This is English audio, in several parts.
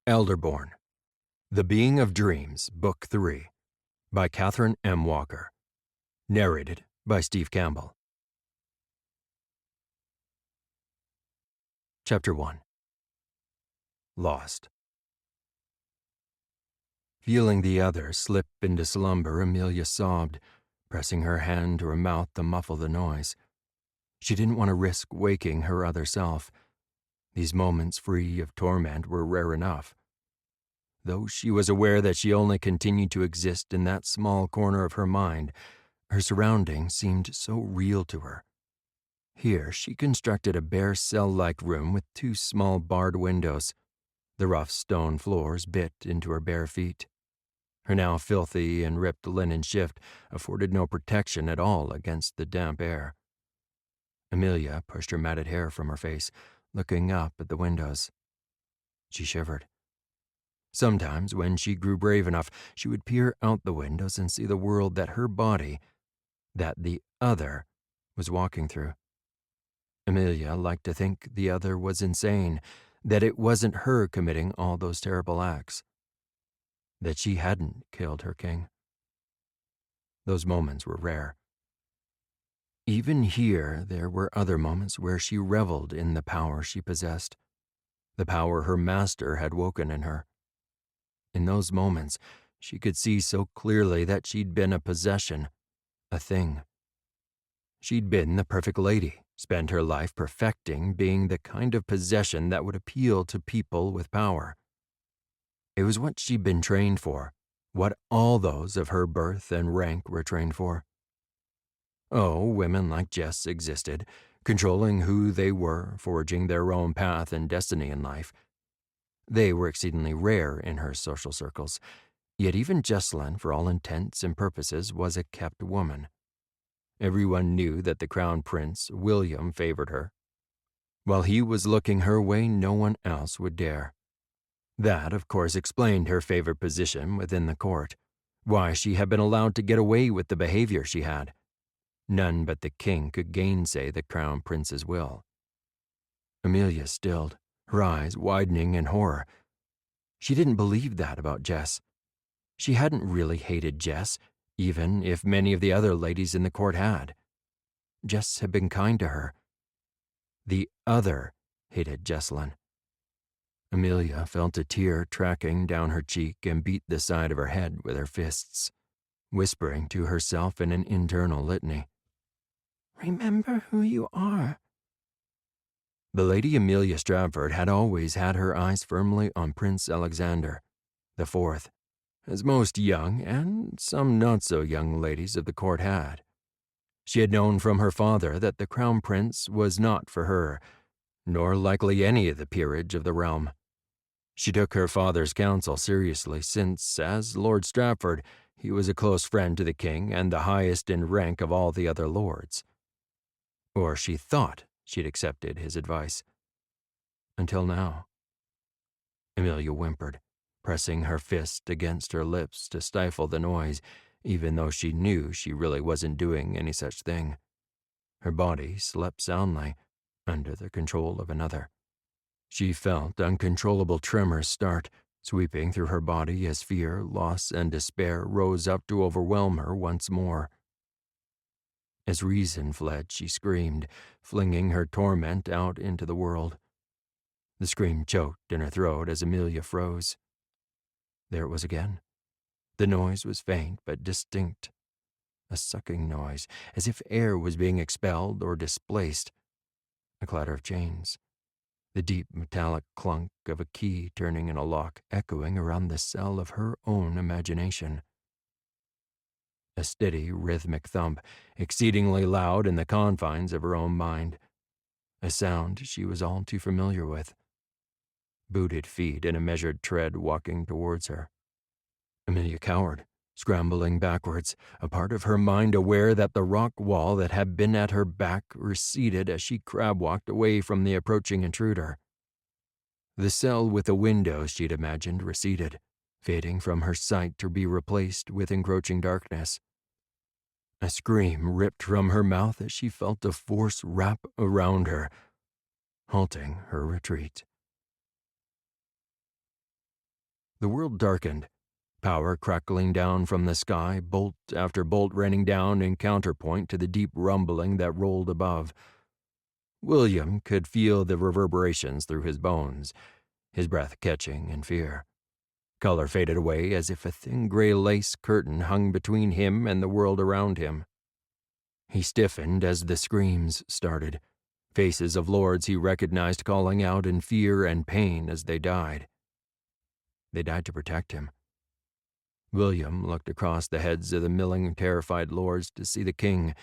Elderborn, The Being of Dreams, Book 3, by Catherine M. Walker. Narrated by Steve Campbell. Chapter 1. Lost. Feeling the other slip into slumber, Amelia sobbed, pressing her hand to her mouth to muffle the noise. She didn't want to risk waking her other self. These moments free of torment were rare enough. Though she was aware that she only continued to exist in that small corner of her mind, her surroundings seemed so real to her. Here she constructed a bare cell-like room with 2 small barred windows. The rough stone floors bit into her bare feet. Her now filthy and ripped linen shift afforded no protection at all against the damp air. Amelia pushed her matted hair from her face, looking up at the windows. She shivered. Sometimes, when she grew brave enough, she would peer out the windows and see the world that her body, that the other, was walking through. Amelia liked to think the other was insane, that it wasn't her committing all those terrible acts, that she hadn't killed her king. Those moments were rare. Even here, there were other moments where she reveled in the power she possessed, the power her master had woken in her. In those moments, she could see so clearly that she'd been a possession, a thing. She'd been the perfect lady, spent her life perfecting being the kind of possession that would appeal to people with power. It was what she'd been trained for, what all those of her birth and rank were trained for. Oh, women like Jess existed, controlling who they were, forging their own path and destiny in life. They were exceedingly rare in her social circles, yet even Jessalyn, for all intents and purposes, was a kept woman. Everyone knew that the Crown Prince, William, favored her. While he was looking her way, no one else would dare. That, of course, explained her favored position within the court, why she had been allowed to get away with the behavior she had. None but the king could gainsay the Crown Prince's will. Amelia stilled, her eyes widening in horror. She didn't believe that about Jess. She hadn't really hated Jess, even if many of the other ladies in the court had. Jess had been kind to her. The other hated Jessalyn. Amelia felt a tear tracking down her cheek and beat the side of her head with her fists, whispering to herself in an internal litany. "Remember who you are." The Lady Amelia Stratford had always had her eyes firmly on Prince Alexander, the Fourth, as most young and some not-so-young ladies of the court had. She had known from her father that the Crown Prince was not for her, nor likely any of the peerage of the realm. She took her father's counsel seriously since, as Lord Stratford, he was a close friend to the king and the highest in rank of all the other lords. Or she thought she'd accepted his advice. Until now. Amelia whimpered, pressing her fist against her lips to stifle the noise, even though she knew she really wasn't doing any such thing. Her body slept soundly, under the control of another. She felt uncontrollable tremors start, sweeping through her body as fear, loss, and despair rose up to overwhelm her once more. As reason fled, she screamed, flinging her torment out into the world. The scream choked in her throat as Amelia froze. There it was again. The noise was faint but distinct. A sucking noise, as if air was being expelled or displaced. A clatter of chains. The deep metallic clunk of a key turning in a lock echoing around the cell of her own imagination. A steady, rhythmic thump, exceedingly loud in the confines of her own mind. A sound she was all too familiar with. Booted feet in a measured tread walking towards her. Amelia cowered, scrambling backwards, a part of her mind aware that the rock wall that had been at her back receded as she crab-walked away from the approaching intruder. The cell with the windows she'd imagined receded, fading from her sight to be replaced with encroaching darkness. A scream ripped from her mouth as she felt a force wrap around her, halting her retreat. The world darkened, power crackling down from the sky, bolt after bolt raining down in counterpoint to the deep rumbling that rolled above. William could feel the reverberations through his bones, his breath catching in fear. Color faded away as if a thin gray lace curtain hung between him and the world around him. He stiffened as the screams started, faces of lords he recognized calling out in fear and pain as they died. They died to protect him. William looked across the heads of the milling, terrified lords to see the king,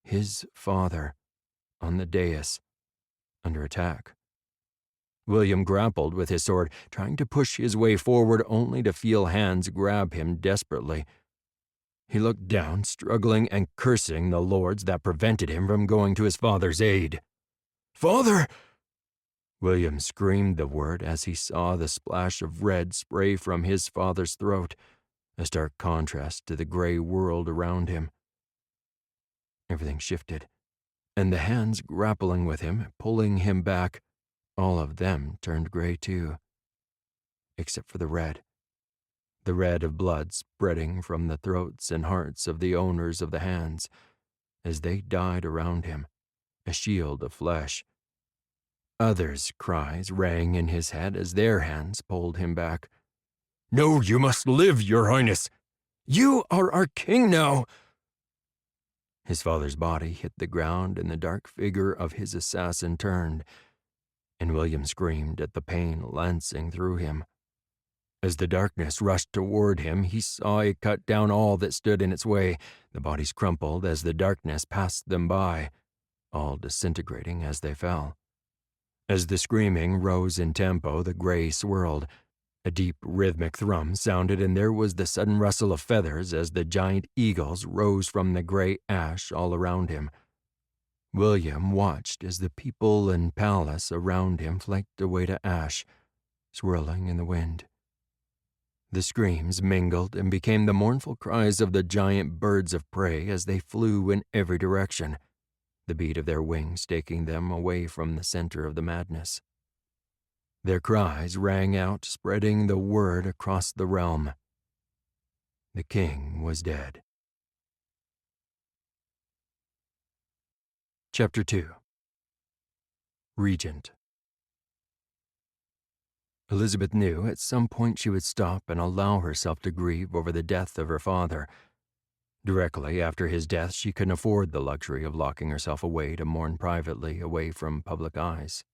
his father, on the dais, under attack. William grappled with his sword, trying to push his way forward only to feel hands grab him desperately. He looked down, struggling and cursing the lords that prevented him from going to his father's aid. "Father!" William screamed the word as he saw the splash of red spray from his father's throat, a stark contrast to the gray world around him. Everything shifted, and the hands grappling with him, pulling him back, all of them turned gray too, except for the red of blood spreading from the throats and hearts of the owners of the hands as they died around him, a shield of flesh. Others' cries rang in his head as their hands pulled him back. "No, you must live, Your Highness! You are our king now!" His father's body hit the ground and the dark figure of his assassin turned, and William screamed at the pain lancing through him. As the darkness rushed toward him, he saw it cut down all that stood in its way. The bodies crumpled as the darkness passed them by, all disintegrating as they fell. As the screaming rose in tempo, the gray swirled. A deep, rhythmic thrum sounded, and there was the sudden rustle of feathers as the giant eagles rose from the gray ash all around him. William watched as the people and palace around him flaked away to ash, swirling in the wind. The screams mingled and became the mournful cries of the giant birds of prey as they flew in every direction, the beat of their wings taking them away from the center of the madness. Their cries rang out, spreading the word across the realm. The king was dead. Chapter 2. Regent. Elizabeth knew at some point she would stop and allow herself to grieve over the death of her father. Directly after his death, she couldn't afford the luxury of locking herself away to mourn privately away from public eyes.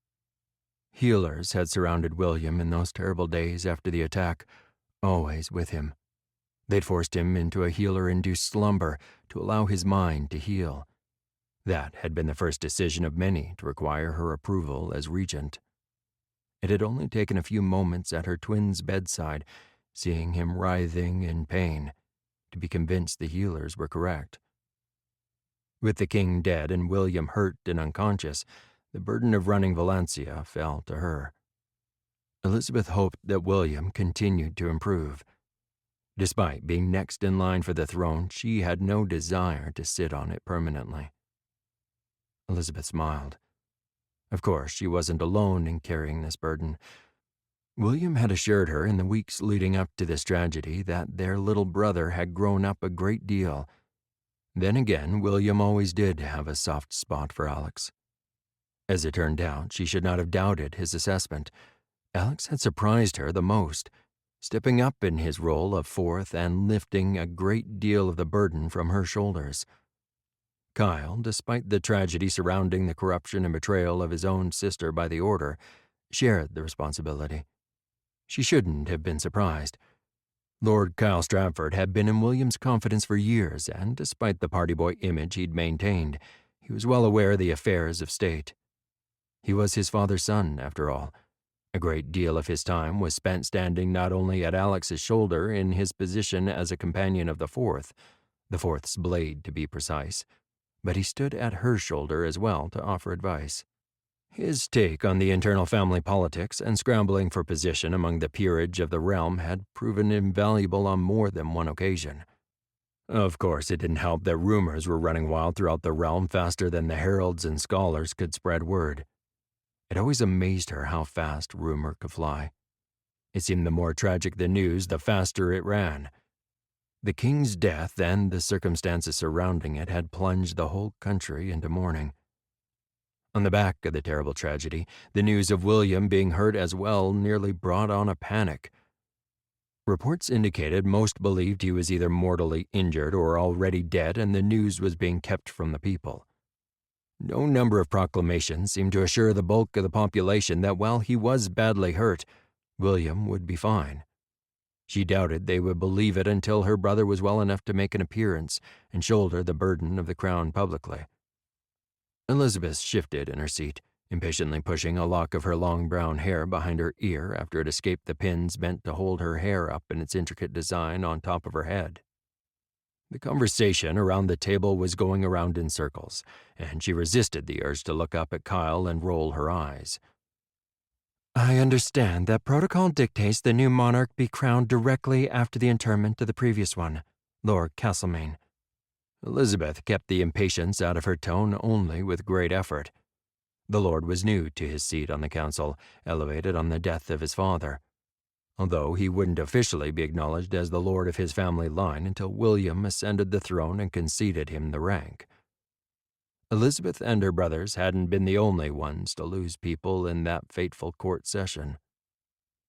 Healers had surrounded William in those terrible days after the attack, always with him. They'd forced him into a healer-induced slumber to allow his mind to heal. That had been the first decision of many to require her approval as regent. It had only taken a few moments at her twin's bedside, seeing him writhing in pain, to be convinced the healers were correct. With the king dead and William hurt and unconscious, the burden of running Valencia fell to her. Elizabeth hoped that William continued to improve. Despite being next in line for the throne, she had no desire to sit on it permanently. Elizabeth smiled. Of course, she wasn't alone in carrying this burden. William had assured her in the weeks leading up to this tragedy that their little brother had grown up a great deal. Then again, William always did have a soft spot for Alex. As it turned out, she should not have doubted his assessment. Alex had surprised her the most, stepping up in his role of fourth and lifting a great deal of the burden from her shoulders. Kyle, despite the tragedy surrounding the corruption and betrayal of his own sister by the Order, shared the responsibility. She shouldn't have been surprised. Lord Kyle Stratford had been in William's confidence for years, and despite the party boy image he'd maintained, he was well aware of the affairs of state. He was his father's son, after all. A great deal of his time was spent standing not only at Alex's shoulder in his position as a companion of the Fourth's blade to be precise, but he stood at her shoulder as well to offer advice. His take on the internal family politics and scrambling for position among the peerage of the realm had proven invaluable on more than one occasion. Of course, it didn't help that rumors were running wild throughout the realm faster than the heralds and scholars could spread word. It always amazed her how fast rumor could fly. It seemed the more tragic the news, the faster it ran. The king's death and the circumstances surrounding it had plunged the whole country into mourning. On the back of the terrible tragedy, the news of William being hurt as well nearly brought on a panic. Reports indicated most believed he was either mortally injured or already dead, and the news was being kept from the people. No number of proclamations seemed to assure the bulk of the population that while he was badly hurt, William would be fine. She doubted they would believe it until her brother was well enough to make an appearance and shoulder the burden of the crown publicly. Elizabeth shifted in her seat, impatiently pushing a lock of her long brown hair behind her ear after it escaped the pins meant to hold her hair up in its intricate design on top of her head. The conversation around the table was going around in circles, and she resisted the urge to look up at Kyle and roll her eyes. I understand that protocol dictates the new monarch be crowned directly after the interment of the previous one, Lord Castlemaine. Elizabeth kept the impatience out of her tone only with great effort. The lord was new to his seat on the council, elevated on the death of his father, although he wouldn't officially be acknowledged as the lord of his family line until William ascended the throne and conceded him the rank. Elizabeth and her brothers hadn't been the only ones to lose people in that fateful court session.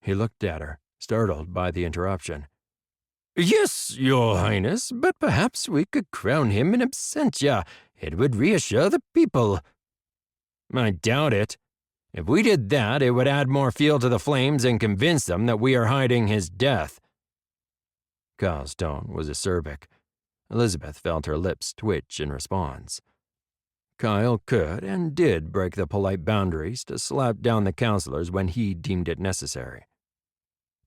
He looked at her, startled by the interruption. Yes, Your Highness, but perhaps we could crown him in absentia. It would reassure the people. I doubt it. If we did that, it would add more fuel to the flames and convince them that we are hiding his death. Kyle's tone was acerbic. Elizabeth felt her lips twitch in response. Kyle could and did break the polite boundaries to slap down the counselors when he deemed it necessary.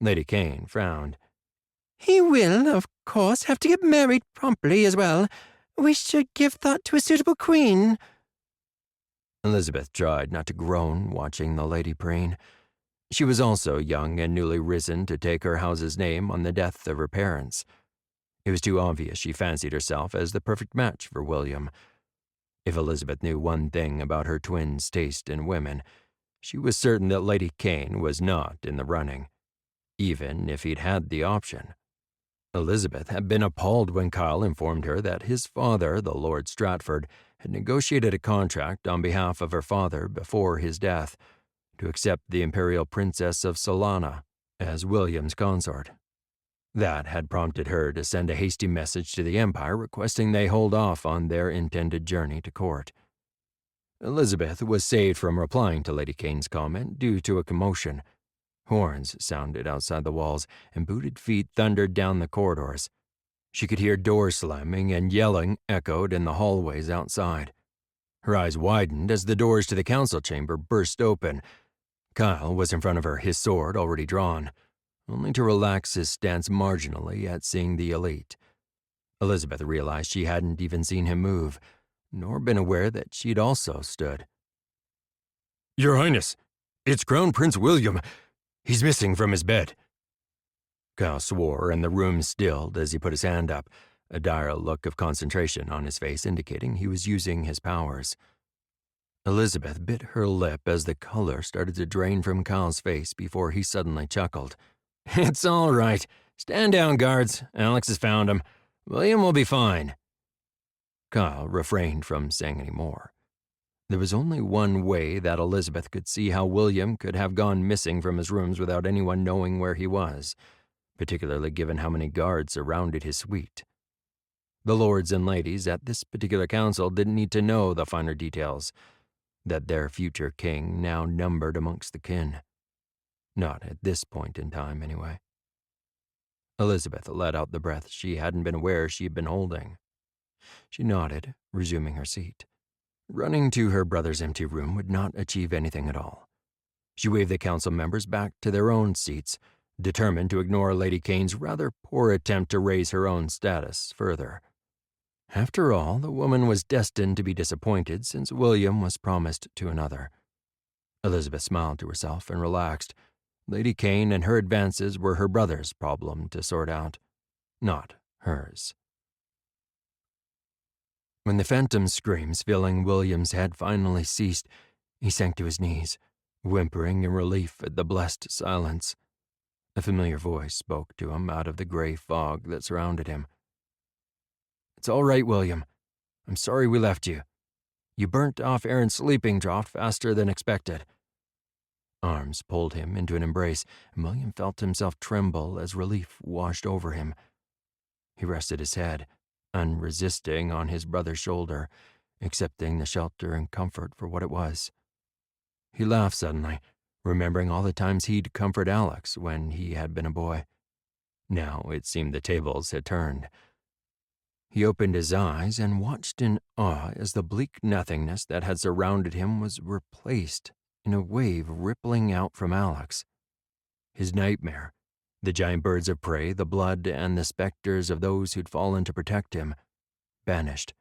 Lady Kane frowned. He will, of course, have to get married promptly as well. We should give thought to a suitable queen. Elizabeth tried not to groan watching the lady preen. She was also young and newly risen to take her house's name on the death of her parents. It was too obvious she fancied herself as the perfect match for William. If Elizabeth knew one thing about her twin's taste in women, she was certain that Lady Kane was not in the running, even if he'd had the option. Elizabeth had been appalled when Kyle informed her that his father, the Lord Stratford, had negotiated a contract on behalf of her father before his death to accept the Imperial Princess of Solana as William's consort. That had prompted her to send a hasty message to the Empire requesting they hold off on their intended journey to court. Elizabeth was saved from replying to Lady Kane's comment due to a commotion. Horns sounded outside the walls, and booted feet thundered down the corridors. She could hear doors slamming and yelling echoed in the hallways outside. Her eyes widened as the doors to the council chamber burst open. Kyle was in front of her, his sword already drawn, only to relax his stance marginally at seeing the elite. Elizabeth realized she hadn't even seen him move, nor been aware that she'd also stood. Your Highness, it's Crown Prince William. He's missing from his bed. Kyle swore, and the room stilled as he put his hand up, a dire look of concentration on his face indicating he was using his powers. Elizabeth bit her lip as the color started to drain from Kyle's face before he suddenly chuckled. It's all right. Stand down, guards. Alex has found him. William will be fine. Kyle refrained from saying any more. There was only one way that Elizabeth could see how William could have gone missing from his rooms without anyone knowing where he was, particularly given how many guards surrounded his suite. The lords and ladies at this particular council didn't need to know the finer details, that their future king now numbered amongst the kin. Not at this point in time, anyway. Elizabeth let out the breath she hadn't been aware she'd been holding. She nodded, resuming her seat. Running to her brother's empty room would not achieve anything at all. She waved the council members back to their own seats, determined to ignore Lady Kane's rather poor attempt to raise her own status further. After all, the woman was destined to be disappointed since William was promised to another. Elizabeth smiled to herself and relaxed. Lady Kane and her advances were her brother's problem to sort out, not hers. When the phantom screams filling William's head finally ceased, he sank to his knees, whimpering in relief at the blessed silence. A familiar voice spoke to him out of the gray fog that surrounded him. "It's all right, William. I'm sorry we left you. You burnt off Aaron's sleeping draught faster than expected." Arms pulled him into an embrace, and William felt himself tremble as relief washed over him. He rested his head, unresisting, on his brother's shoulder, accepting the shelter and comfort for what it was. He laughed suddenly, remembering all the times he'd comforted Alex when he had been a boy. Now it seemed the tables had turned. He opened his eyes and watched in awe as the bleak nothingness that had surrounded him was replaced in a wave rippling out from Alex. His nightmare, the giant birds of prey, the blood, and the specters of those who'd fallen to protect him, vanished,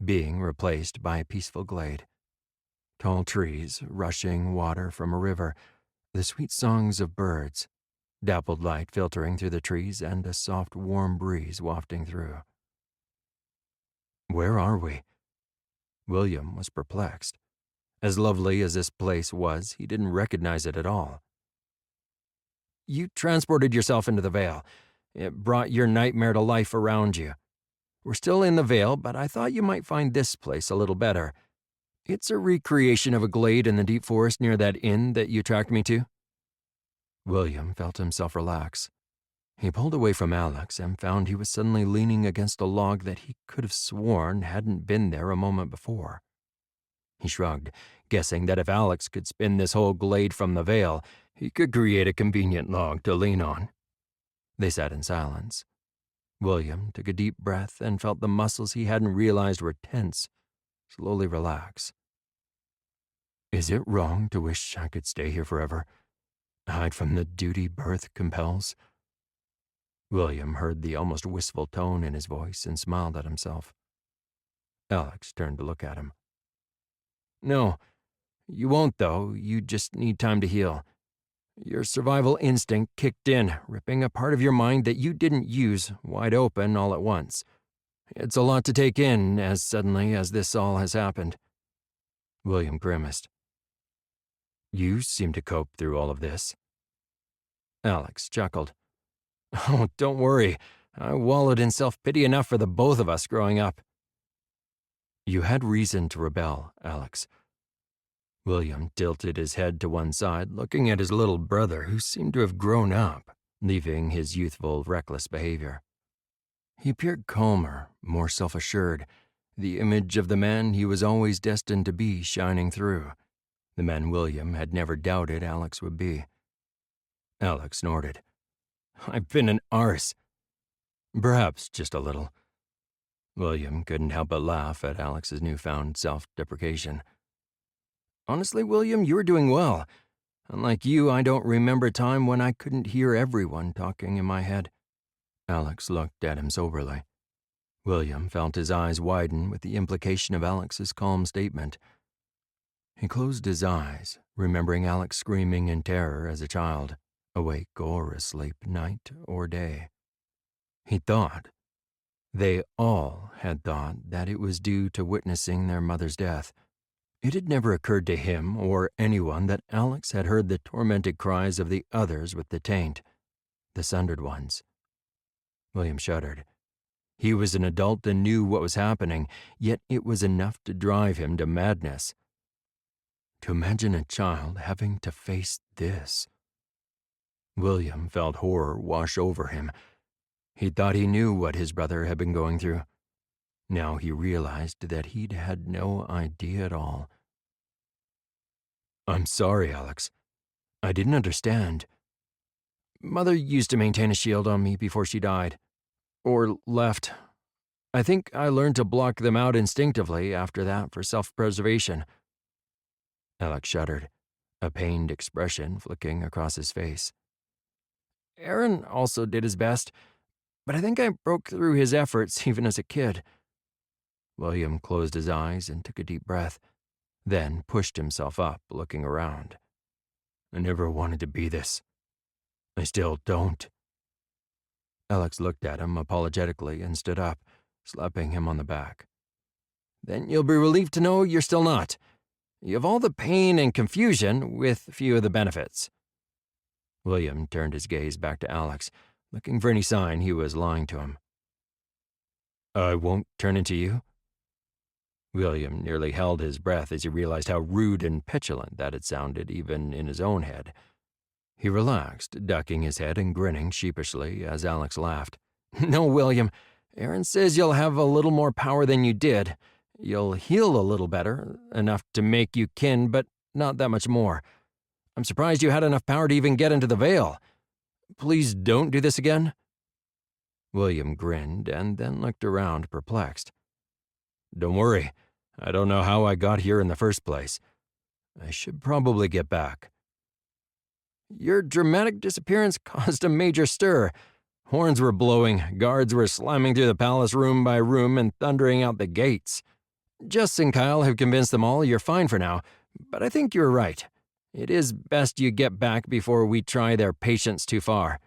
being replaced by a peaceful glade. Tall trees, rushing water from a river, the sweet songs of birds, dappled light filtering through the trees, and a soft, warm breeze wafting through. Where are we? William was perplexed. As lovely as this place was, he didn't recognize it at all. "You transported yourself into the Vale. It brought your nightmare to life around you. We're still in the Vale, but I thought you might find this place a little better. It's a recreation of a glade in the deep forest near that inn that you tracked me to." William felt himself relax. He pulled away from Alex and found he was suddenly leaning against a log that he could have sworn hadn't been there a moment before. He shrugged, guessing that if Alex could spin this whole glade from the Vale, he could create a convenient log to lean on. They sat in silence. William took a deep breath and felt the muscles he hadn't realized were tense slowly relax. "Is it wrong to wish I could stay here forever? Hide from the duty birth compels?" William heard the almost wistful tone in his voice and smiled at himself. Alex turned to look at him. "No, you won't, though. You just need time to heal. Your survival instinct kicked in, ripping a part of your mind that you didn't use wide open all at once. It's a lot to take in as suddenly as this all has happened." William grimaced. "You seem to cope through all of this." Alex chuckled. "Oh, don't worry. I wallowed in self-pity enough for the both of us growing up." "You had reason to rebel, Alex." William tilted his head to one side, looking at his little brother, who seemed to have grown up, leaving his youthful, reckless behavior. He appeared calmer, more self-assured, the image of the man he was always destined to be shining through, the man William had never doubted Alex would be. Alex snorted. "I've been an arse." "Perhaps just a little." William couldn't help but laugh at Alex's newfound self-deprecation. "Honestly, William, you were doing well. Unlike you, I don't remember a time when I couldn't hear everyone talking in my head." Alex looked at him soberly. William felt his eyes widen with the implication of Alex's calm statement. He closed his eyes, remembering Alex screaming in terror as a child, awake or asleep, night or day. He thought, they all had thought, that it was due to witnessing their mother's death. It had never occurred to him or anyone that Alex had heard the tormented cries of the others with the taint, the sundered ones. William shuddered. He was an adult and knew what was happening, yet it was enough to drive him to madness. To imagine a child having to face this. William felt horror wash over him. He thought he knew what his brother had been going through. Now he realized that he'd had no idea at all. "I'm sorry, Alex. I didn't understand. Mother used to maintain a shield on me before she died. Or left. I think I learned to block them out instinctively after that for self-preservation." Alex shuddered, a pained expression flicking across his face. "Aaron also did his best, but I think I broke through his efforts even as a kid." William closed his eyes and took a deep breath, then pushed himself up, looking around. "I never wanted to be this. I still don't." Alex looked at him apologetically and stood up, slapping him on the back. "Then you'll be relieved to know you're still not. You have all the pain and confusion with few of the benefits." William turned his gaze back to Alex, looking for any sign he was lying to him. I won't turn into you? William nearly held his breath as he realized how rude and petulant that had sounded even in his own head. He relaxed, ducking his head and grinning sheepishly as Alex laughed. No, William. Aaron says you'll have a little more power than you did. You'll heal a little better, enough to make you kin, but not that much more. I'm surprised you had enough power to even get into the veil. Please don't do this again. William grinned and then looked around, perplexed. Don't worry. I don't know how I got here in the first place. I should probably get back. Your dramatic disappearance caused a major stir. Horns were blowing, guards were slamming through the palace room by room and thundering out the gates. Jess and Kyle have convinced them all you're fine for now, but I think you're right. It is best you get back before we try their patience too far.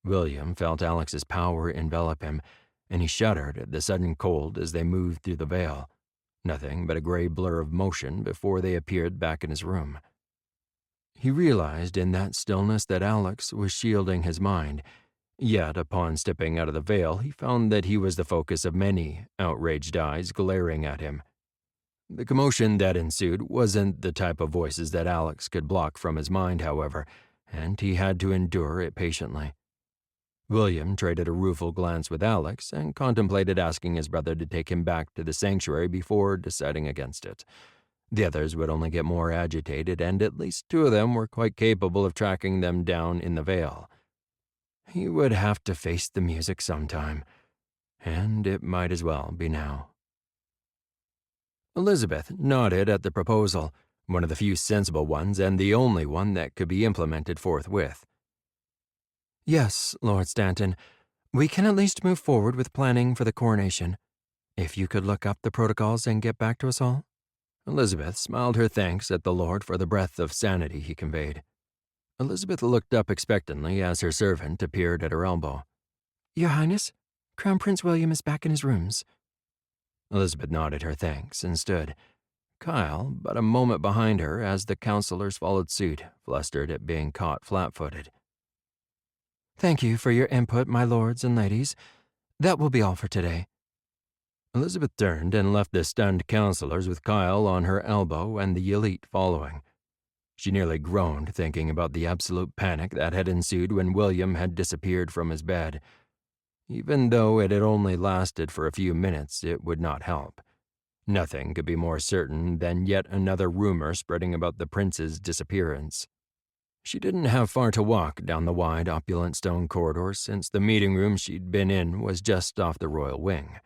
William felt Alex's power envelop him, and he shuddered at the sudden cold as they moved through the veil, nothing but a gray blur of motion before they appeared back in his room. He realized in that stillness that Alex was shielding his mind, yet upon stepping out of the veil he found that he was the focus of many outraged eyes glaring at him. The commotion that ensued wasn't the type of voices that Alex could block from his mind, however, and he had to endure it patiently. William traded a rueful glance with Alex and contemplated asking his brother to take him back to the sanctuary before deciding against it. The others would only get more agitated, and at least two of them were quite capable of tracking them down in the veil. He would have to face the music sometime, and it might as well be now. Elizabeth nodded at the proposal, one of the few sensible ones and the only one that could be implemented forthwith. Yes, Lord Stanton, we can at least move forward with planning for the coronation. If you could look up the protocols and get back to us all. Elizabeth smiled her thanks at the Lord for the breath of sanity he conveyed. Elizabeth looked up expectantly as her servant appeared at her elbow. Your Highness, Crown Prince William is back in his rooms. Elizabeth nodded her thanks and stood. Kyle, but a moment behind her as the counselors followed suit, flustered at being caught flat-footed. Thank you for your input, my lords and ladies. That will be all for today. Elizabeth turned and left the stunned counselors with Kyle on her elbow and the elite following. She nearly groaned thinking about the absolute panic that had ensued when William had disappeared from his bed. Even though it had only lasted for a few minutes, it would not help. Nothing could be more certain than yet another rumor spreading about the prince's disappearance. She didn't have far to walk down the wide, opulent stone corridor since the meeting room she'd been in was just off the royal wing.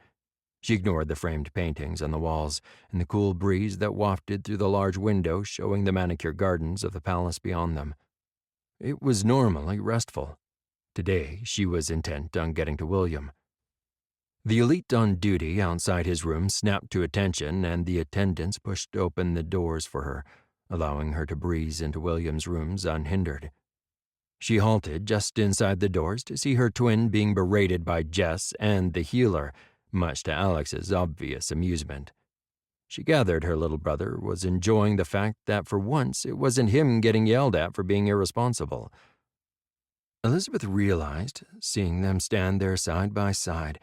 She ignored the framed paintings on the walls and the cool breeze that wafted through the large window showing the manicured gardens of the palace beyond them. It was normally restful. Today, she was intent on getting to William. The elite on duty outside his room snapped to attention and the attendants pushed open the doors for her, allowing her to breeze into William's rooms unhindered. She halted just inside the doors to see her twin being berated by Jess and the healer, much to Alex's obvious amusement. She gathered her little brother was enjoying the fact that for once it wasn't him getting yelled at for being irresponsible. Elizabeth realized, seeing them stand there side by side,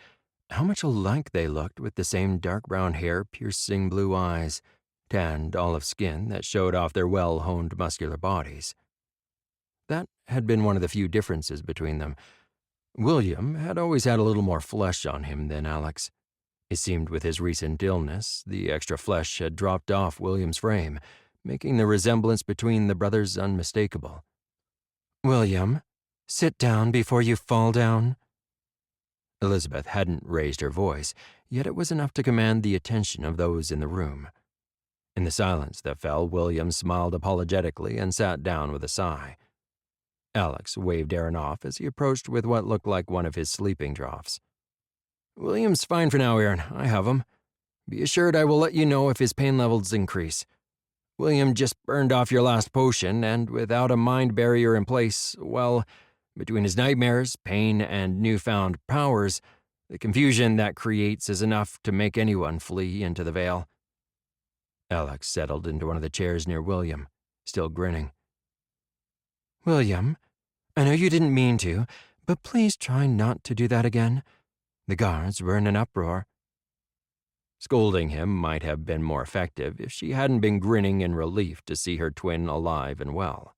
how much alike they looked with the same dark brown hair, piercing blue eyes, tanned olive skin that showed off their well-honed muscular bodies. That had been one of the few differences between them. William had always had a little more flesh on him than Alex. It seemed with his recent illness, the extra flesh had dropped off William's frame, making the resemblance between the brothers unmistakable. William, sit down before you fall down. Elizabeth hadn't raised her voice, yet it was enough to command the attention of those in the room. In the silence that fell, William smiled apologetically and sat down with a sigh. Alex waved Aaron off as he approached with what looked like one of his sleeping draughts. William's fine for now, Aaron. I have him. Be assured I will let you know if his pain levels increase. William just burned off your last potion, and without a mind barrier in place, well, between his nightmares, pain, and newfound powers, the confusion that creates is enough to make anyone flee into the veil. Alex settled into one of the chairs near William, still grinning. William, I know you didn't mean to, but please try not to do that again. The guards were in an uproar. Scolding him might have been more effective if she hadn't been grinning in relief to see her twin alive and well.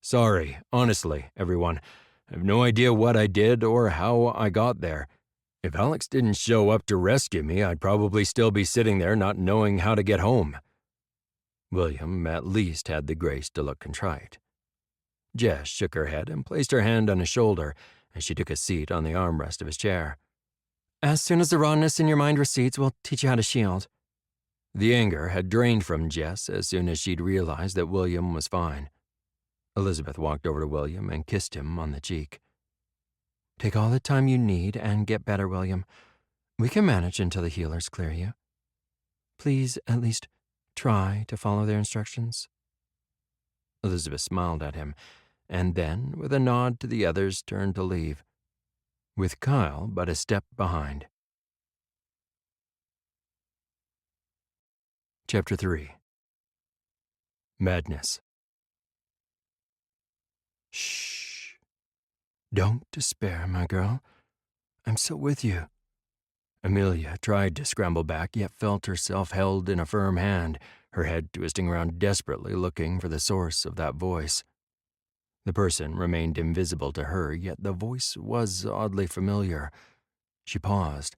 Sorry, honestly, everyone. I have no idea what I did or how I got there. If Alex didn't show up to rescue me, I'd probably still be sitting there not knowing how to get home. William at least had the grace to look contrite. Jess shook her head and placed her hand on his shoulder as she took a seat on the armrest of his chair. As soon as the rawness in your mind recedes, we'll teach you how to shield. The anger had drained from Jess as soon as she'd realized that William was fine. Elizabeth walked over to William and kissed him on the cheek. Take all the time you need and get better, William. We can manage until the healers clear you. Please at least try to follow their instructions. Elizabeth smiled at him, and then, with a nod to the others, turned to leave, with Kyle but a step behind. Chapter 3. Madness. Shh. Don't despair, my girl. I'm still with you. Amelia tried to scramble back, yet felt herself held in a firm hand, her head twisting around desperately looking for the source of that voice. The person remained invisible to her, yet the voice was oddly familiar. She paused.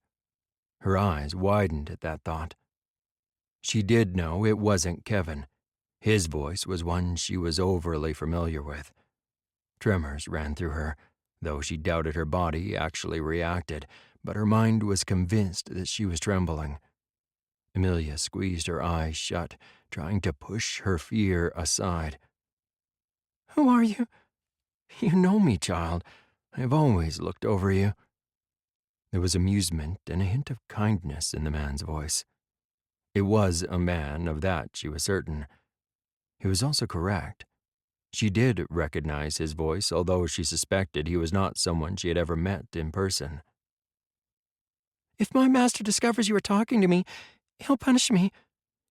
Her eyes widened at that thought. She did know it wasn't Kevin. His voice was one she was overly familiar with. Tremors ran through her, though she doubted her body actually reacted, but her mind was convinced that she was trembling. Amelia squeezed her eyes shut, trying to push her fear aside. Who are you? You know me, child. I have always looked over you. There was amusement and a hint of kindness in the man's voice. It was a man, of that she was certain. He was also correct. She did recognize his voice, although she suspected he was not someone she had ever met in person. If my master discovers you are talking to me, he'll punish me.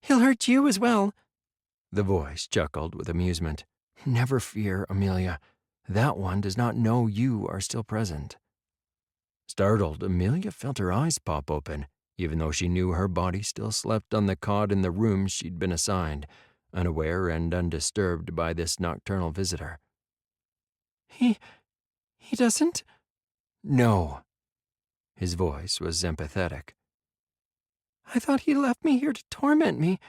He'll hurt you as well. The voice chuckled with amusement. Never fear, Amelia. That one does not know you are still present. Startled, Amelia felt her eyes pop open, even though she knew her body still slept on the cot in the room she'd been assigned, unaware and undisturbed by this nocturnal visitor. He doesn't? No. His voice was empathetic. I thought he left me here to torment me.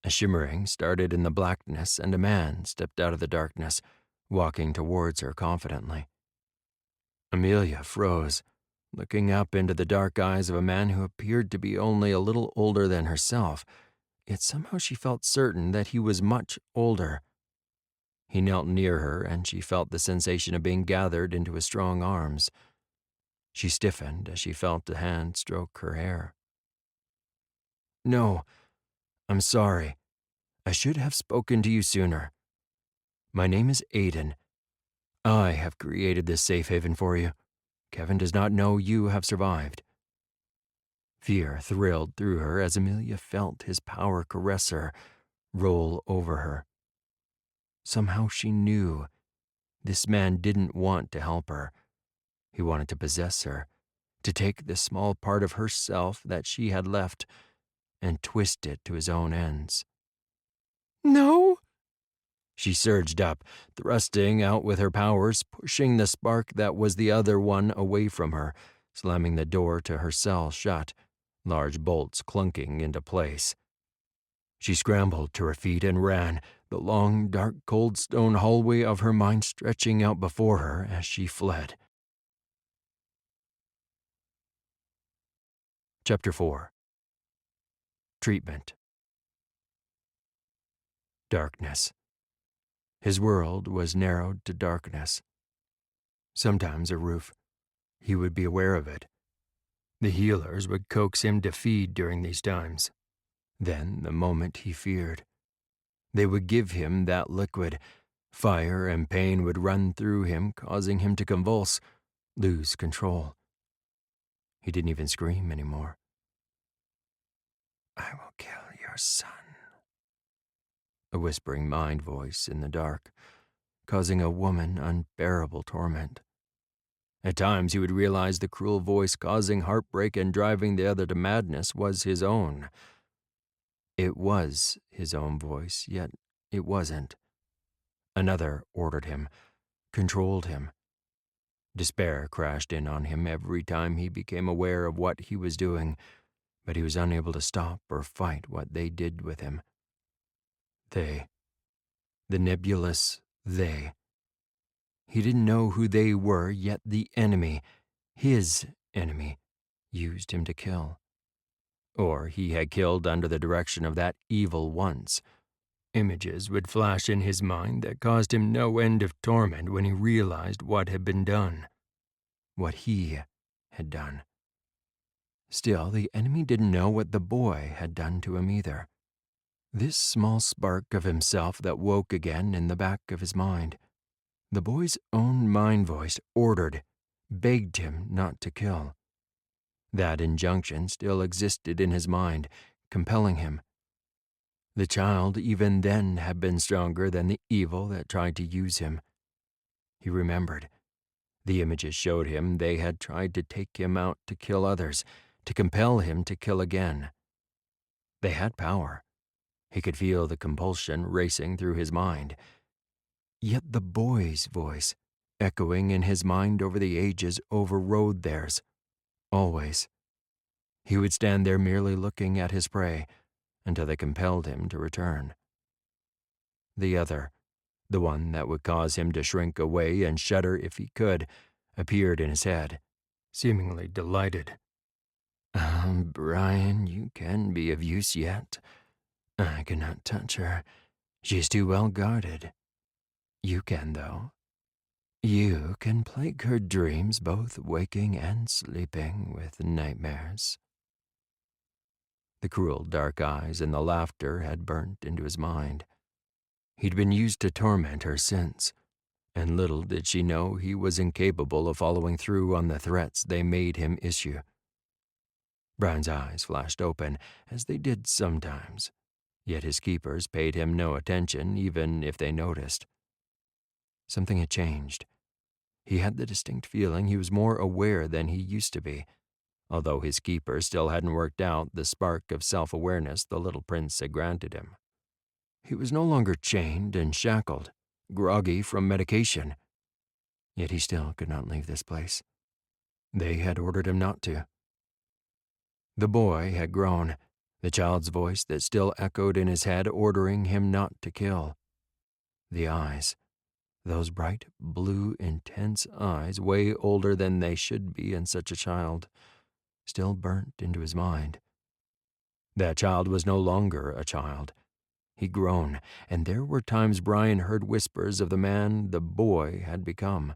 A shimmering started in the blackness, and a man stepped out of the darkness, walking towards her confidently. Amelia froze, looking up into the dark eyes of a man who appeared to be only a little older than herself, yet somehow she felt certain that he was much older. He knelt near her, and she felt the sensation of being gathered into his strong arms. She stiffened as she felt a hand stroke her hair. No, I'm sorry. I should have spoken to you sooner. My name is Aiden. I have created this safe haven for you. Kevin does not know you have survived. Fear thrilled through her as Amelia felt his power caress her, roll over her. Somehow she knew this man didn't want to help her. He wanted to possess her, to take the small part of herself that she had left and twist it to his own ends. No! She surged up, thrusting out with her powers, pushing the spark that was the other one away from her, slamming the door to her cell shut, large bolts clunking into place. She scrambled to her feet and ran, the long, dark, cold stone hallway of her mind stretching out before her as she fled. Chapter 4. Treatment. Darkness. His world was narrowed to darkness. Sometimes a roof. He would be aware of it. The healers would coax him to feed during these times. Then, the moment he feared, they would give him that liquid. Fire and pain would run through him, causing him to convulse, lose control. He didn't even scream anymore. I will kill your son. a whispering mind voice in the dark, causing a woman unbearable torment. At times he would realize the cruel voice causing heartbreak and driving the other to madness was his own. It was his own voice, yet it wasn't. Another ordered him, controlled him. Despair crashed in on him every time he became aware of what he was doing, but he was unable to stop or fight what they did with him. They. The nebulous they. He didn't know who they were, yet the enemy, his enemy, used him to kill. Or he had killed under the direction of that evil once. Images would flash in his mind that caused him no end of torment when he realized what had been done. What he had done. Still, the enemy didn't know what the boy had done to him either. This small spark of himself that woke again in the back of his mind. The boy's own mind voice ordered, begged him not to kill. That injunction still existed in his mind, compelling him. The child even then had been stronger than the evil that tried to use him. He remembered. The images showed him they had tried to take him out to kill others, to compel him to kill again. They had power. He could feel the compulsion racing through his mind. Yet the boy's voice, echoing in his mind over the ages, overrode theirs. Always. He would stand there merely looking at his prey until they compelled him to return. The other, the one that would cause him to shrink away and shudder if he could, appeared in his head, seemingly delighted. Brian, you can be of use yet. I cannot touch her. She is too well guarded. You can, though. You can plague her dreams, both waking and sleeping, with nightmares. The cruel dark eyes and the laughter had burnt into his mind. He'd been used to torment her since, and little did she know he was incapable of following through on the threats they made him issue. Brian's eyes flashed open, as they did sometimes, yet his keepers paid him no attention, even if they noticed. Something had changed. He had the distinct feeling he was more aware than he used to be, although his keeper still hadn't worked out the spark of self-awareness the little prince had granted him. He was no longer chained and shackled, groggy from medication. Yet he still could not leave this place. They had ordered him not to. The boy had grown, the child's voice that still echoed in his head ordering him not to kill. The eyes, those bright, blue, intense eyes, way older than they should be in such a child, still burnt into his mind. That child was no longer a child. He'd grown, and there were times Brian heard whispers of the man the boy had become.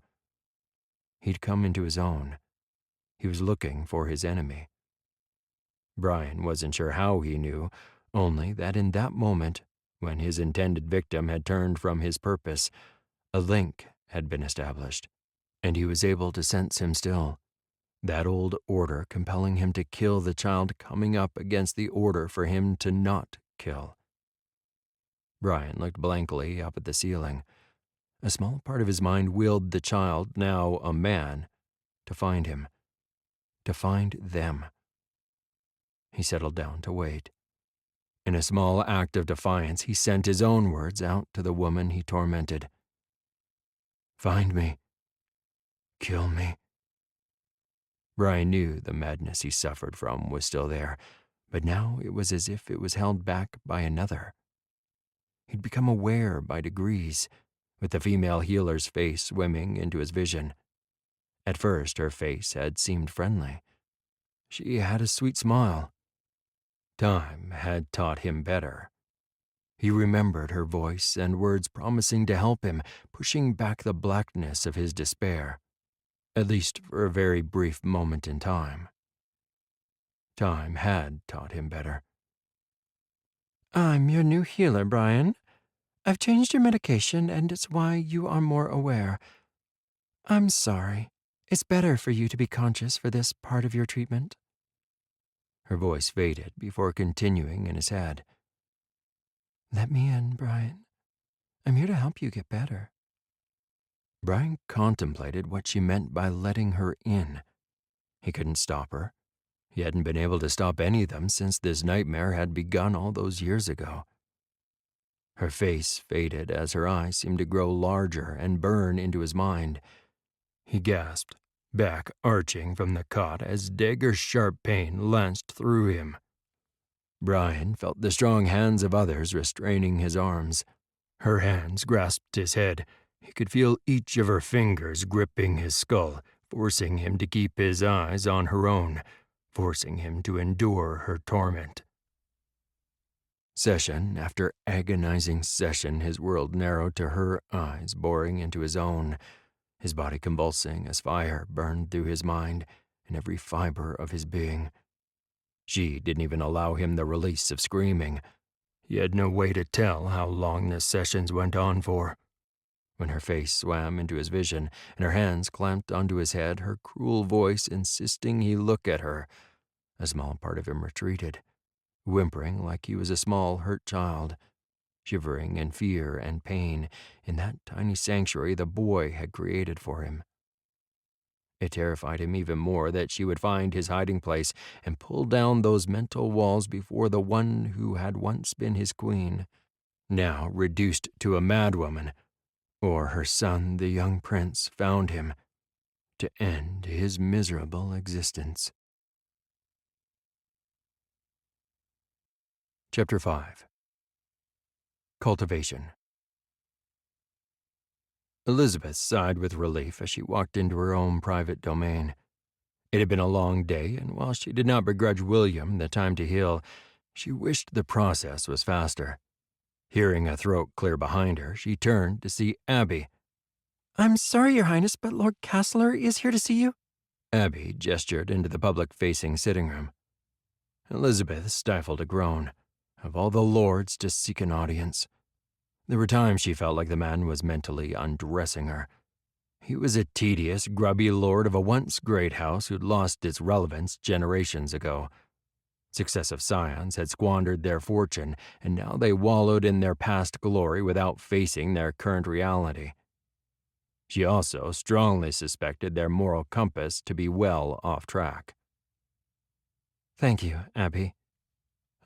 He'd come into his own. He was looking for his enemy. Brian wasn't sure how he knew, only that in that moment, when his intended victim had turned from his purpose, a link had been established, and he was able to sense him still, that old order compelling him to kill the child coming up against the order for him to not kill. Brian looked blankly up at the ceiling. A small part of his mind willed the child, now a man, to find him, to find them. He settled down to wait. In a small act of defiance, he sent his own words out to the woman he tormented. Find me. Kill me. Brian knew the madness he suffered from was still there, but now it was as if it was held back by another. He'd become aware by degrees, with the female healer's face swimming into his vision. At first, her face had seemed friendly. She had a sweet smile. Time had taught him better. He remembered her voice and words promising to help him, pushing back the blackness of his despair, at least for a very brief moment in time. Time had taught him better. I'm your new healer, Brian. I've changed your medication, and it's why you are more aware. I'm sorry. It's better for you to be conscious for this part of your treatment. Her voice faded before continuing in his head. Let me in, Brian. I'm here to help you get better. Brian contemplated what she meant by letting her in. He couldn't stop her. He hadn't been able to stop any of them since this nightmare had begun all those years ago. Her face faded as her eyes seemed to grow larger and burn into his mind. He gasped, back arching from the cot as dagger-sharp pain lanced through him. Brian felt the strong hands of others restraining his arms. Her hands grasped his head. He could feel each of her fingers gripping his skull, forcing him to keep his eyes on her own, forcing him to endure her torment. Session after agonizing session, his world narrowed to her eyes boring into his own, his body convulsing as fire burned through his mind and every fiber of his being. She didn't even allow him the release of screaming. He had no way to tell how long the sessions went on for. When her face swam into his vision and her hands clamped onto his head, her cruel voice insisting he look at her, a small part of him retreated, whimpering like he was a small, hurt child, shivering in fear and pain in that tiny sanctuary the boy had created for him. It terrified him even more that she would find his hiding place and pull down those mental walls before the one who had once been his queen, now reduced to a madwoman, or her son, the young prince, found him to end his miserable existence. Chapter 5. Cultivation. Elizabeth sighed with relief as she walked into her own private domain. It had been a long day, and while she did not begrudge William the time to heal, she wished the process was faster. Hearing a throat clear behind her, she turned to see Abby. "I'm sorry, Your Highness, but Lord Castler is here to see you." Abby gestured into the public-facing sitting room. Elizabeth stifled a groan. Of all the lords to seek an audience. There were times she felt like the man was mentally undressing her. He was a tedious, grubby lord of a once great house who'd lost its relevance generations ago. Successive scions had squandered their fortune, and now they wallowed in their past glory without facing their current reality. She also strongly suspected their moral compass to be well off track. "Thank you, Abby."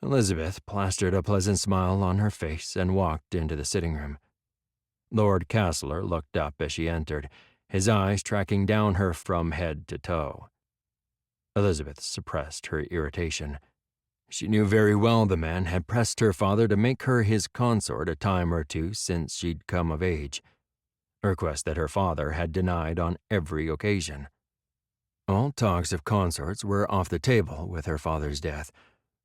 Elizabeth plastered a pleasant smile on her face and walked into the sitting room. Lord Castler looked up as she entered, his eyes tracking down her from head to toe. Elizabeth suppressed her irritation. She knew very well the man had pressed her father to make her his consort a time or two since she'd come of age, a request that her father had denied on every occasion. All talks of consorts were off the table with her father's death,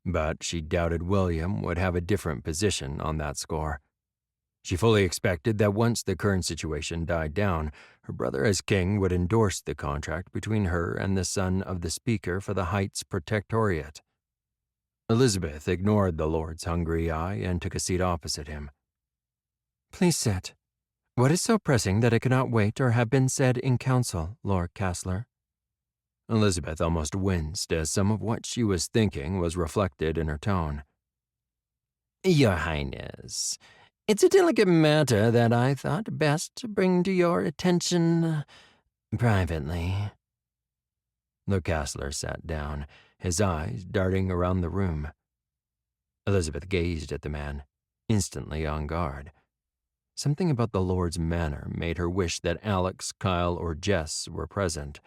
but she doubted William would have a different position on that score. She fully expected that once the current situation died down, her brother as king would endorse the contract between her and the son of the Speaker for the Heights Protectorate. Elizabeth ignored the lord's hungry eye and took a seat opposite him. "Please sit. What is so pressing that it cannot wait or have been said in council, Lord Castler?" Elizabeth almost winced as some of what she was thinking was reflected in her tone. "Your Highness, it's a delicate matter that I thought best to bring to your attention privately." The Castler sat down, his eyes darting around the room. Elizabeth gazed at the man, instantly on guard. Something about the Lord's manner made her wish that Alex, Kyle, or Jess were present.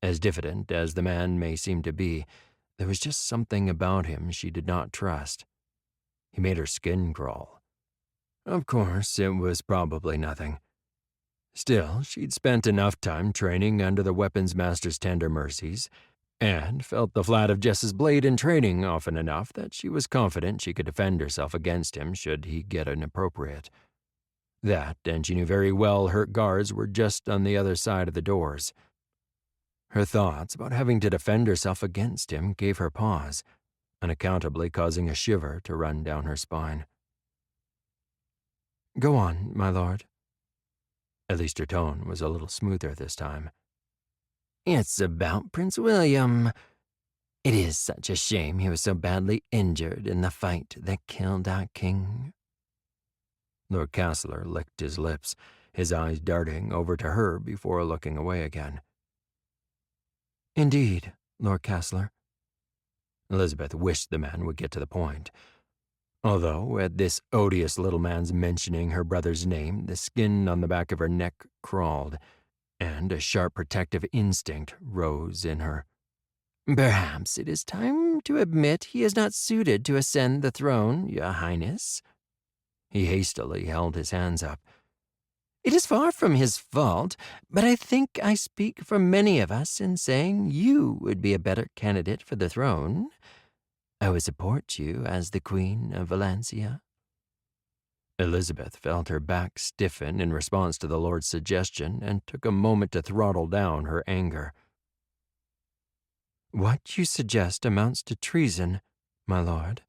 As diffident as the man may seem to be, there was just something about him she did not trust. He made her skin crawl. Of course, it was probably nothing. Still, she'd spent enough time training under the weapons master's tender mercies, and felt the flat of Jess's blade in training often enough that she was confident she could defend herself against him should he get inappropriate. That, and she knew very well her guards were just on the other side of the doors. Her thoughts about having to defend herself against him gave her pause, unaccountably causing a shiver to run down her spine. "Go on, my lord." At least her tone was a little smoother this time. "It's about Prince William." It is such a shame he was so badly injured in the fight that killed our king. Lord Castler licked his lips, his eyes darting over to her before looking away again. Indeed, Lord Castler. Elizabeth wished the man would get to the point. Although, at this odious little man's mentioning her brother's name, the skin on the back of her neck crawled, and a sharp protective instinct rose in her. Perhaps it is time to admit he is not suited to ascend the throne, Your Highness. He hastily held his hands up. It is far from his fault, but I think I speak for many of us in saying you would be a better candidate for the throne. I would support you as the Queen of Valencia. Elizabeth felt her back stiffen in response to the Lord's suggestion and took a moment to throttle down her anger. What you suggest amounts to treason, my lord.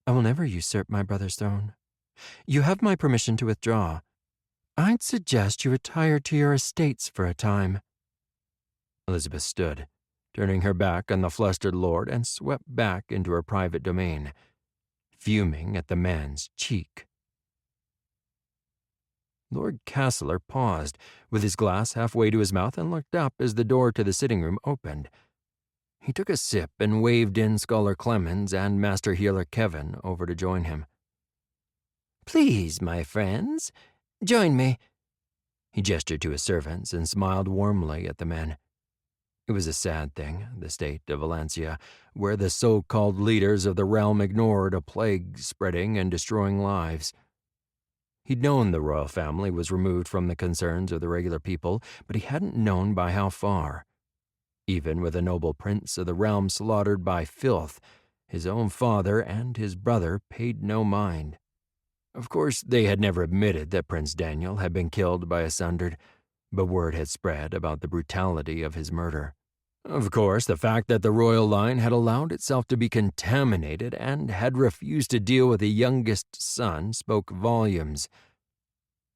I will never usurp my brother's throne. You have my permission to withdraw. I'd suggest you retire to your estates for a time. Elizabeth stood, turning her back on the flustered lord, and swept back into her private domain, fuming at the man's cheek. Lord Castler paused, with his glass halfway to his mouth, and looked up as the door to the sitting room opened. He took a sip and waved in Scholar Clemens and Master Healer Kevin over to join him. Please, my friends, join me. He gestured to his servants and smiled warmly at the men. It was a sad thing, the state of Valencia, where the so-called leaders of the realm ignored a plague spreading and destroying lives. He'd known the royal family was removed from the concerns of the regular people, but he hadn't known by how far. Even with a noble prince of the realm slaughtered by filth, his own father and his brother paid no mind. Of course, they had never admitted that Prince Daniel had been killed by a Sundered, but word had spread about the brutality of his murder. Of course, the fact that the royal line had allowed itself to be contaminated and had refused to deal with the youngest son spoke volumes.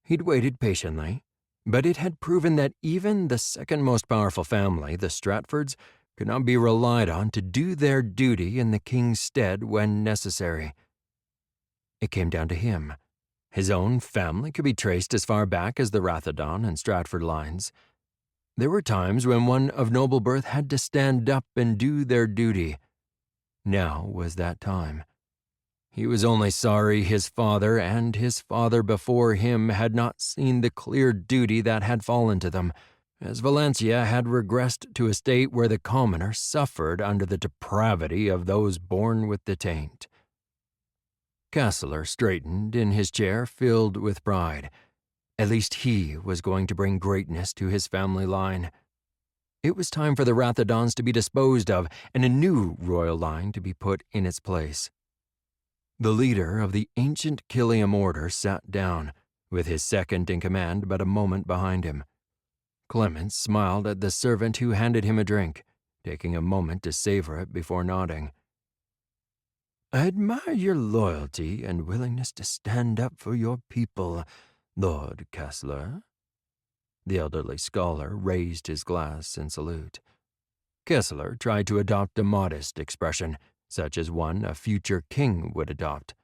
He'd waited patiently, but it had proven that even the second most powerful family, the Stratfords, could not be relied on to do their duty in the king's stead when necessary. It came down to him. His own family could be traced as far back as the Rathodon and Stratford lines. There were times when one of noble birth had to stand up and do their duty. Now was that time. He was only sorry his father and his father before him had not seen the clear duty that had fallen to them, as Valencia had regressed to a state where the commoner suffered under the depravity of those born with the taint. Castler straightened in his chair, filled with pride. At least he was going to bring greatness to his family line. It was time for the Rathodons to be disposed of and a new royal line to be put in its place. The leader of the ancient Killiam Order sat down, with his second in command but a moment behind him. Clemens smiled at the servant who handed him a drink, taking a moment to savor it before nodding. "I admire your loyalty and willingness to stand up for your people, Lord Castler." The elderly scholar raised his glass in salute. Kessler tried to adopt a modest expression, such as one a future king would adopt.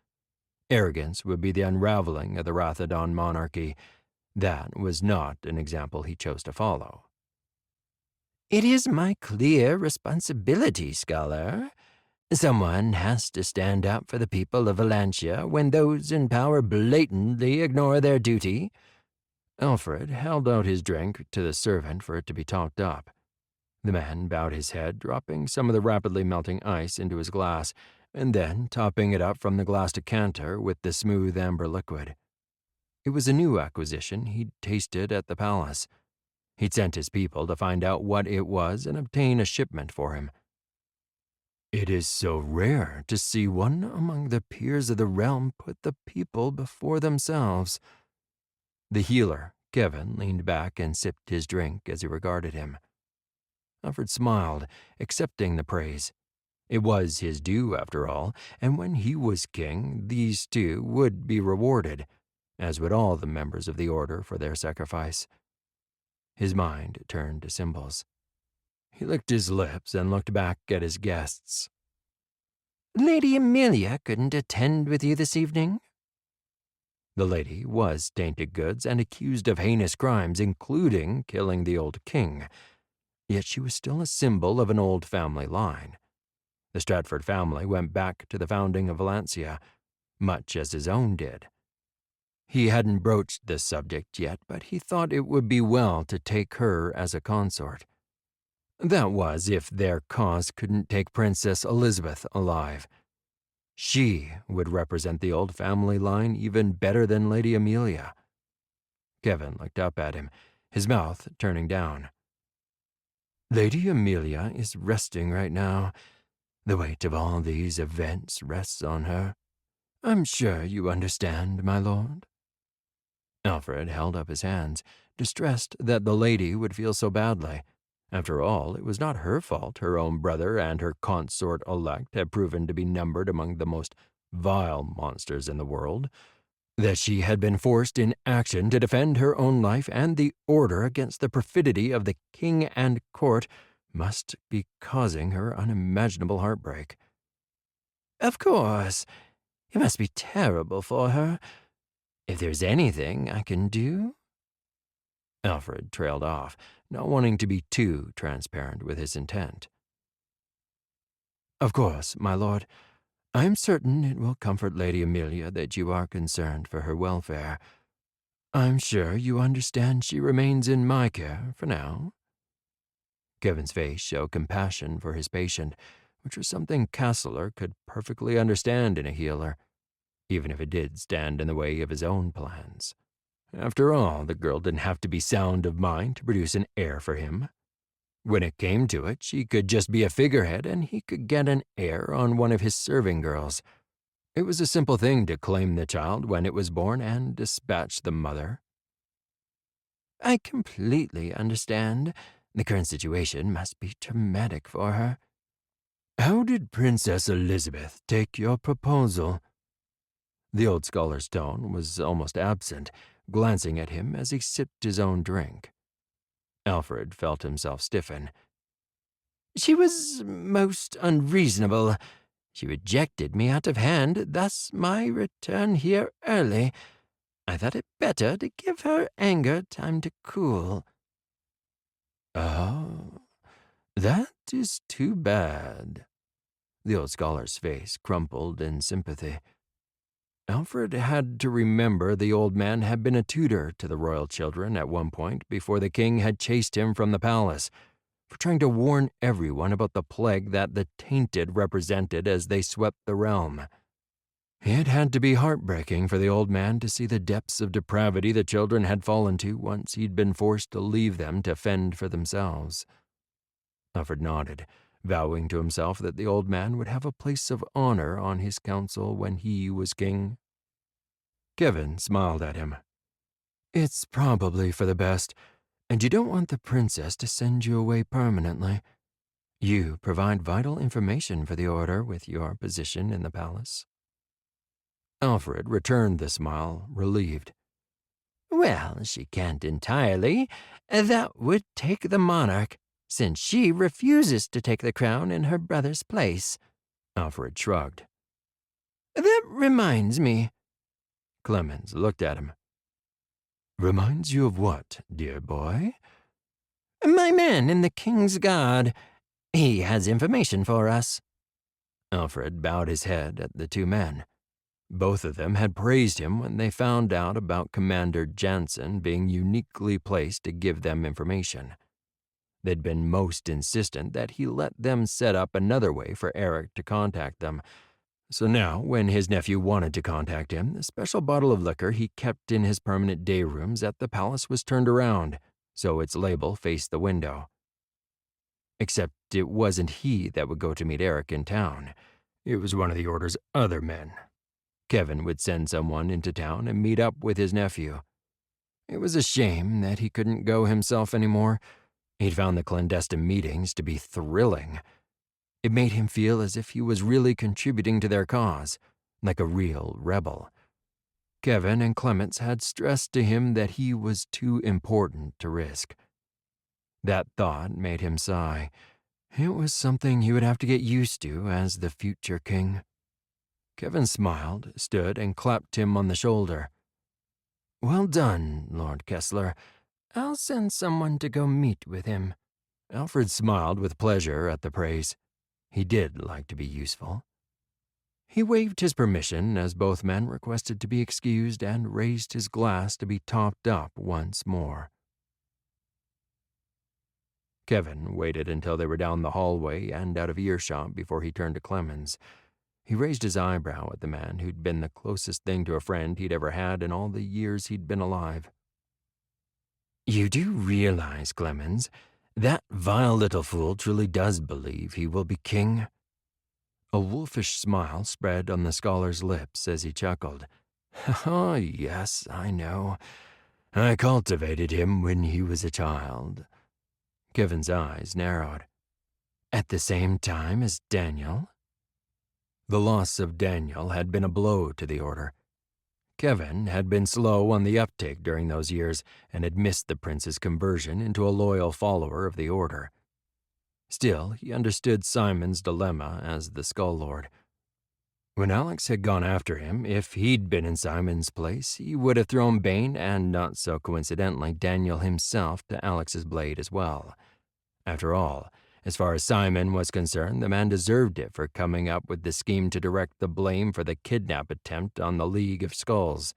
Arrogance would be the unraveling of the Rathodon monarchy. That was not an example he chose to follow. It is my clear responsibility, scholar. Someone has to stand up for the people of Valencia when those in power blatantly ignore their duty. Alfred held out his drink to the servant for it to be topped up. The man bowed his head, dropping some of the rapidly melting ice into his glass, and then topping it up from the glass decanter with the smooth amber liquid. It was a new acquisition he'd tasted at the palace. He'd sent his people to find out what it was and obtain a shipment for him. It is so rare to see one among the peers of the realm put the people before themselves. The healer, Kevin, leaned back and sipped his drink as he regarded him. Alfred smiled, accepting the praise. It was his due, after all, and when he was king, these two would be rewarded, as would all the members of the order for their sacrifice. His mind turned to symbols. He licked his lips and looked back at his guests. Lady Amelia couldn't attend with you this evening? The lady was tainted goods and accused of heinous crimes, including killing the old king. Yet she was still a symbol of an old family line. The Stratford family went back to the founding of Valencia, much as his own did. He hadn't broached this subject yet, but he thought it would be well to take her as a consort. That was if their cause couldn't take Princess Elizabeth alive. She would represent the old family line even better than Lady Amelia. Kevin looked up at him, his mouth turning down. Lady Amelia is resting right now. The weight of all these events rests on her. I'm sure you understand, my lord. Alfred held up his hands, distressed that the lady would feel so badly. After all, it was not her fault her own brother and her consort-elect had proven to be numbered among the most vile monsters in the world. That she had been forced in action to defend her own life and the order against the perfidy of the king and court must be causing her unimaginable heartbreak. Of course. It must be terrible for her. If there's anything I can do. Alfred trailed off, not wanting to be too transparent with his intent. Of course, my lord, I am certain it will comfort Lady Amelia that you are concerned for her welfare. I'm sure you understand she remains in my care for now. Kevin's face showed compassion for his patient, which was something Castler could perfectly understand in a healer, even if it did stand in the way of his own plans. After all, the girl didn't have to be sound of mind to produce an heir for him. When it came to it, she could just be a figurehead and he could get an heir on one of his serving girls. It was a simple thing to claim the child when it was born and dispatch the mother. I completely understand. The current situation must be traumatic for her. How did Princess Elizabeth take your proposal? The old scholar's tone was almost absent, glancing at him as he sipped his own drink. Alfred felt himself stiffen. She was most unreasonable. She rejected me out of hand, thus my return here early. I thought it better to give her anger time to cool. Oh, that is too bad. The old scholar's face crumpled in sympathy. Alfred had to remember the old man had been a tutor to the royal children at one point before the king had chased him from the palace, for trying to warn everyone about the plague that the tainted represented as they swept the realm. It had to be heartbreaking for the old man to see the depths of depravity the children had fallen to once he'd been forced to leave them to fend for themselves. Alfred nodded, vowing to himself that the old man would have a place of honor on his council when he was king. Kevin smiled at him. It's probably for the best, and you don't want the princess to send you away permanently. You provide vital information for the order with your position in the palace. Alfred returned the smile, relieved. Well, she can't entirely. That would take the monarch, since she refuses to take the crown in her brother's place. Alfred shrugged. That reminds me. Clemens looked at him. Reminds you of what, dear boy? My man in the King's Guard. He has information for us. Alfred bowed his head at the two men. Both of them had praised him when they found out about Commander Jansen being uniquely placed to give them information. They'd been most insistent that he let them set up another way for Eric to contact them. So now, when his nephew wanted to contact him, the special bottle of liquor he kept in his permanent day rooms at the palace was turned around, so its label faced the window. Except it wasn't he that would go to meet Eric in town. It was one of the Order's other men. Kevin would send someone into town and meet up with his nephew. It was a shame that he couldn't go himself anymore. He'd found the clandestine meetings to be thrilling. It made him feel as if he was really contributing to their cause, like a real rebel. Kevin and Clements had stressed to him that he was too important to risk. That thought made him sigh. It was something he would have to get used to as the future king. Kevin smiled, stood, and clapped him on the shoulder. "Well done, Lord Kessler. I'll send someone to go meet with him." Alfred smiled with pleasure at the praise. He did like to be useful. He waved his permission as both men requested to be excused and raised his glass to be topped up once more. Kevin waited until they were down the hallway and out of earshot before he turned to Clemens. He raised his eyebrow at the man who'd been the closest thing to a friend he'd ever had in all the years he'd been alive. "You do realize, Clemens, that vile little fool truly does believe he will be king?" A wolfish smile spread on the scholar's lips as he chuckled. "Oh, yes, I know. I cultivated him when he was a child." Kevin's eyes narrowed. "At the same time as Daniel?" The loss of Daniel had been a blow to the Order. Kevin had been slow on the uptake during those years and had missed the prince's conversion into a loyal follower of the Order. Still, he understood Simon's dilemma as the Skull Lord. When Alex had gone after him, if he'd been in Simon's place, he would have thrown Bane and, not so coincidentally, Daniel himself to Alex's blade as well. After all, as far as Simon was concerned, the man deserved it for coming up with the scheme to direct the blame for the kidnap attempt on the League of Skulls.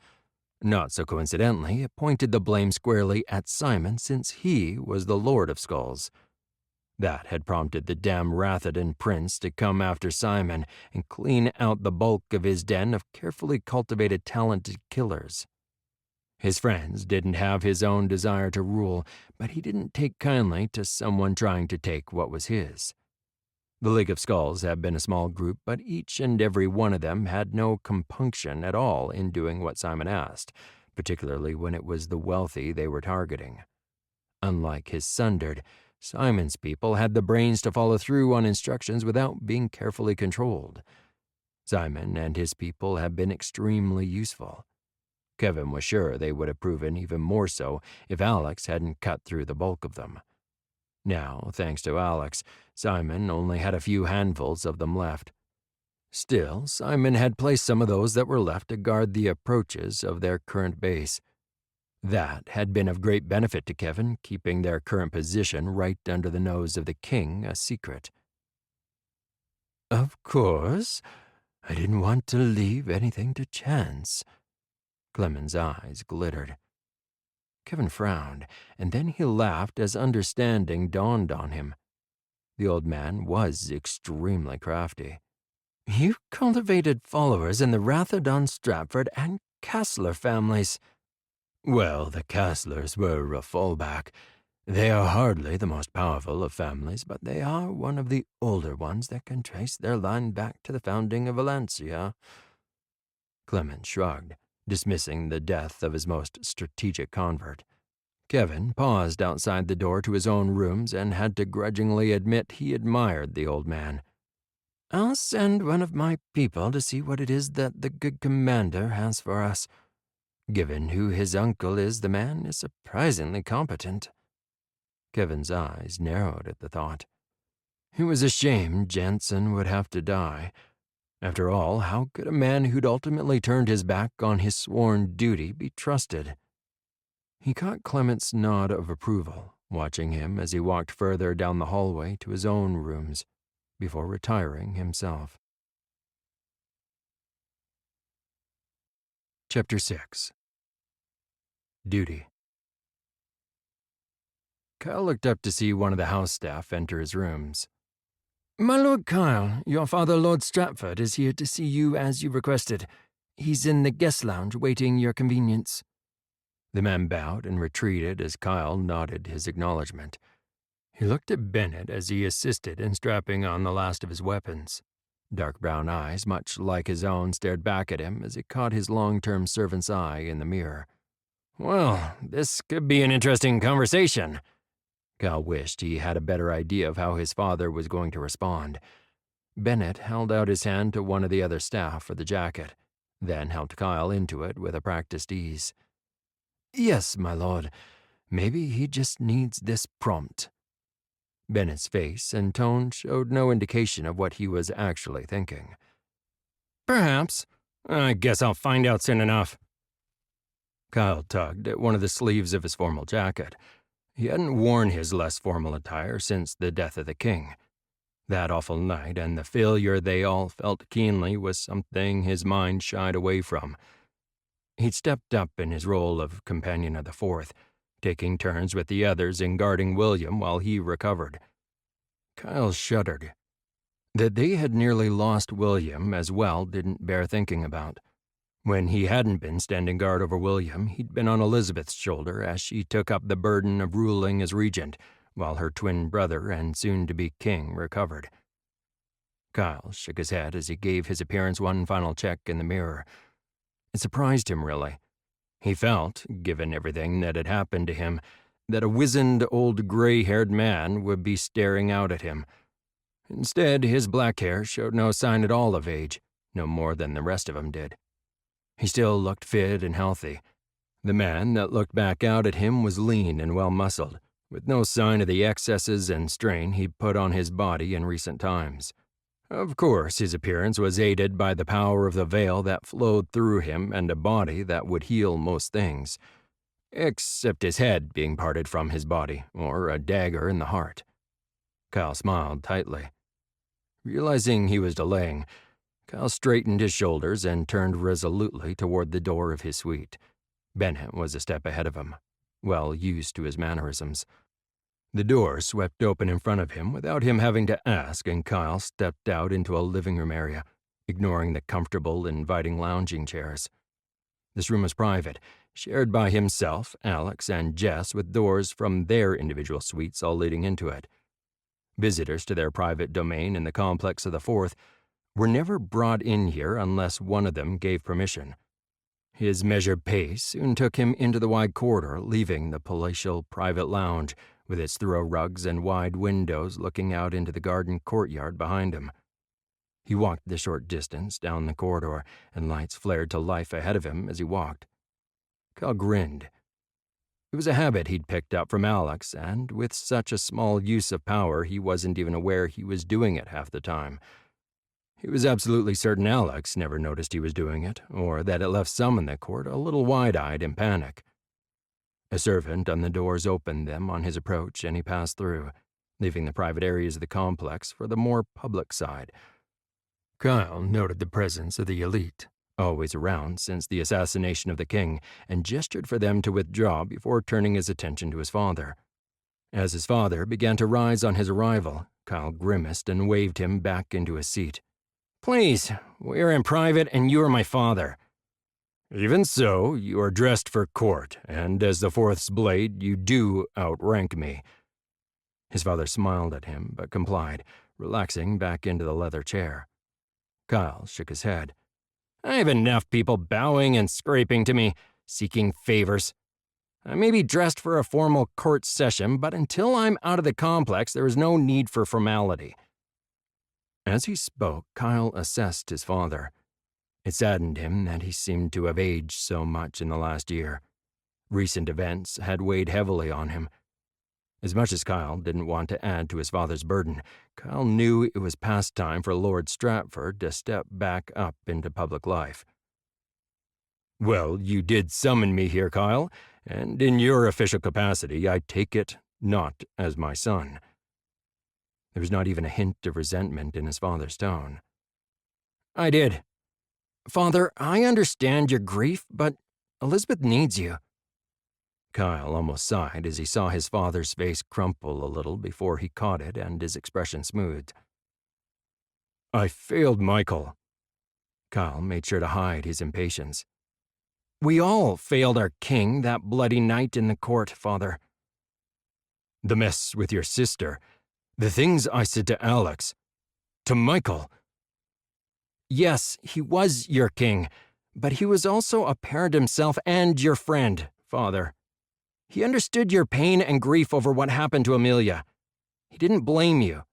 Not so coincidentally, it pointed the blame squarely at Simon since he was the Lord of Skulls. That had prompted the damn Rathadan prince to come after Simon and clean out the bulk of his den of carefully cultivated talented killers. His friends didn't have his own desire to rule, but he didn't take kindly to someone trying to take what was his. The League of Skulls had been a small group, but each and every one of them had no compunction at all in doing what Simon asked, particularly when it was the wealthy they were targeting. Unlike his sundered, Simon's people had the brains to follow through on instructions without being carefully controlled. Simon and his people had been extremely useful. Kevin was sure they would have proven even more so if Alex hadn't cut through the bulk of them. Now, thanks to Alex, Simon only had a few handfuls of them left. Still, Simon had placed some of those that were left to guard the approaches of their current base. That had been of great benefit to Kevin, keeping their current position right under the nose of the king a secret. "Of course, I didn't want to leave anything to chance." Clement's eyes glittered. Kevin frowned, and then he laughed as understanding dawned on him. The old man was extremely crafty. "You cultivated followers in the Rathadan, Stratford, and Castler families." "Well, the Castlers were a fallback. They are hardly the most powerful of families, but they are one of the older ones that can trace their line back to the founding of Valencia." Clement shrugged, dismissing the death of his most strategic convert. Kevin paused outside the door to his own rooms and had to grudgingly admit he admired the old man. "I'll send one of my people to see what it is that the good commander has for us. Given who his uncle is, the man is surprisingly competent." Kevin's eyes narrowed at the thought. It was a shame Jensen would have to die. After all, how could a man who'd ultimately turned his back on his sworn duty be trusted? He caught Clement's nod of approval, watching him as he walked further down the hallway to his own rooms, before retiring himself. Chapter 6. Duty. Kyle looked up to see one of the house staff enter his rooms. "My Lord Kyle, your father, Lord Stratford, is here to see you as you requested. He's in the guest lounge waiting your convenience." The man bowed and retreated as Kyle nodded his acknowledgement. He looked at Bennett as he assisted in strapping on the last of his weapons. Dark brown eyes, much like his own, stared back at him as he caught his long-term servant's eye in the mirror. "Well, this could be an interesting conversation." Kyle wished he had a better idea of how his father was going to respond. Bennett held out his hand to one of the other staff for the jacket, then helped Kyle into it with a practiced ease. "Yes, my lord. Maybe he just needs this prompt." Bennett's face and tone showed no indication of what he was actually thinking. Perhaps. I guess I'll find out soon enough. Kyle tugged at one of the sleeves of his formal jacket. He hadn't worn his less formal attire since the death of the king. That awful night and the failure they all felt keenly was something his mind shied away from. He'd stepped up in his role of companion of the fourth, taking turns with the others in guarding William while he recovered. Kyle shuddered. That they had nearly lost William as well didn't bear thinking about. When he hadn't been standing guard over William, he'd been on Elizabeth's shoulder as she took up the burden of ruling as regent, while her twin brother and soon-to-be king recovered. Kyle shook his head as he gave his appearance one final check in the mirror. It surprised him, really. He felt, given everything that had happened to him, that a wizened old gray-haired man would be staring out at him. Instead, his black hair showed no sign at all of age, no more than the rest of him did. He still looked fit and healthy. The man that looked back out at him was lean and well-muscled, with no sign of the excesses and strain he'd put on his body in recent times. Of course, his appearance was aided by the power of the veil that flowed through him and a body that would heal most things, except his head being parted from his body, or a dagger in the heart. Kyle smiled tightly. Realizing he was delaying, Kyle straightened his shoulders and turned resolutely toward the door of his suite. Bennett was a step ahead of him, well used to his mannerisms. The door swept open in front of him without him having to ask, and Kyle stepped out into a living room area, ignoring the comfortable, inviting lounging chairs. This room was private, shared by himself, Alex, and Jess, with doors from their individual suites all leading into it. Visitors to their private domain in the complex of the Fourth were never brought in here unless one of them gave permission. His measured pace soon took him into the wide corridor, leaving the palatial private lounge with its throw rugs and wide windows looking out into the garden courtyard behind him. He walked the short distance down the corridor, and lights flared to life ahead of him as he walked. Kyle grinned. It was a habit he'd picked up from Alex, and with such a small use of power, he wasn't even aware he was doing it half the time. He was absolutely certain Alex never noticed he was doing it, or that it left some in the court a little wide-eyed in panic. A servant on the doors opened them on his approach, and he passed through, leaving the private areas of the complex for the more public side. Kyle noted the presence of the elite, always around since the assassination of the king, and gestured for them to withdraw before turning his attention to his father. As his father began to rise on his arrival, Kyle grimaced and waved him back into his seat. Please, we're in private and you are my father. Even so, you are dressed for court, and as the Fourth's blade, you do outrank me. His father smiled at him, but complied, relaxing back into the leather chair. Kyle shook his head. I have enough people bowing and scraping to me, seeking favors. I may be dressed for a formal court session, but until I'm out of the complex, there is no need for formality. As he spoke, Kyle assessed his father. It saddened him that he seemed to have aged so much in the last year. Recent events had weighed heavily on him. As much as Kyle didn't want to add to his father's burden, Kyle knew it was past time for Lord Stratford to step back up into public life. Well, you did summon me here, Kyle, and in your official capacity, I take it not as my son. There was not even a hint of resentment in his father's tone. I did. Father, I understand your grief, but Elizabeth needs you. Kyle almost sighed as he saw his father's face crumple a little before he caught it and his expression smoothed. I failed Michael. Kyle made sure to hide his impatience. We all failed our king that bloody night in the court, Father. The mess with your sister, the things I said to Alex, to Michael. Yes, he was your king, but he was also a parent himself and your friend, Father. He understood your pain and grief over what happened to Amelia. He didn't blame you.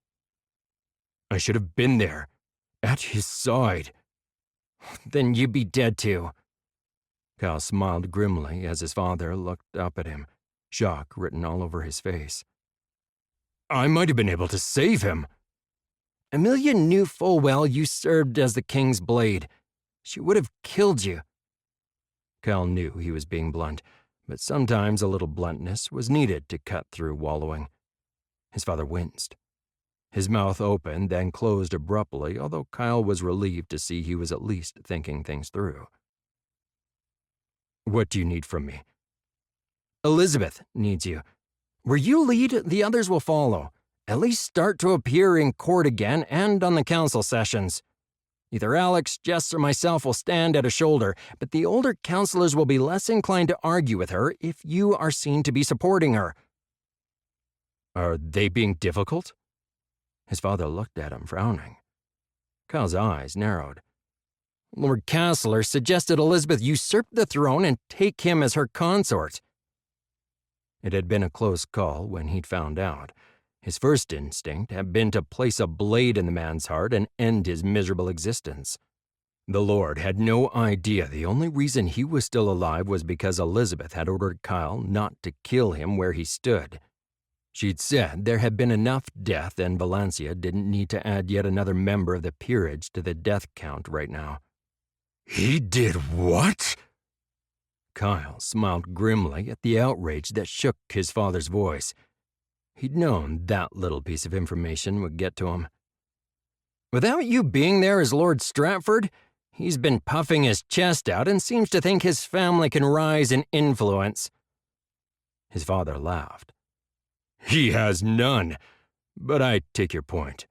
I should have been there, at his side. Then you'd be dead too. Kyle smiled grimly as his father looked up at him, shock written all over his face. I might have been able to save him. Amelia knew full well you served as the king's blade. She would have killed you. Cal knew he was being blunt, but sometimes a little bluntness was needed to cut through wallowing. His father winced. His mouth opened, then closed abruptly, although Kyle was relieved to see he was at least thinking things through. What do you need from me? Elizabeth needs you. Where you lead, the others will follow. At least start to appear in court again and on the council sessions. Either Alex, Jess, or myself will stand at a shoulder, but the older counselors will be less inclined to argue with her if you are seen to be supporting her. Are they being difficult? His father looked at him, frowning. Kyle's eyes narrowed. Lord Castler suggested Elizabeth usurp the throne and take him as her consort. It had been a close call when he'd found out. His first instinct had been to place a blade in the man's heart and end his miserable existence. The Lord had no idea the only reason he was still alive was because Elizabeth had ordered Kyle not to kill him where he stood. She'd said there had been enough death and Valencia didn't need to add yet another member of the peerage to the death count right now. He did what? Kyle smiled grimly at the outrage that shook his father's voice. He'd known that little piece of information would get to him. Without you being there as Lord Stratford, he's been puffing his chest out and seems to think his family can rise in influence. His father laughed. He has none, but I take your point.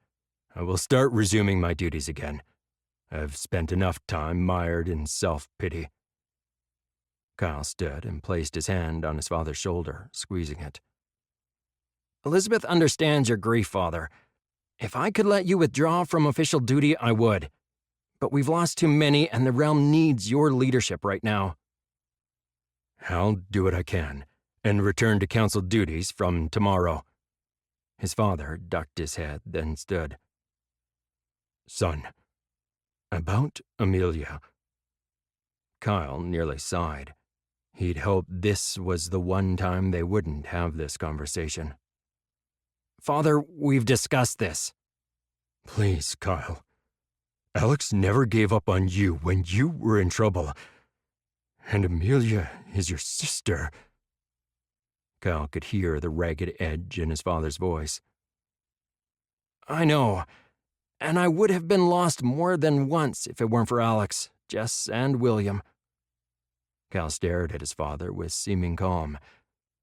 I will start resuming my duties again. I've spent enough time mired in self-pity. Kyle stood and placed his hand on his father's shoulder, squeezing it. Elizabeth understands your grief, Father. If I could let you withdraw from official duty, I would. But we've lost too many, and the realm needs your leadership right now. I'll do what I can, and return to council duties from tomorrow. His father ducked his head, then stood. Son, about Amelia. Kyle nearly sighed. He'd hoped this was the one time they wouldn't have this conversation. Father, we've discussed this. Please, Kyle. Alex never gave up on you when you were in trouble. And Amelia is your sister. Kyle could hear the ragged edge in his father's voice. I know, and I would have been lost more than once if it weren't for Alex, Jess, and William. Kyle stared at his father with seeming calm.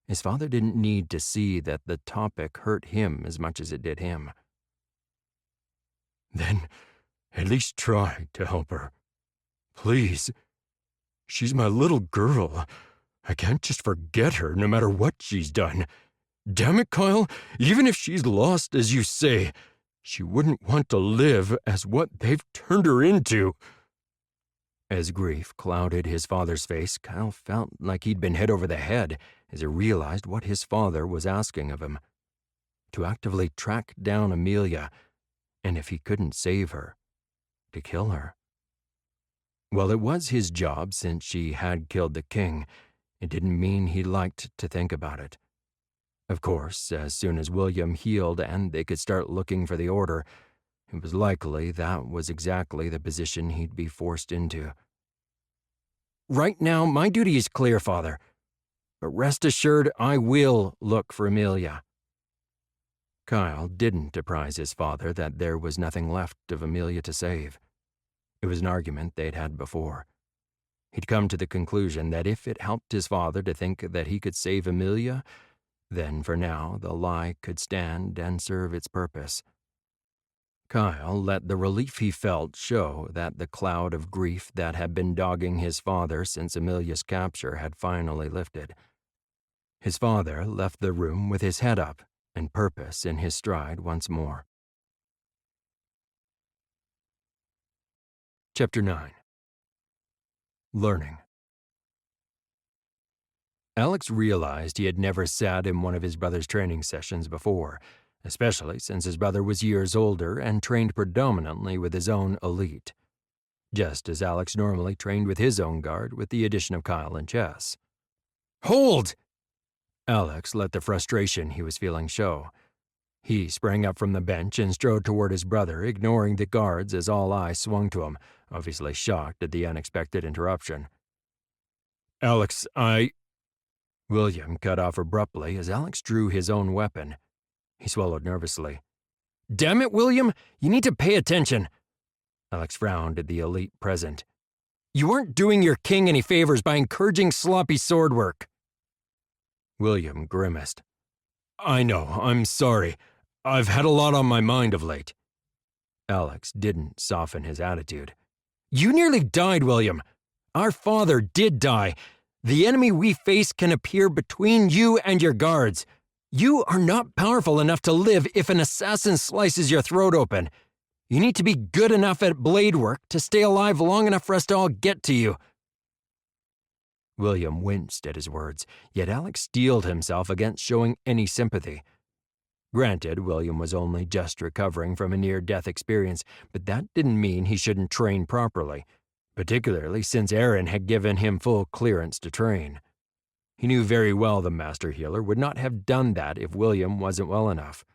His father didn't need to see that the topic hurt him as much as it did him. Then at least try to help her. Please. She's my little girl. I can't just forget her no matter what she's done. Damn it, Kyle, even if she's lost as you say, she wouldn't want to live as what they've turned her into. As grief clouded his father's face, Kyle felt like he'd been hit over the head as he realized what his father was asking of him. To actively track down Amelia, and if he couldn't save her, to kill her. While it was his job since she had killed the king, it didn't mean he liked to think about it. Of course, as soon as William healed and they could start looking for the order, it was likely that was exactly the position he'd be forced into. Right now, my duty is clear, Father. But rest assured, I will look for Amelia. Kyle didn't apprise his father that there was nothing left of Amelia to save. It was an argument they'd had before. He'd come to the conclusion that if it helped his father to think that he could save Amelia, then for now the lie could stand and serve its purpose. Kyle let the relief he felt show that the cloud of grief that had been dogging his father since Amelia's capture had finally lifted. His father left the room with his head up and purpose in his stride once more. Chapter 9. Learning. Alex realized he had never sat in one of his brother's training sessions before, especially since his brother was years older and trained predominantly with his own elite, just as Alex normally trained with his own guard with the addition of Kyle and Jess. Hold! Alex let the frustration he was feeling show. He sprang up from the bench and strode toward his brother, ignoring the guards as all eyes swung to him, obviously shocked at the unexpected interruption. Alex, William cut off abruptly as Alex drew his own weapon. He swallowed nervously. Damn it, William! You need to pay attention! Alex frowned at the elite present. You aren't doing your king any favors by encouraging sloppy sword work. William grimaced. I know, I'm sorry. I've had a lot on my mind of late. Alex didn't soften his attitude. You nearly died, William. Our father did die. The enemy we face can appear between you and your guards. You are not powerful enough to live if an assassin slices your throat open. You need to be good enough at blade work to stay alive long enough for us to all get to you. William winced at his words, yet Alex steeled himself against showing any sympathy. Granted, William was only just recovering from a near-death experience, but that didn't mean he shouldn't train properly, particularly since Aaron had given him full clearance to train. He knew very well the master healer would not have done that if William wasn't well enough.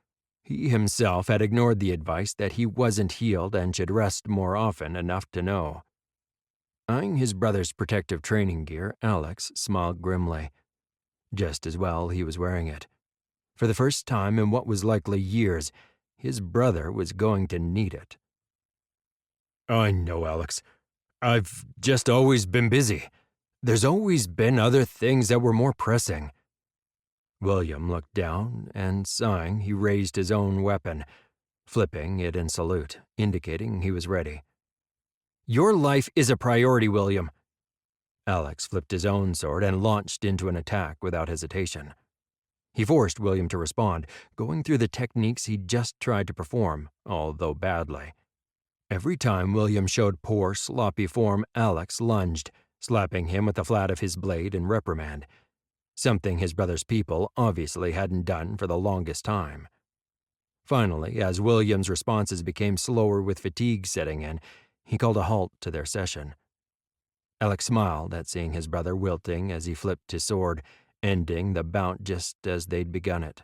He himself had ignored the advice that he wasn't healed and should rest more often enough to know. Eyeing his brother's protective training gear, Alex smiled grimly. Just as well he was wearing it. For the first time in what was likely years, his brother was going to need it. I know, Alex. I've just always been busy. There's always been other things that were more pressing. William looked down, and sighing, he raised his own weapon, flipping it in salute, indicating he was ready. Your life is a priority, William. Alex flipped his own sword and launched into an attack without hesitation. He forced William to respond, going through the techniques he'd just tried to perform, although badly. Every time William showed poor, sloppy form, Alex lunged, slapping him with the flat of his blade in reprimand, something his brother's people obviously hadn't done for the longest time. Finally, as William's responses became slower with fatigue setting in, he called a halt to their session. Alex smiled at seeing his brother wilting as he flipped his sword, ending the bout just as they'd begun it.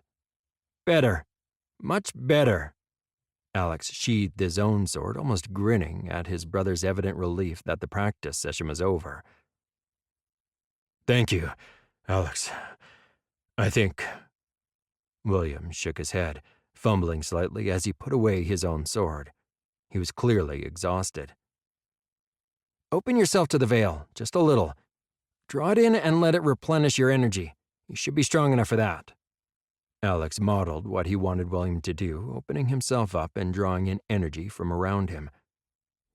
Better. Much better. Alex sheathed his own sword, almost grinning at his brother's evident relief that the practice session was over. Thank you, Alex. I think... William shook his head, fumbling slightly as he put away his own sword. He was clearly exhausted. Open yourself to the veil, just a little. Draw it in and let it replenish your energy. You should be strong enough for that. Alex modeled what he wanted William to do, opening himself up and drawing in energy from around him.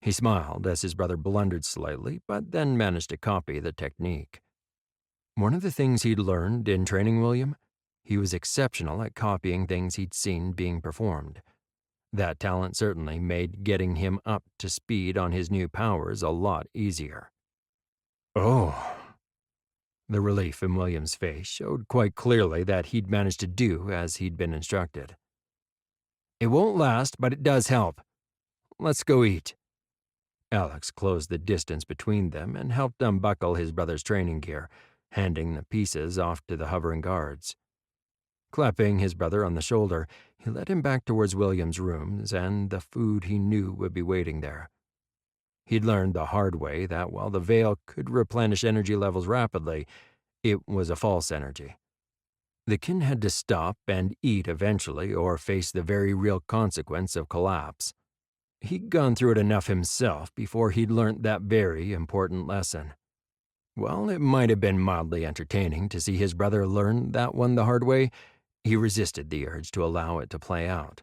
He smiled as his brother blundered slightly, but then managed to copy the technique. One of the things he'd learned in training William, he was exceptional at copying things he'd seen being performed. That talent certainly made getting him up to speed on his new powers a lot easier. Oh. The relief in William's face showed quite clearly that he'd managed to do as he'd been instructed. It won't last, but it does help. Let's go eat. Alex closed the distance between them and helped unbuckle his brother's training gear, handing the pieces off to the hovering guards. Clapping his brother on the shoulder, he led him back towards William's rooms and the food he knew would be waiting there. He'd learned the hard way that while the veil could replenish energy levels rapidly, it was a false energy. The kin had to stop and eat eventually or face the very real consequence of collapse. He'd gone through it enough himself before he'd learnt that very important lesson. While it might have been mildly entertaining to see his brother learn that one the hard way, he resisted the urge to allow it to play out.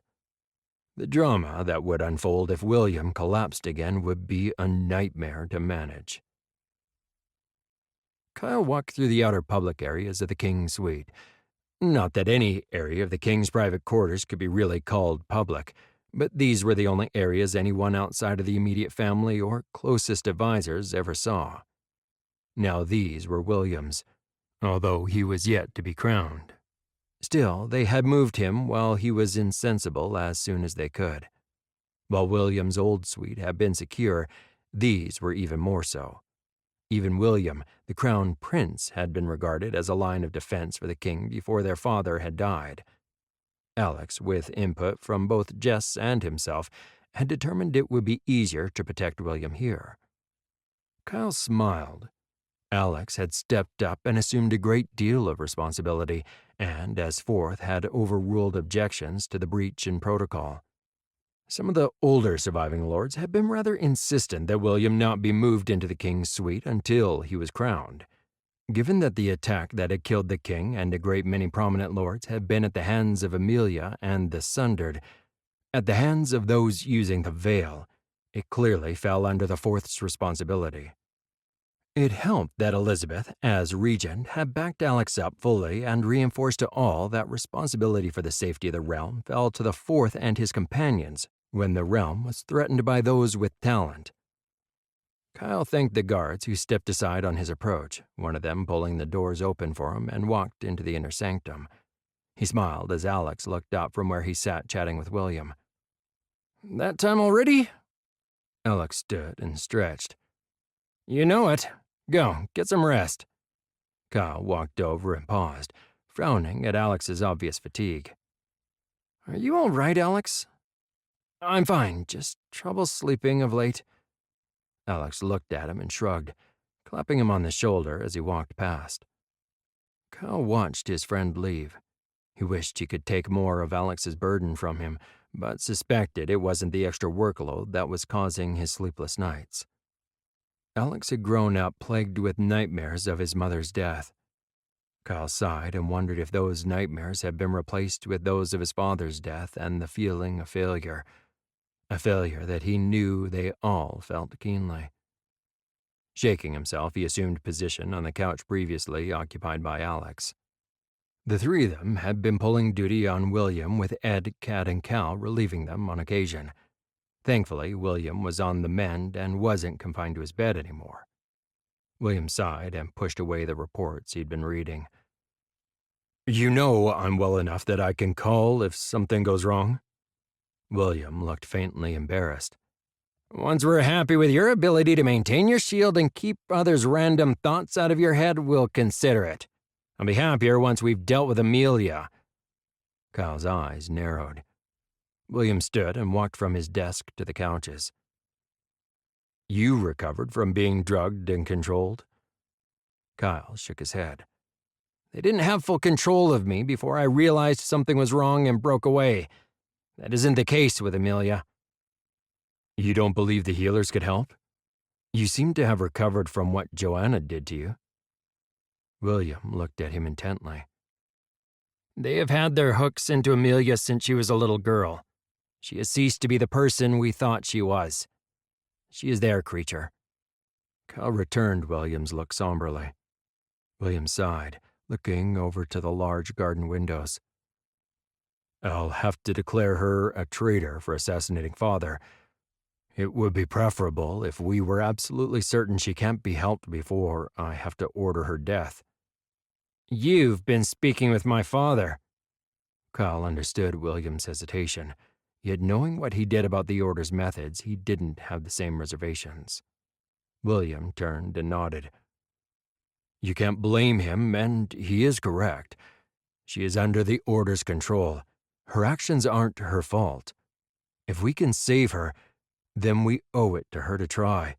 The drama that would unfold if William collapsed again would be a nightmare to manage. Kyle walked through the outer public areas of the king's suite. Not that any area of the king's private quarters could be really called public, but these were the only areas anyone outside of the immediate family or closest advisors ever saw. Now these were William's, although he was yet to be crowned. Still, they had moved him while he was insensible as soon as they could. While William's old suite had been secure, these were even more so. Even William, the crown prince, had been regarded as a line of defense for the king before their father had died. Alex, with input from both Jess and himself, had determined it would be easier to protect William here. Kyle smiled. Alex had stepped up and assumed a great deal of responsibility, and, as fourth, had overruled objections to the breach in protocol. Some of the older surviving lords had been rather insistent that William not be moved into the king's suite until he was crowned. Given that the attack that had killed the king and a great many prominent lords had been at the hands of Amelia and the Sundered, at the hands of those using the veil, it clearly fell under the fourth's responsibility. It helped that Elizabeth, as regent, had backed Alex up fully and reinforced to all that responsibility for the safety of the realm fell to the fourth and his companions when the realm was threatened by those with talent. Kyle thanked the guards who stepped aside on his approach, one of them pulling the doors open for him, and walked into the inner sanctum. He smiled as Alex looked up from where he sat chatting with William. "That time already?" Alex stood and stretched. "You know it. Go, get some rest." Kyle walked over and paused, frowning at Alex's obvious fatigue. "Are you all right, Alex?" "I'm fine, just trouble sleeping of late." Alex looked at him and shrugged, clapping him on the shoulder as he walked past. Kyle watched his friend leave. He wished he could take more of Alex's burden from him, but suspected it wasn't the extra workload that was causing his sleepless nights. Alex had grown up plagued with nightmares of his mother's death. Kyle sighed and wondered if those nightmares had been replaced with those of his father's death and the feeling of failure, a failure that he knew they all felt keenly. Shaking himself, he assumed position on the couch previously occupied by Alex. The three of them had been pulling duty on William, with Ed, Kat, and Cal relieving them on occasion. Thankfully, William was on the mend and wasn't confined to his bed anymore. William sighed and pushed away the reports he'd been reading. "You know I'm well enough that I can call if something goes wrong?" William looked faintly embarrassed. "Once we're happy with your ability to maintain your shield and keep others' random thoughts out of your head, we'll consider it. I'll be happier once we've dealt with Amelia." Kyle's eyes narrowed. William stood and walked from his desk to the couches. "You recovered from being drugged and controlled?" Kyle shook his head. "They didn't have full control of me before I realized something was wrong and broke away. That isn't the case with Amelia." "You don't believe the healers could help? You seem to have recovered from what Joanna did to you." William looked at him intently. "They have had their hooks into Amelia since she was a little girl. She has ceased to be the person we thought she was. She is their creature." Kyle returned William's look somberly. William sighed, looking over to the large garden windows. "I'll have to declare her a traitor for assassinating Father. It would be preferable if we were absolutely certain she can't be helped before I have to order her death." "You've been speaking with my father." Kyle understood William's hesitation, yet knowing what he did about the Order's methods, he didn't have the same reservations. William turned and nodded. "You can't blame him, and he is correct. She is under the Order's control. Her actions aren't her fault. If we can save her, then we owe it to her to try."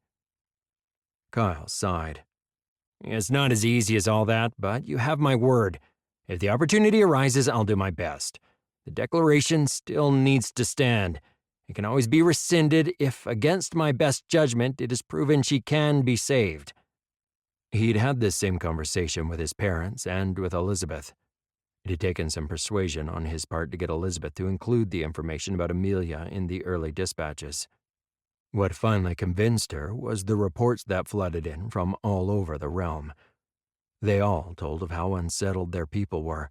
Kyle sighed. "It's not as easy as all that, but you have my word. If the opportunity arises, I'll do my best. The declaration still needs to stand. It can always be rescinded if, against my best judgment, it is proven she can be saved." He'd had this same conversation with his parents and with Elizabeth. It had taken some persuasion on his part to get Elizabeth to include the information about Amelia in the early dispatches. What finally convinced her was the reports that flooded in from all over the realm. They all told of how unsettled their people were,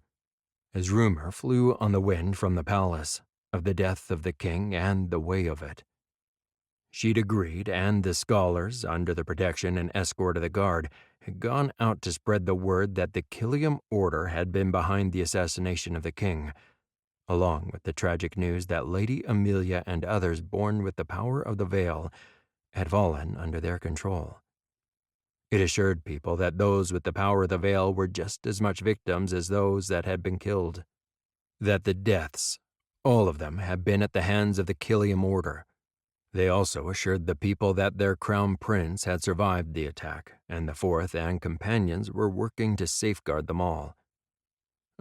as rumor flew on the wind from the palace of the death of the king and the way of it. She'd agreed, and the scholars, under the protection and escort of the guard, had gone out to spread the word that the Killiam Order had been behind the assassination of the king, along with the tragic news that Lady Amelia and others born with the power of the veil had fallen under their control. It assured people that those with the power of the veil were just as much victims as those that had been killed. that the deaths, all of them, had been at the hands of the Killiam Order. They also assured the people that their crown prince had survived the attack, and the Fourth and companions were working to safeguard them all.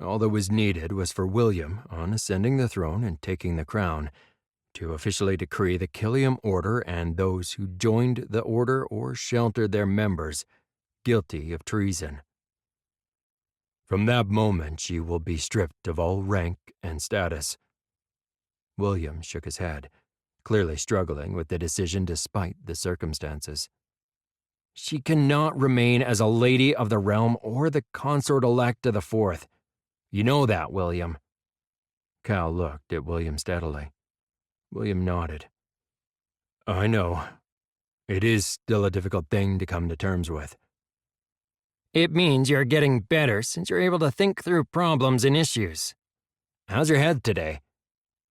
All that was needed was for William, on ascending the throne and taking the crown, to officially decree the Killiam Order and those who joined the order or sheltered their members guilty of treason. From that moment, she will be stripped of all rank and status. William shook his head, clearly struggling with the decision despite the circumstances. She cannot remain as a lady of the realm or the consort-elect of the Fourth. You know that, William. Cal looked at William steadily. William nodded. I know. It is still a difficult thing to come to terms with. It means you're getting better since you're able to think through problems and issues. How's your head today?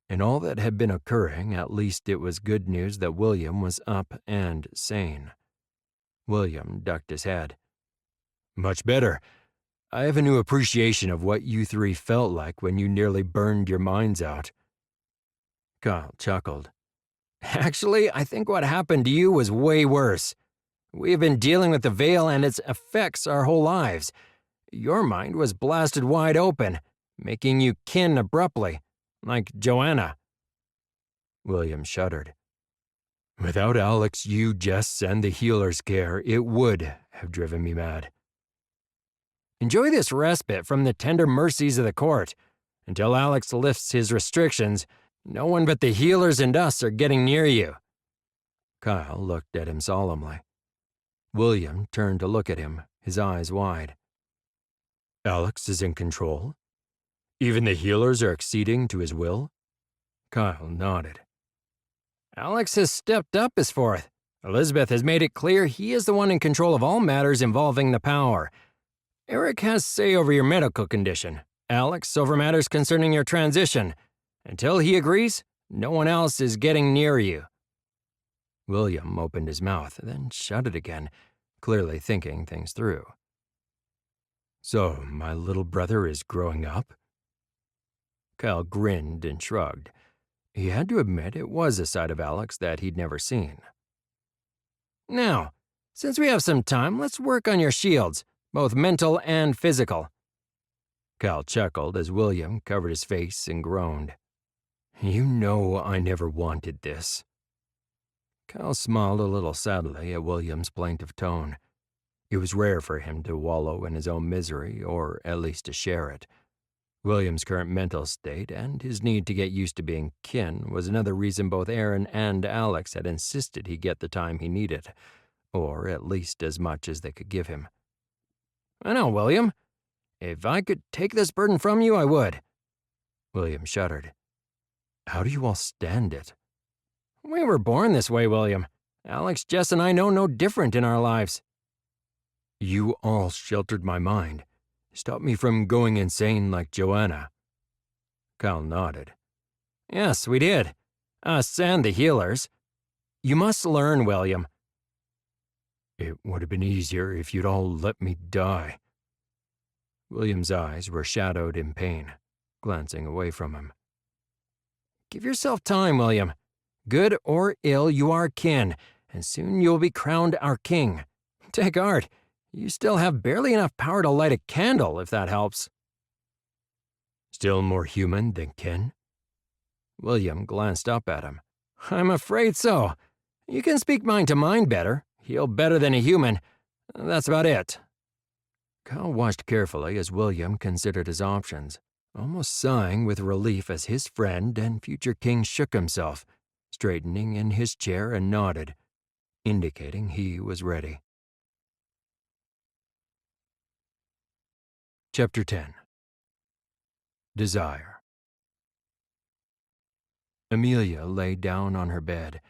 In all that had been occurring, at least it was good news that William was up and sane. William ducked his head. Much better. I have a new appreciation of what you three felt like when you nearly burned your minds out. Kyle chuckled. Actually, I think what happened to you was way worse. We've been dealing with the veil and its effects our whole lives. Your mind was blasted wide open, making you kin abruptly, like Joanna. William shuddered. Without Alex, you, Jess, and the healer's care, it would have driven me mad. Enjoy this respite from the tender mercies of the court. Until Alex lifts his restrictions, no one but the healers and us are getting near you. Kyle looked at him solemnly. William turned to look at him, his eyes wide. Alex is in control? Even the healers are acceding to his will? Kyle nodded. Alex has stepped up his Fourth. Elizabeth has made it clear he is the one in control of all matters involving the power. Eric has say over your medical condition. Alex over matters concerning your transition. Until he agrees, no one else is getting near you. William opened his mouth, then shut it again, clearly thinking things through. So, my little brother is growing up? Kyle grinned and shrugged. He had to admit it was a side of Alex that he'd never seen. Now, since we have some time, let's work on your shields, both mental and physical. Cal chuckled as William covered his face and groaned. You know I never wanted this. Cal smiled a little sadly at William's plaintive tone. It was rare for him to wallow in his own misery, or at least to share it. William's current mental state and his need to get used to being kin was another reason both Aaron and Alex had insisted he get the time he needed, or at least as much as they could give him. I know, William. If I could take this burden from you, I would. William shuddered. How do you all stand it? We were born this way, William. Alex, Jess, and I know no different in our lives. You all sheltered my mind, stopped me from going insane like Joanna. Kyle nodded. Yes, we did. Us and the healers. You must learn, William. It would have been easier if you'd all let me die. William's eyes were shadowed in pain, glancing away from him. Give yourself time, William. Good or ill, you are kin, and soon you'll be crowned our king. Take heart. You still have barely enough power to light a candle, if that helps. Still more human than kin? William glanced up at him. I'm afraid so. You can speak mind to mind better, heal better than a human. That's about it. Kyle watched carefully as William considered his options, almost sighing with relief as his friend and future king shook himself, straightening in his chair and nodded, indicating he was ready. Chapter 10. Desire. Amelia lay down on her bed.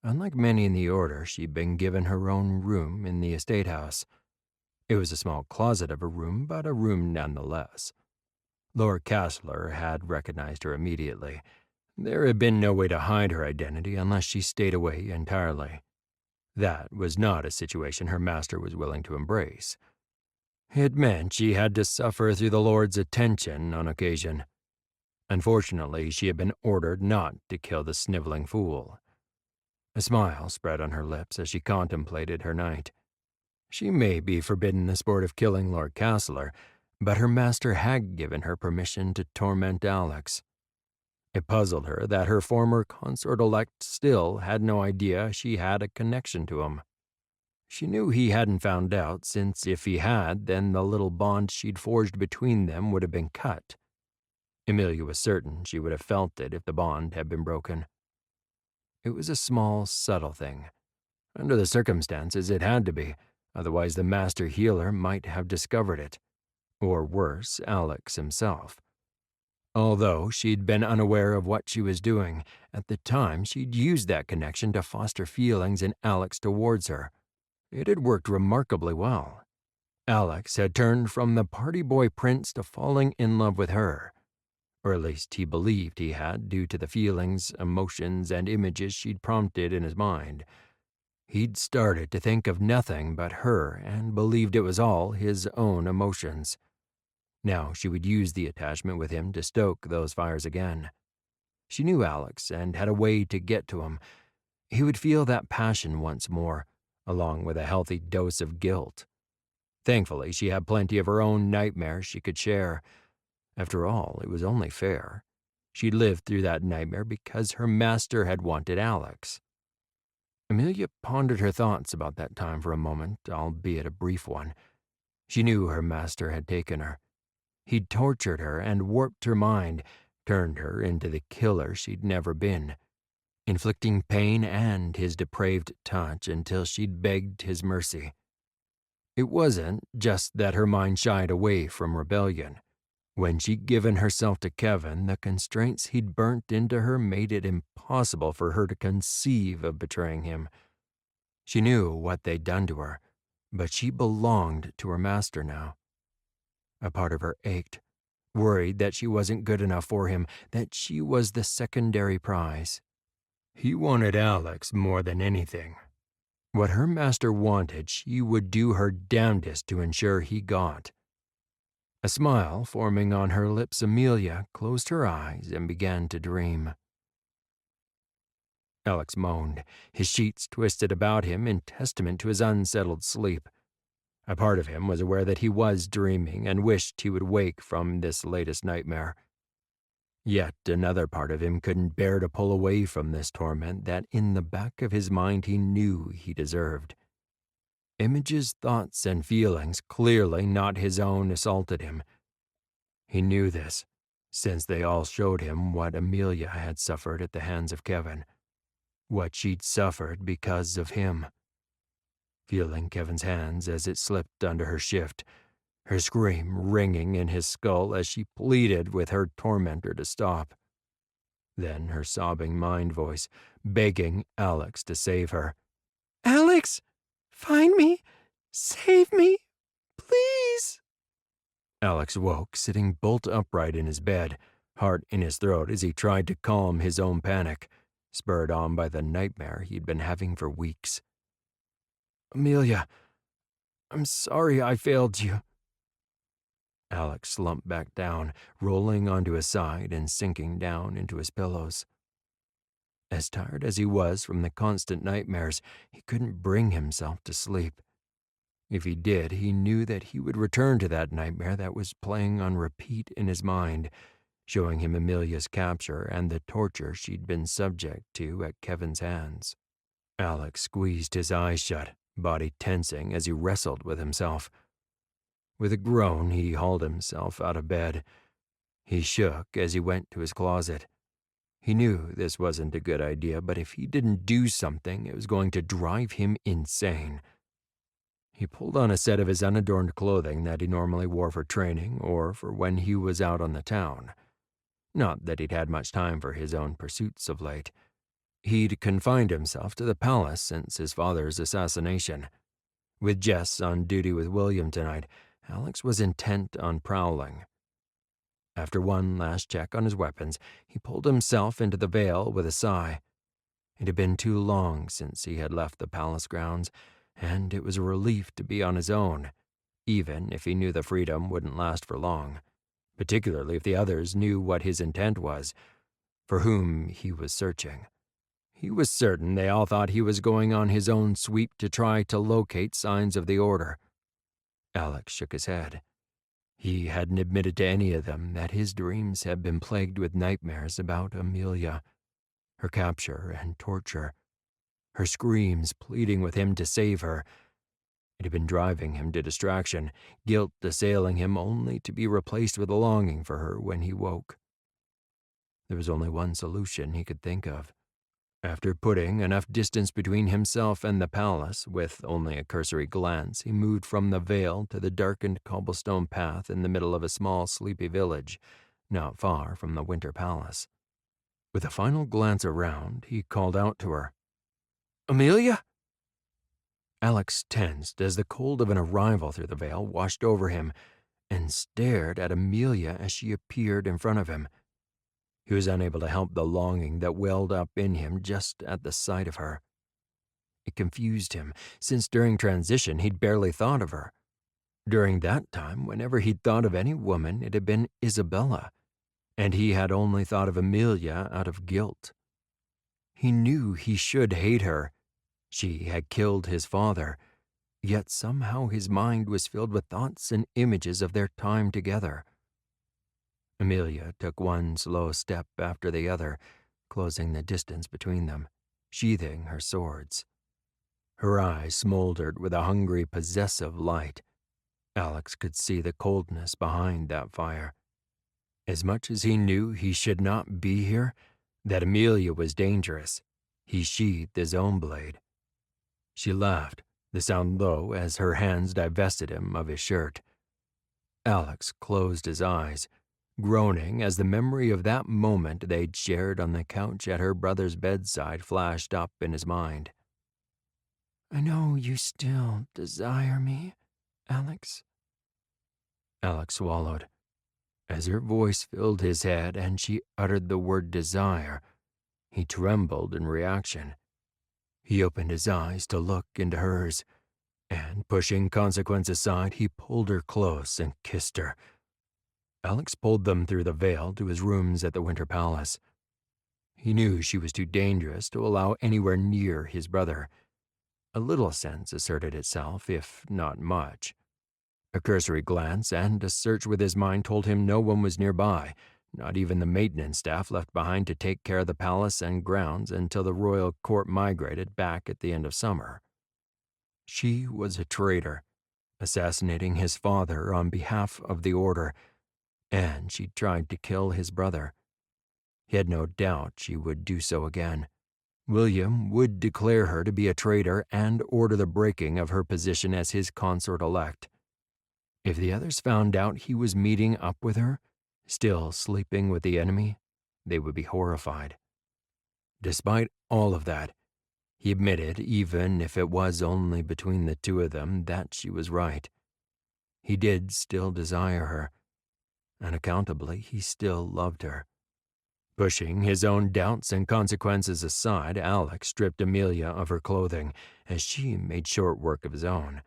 Unlike many in the order, she'd been given her own room in the estate house. It was a small closet of a room, but a room nonetheless. Lord Castler had recognized her immediately. There had been no way to hide her identity unless she stayed away entirely. That was not a situation her master was willing to embrace. It meant she had to suffer through the Lord's attention on occasion. Unfortunately, she had been ordered not to kill the sniveling fool. A smile spread on her lips as she contemplated her knight. She may be forbidden the sport of killing Lord Castler, but her master had given her permission to torment Alex. It puzzled her that her former consort-elect still had no idea she had a connection to him. She knew he hadn't found out, since if he had, then the little bond she'd forged between them would have been cut. Amelia was certain she would have felt it if the bond had been broken. It was a small, subtle thing. Under the circumstances, it had to be, otherwise the master healer might have discovered it. Or worse, Alex himself. Although she'd been unaware of what she was doing, at the time she'd used that connection to foster feelings in Alex towards her. It had worked remarkably well. Alex had turned from the party boy prince to falling in love with her. Or at least he believed he had, due to the feelings, emotions, and images she'd prompted in his mind. He'd started to think of nothing but her and believed it was all his own emotions. Now she would use the attachment with him to stoke those fires again. She knew Alex and had a way to get to him. He would feel that passion once more, along with a healthy dose of guilt. Thankfully, she had plenty of her own nightmares she could share. After all, it was only fair. She'd lived through that nightmare because her master had wanted Alex. Amelia pondered her thoughts about that time for a moment, albeit a brief one. She knew her master had taken her. He'd tortured her and warped her mind, turned her into the killer she'd never been, inflicting pain and his depraved touch until she'd begged his mercy. It wasn't just that her mind shied away from rebellion. When she'd given herself to Kevin, the constraints he'd burnt into her made it impossible for her to conceive of betraying him. She knew what they'd done to her, but she belonged to her master now. A part of her ached, worried that she wasn't good enough for him, that she was the secondary prize. He wanted Alex more than anything. What her master wanted, she would do her damnedest to ensure he got. A smile forming on her lips, Amelia closed her eyes and began to dream. Alex moaned, his sheets twisted about him in testament to his unsettled sleep. A part of him was aware that he was dreaming and wished he would wake from this latest nightmare. Yet another part of him couldn't bear to pull away from this torment that in the back of his mind he knew he deserved. Images, thoughts, and feelings, clearly not his own, assaulted him. He knew this, since they all showed him what Amelia had suffered at the hands of Kevin, what she'd suffered because of him. Feeling Kevin's hands as it slipped under her shift, her scream ringing in his skull as she pleaded with her tormentor to stop. Then her sobbing mind voice, begging Alex to save her. "Alex! Find me! Save me! Please!" Alex woke, sitting bolt upright in his bed, heart in his throat as he tried to calm his own panic, spurred on by the nightmare he'd been having for weeks. "Amelia, I'm sorry I failed you." Alex slumped back down, rolling onto his side and sinking down into his pillows. As tired as he was from the constant nightmares, he couldn't bring himself to sleep. If he did, he knew that he would return to that nightmare that was playing on repeat in his mind, showing him Amelia's capture and the torture she'd been subject to at Kevin's hands. Alex squeezed his eyes shut, body tensing as he wrestled with himself. With a groan, he hauled himself out of bed. He shook as he went to his closet. He knew this wasn't a good idea, but if he didn't do something, it was going to drive him insane. He pulled on a set of his unadorned clothing that he normally wore for training or for when he was out on the town. Not that he'd had much time for his own pursuits of late. He'd confined himself to the palace since his father's assassination. With Jess on duty with William tonight, Alex was intent on prowling. After one last check on his weapons, he pulled himself into the Vale with a sigh. It had been too long since he had left the palace grounds, and it was a relief to be on his own, even if he knew the freedom wouldn't last for long. particularly if the others knew what his intent was, for whom he was searching. He was certain they all thought he was going on his own sweep to try to locate signs of the Order. Alex shook his head. He hadn't admitted to any of them that his dreams had been plagued with nightmares about Amelia, her capture and torture, her screams pleading with him to save her. It had been driving him to distraction, guilt assailing him only to be replaced with a longing for her when he woke. There was only one solution he could think of. After putting enough distance between himself and the palace, with only a cursory glance, he moved from the vale to the darkened cobblestone path in the middle of a small, sleepy village, not far from the Winter Palace. With a final glance around, he called out to her, "Amelia?" Alex tensed as the cold of an arrival through the vale washed over him and stared at Amelia as she appeared in front of him. He was unable to help the longing that welled up in him just at the sight of her. It confused him, since during transition he'd barely thought of her. During that time, whenever he'd thought of any woman, it had been Isabella, and he had only thought of Amelia out of guilt. He knew he should hate her. She had killed his father, yet somehow his mind was filled with thoughts and images of their time together. Amelia took one slow step after the other, closing the distance between them, sheathing her swords. Her eyes smoldered with a hungry, possessive light. Alex could see the coldness behind that fire. As much as he knew he should not be here, that Amelia was dangerous, he sheathed his own blade. She laughed, the sound low as her hands divested him of his shirt. Alex closed his eyes, groaning as the memory of that moment they'd shared on the couch at her brother's bedside flashed up in his mind. "I know you still desire me, Alex." Alex swallowed. As her voice filled his head and she uttered the word desire, he trembled in reaction. He opened his eyes to look into hers, and pushing consequence aside, he pulled her close and kissed her. Alex pulled them through the veil to his rooms at the Winter Palace. He knew she was too dangerous to allow anywhere near his brother. A little sense asserted itself, if not much. A cursory glance and a search with his mind told him no one was nearby, not even the maintenance staff left behind to take care of the palace and grounds until the royal court migrated back at the end of summer. She was a traitor, assassinating his father on behalf of the Order, and she tried to kill his brother. He had no doubt she would do so again. William would declare her to be a traitor and order the breaking of her position as his consort-elect. If the others found out he was meeting up with her, still sleeping with the enemy, they would be horrified. Despite all of that, he admitted, even if it was only between the two of them, that she was right. He did still desire her. Unaccountably, he still loved her. Pushing his own doubts and consequences aside, Alex stripped Amelia of her clothing as she made short work of his own.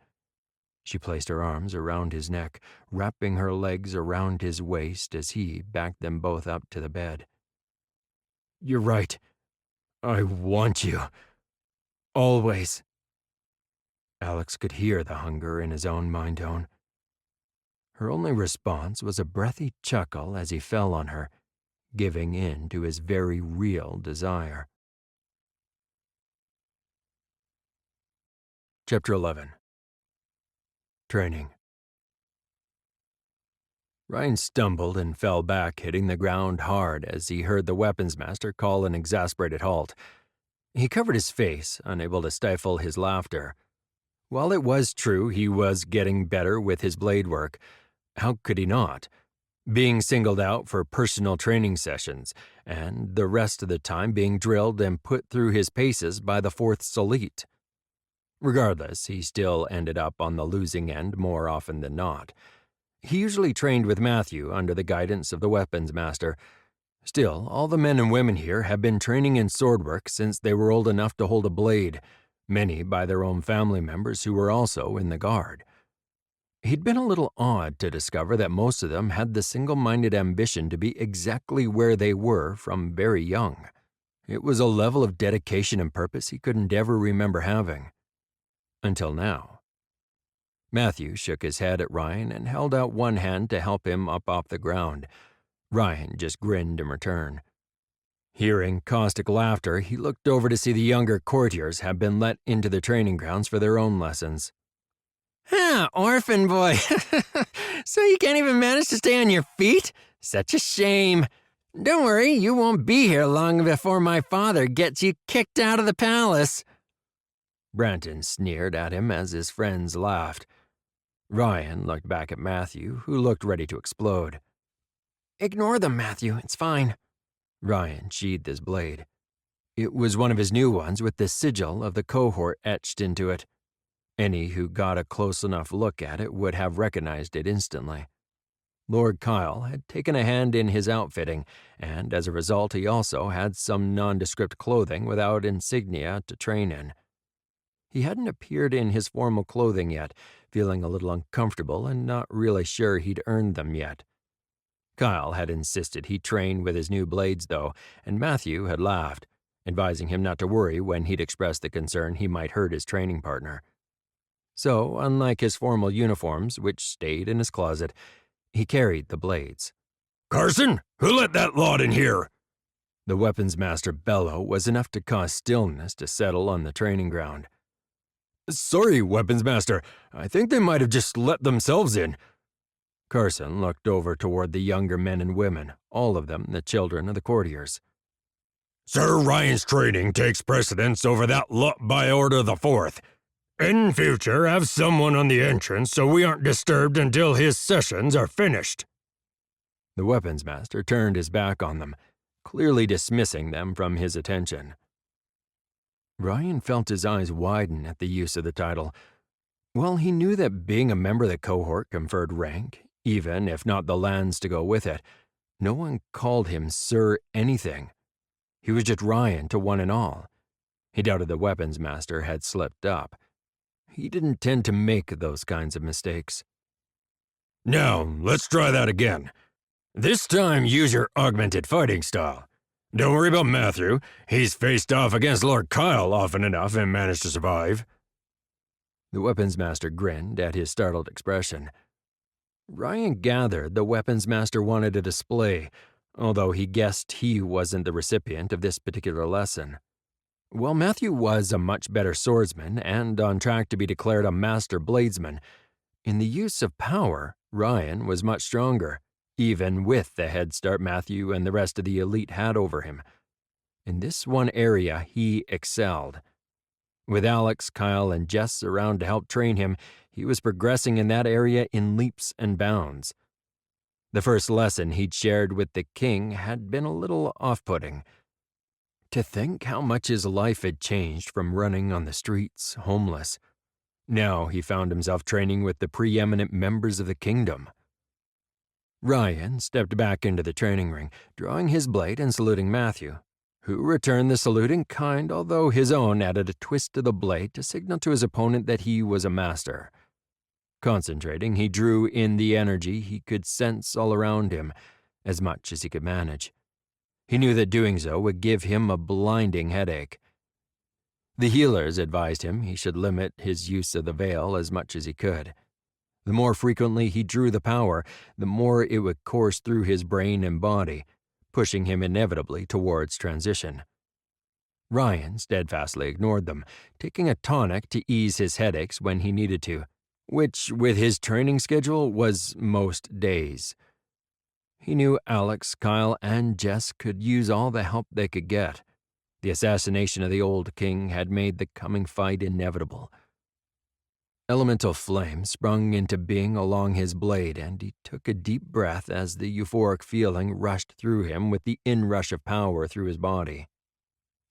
She placed her arms around his neck, wrapping her legs around his waist as he backed them both up to the bed. "You're right. I want you. Always." Alex could hear the hunger in his own mind tone. Her only response was a breathy chuckle as he fell on her, giving in to his very real desire. Chapter 11. Training. Ryan stumbled and fell back, hitting the ground hard as he heard the weapons master call an exasperated halt. He covered his face, unable to stifle his laughter. While it was true he was getting better with his blade work, how could he not? Being singled out for personal training sessions, and the rest of the time being drilled and put through his paces by the 4th Solite. Regardless, he still ended up on the losing end more often than not. He usually trained with Matthew under the guidance of the weapons master. Still, all the men and women here had been training in swordwork since they were old enough to hold a blade, many by their own family members who were also in the guard. He'd been a little awed to discover that most of them had the single-minded ambition to be exactly where they were from very young. It was a level of dedication and purpose he couldn't ever remember having. Until now. Matthew shook his head at Ryan and held out one hand to help him up off the ground. Ryan just grinned in return. Hearing caustic laughter, he looked over to see the younger courtiers had been let into the training grounds for their own lessons. Ah, orphan boy. So you can't even manage to stay on your feet? Such a shame. Don't worry, you won't be here long before my father gets you kicked out of the palace. Branton sneered at him as his friends laughed. Ryan looked back at Matthew, who looked ready to explode. Ignore them, Matthew. It's fine. Ryan sheathed his blade. It was one of his new ones with the sigil of the cohort etched into it. Any who got a close enough look at it would have recognized it instantly. Lord Kyle had taken a hand in his outfitting, and as a result he also had some nondescript clothing without insignia to train in. He hadn't appeared in his formal clothing yet, feeling a little uncomfortable and not really sure he'd earned them yet. Kyle had insisted he train with his new blades, though, and Matthew had laughed, advising him not to worry when he'd expressed the concern he might hurt his training partner. So, unlike his formal uniforms, which stayed in his closet, he carried the blades. Carson, who let that lot in here? The weapons master bellow was enough to cause stillness to settle on the training ground. Sorry, weapons master. I think they might have just let themselves in. Carson looked over toward the younger men and women, all of them the children of the courtiers. Sir Ryan's training takes precedence over that lot by order of the fourth. In future, have someone on the entrance so we aren't disturbed until his sessions are finished. The weapons master turned his back on them, clearly dismissing them from his attention. Ryan felt his eyes widen at the use of the title. Well, he knew that being a member of the cohort conferred rank, even if not the lands to go with it. No one called him Sir anything. He was just Ryan to one and all. He doubted the weapons master had slipped up. He didn't tend to make those kinds of mistakes. Now, let's try that again. This time, use your augmented fighting style. Don't worry about Matthew. He's faced off against Lord Kyle often enough and managed to survive. The weapons master grinned at his startled expression. Ryan gathered the weapons master wanted a display, although he guessed he wasn't the recipient of this particular lesson. While Matthew was a much better swordsman and on track to be declared a master bladesman, in the use of power, Ryan was much stronger, even with the head start Matthew and the rest of the elite had over him. In this one area, he excelled. With Alex, Kyle, and Jess around to help train him, he was progressing in that area in leaps and bounds. The first lesson he'd shared with the king had been a little off-putting. To think how much his life had changed from running on the streets, homeless. Now he found himself training with the preeminent members of the kingdom. Ryan stepped back into the training ring, drawing his blade and saluting Matthew, who returned the salute in kind, although his own added a twist to the blade to signal to his opponent that he was a master. Concentrating, he drew in the energy he could sense all around him, as much as he could manage. He knew that doing so would give him a blinding headache. The healers advised him he should limit his use of the veil as much as he could. The more frequently he drew the power, the more it would course through his brain and body, pushing him inevitably towards transition. Ryan steadfastly ignored them, taking a tonic to ease his headaches when he needed to, which, with his training schedule, was most days. He knew Alex, Kyle, and Jess could use all the help they could get. The assassination of the old king had made the coming fight inevitable. Elemental flame sprung into being along his blade, and he took a deep breath as the euphoric feeling rushed through him with the inrush of power through his body.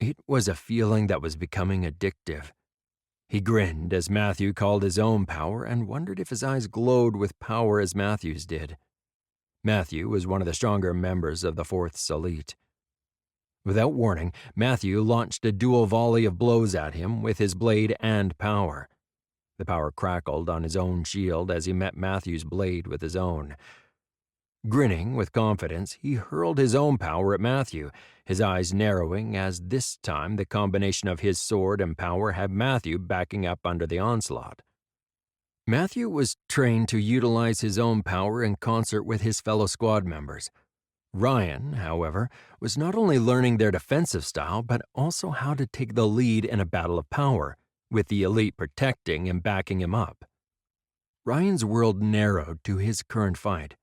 It was a feeling that was becoming addictive. He grinned as Matthew called his own power and wondered if his eyes glowed with power as Matthew's did. Matthew was one of the stronger members of the Fourth's elite. Without warning, Matthew launched a dual volley of blows at him with his blade and power. The power crackled on his own shield as he met Matthew's blade with his own. Grinning with confidence, he hurled his own power at Matthew, his eyes narrowing as this time the combination of his sword and power had Matthew backing up under the onslaught. Matthew was trained to utilize his own power in concert with his fellow squad members. Ryan, however, was not only learning their defensive style, but also how to take the lead in a battle of power, with the elite protecting and backing him up. Ryan's world narrowed to his current fight,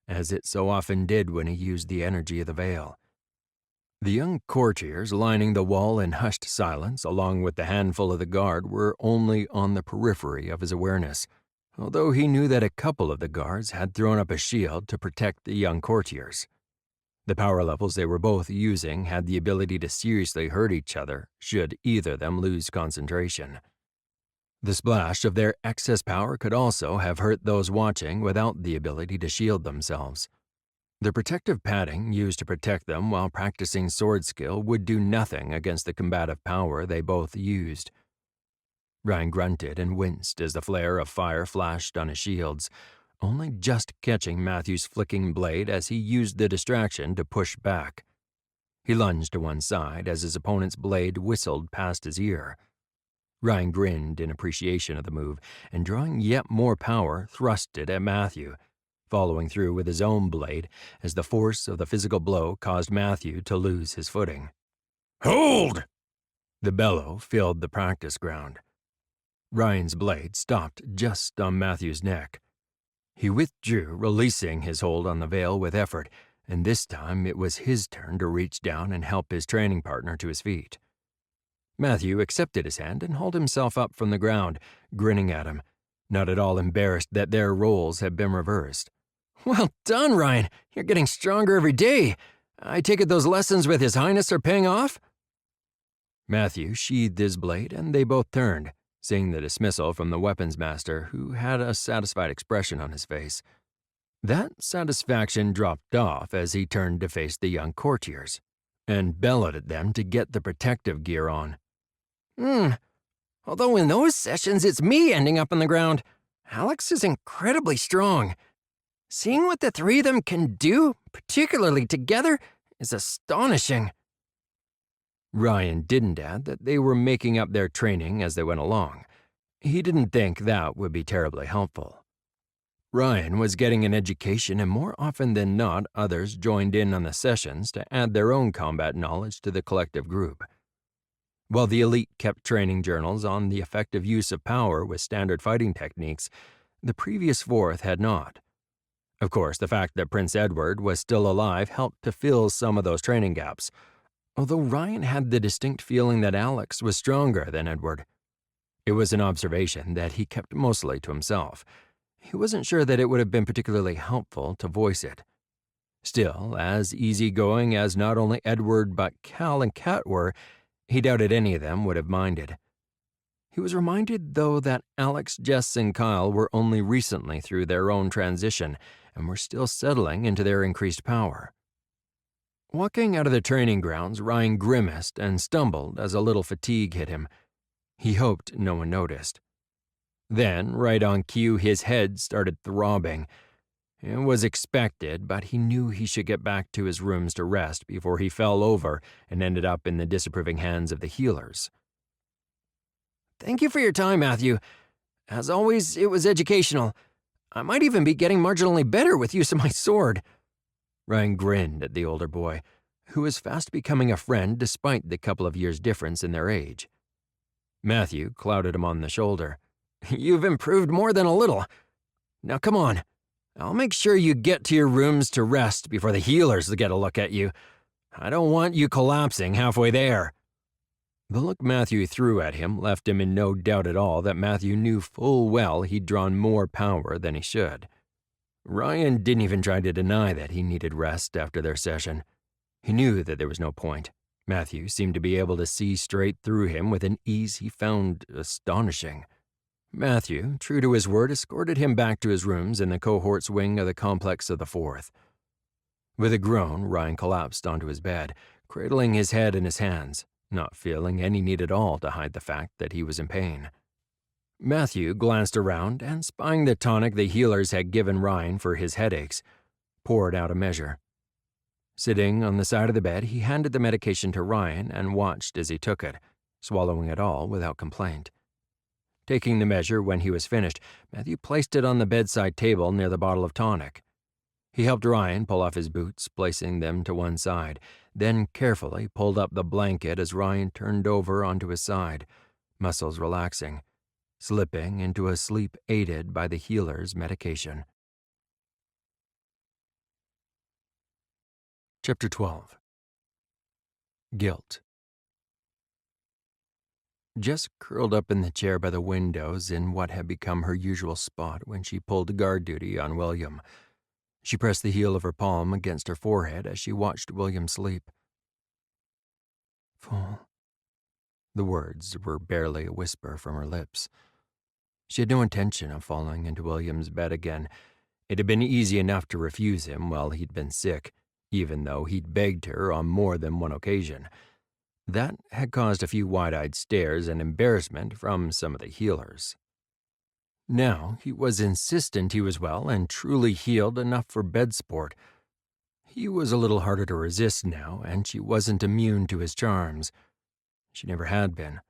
as it so often did when he used the energy of the veil. The young courtiers lining the wall in hushed silence, along with the handful of the guard, were only on the periphery of his awareness, although he knew that a couple of the guards had thrown up a shield to protect the young courtiers. The power levels they were both using had the ability to seriously hurt each other should either of them lose concentration. The splash of their excess power could also have hurt those watching without the ability to shield themselves. The protective padding used to protect them while practicing sword skill would do nothing against the combative power they both used. Ryan grunted and winced as the flare of fire flashed on his shields, only just catching Matthew's flicking blade as he used the distraction to push back. He lunged to one side as his opponent's blade whistled past his ear. Ryan grinned in appreciation of the move and, drawing yet more power, thrust it at Matthew, following through with his own blade as the force of the physical blow caused Matthew to lose his footing. Hold! The bellow filled the practice ground. Ryan's blade stopped just on Matthew's neck. He withdrew, releasing his hold on the veil with effort, and this time it was his turn to reach down and help his training partner to his feet. Matthew accepted his hand and hauled himself up from the ground, grinning at him, not at all embarrassed that their roles had been reversed. "Well done, Ryan. You're getting stronger every day. I take it those lessons with His Highness are paying off?" Matthew sheathed his blade, and they both turned, seeing the dismissal from the weapons master, who had a satisfied expression on his face. That satisfaction dropped off as he turned to face the young courtiers, and bellowed at them to get the protective gear on. Although in those sessions it's me ending up on the ground, Alex is incredibly strong. Seeing what the three of them can do, particularly together, is astonishing." Ryan didn't add that they were making up their training as they went along. He didn't think that would be terribly helpful. Ryan was getting an education, and more often than not, others joined in on the sessions to add their own combat knowledge to the collective group. While the elite kept training journals on the effective use of power with standard fighting techniques, the previous fourth had not. Of course, the fact that Prince Edward was still alive helped to fill some of those training gaps, although Ryan had the distinct feeling that Alex was stronger than Edward. It was an observation that he kept mostly to himself. He wasn't sure that it would have been particularly helpful to voice it. Still, as easygoing as not only Edward but Cal and Kat were, he doubted any of them would have minded. He was reminded, though, that Alex, Jess, and Kyle were only recently through their own transition and were still settling into their increased power. Walking out of the training grounds, Ryan grimaced and stumbled as a little fatigue hit him. He hoped no one noticed. Then, right on cue, his head started throbbing. It was expected, but he knew he should get back to his rooms to rest before he fell over and ended up in the disapproving hands of the healers. "Thank you for your time, Matthew. As always, it was educational. I might even be getting marginally better with use of my sword." Ryan grinned at the older boy, who was fast becoming a friend despite the couple of years' difference in their age. Matthew clouted him on the shoulder. "You've improved more than a little. Now come on. I'll make sure you get to your rooms to rest before the healers get a look at you. I don't want you collapsing halfway there." The look Matthew threw at him left him in no doubt at all that Matthew knew full well he'd drawn more power than he should. Ryan didn't even try to deny that he needed rest after their session. He knew that there was no point. Matthew seemed to be able to see straight through him with an ease he found astonishing. Matthew, true to his word, escorted him back to his rooms in the cohort's wing of the complex of the Fourth. With a groan, Ryan collapsed onto his bed, cradling his head in his hands, not feeling any need at all to hide the fact that he was in pain. Matthew glanced around and, spying the tonic the healers had given Ryan for his headaches, poured out a measure. Sitting on the side of the bed, he handed the medication to Ryan and watched as he took it, swallowing it all without complaint. Taking the measure when he was finished, Matthew placed it on the bedside table near the bottle of tonic. He helped Ryan pull off his boots, placing them to one side, then carefully pulled up the blanket as Ryan turned over onto his side, muscles relaxing, slipping into a sleep aided by the healer's medication. Chapter 12. Guilt. Jess curled up in the chair by the windows in what had become her usual spot when she pulled guard duty on William. She pressed the heel of her palm against her forehead as she watched William sleep. Fool. The words were barely a whisper from her lips. She had no intention of falling into William's bed again. It had been easy enough to refuse him while he'd been sick, even though he'd begged her on more than one occasion. That had caused a few wide-eyed stares and embarrassment from some of the healers. Now he was insistent he was well and truly healed enough for bed sport. He was a little harder to resist now, and she wasn't immune to his charms. She never had been.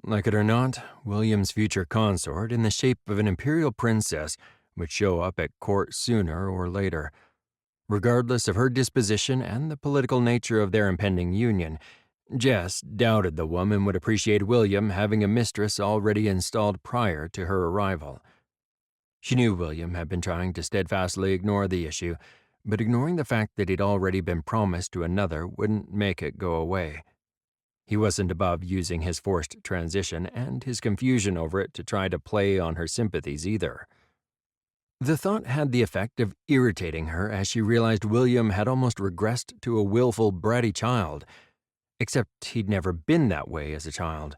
Like it or not, William's future consort, in the shape of an imperial princess, would show up at court sooner or later. Regardless of her disposition and the political nature of their impending union, Jess doubted the woman would appreciate William having a mistress already installed prior to her arrival. She knew William had been trying to steadfastly ignore the issue, but ignoring the fact that he'd already been promised to another wouldn't make it go away. He wasn't above using his forced transition and his confusion over it to try to play on her sympathies either. The thought had the effect of irritating her as she realized William had almost regressed to a willful, bratty child, except he'd never been that way as a child.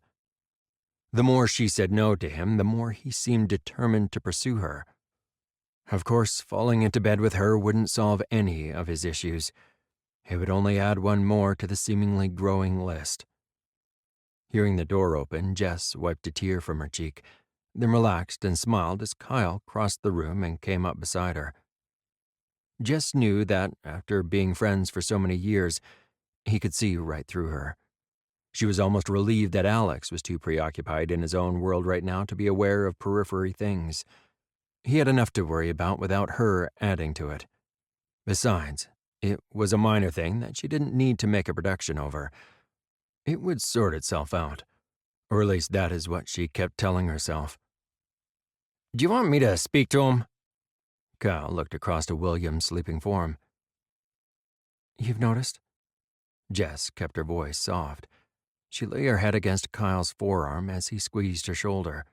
The more she said no to him, the more he seemed determined to pursue her. Of course, falling into bed with her wouldn't solve any of his issues. It would only add one more to the seemingly growing list. Hearing the door open, Jess wiped a tear from her cheek, then relaxed and smiled as Kyle crossed the room and came up beside her. Jess knew that, after being friends for so many years, he could see right through her. She was almost relieved that Alex was too preoccupied in his own world right now to be aware of periphery things. He had enough to worry about without her adding to it. Besides, it was a minor thing that she didn't need to make a production over. It would sort itself out, or at least that is what she kept telling herself. "Do you want me to speak to him?" Kyle looked across to William's sleeping form. "You've noticed?" Jess kept her voice soft. She lay her head against Kyle's forearm as he squeezed her shoulder.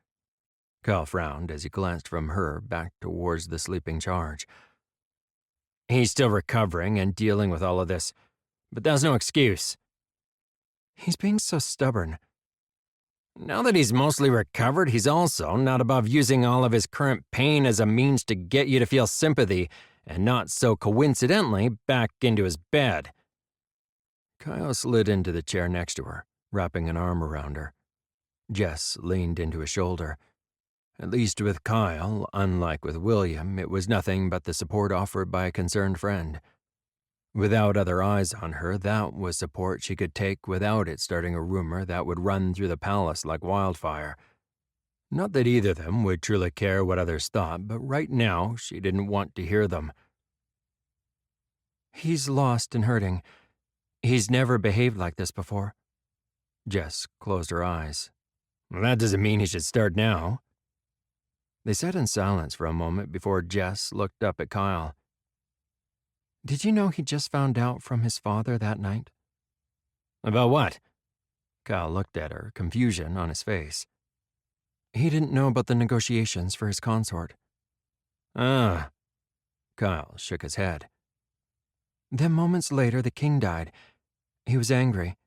Kyle frowned as he glanced from her back towards the sleeping charge. "He's still recovering and dealing with all of this, but that's no excuse." "He's being so stubborn." "Now that he's mostly recovered, he's also not above using all of his current pain as a means to get you to feel sympathy, and not so coincidentally back into his bed." Kyle slid into the chair next to her, wrapping an arm around her. Jess leaned into his shoulder. At least with Kyle, unlike with William, it was nothing but the support offered by a concerned friend. Without other eyes on her, that was support she could take without it starting a rumor that would run through the palace like wildfire. Not that either of them would truly care what others thought, but right now she didn't want to hear them. "He's lost and hurting. He's never behaved like this before." Jess closed her eyes. "Well, that doesn't mean he should start now." They sat in silence for a moment before Jess looked up at Kyle. "Did you know he just found out from his father that night?" "About what?" Kyle looked at her, confusion on his face. "He didn't know about the negotiations for his consort." "Ah." Kyle shook his head. "Then moments later, the king died. He was angry.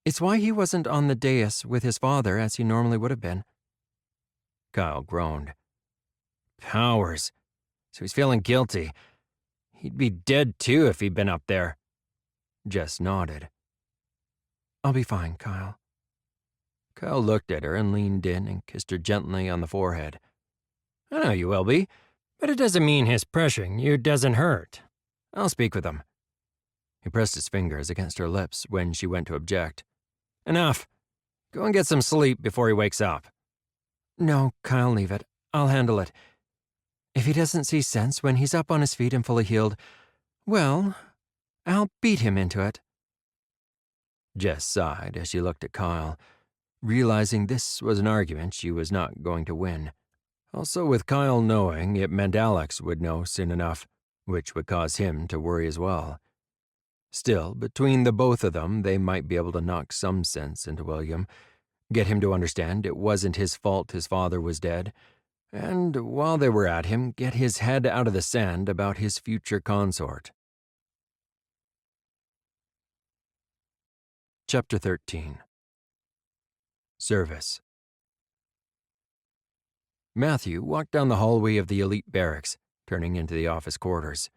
It's why he wasn't on the dais with his father as he normally would have been." Kyle groaned. "Powers. So he's feeling guilty. He'd be dead too if he'd been up there." Jess nodded. "I'll be fine, Kyle." Kyle looked at her and leaned in and kissed her gently on the forehead. I know you will be, but it doesn't mean his pressuring you doesn't hurt. I'll speak with him. He pressed his fingers against her lips when she went to object. Enough. Go and get some sleep before he wakes up. No, Kyle, leave it. I'll handle it. If he doesn't see sense when he's up on his feet and fully healed, well, I'll beat him into it. Jess sighed as she looked at Kyle, realizing this was an argument she was not going to win. Also, with Kyle knowing, it meant Alex would know soon enough, which would cause him to worry as well. Still, between the both of them, they might be able to knock some sense into William, get him to understand it wasn't his fault his father was dead, and while they were at him, get his head out of the sand about his future consort. Chapter 13. Service. Matthew walked down the hallway of the elite barracks, turning into the office quarters.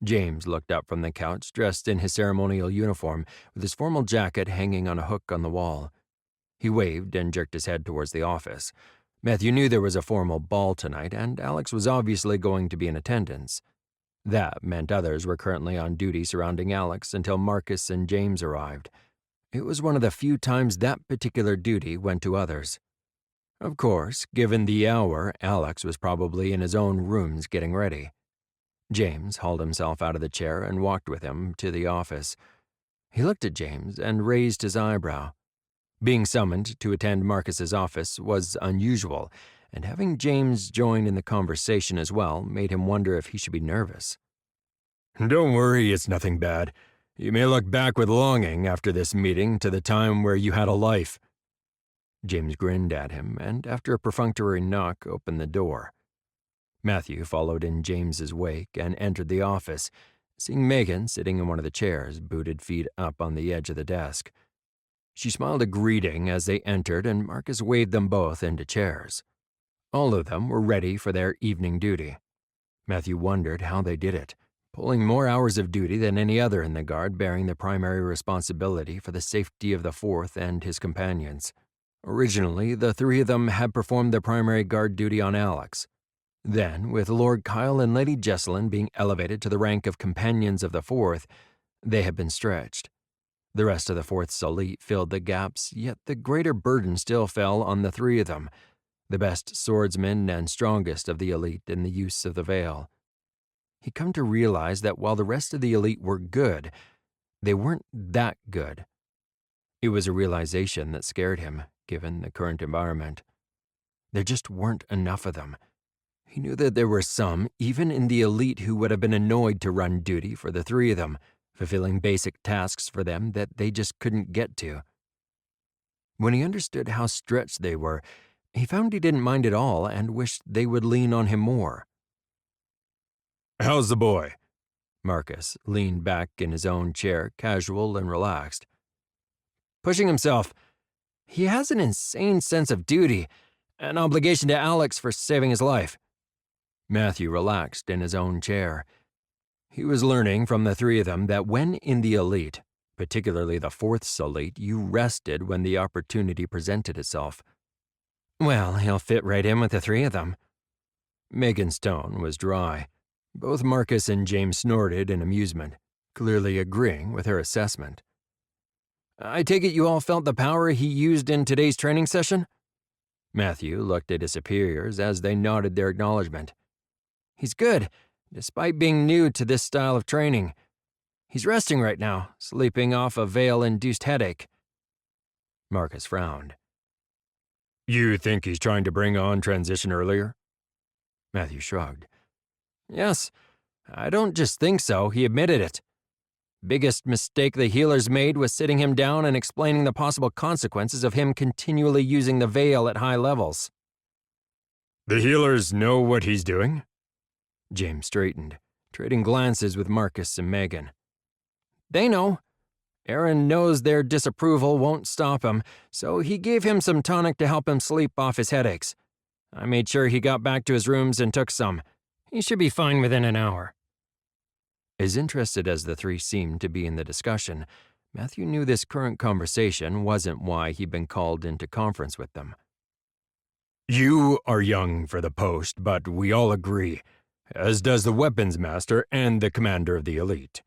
James looked up from the couch, dressed in his ceremonial uniform, with his formal jacket hanging on a hook on the wall. He waved and jerked his head towards the office. Matthew knew there was a formal ball tonight, and Alex was obviously going to be in attendance. That meant others were currently on duty surrounding Alex until Marcus and James arrived. It was one of the few times that particular duty went to others. Of course, given the hour, Alex was probably in his own rooms getting ready. James hauled himself out of the chair and walked with him to the office. He looked at James and raised his eyebrow. Being summoned to attend Marcus's office was unusual, and having James join in the conversation as well made him wonder if he should be nervous. Don't worry, it's nothing bad. You may look back with longing after this meeting to the time where you had a life. James grinned at him, and after a perfunctory knock, opened the door. Matthew followed in James's wake and entered the office, seeing Megan sitting in one of the chairs, booted feet up on the edge of the desk. She smiled a greeting as they entered, and Marcus waved them both into chairs. All of them were ready for their evening duty. Matthew wondered how they did it, pulling more hours of duty than any other in the guard, bearing the primary responsibility for the safety of the Fourth and his companions. Originally, the three of them had performed their primary guard duty on Alex. Then, with Lord Kyle and Lady Jesselyn being elevated to the rank of companions of the Fourth, they had been stretched. The rest of the Fourth's elite filled the gaps, yet the greater burden still fell on the three of them, the best swordsmen and strongest of the elite in the use of the veil. He'd come to realize that while the rest of the elite were good, they weren't that good. It was a realization that scared him, given the current environment. There just weren't enough of them. He knew that there were some, even in the elite, who would have been annoyed to run duty for the three of them, fulfilling basic tasks for them that they just couldn't get to. When he understood how stretched they were, he found he didn't mind at all and wished they would lean on him more. How's the boy? Marcus leaned back in his own chair, casual and relaxed. Pushing himself. He has an insane sense of duty, an obligation to Alex for saving his life. Matthew relaxed in his own chair. He was learning from the three of them that when in the elite, particularly the Fourth's elite, you rested when the opportunity presented itself. Well, he'll fit right in with the three of them. Megan's tone was dry. Both Marcus and James snorted in amusement, clearly agreeing with her assessment. I take it you all felt the power he used in today's training session? Matthew looked at his superiors as they nodded their acknowledgement. He's good, despite being new to this style of training. He's resting right now, sleeping off a veil-induced headache. Marcus frowned. You think he's trying to bring on transition earlier? Matthew shrugged. Yes, I don't just think so, he admitted it. Biggest mistake the healers made was sitting him down and explaining the possible consequences of him continually using the veil at high levels. The healers know what he's doing? James straightened, trading glances with Marcus and Megan. They know. Aaron knows their disapproval won't stop him, so he gave him some tonic to help him sleep off his headaches. I made sure he got back to his rooms and took some. He should be fine within an hour. As interested as the three seemed to be in the discussion, Matthew knew this current conversation wasn't why he'd been called into conference with them. You are young for the post, but we all agree, as does the weapons master and the commander of the elite.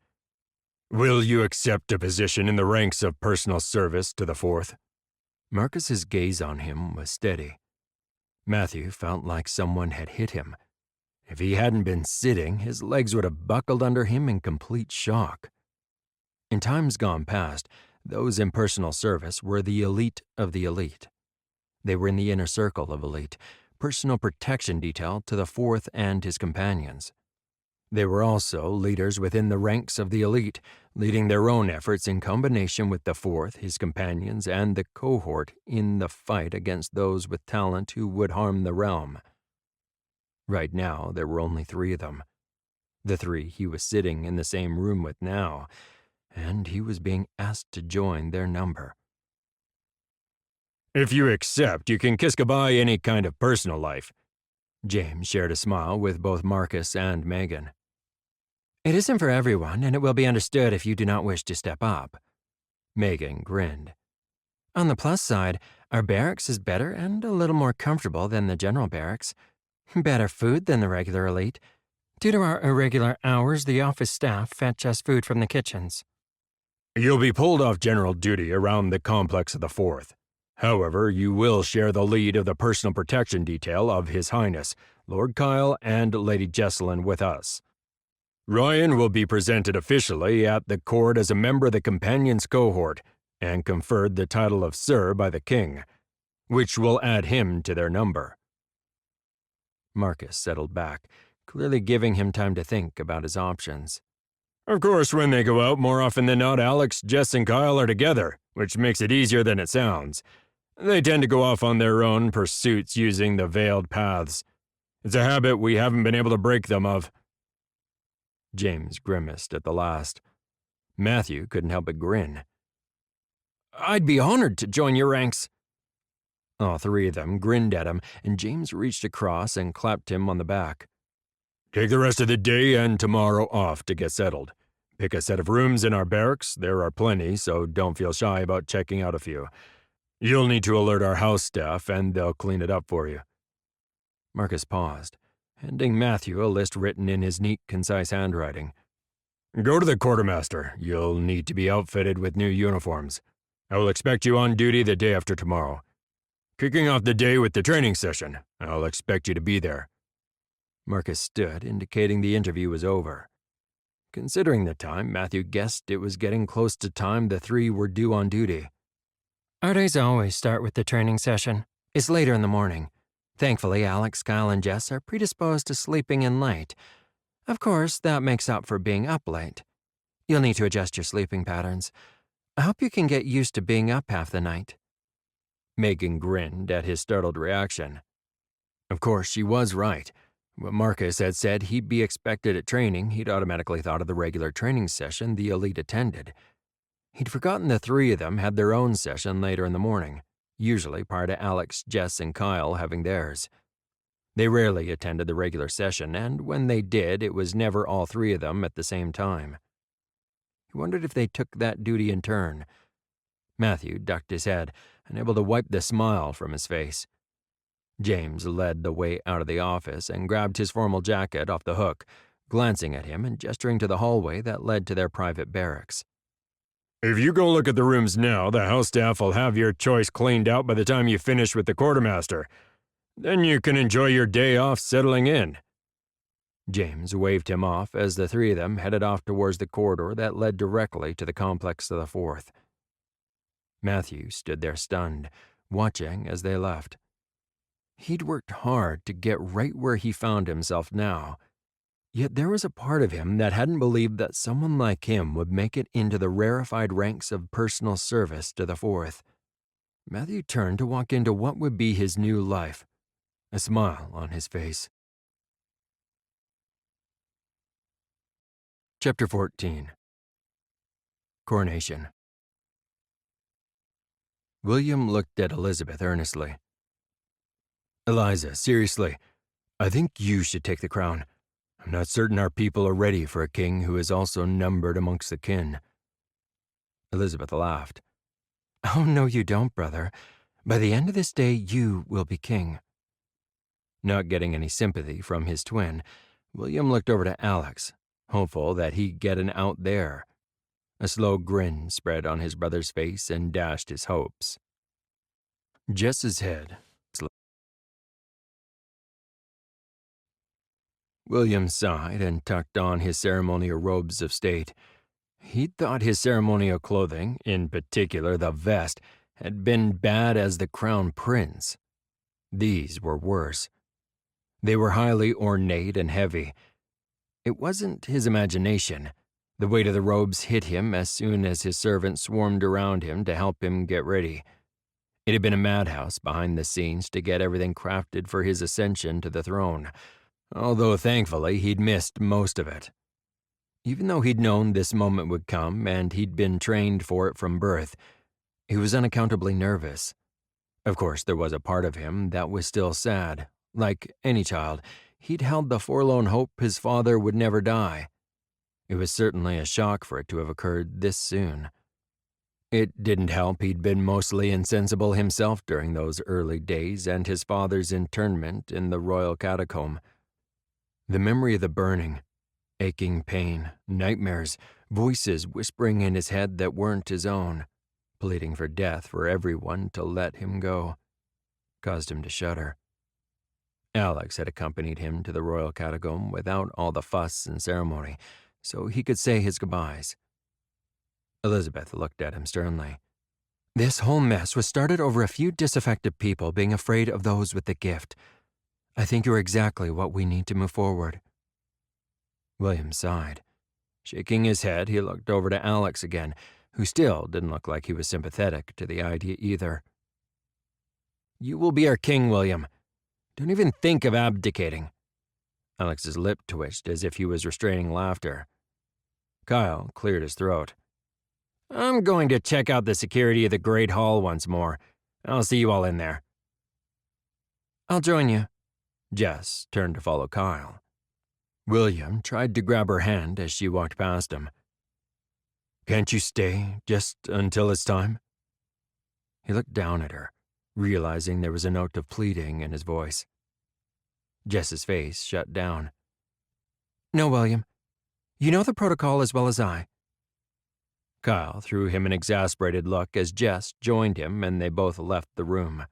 Will you accept a position in the ranks of personal service to the Fourth? Marcus's gaze on him was steady. Matthew felt like someone had hit him. If he hadn't been sitting, his legs would have buckled under him in complete shock. In times gone past, those in personal service were the elite of the elite. They were in the inner circle of elite, personal protection detail to the Fourth and his companions. They were also leaders within the ranks of the elite, leading their own efforts in combination with the Fourth, his companions, and the cohort in the fight against those with talent who would harm the realm. Right now, there were only 3 of them. The 3 he was sitting in the same room with now, and he was being asked to join their number. If you accept, you can kiss goodbye any kind of personal life. James shared a smile with both Marcus and Megan. It isn't for everyone, and it will be understood if you do not wish to step up. Megan grinned. On the plus side, our barracks is better and a little more comfortable than the general barracks. Better food than the regular elite. Due to our irregular hours, the office staff fetch us food from the kitchens. You'll be pulled off general duty around the complex of the Fourth. However, you will share the lead of the personal protection detail of His Highness, Lord Kyle and Lady Jesselyn with us. Ryan will be presented officially at the court as a member of the Companions cohort and conferred the title of Sir by the King, which will add him to their number. Marcus settled back, clearly giving him time to think about his options. Of course, when they go out, more often than not, Alex, Jess, and Kyle are together, which makes it easier than it sounds. They tend to go off on their own pursuits using the veiled paths. It's a habit we haven't been able to break them of. James grimaced at the last. Matthew couldn't help but grin. I'd be honored to join your ranks. All 3 of them grinned at him, and James reached across and clapped him on the back. Take the rest of the day and tomorrow off to get settled. Pick a set of rooms in our barracks. There are plenty, so don't feel shy about checking out a few. You'll need to alert our house staff, and they'll clean it up for you. Marcus paused, handing Matthew a list written in his neat, concise handwriting. Go to the quartermaster. You'll need to be outfitted with new uniforms. I will expect you on duty the day after tomorrow. Kicking off the day with the training session. I'll expect you to be there. Marcus stood, indicating the interview was over. Considering the time, Matthew guessed it was getting close to time the 3 were due on duty. Our days always start with the training session. It's later in the morning. Thankfully, Alex, Kyle, and Jess are predisposed to sleeping in late. Of course, that makes up for being up late. You'll need to adjust your sleeping patterns. I hope you can get used to being up half the night. Megan grinned at his startled reaction. Of course, she was right. When Marcus had said he'd be expected at training, he'd automatically thought of the regular training session the elite attended. He'd forgotten the 3 of them had their own session later in the morning, usually prior to Alex, Jess, and Kyle having theirs. They rarely attended the regular session, and when they did, it was never all 3 of them at the same time. He wondered if they took that duty in turn. Matthew ducked his head, unable to wipe the smile from his face. James led the way out of the office and grabbed his formal jacket off the hook, glancing at him and gesturing to the hallway that led to their private barracks. If you go look at the rooms now, the house staff will have your choice cleaned out by the time you finish with the quartermaster. Then you can enjoy your day off settling in. James waved him off as the 3 of them headed off towards the corridor that led directly to the complex of the Fourth. Matthew stood there stunned, watching as they left. He'd worked hard to get right where he found himself now, yet there was a part of him that hadn't believed that someone like him would make it into the rarefied ranks of personal service to the Fourth. Matthew turned to walk into what would be his new life, a smile on his face. Chapter 14. Coronation. William looked at Elizabeth earnestly. Eliza, seriously, I think you should take the crown. I'm not certain our people are ready for a king who is also numbered amongst the kin. Elizabeth laughed. Oh, no, you don't, brother. By the end of this day, you will be king. Not getting any sympathy from his twin, William looked over to Alex, hopeful that he'd get an out there. A slow grin spread on his brother's face and dashed his hopes. Jess's head. William sighed and tucked on his ceremonial robes of state. He thought his ceremonial clothing, in particular the vest, had been bad as the crown prince. These were worse. They were highly ornate and heavy. It wasn't his imagination. The weight of the robes hit him as soon as his servants swarmed around him to help him get ready. It had been a madhouse behind the scenes to get everything crafted for his ascension to the throne, although thankfully he'd missed most of it. Even though he'd known this moment would come and he'd been trained for it from birth, he was unaccountably nervous. Of course, there was a part of him that was still sad. Like any child, he'd held the forlorn hope his father would never die. It was certainly a shock for it to have occurred this soon. It didn't help he'd been mostly insensible himself during those early days and his father's internment in the royal catacomb. The memory of the burning, aching pain, nightmares, voices whispering in his head that weren't his own, pleading for death for everyone to let him go, caused him to shudder. Alex had accompanied him to the royal catacomb without all the fuss and ceremony, so he could say his goodbyes. Elizabeth looked at him sternly. This whole mess was started over a few disaffected people being afraid of those with the gift. I think you're exactly what we need to move forward. William sighed. Shaking his head, he looked over to Alex again, who still didn't look like he was sympathetic to the idea either. You will be our king, William. Don't even think of abdicating. Alex's lip twitched as if he was restraining laughter. Kyle cleared his throat. I'm going to check out the security of the Great Hall once more. I'll see you all in there. I'll join you. Jess turned to follow Kyle. William tried to grab her hand as she walked past him. Can't you stay just until it's time? He looked down at her, realizing there was a note of pleading in his voice. Jess's face shut down. No, William. You know the protocol as well as I. Kyle threw him an exasperated look as Jess joined him and they both left the room.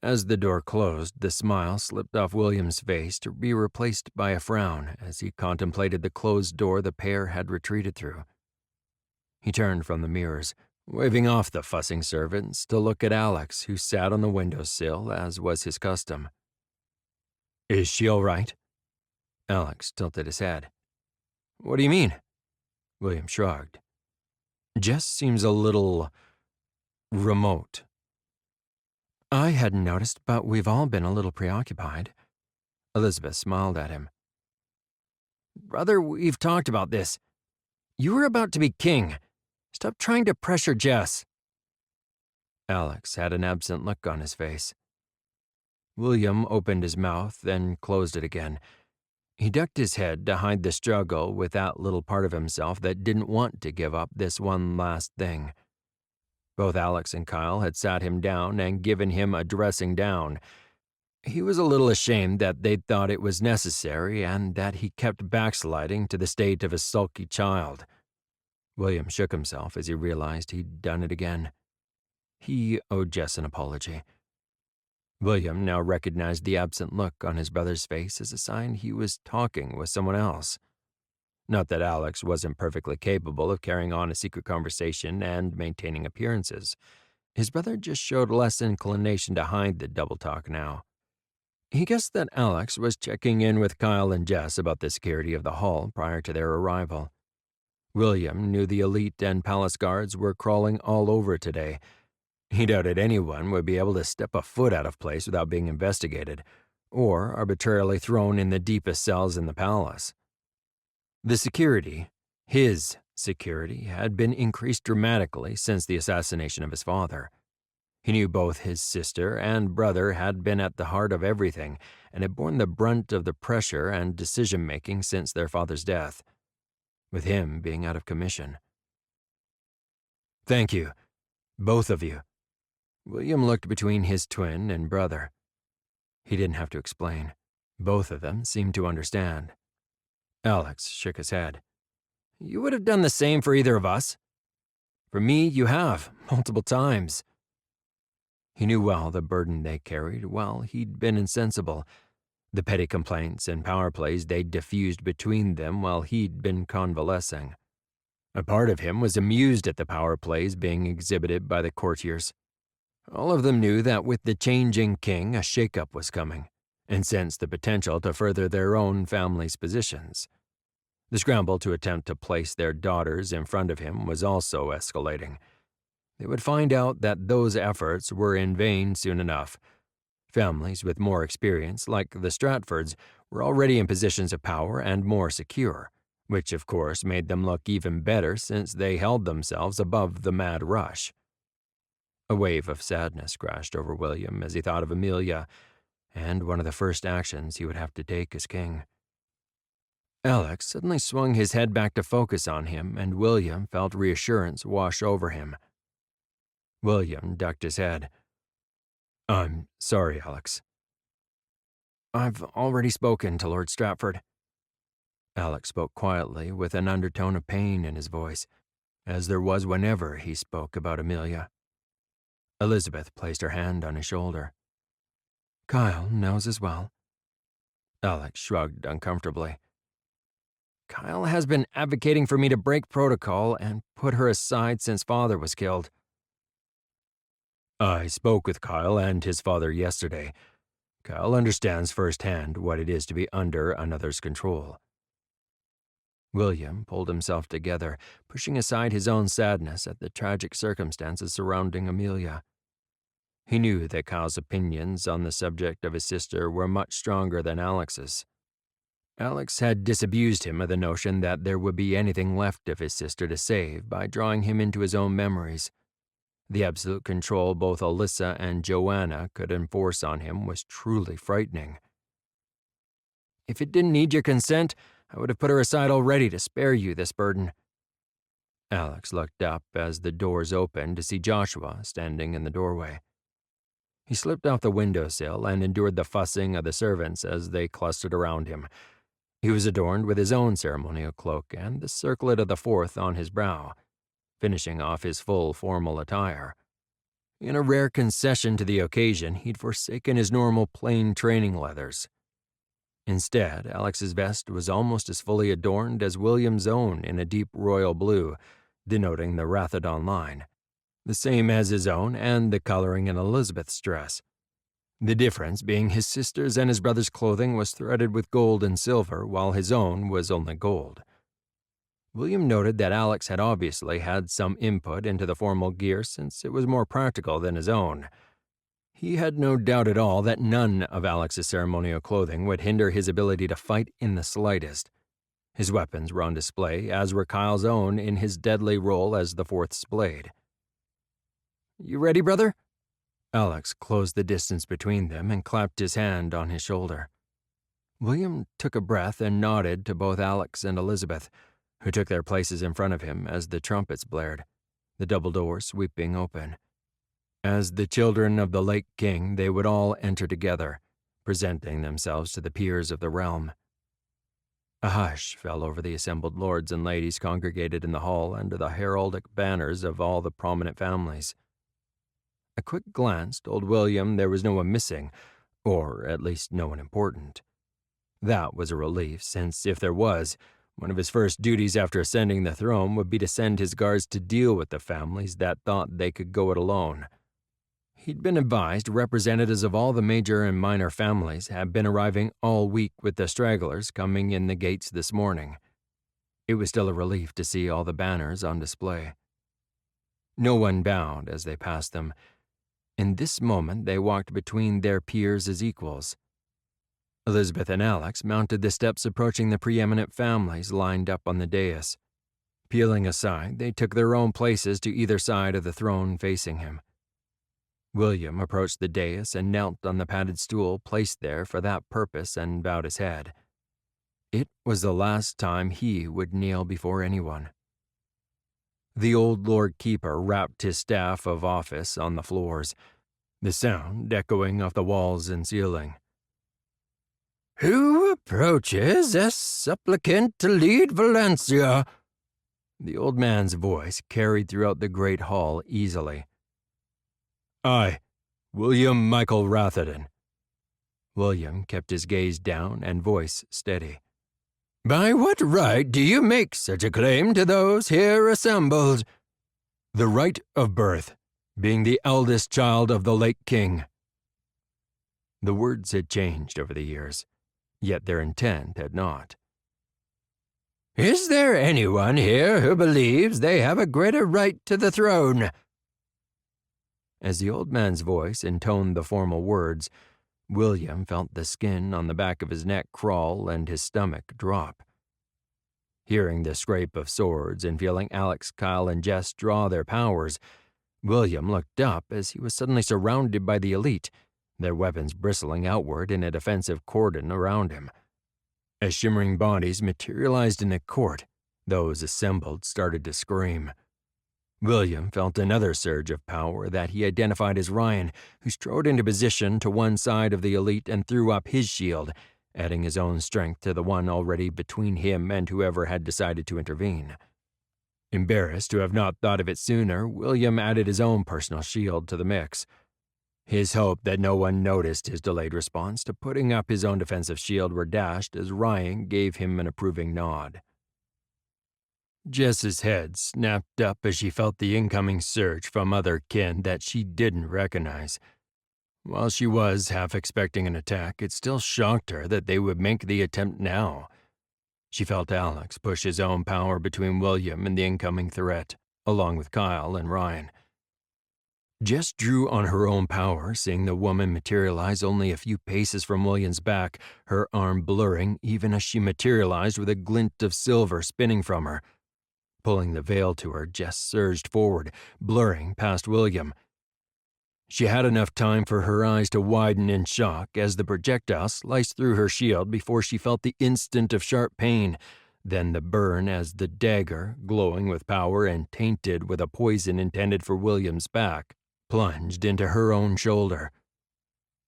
As the door closed, the smile slipped off William's face to be replaced by a frown as he contemplated the closed door the pair had retreated through. He turned from the mirrors, waving off the fussing servants to look at Alex, who sat on the windowsill as was his custom. Is she all right? Alex tilted his head. What do you mean? William shrugged. Jess seems a little remote. I hadn't noticed, but we've all been a little preoccupied. Elizabeth smiled at him. Brother, we've talked about this. You were about to be king. Stop trying to pressure Jess. Alex had an absent look on his face. William opened his mouth, then closed it again. He ducked his head to hide the struggle with that little part of himself that didn't want to give up this one last thing. Both Alex and Kyle had sat him down and given him a dressing down. He was a little ashamed that they'd thought it was necessary and that he kept backsliding to the state of a sulky child. William shook himself as he realized he'd done it again. He owed Jess an apology. William now recognized the absent look on his brother's face as a sign he was talking with someone else. Not that Alex wasn't perfectly capable of carrying on a secret conversation and maintaining appearances. His brother just showed less inclination to hide the double talk now. He guessed that Alex was checking in with Kyle and Jess about the security of the hall prior to their arrival. William knew the elite and palace guards were crawling all over today. He doubted anyone would be able to step a foot out of place without being investigated, or arbitrarily thrown in the deepest cells in the palace. The security, his security, had been increased dramatically since the assassination of his father. He knew both his sister and brother had been at the heart of everything and had borne the brunt of the pressure and decision-making since their father's death, with him being out of commission. Thank you. Both of you. William looked between his twin and brother. He didn't have to explain. Both of them seemed to understand. Alex shook his head. You would have done the same for either of us. For me, you have, multiple times. He knew well the burden they carried while he'd been insensible, the petty complaints and power plays they'd diffused between them while he'd been convalescing. A part of him was amused at the power plays being exhibited by the courtiers. All of them knew that with the changing king, a shakeup was coming, and sensed the potential to further their own family's positions. The scramble to attempt to place their daughters in front of him was also escalating. They would find out that those efforts were in vain soon enough. Families with more experience, like the Stratfords, were already in positions of power and more secure, which of course made them look even better since they held themselves above the mad rush. A wave of sadness crashed over William as he thought of Amelia, and one of the first actions he would have to take as king. Alex suddenly swung his head back to focus on him, and William felt reassurance wash over him. William ducked his head. I'm sorry, Alex. I've already spoken to Lord Stratford. Alex spoke quietly with an undertone of pain in his voice, as there was whenever he spoke about Amelia. Elizabeth placed her hand on his shoulder. Kyle knows as well. Alex shrugged uncomfortably. Kyle has been advocating for me to break protocol and put her aside since Father was killed. I spoke with Kyle and his father yesterday. Kyle understands firsthand what it is to be under another's control. William pulled himself together, pushing aside his own sadness at the tragic circumstances surrounding Amelia. He knew that Kyle's opinions on the subject of his sister were much stronger than Alex's. Alex had disabused him of the notion that there would be anything left of his sister to save by drawing him into his own memories. The absolute control both Alyssa and Joanna could enforce on him was truly frightening. If it didn't need your consent, I would have put her aside already to spare you this burden. Alex looked up as the doors opened to see Joshua standing in the doorway. He slipped off the windowsill and endured the fussing of the servants as they clustered around him. He was adorned with his own ceremonial cloak and the circlet of the fourth on his brow, finishing off his full formal attire. In a rare concession to the occasion, he'd forsaken his normal plain training leathers. Instead, Alex's vest was almost as fully adorned as William's own in a deep royal blue, denoting the Rathodon line, the same as his own and the coloring in Elizabeth's dress. The difference being his sister's and his brother's clothing was threaded with gold and silver, while his own was only gold. William noted that Alex had obviously had some input into the formal gear since it was more practical than his own. He had no doubt at all that none of Alex's ceremonial clothing would hinder his ability to fight in the slightest. His weapons were on display, as were Kyle's own in his deadly role as the Fourth's blade. You ready, brother? Alex closed the distance between them and clapped his hand on his shoulder. William took a breath and nodded to both Alex and Elizabeth, who took their places in front of him as the trumpets blared, the double doors sweeping open. As the children of the late king, they would all enter together, presenting themselves to the peers of the realm. A hush fell over the assembled lords and ladies congregated in the hall under the heraldic banners of all the prominent families. A quick glance told William there was no one missing, or at least no one important. That was a relief, since if there was, one of his first duties after ascending the throne would be to send his guards to deal with the families that thought they could go it alone. He'd been advised representatives of all the major and minor families had been arriving all week, with the stragglers coming in the gates this morning. It was still a relief to see all the banners on display. No one bowed as they passed them. In this moment, they walked between their peers as equals. Elizabeth and Alex mounted the steps approaching the preeminent families lined up on the dais. Peeling aside, they took their own places to either side of the throne facing him. William approached the dais and knelt on the padded stool placed there for that purpose and bowed his head. It was the last time he would kneel before anyone. The old Lord Keeper rapped his staff of office on the floors, the sound echoing off the walls and ceiling. "Who approaches as supplicant to lead Valencia?" The old man's voice carried throughout the great hall easily. I, William Michael Ratherden. William kept his gaze down and voice steady. "By what right do you make such a claim to those here assembled?" The right of birth, being the eldest child of the late king. The words had changed over the years, yet their intent had not. "Is there anyone here who believes they have a greater right to the throne?" As the old man's voice intoned the formal words, William felt the skin on the back of his neck crawl and his stomach drop. Hearing the scrape of swords and feeling Alex, Kyle, and Jess draw their powers, William looked up as he was suddenly surrounded by the elite, their weapons bristling outward in a defensive cordon around him. As shimmering bodies materialized in the court, those assembled started to scream. William felt another surge of power that he identified as Ryan, who strode into position to one side of the elite and threw up his shield, adding his own strength to the one already between him and whoever had decided to intervene. Embarrassed to have not thought of it sooner, William added his own personal shield to the mix. His hope that no one noticed his delayed response to putting up his own defensive shield were dashed as Ryan gave him an approving nod. Jess's head snapped up as she felt the incoming surge from other kin that she didn't recognize. While she was half expecting an attack, it still shocked her that they would make the attempt now. She felt Alex push his own power between William and the incoming threat, along with Kyle and Ryan. Jess drew on her own power, seeing the woman materialize only a few paces from William's back, her arm blurring even as she materialized with a glint of silver spinning from her. Pulling the veil to her, Jess surged forward, blurring past William. She had enough time for her eyes to widen in shock as the projectile sliced through her shield before she felt the instant of sharp pain, then the burn as the dagger, glowing with power and tainted with a poison intended for William's back, plunged into her own shoulder.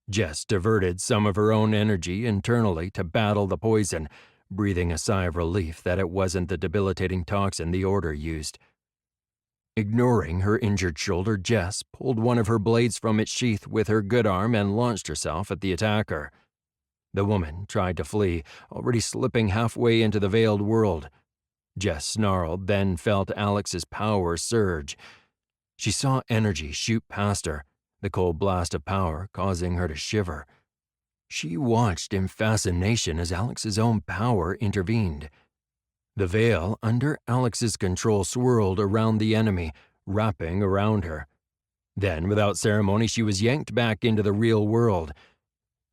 Jess diverted some of her own energy internally to battle the poison, breathing a sigh of relief that it wasn't the debilitating toxin the Order used. Ignoring her injured shoulder, Jess pulled one of her blades from its sheath with her good arm and launched herself at the attacker. The woman tried to flee, already slipping halfway into the veiled world. Jess snarled, then felt Alex's power surge. She saw energy shoot past her, the cold blast of power causing her to shiver. She watched in fascination as Alex's own power intervened. The veil under Alex's control swirled around the enemy, wrapping around her. Then, without ceremony, she was yanked back into the real world.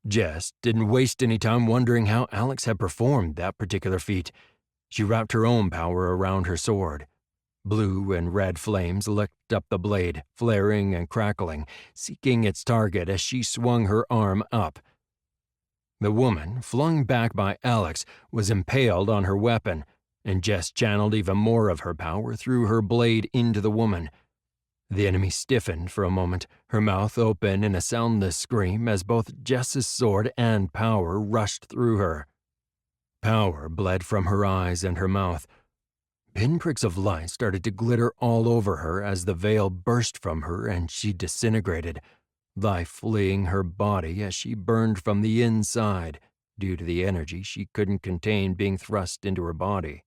Jess didn't waste any time wondering how Alex had performed that particular feat. She wrapped her own power around her sword. Blue and red flames licked up the blade, flaring and crackling, seeking its target as she swung her arm up. The woman, flung back by Alex, was impaled on her weapon, and Jess channeled even more of her power through her blade into the woman. The enemy stiffened for a moment, her mouth open in a soundless scream as both Jess's sword and power rushed through her. Power bled from her eyes and her mouth. Pinpricks of light started to glitter all over her as the veil burst from her and she disintegrated, life fleeing her body as she burned from the inside due to the energy she couldn't contain being thrust into her body.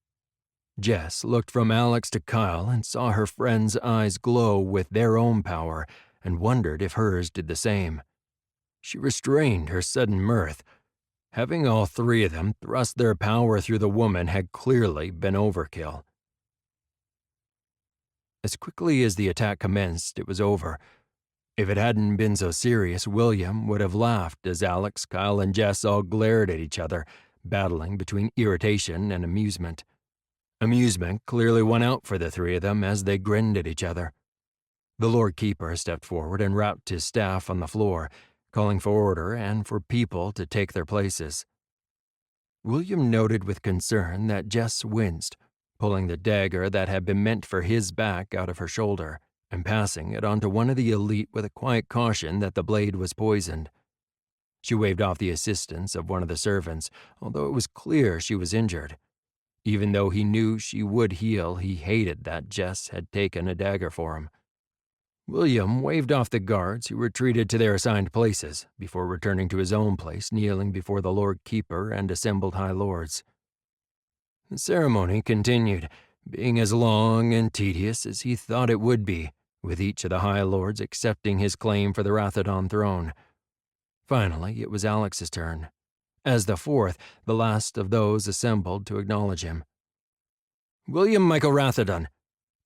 Jess looked from Alex to Kyle and saw her friends' eyes glow with their own power and wondered if hers did the same. She restrained her sudden mirth. Having all three of them thrust their power through the woman had clearly been overkill. As quickly as the attack commenced, it was over. If it hadn't been so serious, William would have laughed as Alex, Kyle, and Jess all glared at each other, battling between irritation and amusement. Amusement clearly won out for the three of them as they grinned at each other. The Lord Keeper stepped forward and rapped his staff on the floor, calling for order and for people to take their places. William noted with concern that Jess winced, pulling the dagger that had been meant for his back out of her shoulder and passing it onto one of the elite with a quiet caution that the blade was poisoned. She waved off the assistance of one of the servants, although it was clear she was injured. Even though he knew she would heal, he hated that Jess had taken a dagger for him. William waved off the guards, who retreated to their assigned places, before returning to his own place, kneeling before the Lord Keeper and assembled High Lords. The ceremony continued, being as long and tedious as he thought it would be, with each of the High Lords accepting his claim for the Rathodon throne. Finally, it was Alex's turn, as the fourth, the last of those assembled to acknowledge him. "William Michael Rathodon,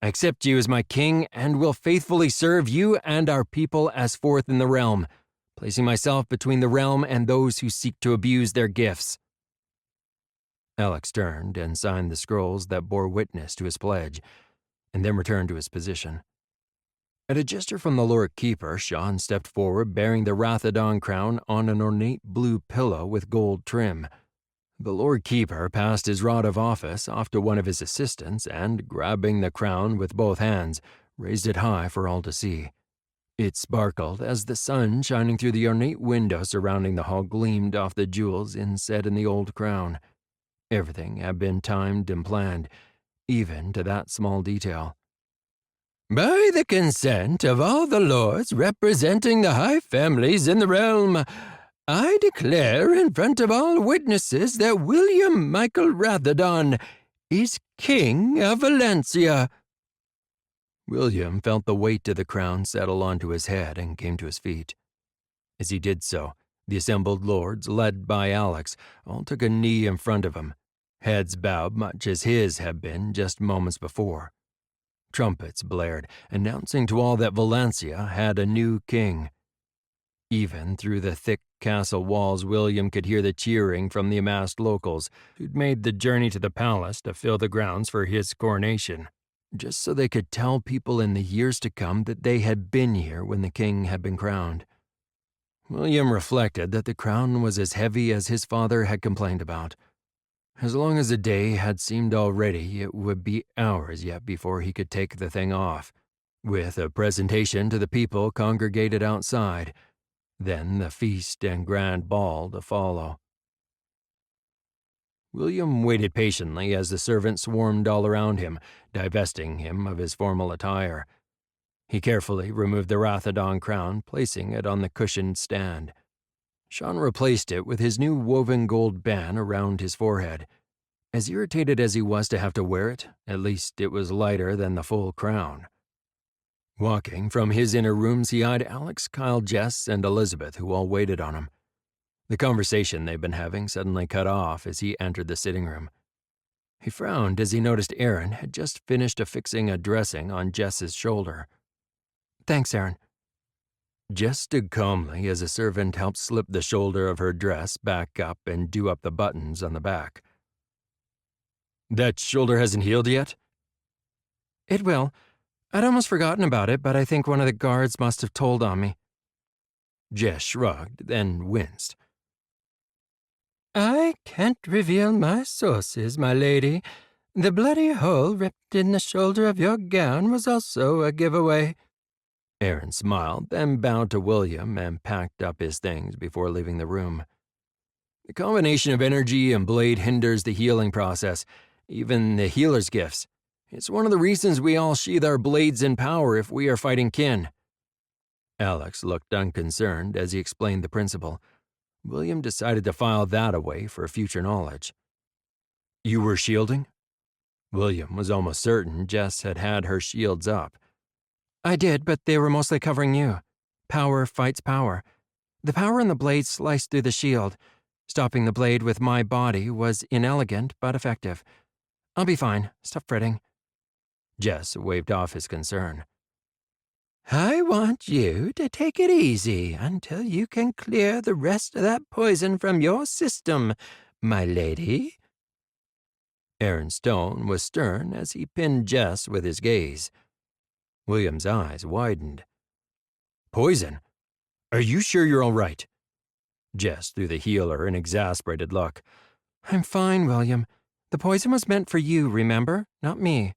I accept you as my king and will faithfully serve you and our people as fourth in the realm, placing myself between the realm and those who seek to abuse their gifts." Alex turned and signed the scrolls that bore witness to his pledge, and then returned to his position. At a gesture from the Lord Keeper, Sean stepped forward bearing the Rathodon crown on an ornate blue pillow with gold trim. The Lord Keeper passed his rod of office off to one of his assistants and, grabbing the crown with both hands, raised it high for all to see. It sparkled as the sun shining through the ornate window surrounding the hall gleamed off the jewels inset in the old crown. Everything had been timed and planned, even to that small detail. "By the consent of all the lords representing the high families in the realm, I declare in front of all witnesses that William Michael Rathodon is King of Valencia." William felt the weight of the crown settle onto his head and came to his feet. As he did so, the assembled lords, led by Alex, all took a knee in front of him, heads bowed much as his had been just moments before. Trumpets blared, announcing to all that Valencia had a new king. Even through the thick castle walls, William could hear the cheering from the amassed locals who'd made the journey to the palace to fill the grounds for his coronation, just so they could tell people in the years to come that they had been here when the king had been crowned. William reflected that the crown was as heavy as his father had complained about. As long as the day had seemed already, it would be hours yet before he could take the thing off, with a presentation to the people congregated outside, then the feast and grand ball to follow. William waited patiently as the servants swarmed all around him, divesting him of his formal attire. He carefully removed the Rathodon crown, placing it on the cushioned stand. Sean replaced it with his new woven gold band around his forehead. As irritated as he was to have to wear it, at least it was lighter than the full crown. Walking from his inner rooms, he eyed Alex, Kyle, Jess, and Elizabeth, who all waited on him. The conversation they'd been having suddenly cut off as he entered the sitting room. He frowned as he noticed Aaron had just finished affixing a dressing on Jess's shoulder. "Thanks, Aaron." Jess stood calmly as a servant helped slip the shoulder of her dress back up and do up the buttons on the back. "That shoulder hasn't healed yet?" "It will. I'd almost forgotten about it, but I think one of the guards must have told on me." Jess shrugged, then winced. "I can't reveal my sources, my lady. The bloody hole ripped in the shoulder of your gown was also a giveaway." Aaron smiled, then bowed to William and packed up his things before leaving the room. The combination of energy and blade hinders the healing process, even the healer's gifts. It's one of the reasons we all sheathe our blades in power if we are fighting kin. Alex looked unconcerned as he explained the principle. William decided to file that away for future knowledge. "You were shielding?" William was almost certain Jess had had her shields up. "I did, but they were mostly covering you. Power fights power. The power in the blade sliced through the shield. Stopping the blade with my body was inelegant but effective. I'll be fine. Stop fretting." Jess waved off his concern. "I want you to take it easy until you can clear the rest of that poison from your system, my lady." Aaron's tone was stern as he pinned Jess with his gaze. William's eyes widened. "Poison? Are you sure you're all right?" Jess threw the healer an exasperated look. "I'm fine, William. The The poison was meant for you, remember? Not me.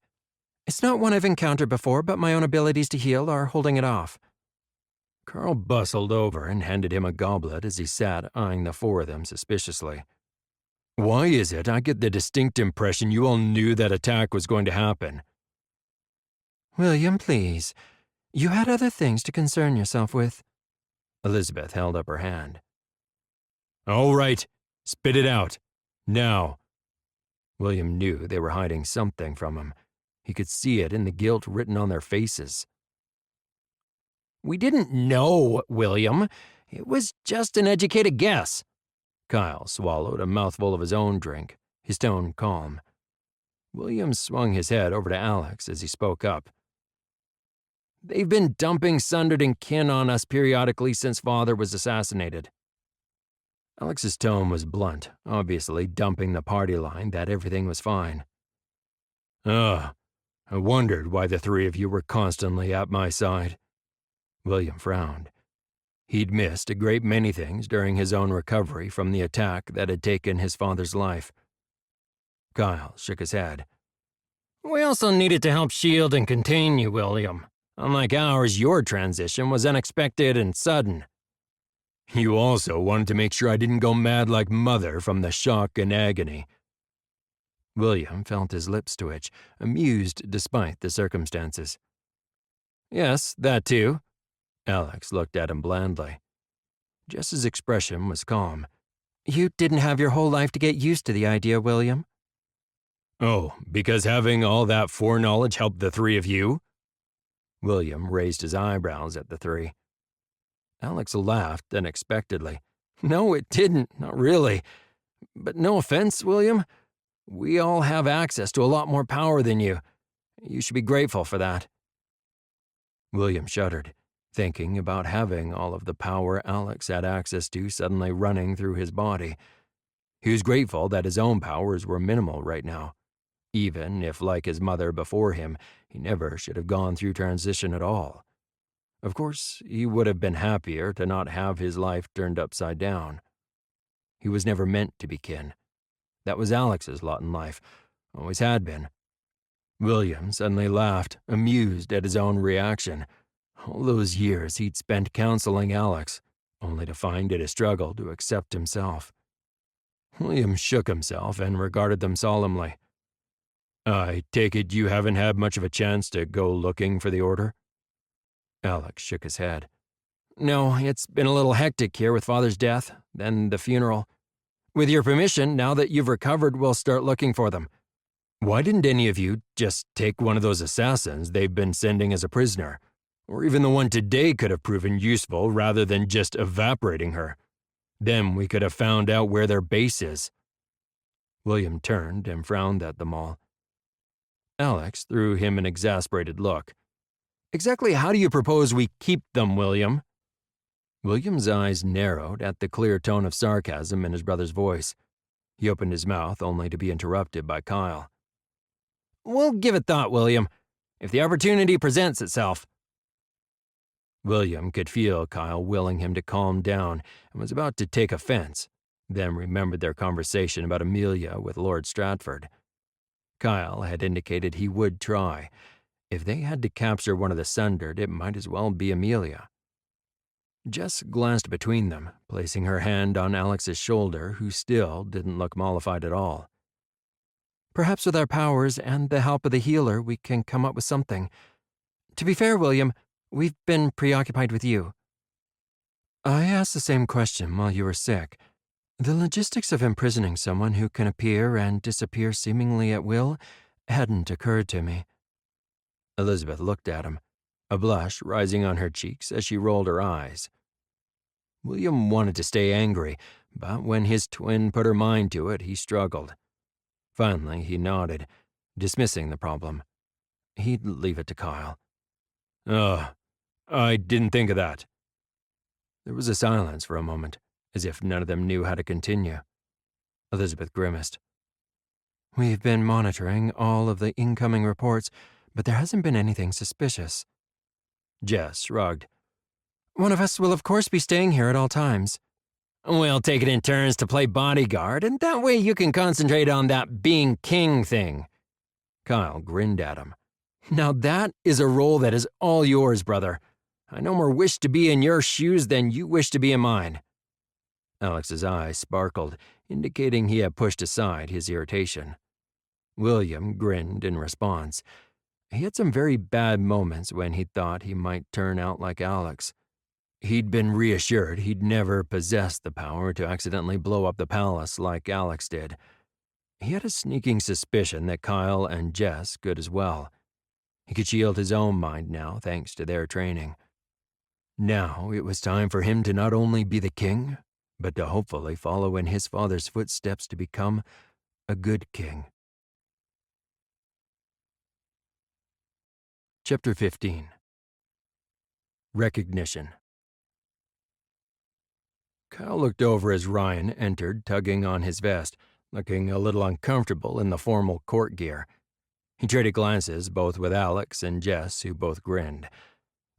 It's not one I've encountered before, but my own abilities to heal are holding it off. Carl bustled over and handed him a goblet as he sat eyeing the four of them suspiciously. Why is it I get the distinct impression you all knew that attack was going to happen? William, please. You had other things to concern yourself with. Elizabeth held up her hand. All right, spit it out. Now. William knew they were hiding something from him. He could see it in the guilt written on their faces. We didn't know, William. It was just an educated guess. Kyle swallowed a mouthful of his own drink, his tone calm. William swung his head over to Alex as he spoke up. They've been dumping Sundered and kin on us periodically since Father was assassinated. Alex's tone was blunt, obviously dumping the party line that everything was fine. I wondered why the three of you were constantly at my side. William frowned. He'd missed a great many things during his own recovery from the attack that had taken his father's life. Kyle shook his head. We also needed to help shield and contain you, William. Unlike ours, your transition was unexpected and sudden. You also wanted to make sure I didn't go mad like Mother from the shock and agony. William felt his lips twitch, amused despite the circumstances. Yes, that too. Alex looked at him blandly. Jess's expression was calm. You didn't have your whole life to get used to the idea, William. Oh, because having all that foreknowledge helped the three of you? William raised his eyebrows at the three. Alex laughed unexpectedly. No, it didn't, not really. But no offense, William. We all have access to a lot more power than you. You should be grateful for that. William shuddered, thinking about having all of the power Alex had access to suddenly running through his body. He was grateful that his own powers were minimal right now, even if, like his mother before him, he never should have gone through transition at all. Of course, he would have been happier to not have his life turned upside down. He was never meant to be kin. That was Alex's lot in life, always had been. William suddenly laughed, amused at his own reaction. All those years he'd spent counseling Alex, only to find it a struggle to accept himself. William shook himself and regarded them solemnly. I take it you haven't had much of a chance to go looking for the Order? Alex shook his head. No, it's been a little hectic here with Father's death, then the funeral. With your permission, now that you've recovered, we'll start looking for them. Why didn't any of you just take one of those assassins they've been sending as a prisoner? Or even the one today could have proven useful rather than just evaporating her. Then we could have found out where their base is. William turned and frowned at them all. Alex threw him an exasperated look. Exactly how do you propose we keep them, William? William's eyes narrowed at the clear tone of sarcasm in his brother's voice. He opened his mouth only to be interrupted by Kyle. We'll give it thought, William, if the opportunity presents itself. William could feel Kyle willing him to calm down and was about to take offense, then remembered their conversation about Amelia with Lord Stratford. Kyle had indicated he would try. If they had to capture one of the Sundered, it might as well be Amelia. Jess glanced between them, placing her hand on Alex's shoulder, who still didn't look mollified at all. Perhaps with our powers and the help of the healer, we can come up with something. To be fair, William, we've been preoccupied with you. I asked the same question while you were sick. The logistics of imprisoning someone who can appear and disappear seemingly at will hadn't occurred to me. Elizabeth looked at him, a blush rising on her cheeks as she rolled her eyes. William wanted to stay angry, but when his twin put her mind to it, he struggled. Finally, he nodded, dismissing the problem. He'd leave it to Kyle. I didn't think of that. There was a silence for a moment, as if none of them knew how to continue. Elizabeth grimaced. We've been monitoring all of the incoming reports, but there hasn't been anything suspicious. Jess shrugged. One of us will of course be staying here at all times. We'll take it in turns to play bodyguard, and that way you can concentrate on that being king thing. Kyle grinned at him. Now that is a role that is all yours, brother. I no more wish to be in your shoes than you wish to be in mine. Alex's eyes sparkled, indicating he had pushed aside his irritation. William grinned in response. He had some very bad moments when he thought he might turn out like Alex. He'd been reassured he'd never possessed the power to accidentally blow up the palace like Alex did. He had a sneaking suspicion that Kyle and Jess could as well. He could shield his own mind now thanks to their training. Now it was time for him to not only be the king, but to hopefully follow in his father's footsteps to become a good king. Chapter 15. Recognition. Kyle looked over as Ryan entered, tugging on his vest, looking a little uncomfortable in the formal court gear. He traded glances both with Alex and Jess, who both grinned.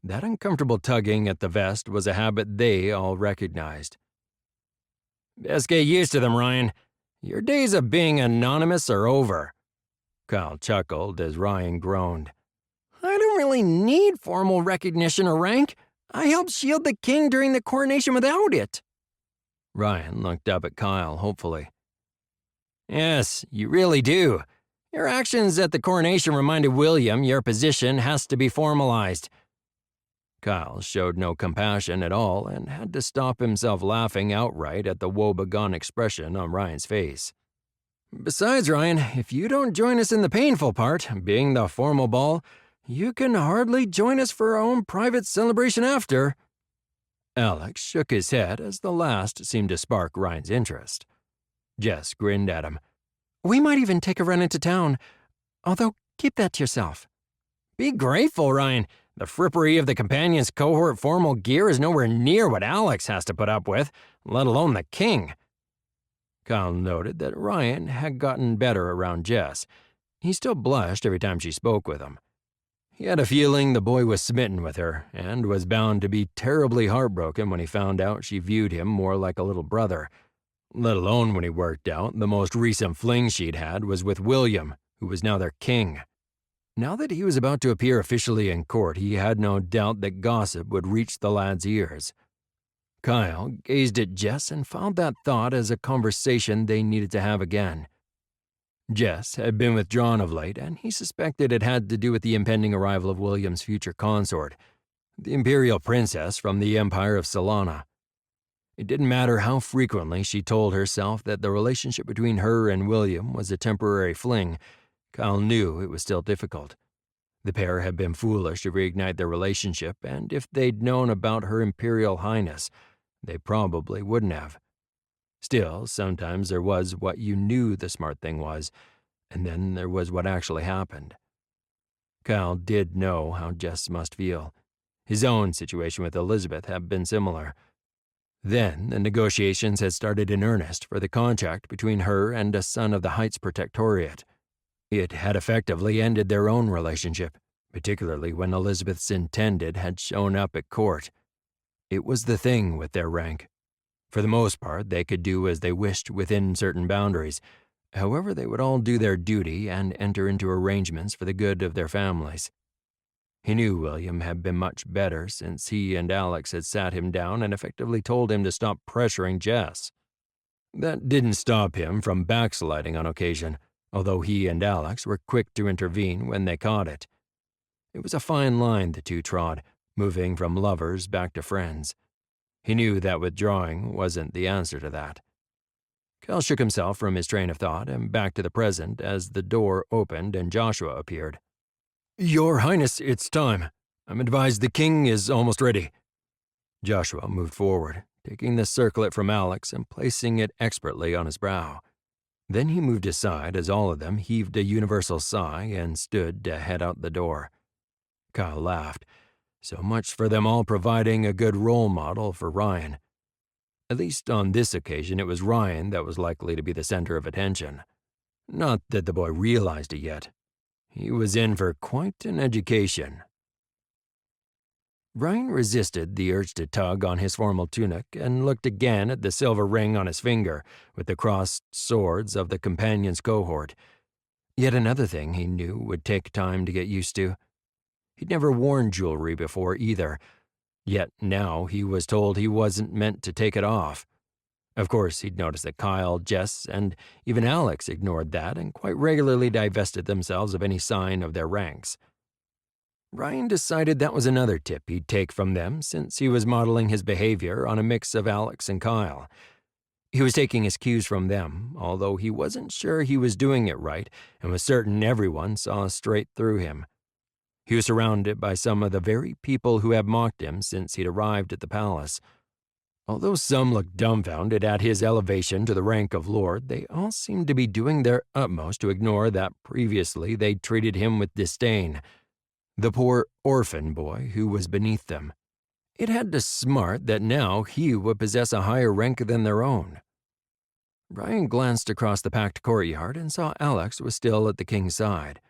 That uncomfortable tugging at the vest was a habit they all recognized. Best get used to them, Ryan. Your days of being anonymous are over. Kyle chuckled as Ryan groaned. I don't really need formal recognition or rank. I helped shield the king during the coronation without it. Ryan looked up at Kyle hopefully. Yes, you really do. Your actions at the coronation reminded William your position has to be formalized. Kyle showed no compassion at all and had to stop himself laughing outright at the woebegone expression on Ryan's face. Besides, Ryan, if you don't join us in the painful part, being the formal ball, you can hardly join us for our own private celebration after. Alex shook his head as the last seemed to spark Ryan's interest. Jess grinned at him. We might even take a run into town, although keep that to yourself. Be grateful, Ryan. The frippery of the companion's cohort formal gear is nowhere near what Alex has to put up with, let alone the king. Kyle noted that Ryan had gotten better around Jess. He still blushed every time she spoke with him. He had a feeling the boy was smitten with her and was bound to be terribly heartbroken when he found out she viewed him more like a little brother, let alone when he worked out the most recent fling she'd had was with William, who was now their king. Now that he was about to appear officially in court, he had no doubt that gossip would reach the lad's ears. Kyle gazed at Jess and found that thought as a conversation they needed to have again. Jess had been withdrawn of late, and he suspected it had to do with the impending arrival of William's future consort, the imperial princess from the Empire of Solana. It didn't matter how frequently she told herself that the relationship between her and William was a temporary fling, Kyle knew it was still difficult. The pair had been foolish to reignite their relationship, and if they'd known about her Imperial Highness, they probably wouldn't have. Still, sometimes there was what you knew the smart thing was, and then there was what actually happened. Kyle did know how Jess must feel. His own situation with Elizabeth had been similar. Then the negotiations had started in earnest for the contract between her and a son of the Heights Protectorate. It had effectively ended their own relationship, particularly when Elizabeth's intended had shown up at court. It was the thing with their rank. For the most part, they could do as they wished within certain boundaries. However, they would all do their duty and enter into arrangements for the good of their families. He knew William had been much better since he and Alex had sat him down and effectively told him to stop pressuring Jess. That didn't stop him from backsliding on occasion, although he and Alex were quick to intervene when they caught it. It was a fine line the two trod, moving from lovers back to friends. He knew that withdrawing wasn't the answer to that. Cal shook himself from his train of thought and back to the present as the door opened and Joshua appeared. Your Highness, it's time. I'm advised the king is almost ready. Joshua moved forward, taking the circlet from Alex and placing it expertly on his brow. Then he moved aside as all of them heaved a universal sigh and stood to head out the door. Kyle laughed. So much for them all providing a good role model for Ryan. At least on this occasion, it was Ryan that was likely to be the center of attention. Not that the boy realized it yet. He was in for quite an education. Ryan resisted the urge to tug on his formal tunic and looked again at the silver ring on his finger with the crossed swords of the companion's cohort. Yet another thing he knew would take time to get used to. He'd never worn jewelry before either, yet now he was told he wasn't meant to take it off. Of course, he'd noticed that Kyle, Jess, and even Alex ignored that and quite regularly divested themselves of any sign of their ranks. Ryan decided that was another tip he'd take from them since he was modeling his behavior on a mix of Alex and Kyle. He was taking his cues from them, although he wasn't sure he was doing it right and was certain everyone saw straight through him. He was surrounded by some of the very people who had mocked him since he'd arrived at the palace. Although some looked dumbfounded at his elevation to the rank of lord, they all seemed to be doing their utmost to ignore that previously they'd treated him with disdain. The poor orphan boy who was beneath them. It had to smart that now he would possess a higher rank than their own. Ryan glanced across the packed courtyard and saw Alex was still at the king's side.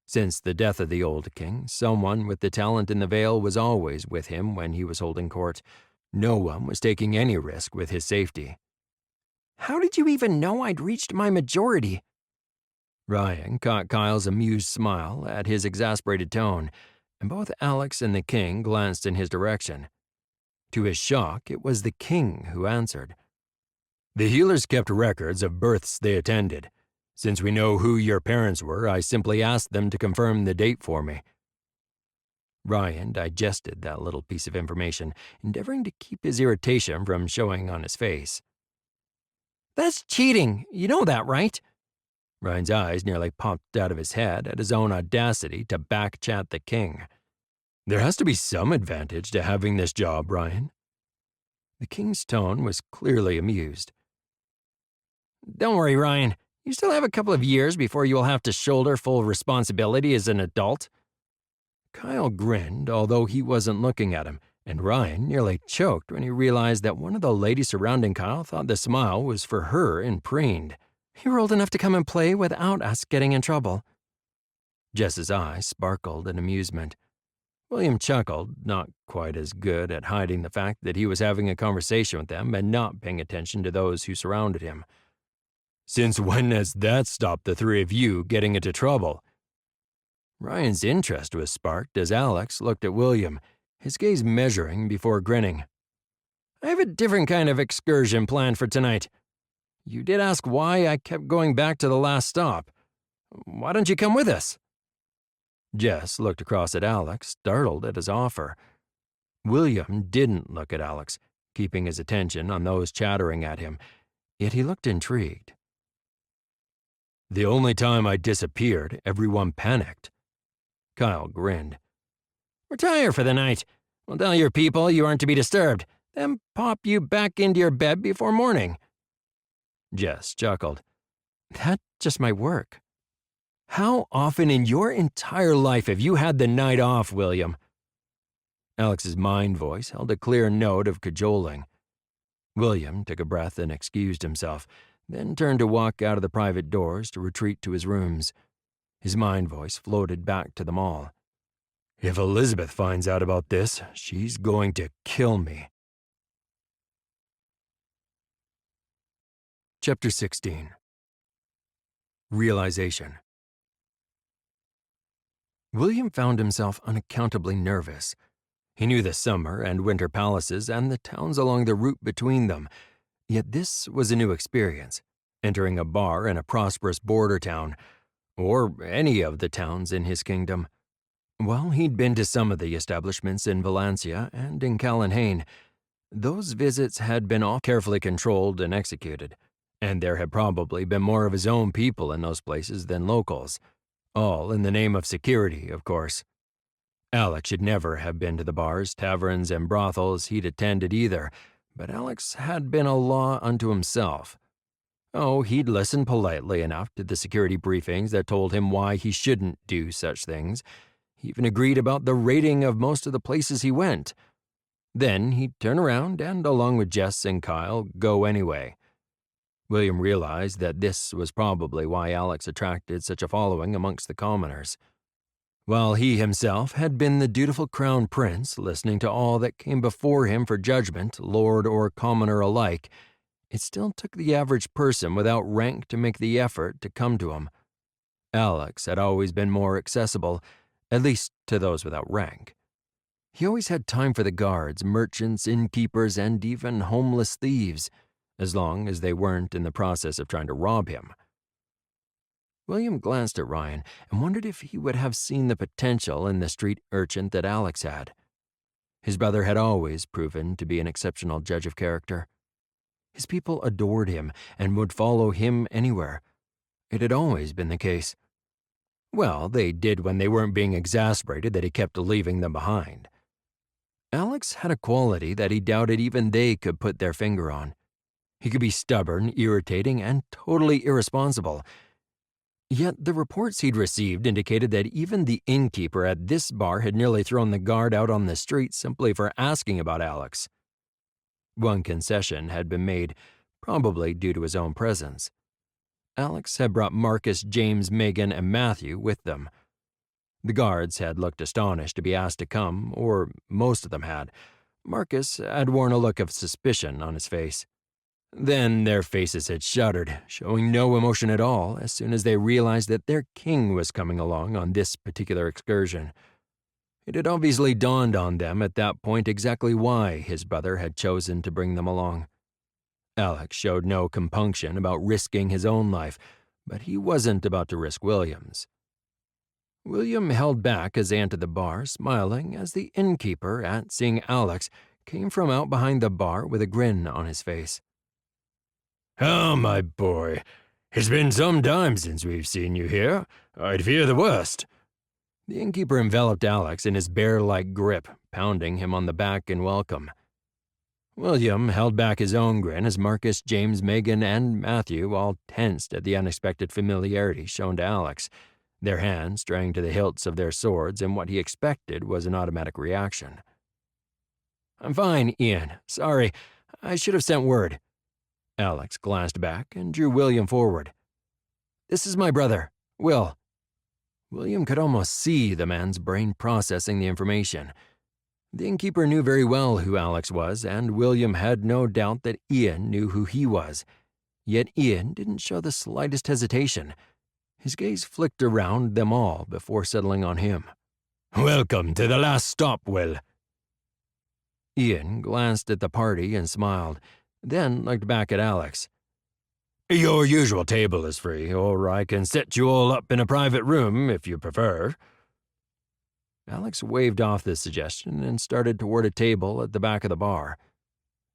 Since the death of the old king, someone with the talent in the Vale was always with him when he was holding court. No one was taking any risk with his safety. How did you even know I'd reached my majority? Ryan caught Kyle's amused smile at his exasperated tone, and both Alex and the king glanced in his direction. To his shock, it was the king who answered. The healers kept records of births they attended. Since we know who your parents were, I simply asked them to confirm the date for me. Ryan digested that little piece of information, endeavoring to keep his irritation from showing on his face. That's cheating. You know that, right? Ryan's eyes nearly popped out of his head at his own audacity to backchat the king. There has to be some advantage to having this job, Ryan. The king's tone was clearly amused. Don't worry, Ryan. You still have a couple of years before you will have to shoulder full responsibility as an adult. Kyle grinned, although he wasn't looking at him, and Ryan nearly choked when he realized that one of the ladies surrounding Kyle thought the smile was for her and preened. You're old enough to come and play without us getting in trouble. Jess's eyes sparkled in amusement. William chuckled, not quite as good at hiding the fact that he was having a conversation with them and not paying attention to those who surrounded him. Since when has that stopped the three of you getting into trouble? Ryan's interest was sparked as Alex looked at William, his gaze measuring before grinning. I have a different kind of excursion planned for tonight. You did ask why I kept going back to the last stop. Why don't you come with us? Jess looked across at Alex, startled at his offer. William didn't look at Alex, keeping his attention on those chattering at him, yet he looked intrigued. The only time I disappeared, everyone panicked. Kyle grinned. Retire for the night. We'll tell your people you aren't to be disturbed, then pop you back into your bed before morning. Jess chuckled. That just might work. How often in your entire life have you had the night off, William? Alex's mind voice held a clear note of cajoling. William took a breath and excused himself, then turned to walk out of the private doors to retreat to his rooms. His mind voice floated back to them all. If Elizabeth finds out about this, she's going to kill me. Chapter 16. Realization. William found himself unaccountably nervous. He knew the summer and winter palaces and the towns along the route between them, yet this was a new experience, entering a bar in a prosperous border town, or any of the towns in his kingdom. While he'd been to some of the establishments in Valencia and in Callanhain, those visits had been all carefully controlled and executed, and there had probably been more of his own people in those places than locals, all in the name of security, of course. Alex should never have been to the bars, taverns, and brothels he'd attended either, but Alex had been a law unto himself. Oh, he'd listened politely enough to the security briefings that told him why he shouldn't do such things. He even agreed about the rating of most of the places he went. Then he'd turn around and, along with Jess and Kyle, go anyway. William realized that this was probably why Alex attracted such a following amongst the commoners. While he himself had been the dutiful crown prince, listening to all that came before him for judgment, lord or commoner alike, it still took the average person without rank to make the effort to come to him. Alex had always been more accessible, at least to those without rank. He always had time for the guards, merchants, innkeepers, and even homeless thieves, as long as they weren't in the process of trying to rob him. William glanced at Ryan and wondered if he would have seen the potential in the street urchin that Alex had. His brother had always proven to be an exceptional judge of character. His people adored him and would follow him anywhere. It had always been the case. Well, they did when they weren't being exasperated that he kept leaving them behind. Alex had a quality that he doubted even they could put their finger on. He could be stubborn, irritating, and totally irresponsible. Yet the reports he'd received indicated that even the innkeeper at this bar had nearly thrown the guard out on the street simply for asking about Alex. One concession had been made, probably due to his own presence. Alex had brought Marcus, James, Megan, and Matthew with them. The guards had looked astonished to be asked to come, or most of them had. Marcus had worn a look of suspicion on his face. Then their faces had shuddered, showing no emotion at all as soon as they realized that their king was coming along on this particular excursion. It had obviously dawned on them at that point exactly why his brother had chosen to bring them along. Alex showed no compunction about risking his own life, but he wasn't about to risk William's. William held back as they entered the bar, smiling as the innkeeper, at seeing Alex, came from out behind the bar with a grin on his face. "Ah, my boy, it's been some time since we've seen you here. I'd fear the worst." The innkeeper enveloped Alex in his bear-like grip, pounding him on the back in welcome. William held back his own grin as Marcus, James, Megan, and Matthew all tensed at the unexpected familiarity shown to Alex, their hands straying to the hilts of their swords in what he expected was an automatic reaction. "I'm fine, Ian. Sorry, I should have sent word." Alex glanced back and drew William forward. "This is my brother, Will." William could almost see the man's brain processing the information. The innkeeper knew very well who Alex was, and William had no doubt that Ian knew who he was. Yet Ian didn't show the slightest hesitation. His gaze flicked around them all before settling on him. "Welcome to the last stop, Will." Ian glanced at the party and smiled, then looked back at Alex. "Your usual table is free, or I can set you all up in a private room if you prefer." Alex waved off this suggestion and started toward a table at the back of the bar.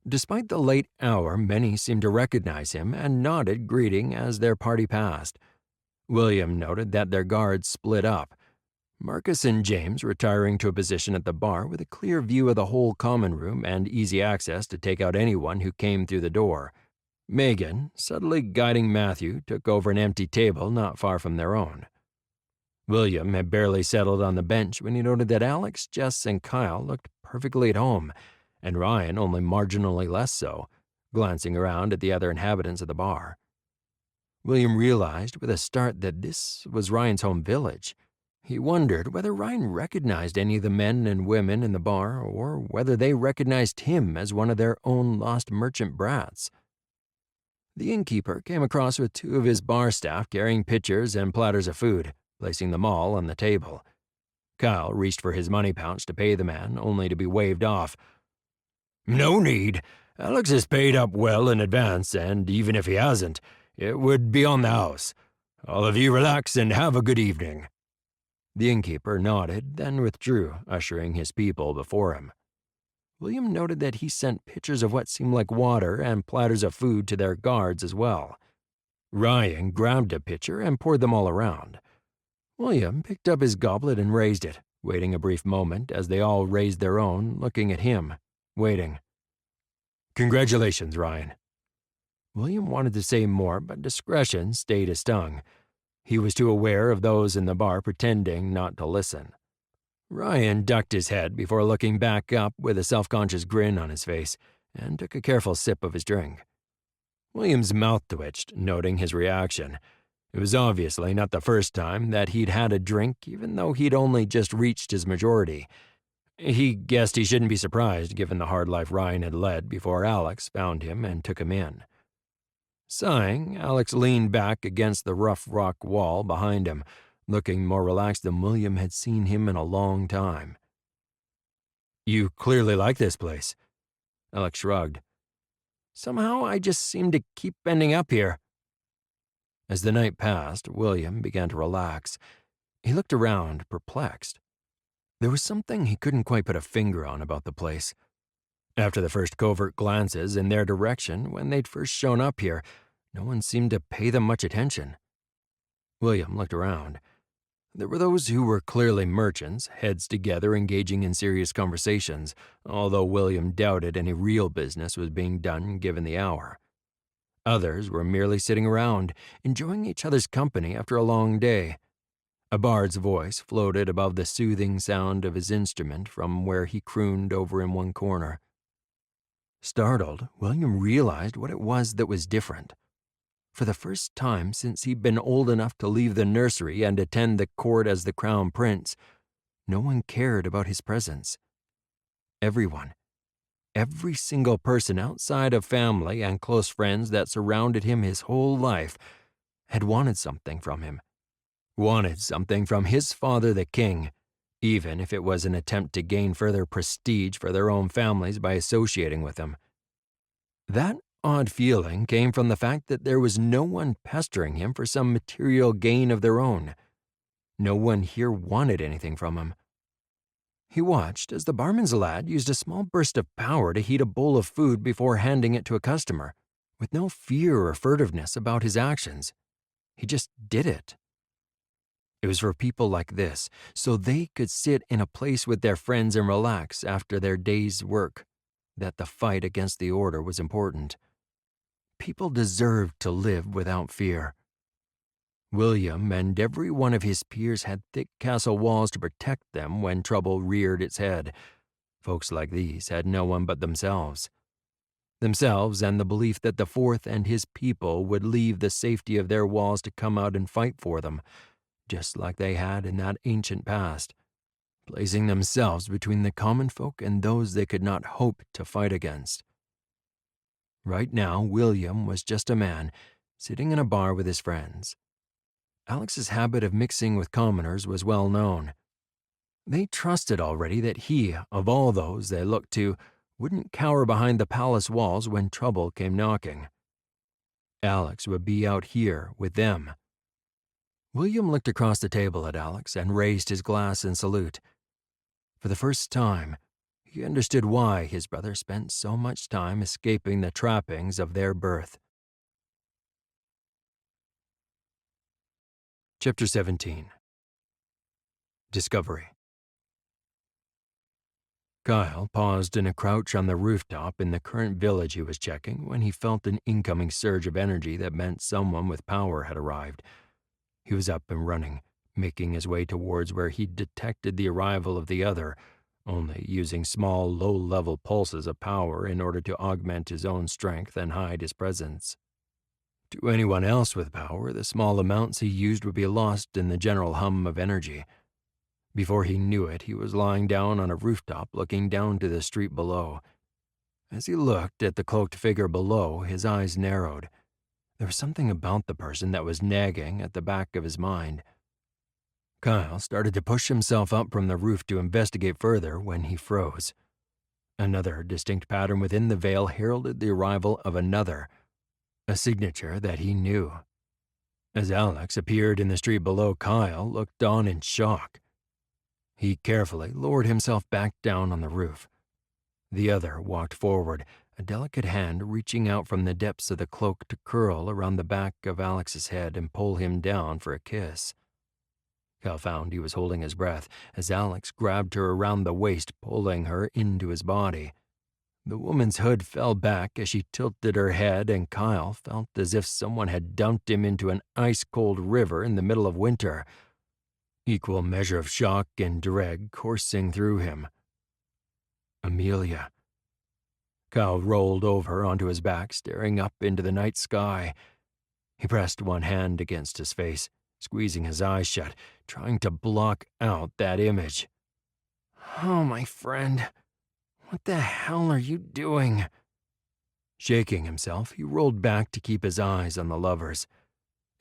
Despite the late hour, many seemed to recognize him and nodded greeting as their party passed. William noted that their guards split up, Marcus and James retiring to a position at the bar with a clear view of the whole common room and easy access to take out anyone who came through the door. Megan, subtly guiding Matthew, took over an empty table not far from their own. William had barely settled on the bench when he noted that Alex, Jess, and Kyle looked perfectly at home, and Ryan only marginally less so, glancing around at the other inhabitants of the bar. William realized with a start that this was Ryan's home village. He wondered whether Ryan recognized any of the men and women in the bar, or whether they recognized him as one of their own lost merchant brats. The innkeeper came across with two of his bar staff carrying pitchers and platters of food, placing them all on the table. Kyle reached for his money pouch to pay the man, only to be waved off. "No need. Alex has paid up well in advance, and even if he hasn't, it would be on the house. All of you relax and have a good evening." The innkeeper nodded, then withdrew, ushering his people before him. William noted that he sent pitchers of what seemed like water and platters of food to their guards as well. Ryan grabbed a pitcher and poured them all around. William picked up his goblet and raised it, waiting a brief moment as they all raised their own, looking at him, waiting. "Congratulations, Ryan." William wanted to say more, but discretion stayed his tongue. He was too aware of those in the bar pretending not to listen. Ryan ducked his head before looking back up with a self-conscious grin on his face and took a careful sip of his drink. William's mouth twitched, noting his reaction. It was obviously not the first time that he'd had a drink, even though he'd only just reached his majority. He guessed he shouldn't be surprised given the hard life Ryan had led before Alex found him and took him in. Sighing, Alex leaned back against the rough rock wall behind him, looking more relaxed than William had seen him in a long time. "You clearly like this place." Alex shrugged. "Somehow I just seem to keep ending up here." As the night passed, William began to relax. He looked around, perplexed. There was something he couldn't quite put a finger on about the place. After the first covert glances in their direction when they'd first shown up here, no one seemed to pay them much attention. William looked around. There were those who were clearly merchants, heads together engaging in serious conversations, although William doubted any real business was being done given the hour. Others were merely sitting around, enjoying each other's company after a long day. A bard's voice floated above the soothing sound of his instrument from where he crooned over in one corner. Startled, William realized what it was that was different. For the first time since he'd been old enough to leave the nursery and attend the court as the crown prince, no one cared about his presence. Everyone, every single person outside of family and close friends that surrounded him his whole life had wanted something from him. Wanted something from his father the king, even if it was an attempt to gain further prestige for their own families by associating with him. That odd feeling came from the fact that there was no one pestering him for some material gain of their own. No one here wanted anything from him. He watched as the barman's lad used a small burst of power to heat a bowl of food before handing it to a customer, with no fear or furtiveness about his actions. He just did it. It was for people like this, so they could sit in a place with their friends and relax after their day's work, that the fight against the Order was important. People deserved to live without fear. William and every one of his peers had thick castle walls to protect them when trouble reared its head. Folks like these had no one but themselves. Themselves and the belief that the Fourth and his people would leave the safety of their walls to come out and fight for them, just like they had in that ancient past, placing themselves between the common folk and those they could not hope to fight against. Right now, William was just a man, sitting in a bar with his friends. Alex's habit of mixing with commoners was well known. They trusted already that he, of all those they looked to, wouldn't cower behind the palace walls when trouble came knocking. Alex would be out here with them. William looked across the table at Alex and raised his glass in salute. For the first time, he understood why his brother spent so much time escaping the trappings of their birth. Chapter 17. Discovery. Kyle paused in a crouch on the rooftop in the current village he was checking when he felt an incoming surge of energy that meant someone with power had arrived. He was up and running, making his way towards where he'd detected the arrival of the other, only using small, low-level pulses of power in order to augment his own strength and hide his presence. To anyone else with power, the small amounts he used would be lost in the general hum of energy. Before he knew it, he was lying down on a rooftop looking down to the street below. As he looked at the cloaked figure below, his eyes narrowed. There was something about the person that was nagging at the back of his mind. Kyle started to push himself up from the roof to investigate further when he froze. Another distinct pattern within the veil heralded the arrival of another, a signature that he knew. As Alex appeared in the street below, Kyle looked on in shock. He carefully lowered himself back down on the roof. The other walked forward, a delicate hand reaching out from the depths of the cloak to curl around the back of Alex's head and pull him down for a kiss. Kyle found he was holding his breath as Alex grabbed her around the waist, pulling her into his body. The woman's hood fell back as she tilted her head, and Kyle felt as if someone had dumped him into an ice-cold river in the middle of winter. Equal measure of shock and dread coursing through him. Amelia. Kyle rolled over onto his back, staring up into the night sky. He pressed one hand against his face, squeezing his eyes shut, trying to block out that image. Oh, my friend, what the hell are you doing? Shaking himself, he rolled back to keep his eyes on the lovers.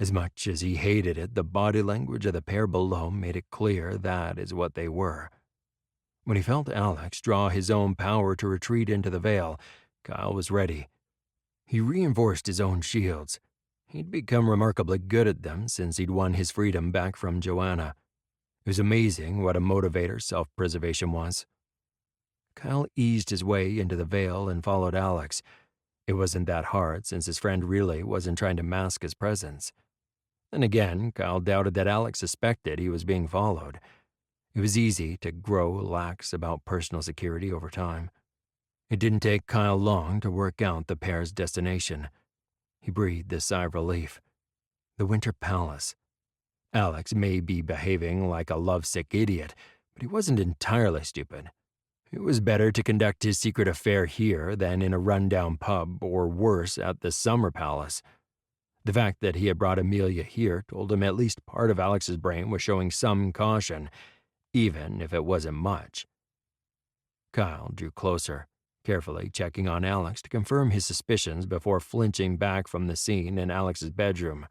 As much as he hated it, the body language of the pair below made it clear that is what they were. When he felt Alex draw his own power to retreat into the veil, Kyle was ready. He reinforced his own shields. He'd become remarkably good at them since he'd won his freedom back from Joanna. It was amazing what a motivator self-preservation was. Kyle eased his way into the veil and followed Alex. It wasn't that hard since his friend really wasn't trying to mask his presence. Then again, Kyle doubted that Alex suspected he was being followed. It was easy to grow lax about personal security over time. It didn't take Kyle long to work out the pair's destination. He breathed a sigh of relief. The Winter Palace. Alex may be behaving like a lovesick idiot, but he wasn't entirely stupid. It was better to conduct his secret affair here than in a rundown pub or worse at the Summer Palace. The fact that he had brought Amelia here told him at least part of Alex's brain was showing some caution, even if it wasn't much. Kyle drew closer, carefully checking on Alex to confirm his suspicions before flinching back from the scene in Alex's bedroom.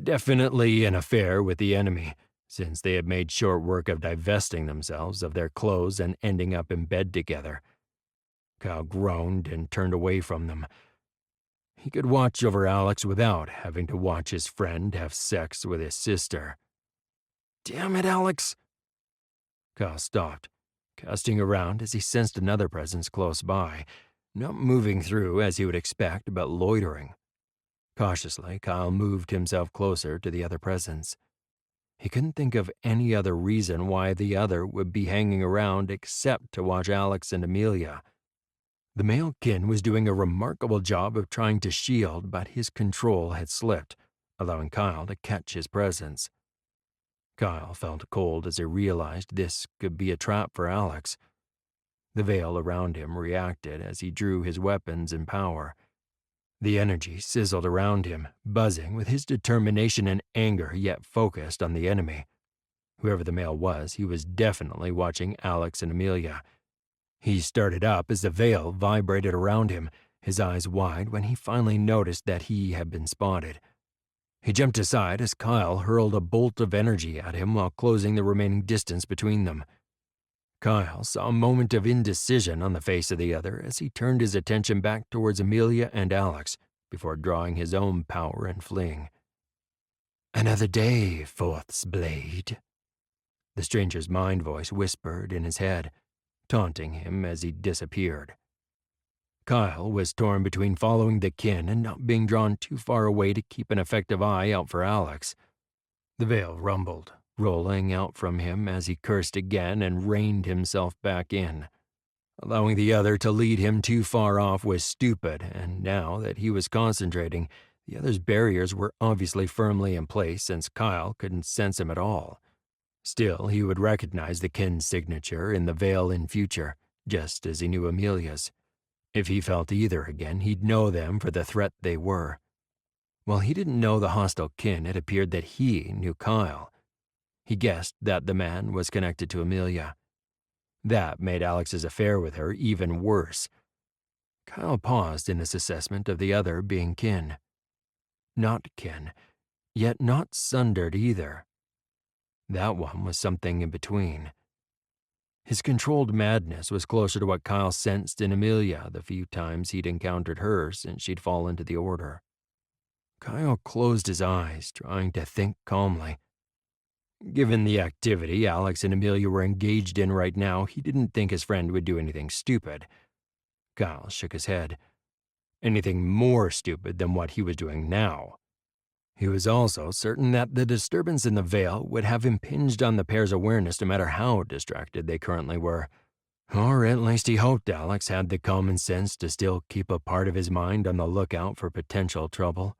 Definitely an affair with the enemy, since they had made short work of divesting themselves of their clothes and ending up in bed together. Kyle groaned and turned away from them. He could watch over Alex without having to watch his friend have sex with his sister. Damn it, Alex! Kyle stopped, casting around as he sensed another presence close by, not moving through as he would expect, but loitering. Cautiously, Kyle moved himself closer to the other presence. He couldn't think of any other reason why the other would be hanging around except to watch Alex and Amelia. The male kin was doing a remarkable job of trying to shield, but his control had slipped, allowing Kyle to catch his presence. Kyle felt cold as he realized this could be a trap for Alex. The veil around him reacted as he drew his weapons in power. The energy sizzled around him, buzzing with his determination and anger yet focused on the enemy. Whoever the male was, he was definitely watching Alex and Amelia. He started up as the veil vibrated around him, his eyes wide when he finally noticed that he had been spotted. He jumped aside as Kyle hurled a bolt of energy at him while closing the remaining distance between them. Kyle saw a moment of indecision on the face of the other as he turned his attention back towards Amelia and Alex before drawing his own power and fleeing. Another day, Fourth's blade, the stranger's mind voice whispered in his head, taunting him as he disappeared. Kyle was torn between following the kin and not being drawn too far away to keep an effective eye out for Alex. The veil rumbled, rolling out from him as he cursed again and reined himself back in. Allowing the other to lead him too far off was stupid, and now that he was concentrating, the other's barriers were obviously firmly in place since Kyle couldn't sense him at all. Still, he would recognize the kin's signature in the veil in future, just as he knew Amelia's. If he felt either again, he'd know them for the threat they were. While he didn't know the hostile kin, it appeared that he knew Kyle. He guessed that the man was connected to Amelia. That made Alex's affair with her even worse. Kyle paused in his assessment of the other being kin. Not kin, yet not sundered either. That one was something in between. His controlled madness was closer to what Kyle sensed in Amelia the few times he'd encountered her since she'd fallen to the Order. Kyle closed his eyes, trying to think calmly. Given the activity Alex and Amelia were engaged in right now, he didn't think his friend would do anything stupid. Kyle shook his head. Anything more stupid than what he was doing now. He was also certain that the disturbance in the veil would have impinged on the pair's awareness no matter how distracted they currently were. Or at least he hoped Alex had the common sense to still keep a part of his mind on the lookout for potential trouble.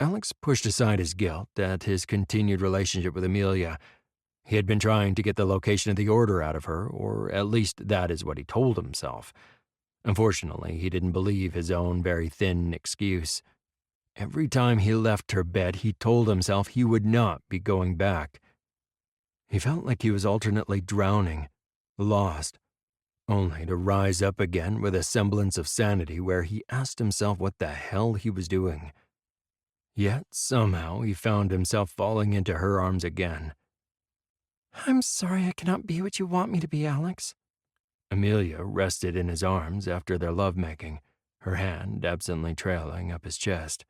Alex pushed aside his guilt at his continued relationship with Amelia. He had been trying to get the location of the Order out of her, or at least that is what he told himself. Unfortunately, he didn't believe his own very thin excuse. Every time he left her bed, he told himself he would not be going back. He felt like he was alternately drowning, lost, only to rise up again with a semblance of sanity where he asked himself what the hell he was doing. Yet somehow he found himself falling into her arms again. I'm sorry I cannot be what you want me to be, Alex. Amelia rested in his arms after their lovemaking, her hand absently trailing up his chest.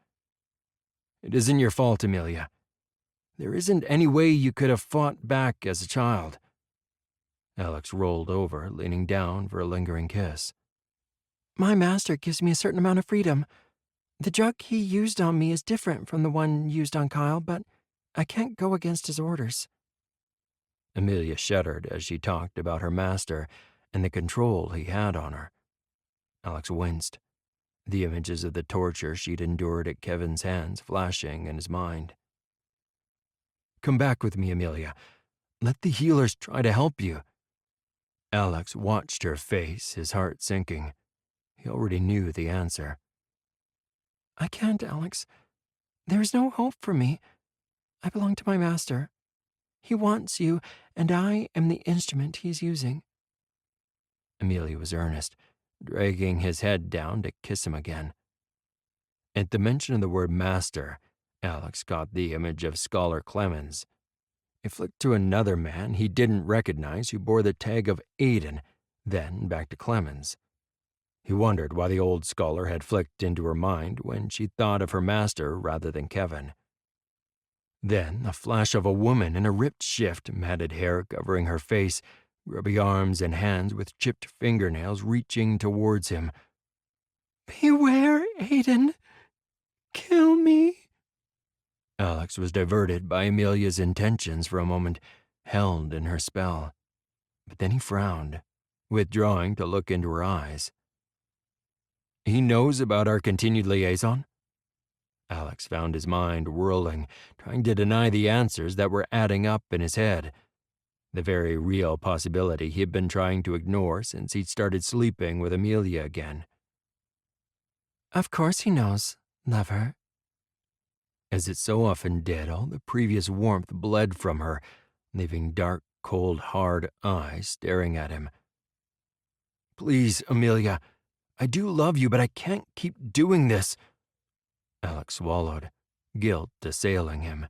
It isn't your fault, Amelia. There isn't any way you could have fought back as a child. Alex rolled over, leaning down for a lingering kiss. My master gives me a certain amount of freedom. The drug he used on me is different from the one used on Kyle, but I can't go against his orders. Amelia shuddered as she talked about her master and the control he had on her. Alex winced, the images of the torture she'd endured at Kevin's hands flashing in his mind. Come back with me, Amelia. Let the healers try to help you. Alex watched her face, his heart sinking. He already knew the answer. I can't, Alex. There is no hope for me. I belong to my master. He wants you, and I am the instrument he's using. Amelia was earnest, dragging his head down to kiss him again. At the mention of the word master, Alex caught the image of Scholar Clemens. It flicked to another man he didn't recognize who bore the tag of Aiden, then back to Clemens. He wondered why the old scholar had flicked into her mind when she thought of her master rather than Kevin. Then a flash of a woman in a ripped shift, matted hair covering her face, grubby arms and hands with chipped fingernails reaching towards him. Beware, Aiden. Kill me. Alex was diverted by Amelia's intentions for a moment, held in her spell. But then he frowned, withdrawing to look into her eyes. He knows about our continued liaison? Alex found his mind whirling, trying to deny the answers that were adding up in his head. The very real possibility he had been trying to ignore since he'd started sleeping with Amelia again. Of course he knows, lover. As it so often did, all the previous warmth bled from her, leaving dark, cold, hard eyes staring at him. Please, Amelia, I do love you, but I can't keep doing this. Alex swallowed, guilt assailing him.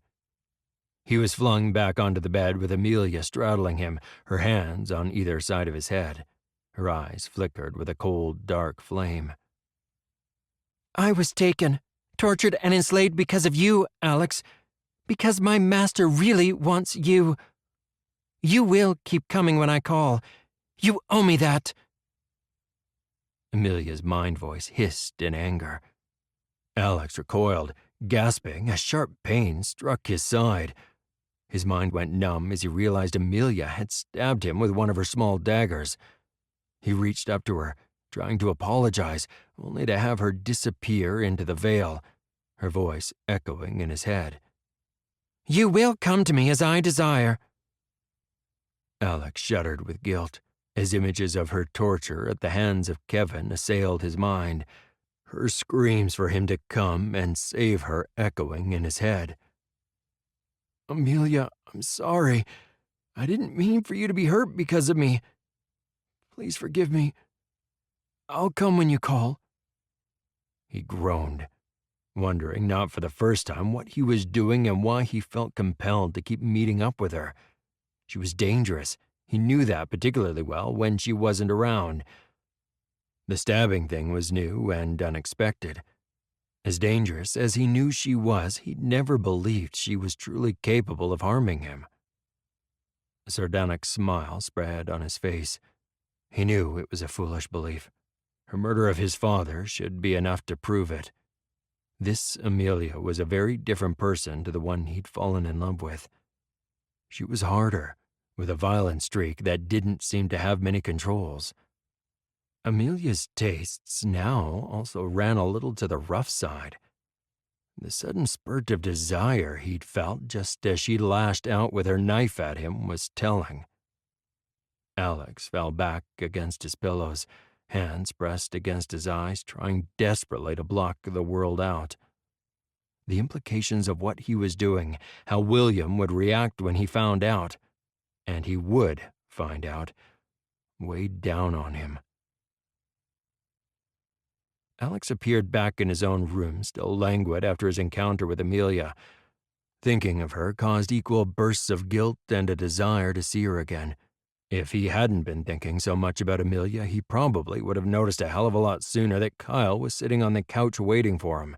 He was flung back onto the bed with Amelia straddling him, her hands on either side of his head. Her eyes flickered with a cold, dark flame. I was taken, tortured, and enslaved because of you, Alex. Because my master really wants you. You will keep coming when I call. You owe me that. Amelia's mind voice hissed in anger. Alex recoiled, gasping as sharp pain struck his side. His mind went numb as he realized Amelia had stabbed him with one of her small daggers. He reached up to her, trying to apologize, only to have her disappear into the veil, her voice echoing in his head. You will come to me as I desire. Alex shuddered with guilt as images of her torture at the hands of Kevin assailed his mind, her screams for him to come and save her echoing in his head. Amelia, I'm sorry. I didn't mean for you to be hurt because of me. Please forgive me. I'll come when you call. He groaned, wondering not for the first time what he was doing and why he felt compelled to keep meeting up with her. She was dangerous. He knew that particularly well when she wasn't around. The stabbing thing was new and unexpected. As dangerous as he knew she was, he'd never believed she was truly capable of harming him. A sardonic smile spread on his face. He knew it was a foolish belief. Her murder of his father should be enough to prove it. This Amelia was a very different person to the one he'd fallen in love with. She was harder, with a violent streak that didn't seem to have many controls. Amelia's tastes now also ran a little to the rough side. The sudden spurt of desire he'd felt just as she lashed out with her knife at him was telling. Alex fell back against his pillows, hands pressed against his eyes, trying desperately to block the world out. The implications of what he was doing, how William would react when he found out, and he would find out, weighed down on him. Alex appeared back in his own room, still languid after his encounter with Amelia. Thinking of her caused equal bursts of guilt and a desire to see her again. If he hadn't been thinking so much about Amelia, he probably would have noticed a hell of a lot sooner that Kyle was sitting on the couch waiting for him.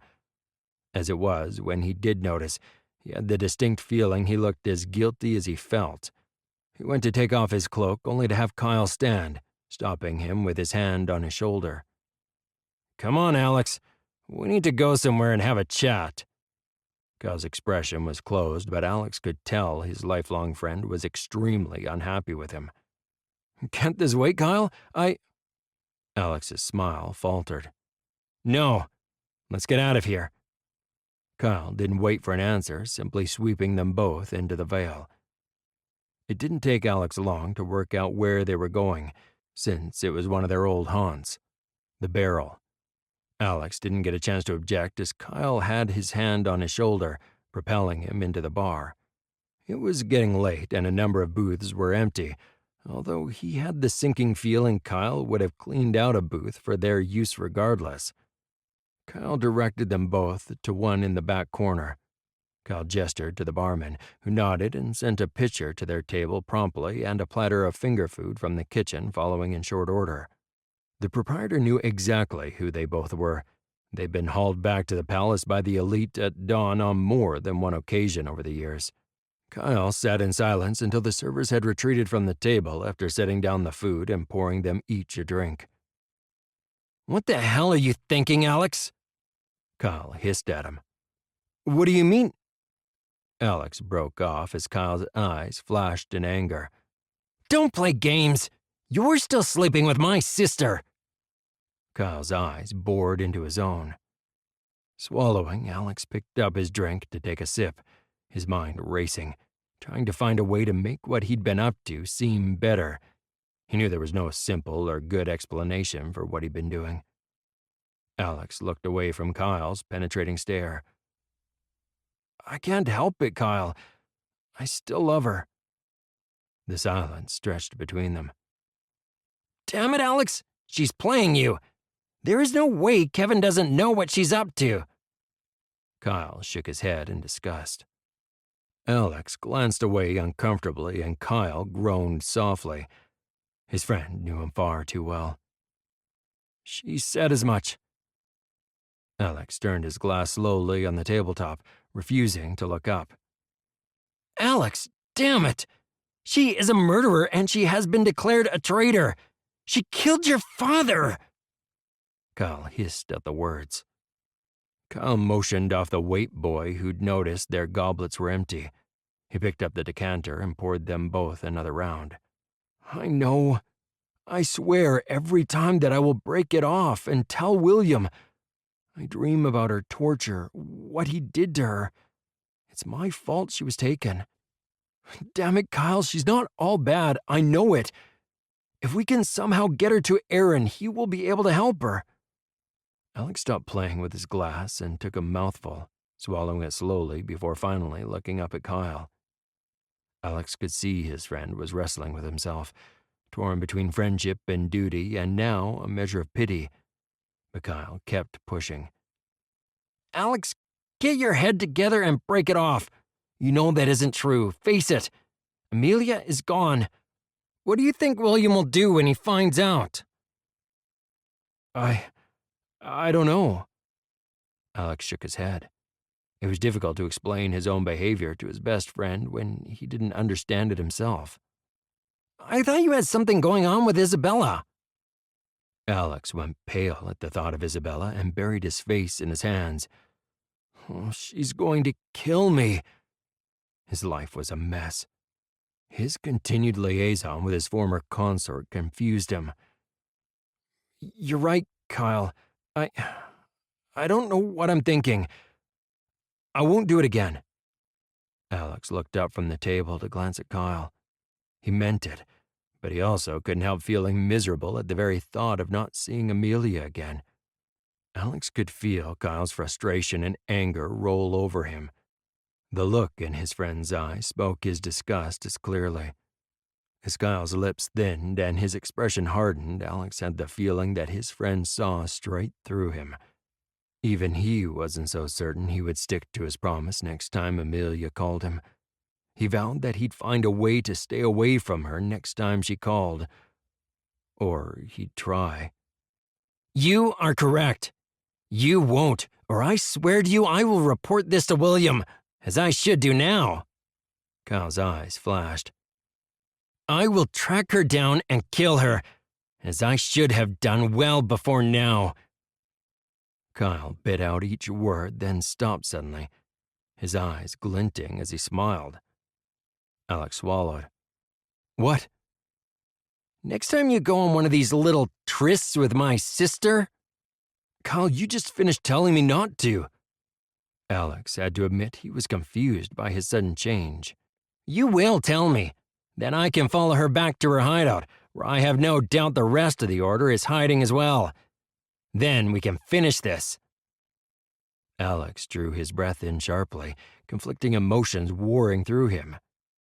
As it was, when he did notice, he had the distinct feeling he looked as guilty as he felt. He went to take off his cloak, only to have Kyle stand, stopping him with his hand on his shoulder. "Come on, Alex. We need to go somewhere and have a chat." Kyle's expression was closed, but Alex could tell his lifelong friend was extremely unhappy with him. "Can't this wait, Kyle? Alex's smile faltered. "No. Let's get out of here." Kyle didn't wait for an answer, simply sweeping them both into the veil. It didn't take Alex long to work out where they were going, since it was one of their old haunts, the barrel. Alex didn't get a chance to object as Kyle had his hand on his shoulder, propelling him into the bar. It was getting late and a number of booths were empty, although he had the sinking feeling Kyle would have cleaned out a booth for their use regardless. Kyle directed them both to one in the back corner. Kyle gestured to the barman, who nodded and sent a pitcher to their table promptly and a platter of finger food from the kitchen following in short order. The proprietor knew exactly who they both were. They'd been hauled back to the palace by the elite at dawn on more than one occasion over the years. Kyle sat in silence until the servers had retreated from the table after setting down the food and pouring them each a drink. "What the hell are you thinking, Alex?" Kyle hissed at him. "What do you mean?" Alex broke off as Kyle's eyes flashed in anger. "Don't play games! You're still sleeping with my sister!" Kyle's eyes bored into his own. Swallowing, Alex picked up his drink to take a sip, his mind racing, trying to find a way to make what he'd been up to seem better. He knew there was no simple or good explanation for what he'd been doing. Alex looked away from Kyle's penetrating stare. "I can't help it, Kyle. I still love her." The silence stretched between them. "Damn it, Alex! She's playing you! There is no way Kevin doesn't know what she's up to!" Kyle shook his head in disgust. Alex glanced away uncomfortably and Kyle groaned softly. His friend knew him far too well. "She said as much." Alex turned his glass slowly on the tabletop, refusing to look up. "Alex, damn it! She is a murderer and she has been declared a traitor! She killed your father!" Kyle hissed at the words. Kyle motioned off the wait boy who'd noticed their goblets were empty. He picked up the decanter and poured them both another round. "I know. I swear every time that I will break it off and tell William. I dream about her torture, what he did to her. It's my fault she was taken. Damn it, Kyle, she's not all bad, I know it. If we can somehow get her to Aaron, he will be able to help her." Alex stopped playing with his glass and took a mouthful, swallowing it slowly before finally looking up at Kyle. Alex could see his friend was wrestling with himself, torn between friendship and duty and now a measure of pity. But Kyle kept pushing. "Alex, get your head together and break it off. You know that isn't true. Face it. Amelia is gone. What do you think William will do when he finds out?" I don't know." Alex shook his head. It was difficult to explain his own behavior to his best friend when he didn't understand it himself. "I thought you had something going on with Isabella." Alex went pale at the thought of Isabella and buried his face in his hands. "Oh, she's going to kill me." His life was a mess. His continued liaison with his former consort confused him. "You're right, Kyle. I don't know what I'm thinking. I won't do it again." Alex looked up from the table to glance at Kyle. He meant it, but he also couldn't help feeling miserable at the very thought of not seeing Amelia again. Alex could feel Kyle's frustration and anger roll over him. The look in his friend's eye spoke his disgust as clearly. As Kyle's lips thinned and his expression hardened, Alex had the feeling that his friend saw straight through him. Even he wasn't so certain he would stick to his promise next time Amelia called him. He vowed that he'd find a way to stay away from her next time she called. Or he'd try. You are correct. You won't, or I swear to you I will report this to William, as I should do now. Kyle's eyes flashed. I will track her down and kill her, as I should have done well before now. Kyle bit out each word, then stopped suddenly, his eyes glinting as he smiled. Alex swallowed. What? Next time you go on one of these little trysts with my sister? Kyle, you just finished telling me not to. Alex had to admit he was confused by his sudden change. You will tell me. Then I can follow her back to her hideout, where I have no doubt the rest of the Order is hiding as well. Then we can finish this. Alex drew his breath in sharply, conflicting emotions warring through him.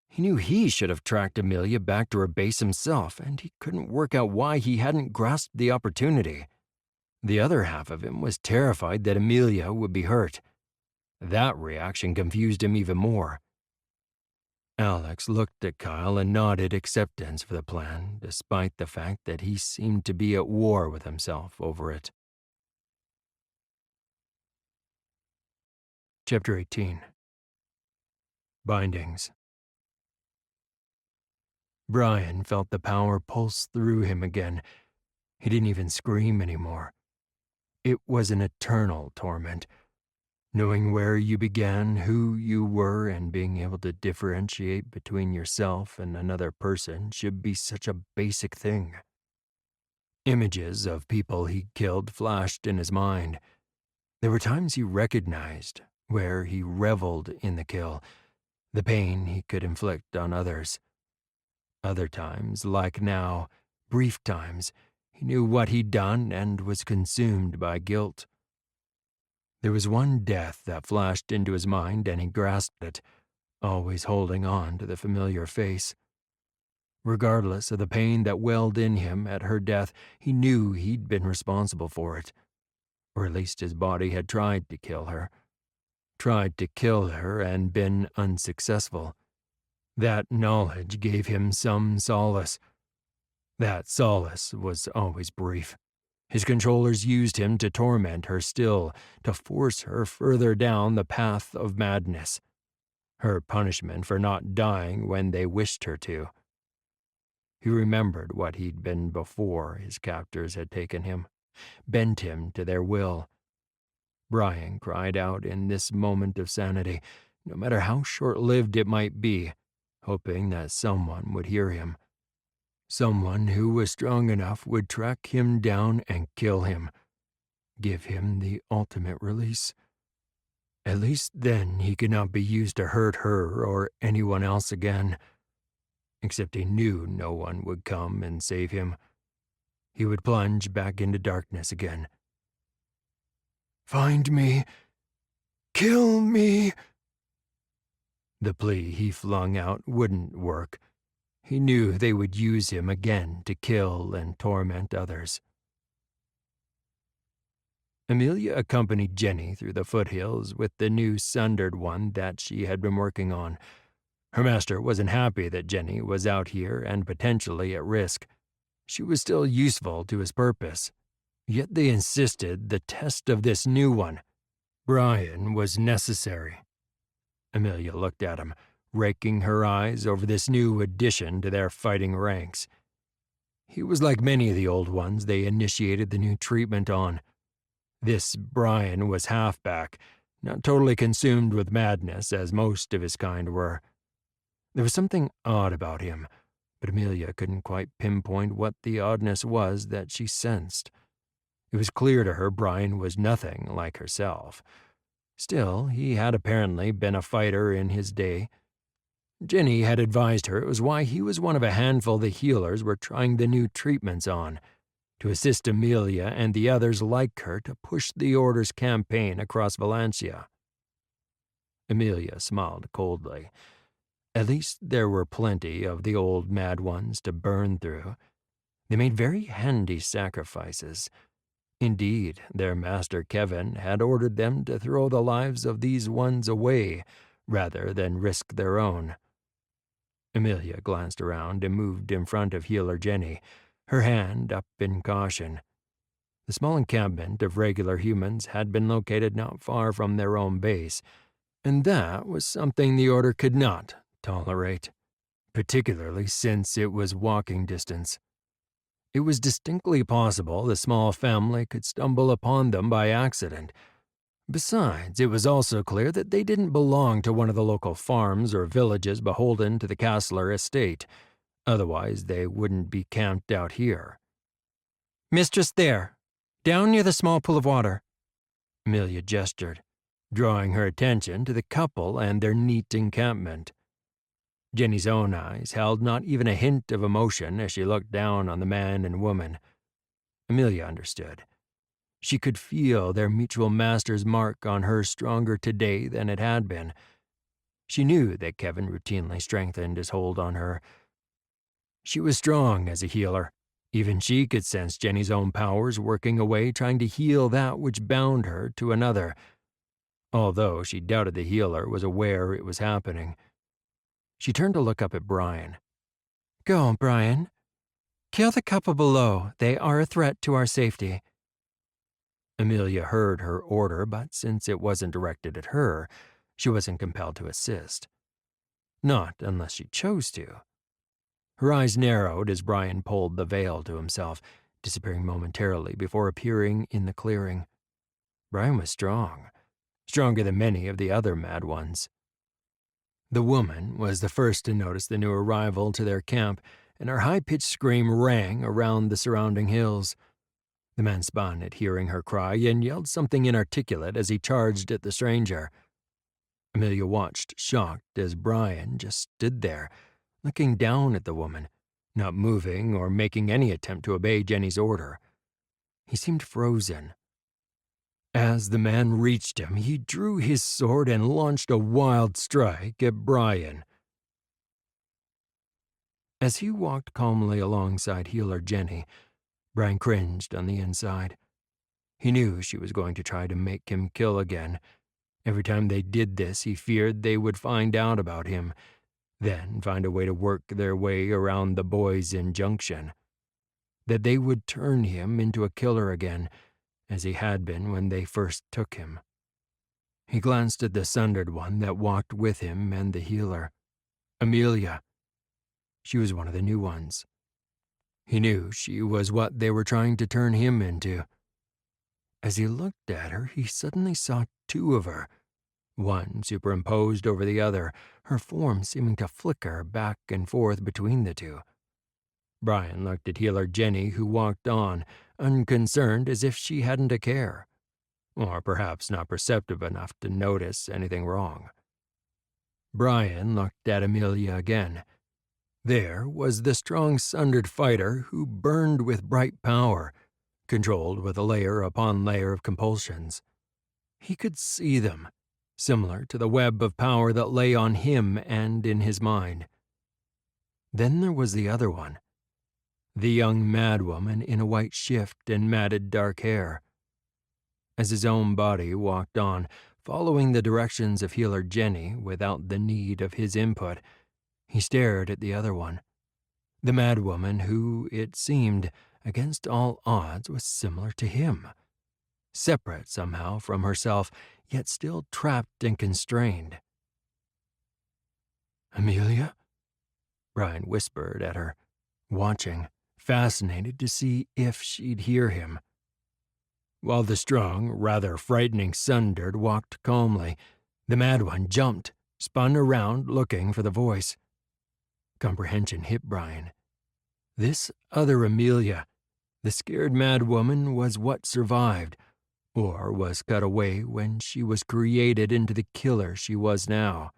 He knew he should have tracked Amelia back to her base himself, and he couldn't work out why he hadn't grasped the opportunity. The other half of him was terrified that Amelia would be hurt. That reaction confused him even more. Alex looked at Kyle and nodded acceptance for the plan, despite the fact that he seemed to be at war with himself over it. Chapter 18. Bindings. Brian felt the power pulse through him again. He didn't even scream anymore. It was an eternal torment. Knowing where you began, who you were, and being able to differentiate between yourself and another person should be such a basic thing. Images of people he killed flashed in his mind. There were times he recognized, where he reveled in the kill, the pain he could inflict on others. Other times, like now, brief times, he knew what he'd done and was consumed by guilt. There was one death that flashed into his mind, and he grasped it, always holding on to the familiar face. Regardless of the pain that welled in him at her death, he knew he'd been responsible for it. Or at least his body had tried to kill her. Tried to kill her and been unsuccessful. That knowledge gave him some solace. That solace was always brief. His controllers used him to torment her still, to force her further down the path of madness. Her punishment for not dying when they wished her to. He remembered what he'd been before his captors had taken him, bent him to their will. Brian cried out in this moment of sanity, no matter how short-lived it might be, hoping that someone would hear him. Someone who was strong enough would track him down and kill him. Give him the ultimate release. At least then he could not be used to hurt her or anyone else again. Except he knew no one would come and save him. He would plunge back into darkness again. "Find me. Kill me." The plea he flung out wouldn't work. He knew they would use him again to kill and torment others. Amelia accompanied Jenny through the foothills with the new sundered one that she had been working on. Her master wasn't happy that Jenny was out here and potentially at risk. She was still useful to his purpose. Yet they insisted the test of this new one, Brian, was necessary. Amelia looked at him, raking her eyes over this new addition to their fighting ranks. He was like many of the old ones they initiated the new treatment on. This Brian was halfback, not totally consumed with madness as most of his kind were. There was something odd about him, but Amelia couldn't quite pinpoint what the oddness was that she sensed. It was clear to her Brian was nothing like herself. Still, he had apparently been a fighter in his day. Jenny had advised her it was why he was one of a handful the healers were trying the new treatments on. to assist Amelia and the others like her to push the Order's campaign across Valencia. Amelia smiled coldly. At least there were plenty of the old mad ones to burn through. They made very handy sacrifices. Indeed, their master Kevin had ordered them to throw the lives of these ones away rather than risk their own. Amelia glanced around and moved in front of Healer Jenny, her hand up in caution. The small encampment of regular humans had been located not far from their own base, and that was something the Order could not tolerate, particularly since it was walking distance. It was distinctly possible the small family could stumble upon them by accident. Besides, it was also clear that they didn't belong to one of the local farms or villages beholden to the Castler estate. Otherwise, they wouldn't be camped out here. Mistress there, down near the small pool of water. Amelia gestured, drawing her attention to the couple and their neat encampment. Jenny's own eyes held not even a hint of emotion as she looked down on the man and woman. Amelia understood. She could feel their mutual master's mark on her stronger today than it had been. She knew that Kevin routinely strengthened his hold on her. She was strong as a healer. Even she could sense Jenny's own powers working away, trying to heal that which bound her to another, although she doubted the healer was aware it was happening. She turned to look up at Brian. Go, Brian. Kill the couple below. They are a threat to our safety. Amelia heard her order, but since it wasn't directed at her, she wasn't compelled to assist. Not unless she chose to. Her eyes narrowed as Brian pulled the veil to himself, disappearing momentarily before appearing in the clearing. Brian was strong, stronger than many of the other mad ones. The woman was the first to notice the new arrival to their camp, and her high-pitched scream rang around the surrounding hills. The man spun at hearing her cry and yelled something inarticulate as he charged at the stranger. Amelia watched, shocked, as Brian just stood there, looking down at the woman, not moving or making any attempt to obey Jenny's order. He seemed frozen. As the man reached him, he drew his sword and launched a wild strike at Brian. As he walked calmly alongside Healer Jenny, Brian cringed on the inside. He knew she was going to try to make him kill again. Every time they did this, he feared they would find out about him, then find a way to work their way around the boy's injunction. That they would turn him into a killer again, as he had been when they first took him. He glanced at the sundered one that walked with him and the healer. Amelia. She was one of the new ones. He knew she was what they were trying to turn him into. As he looked at her, he suddenly saw two of her, one superimposed over the other, her form seeming to flicker back and forth between the two. Brian looked at Healer Jenny, who walked on, unconcerned as if she hadn't a care, or perhaps not perceptive enough to notice anything wrong. Brian looked at Amelia again. There was the strong sundered fighter who burned with bright power, controlled with a layer upon layer of compulsions. He could see them, similar to the web of power that lay on him and in his mind. Then there was the other one, the young madwoman in a white shift and matted dark hair. As his own body walked on, following the directions of Healer Jenny without the need of his input, he stared at the other one, the madwoman who, it seemed, against all odds was similar to him, separate somehow from herself, yet still trapped and constrained. "Amelia?" Brian whispered at her, watching, fascinated to see if she'd hear him. While the strong, rather frightening sundered walked calmly, the mad one jumped, spun around looking for the voice. Comprehension hit Brian. This other Amelia, the scared mad woman, was what survived, or was cut away when she was created into the killer she was now.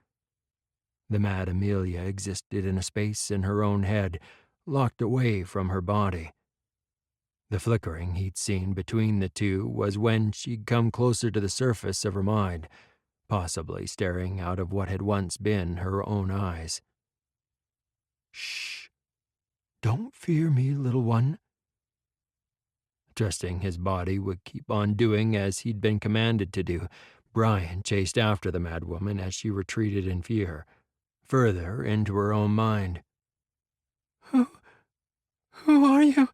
The mad Amelia existed in a space in her own head, locked away from her body. The flickering he'd seen between the two was when she'd come closer to the surface of her mind, possibly staring out of what had once been her own eyes. "Shh! Don't fear me, little one." Trusting his body would keep on doing as he'd been commanded to do, Brian chased after the madwoman as she retreated in fear, further into her own mind. Who are you?"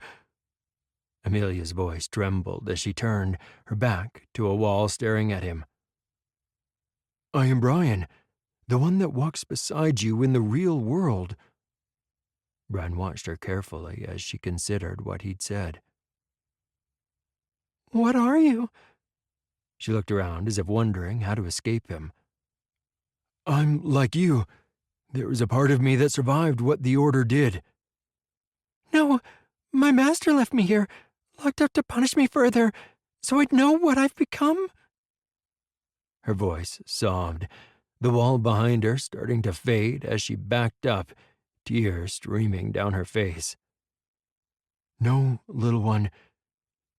Amelia's voice trembled as she turned, her back to a wall staring at him. "I am Brian, the one that walks beside you in the real world." Brian watched her carefully as she considered what he'd said. "What are you?" She looked around as if wondering how to escape him. "I'm like you. There was a part of me that survived what the Order did." "No, my master left me here, locked up to punish me further, so I'd know what I've become." Her voice sobbed, the wall behind her starting to fade as she backed up, tears streaming down her face. "No, little one,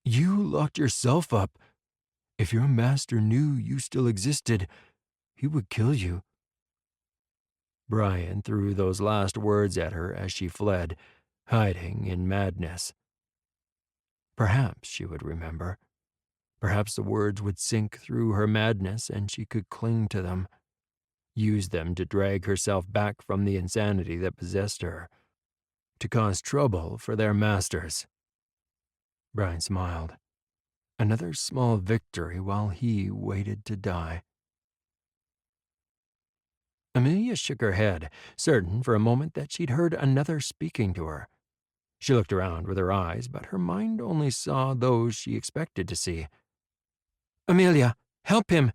you locked yourself up. If your master knew you still existed, he would kill you." Brian threw those last words at her as she fled, hiding in madness. Perhaps she would remember. Perhaps the words would sink through her madness and she could cling to them, use them to drag herself back from the insanity that possessed her, to cause trouble for their masters. Brian smiled. Another small victory while he waited to die. Amelia shook her head, certain for a moment that she'd heard another speaking to her. She looked around with her eyes, but her mind only saw those she expected to see. "Amelia, help him!"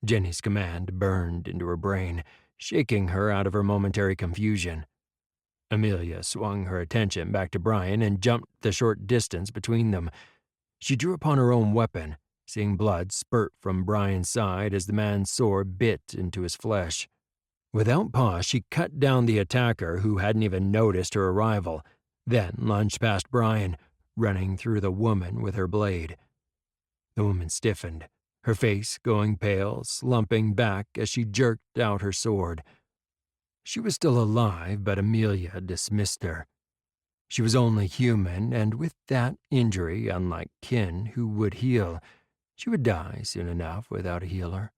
Jenny's command burned into her brain, shaking her out of her momentary confusion. Amelia swung her attention back to Brian and jumped the short distance between them. She drew upon her own weapon, seeing blood spurt from Brian's side as the man's sword bit into his flesh. Without pause, she cut down the attacker who hadn't even noticed her arrival, then lunged past Brian, running through the woman with her blade. The woman stiffened, her face going pale, slumping back as she jerked out her sword. She was still alive, but Amelia dismissed her. She was only human, and with that injury, unlike kin who would heal, she would die soon enough without a healer.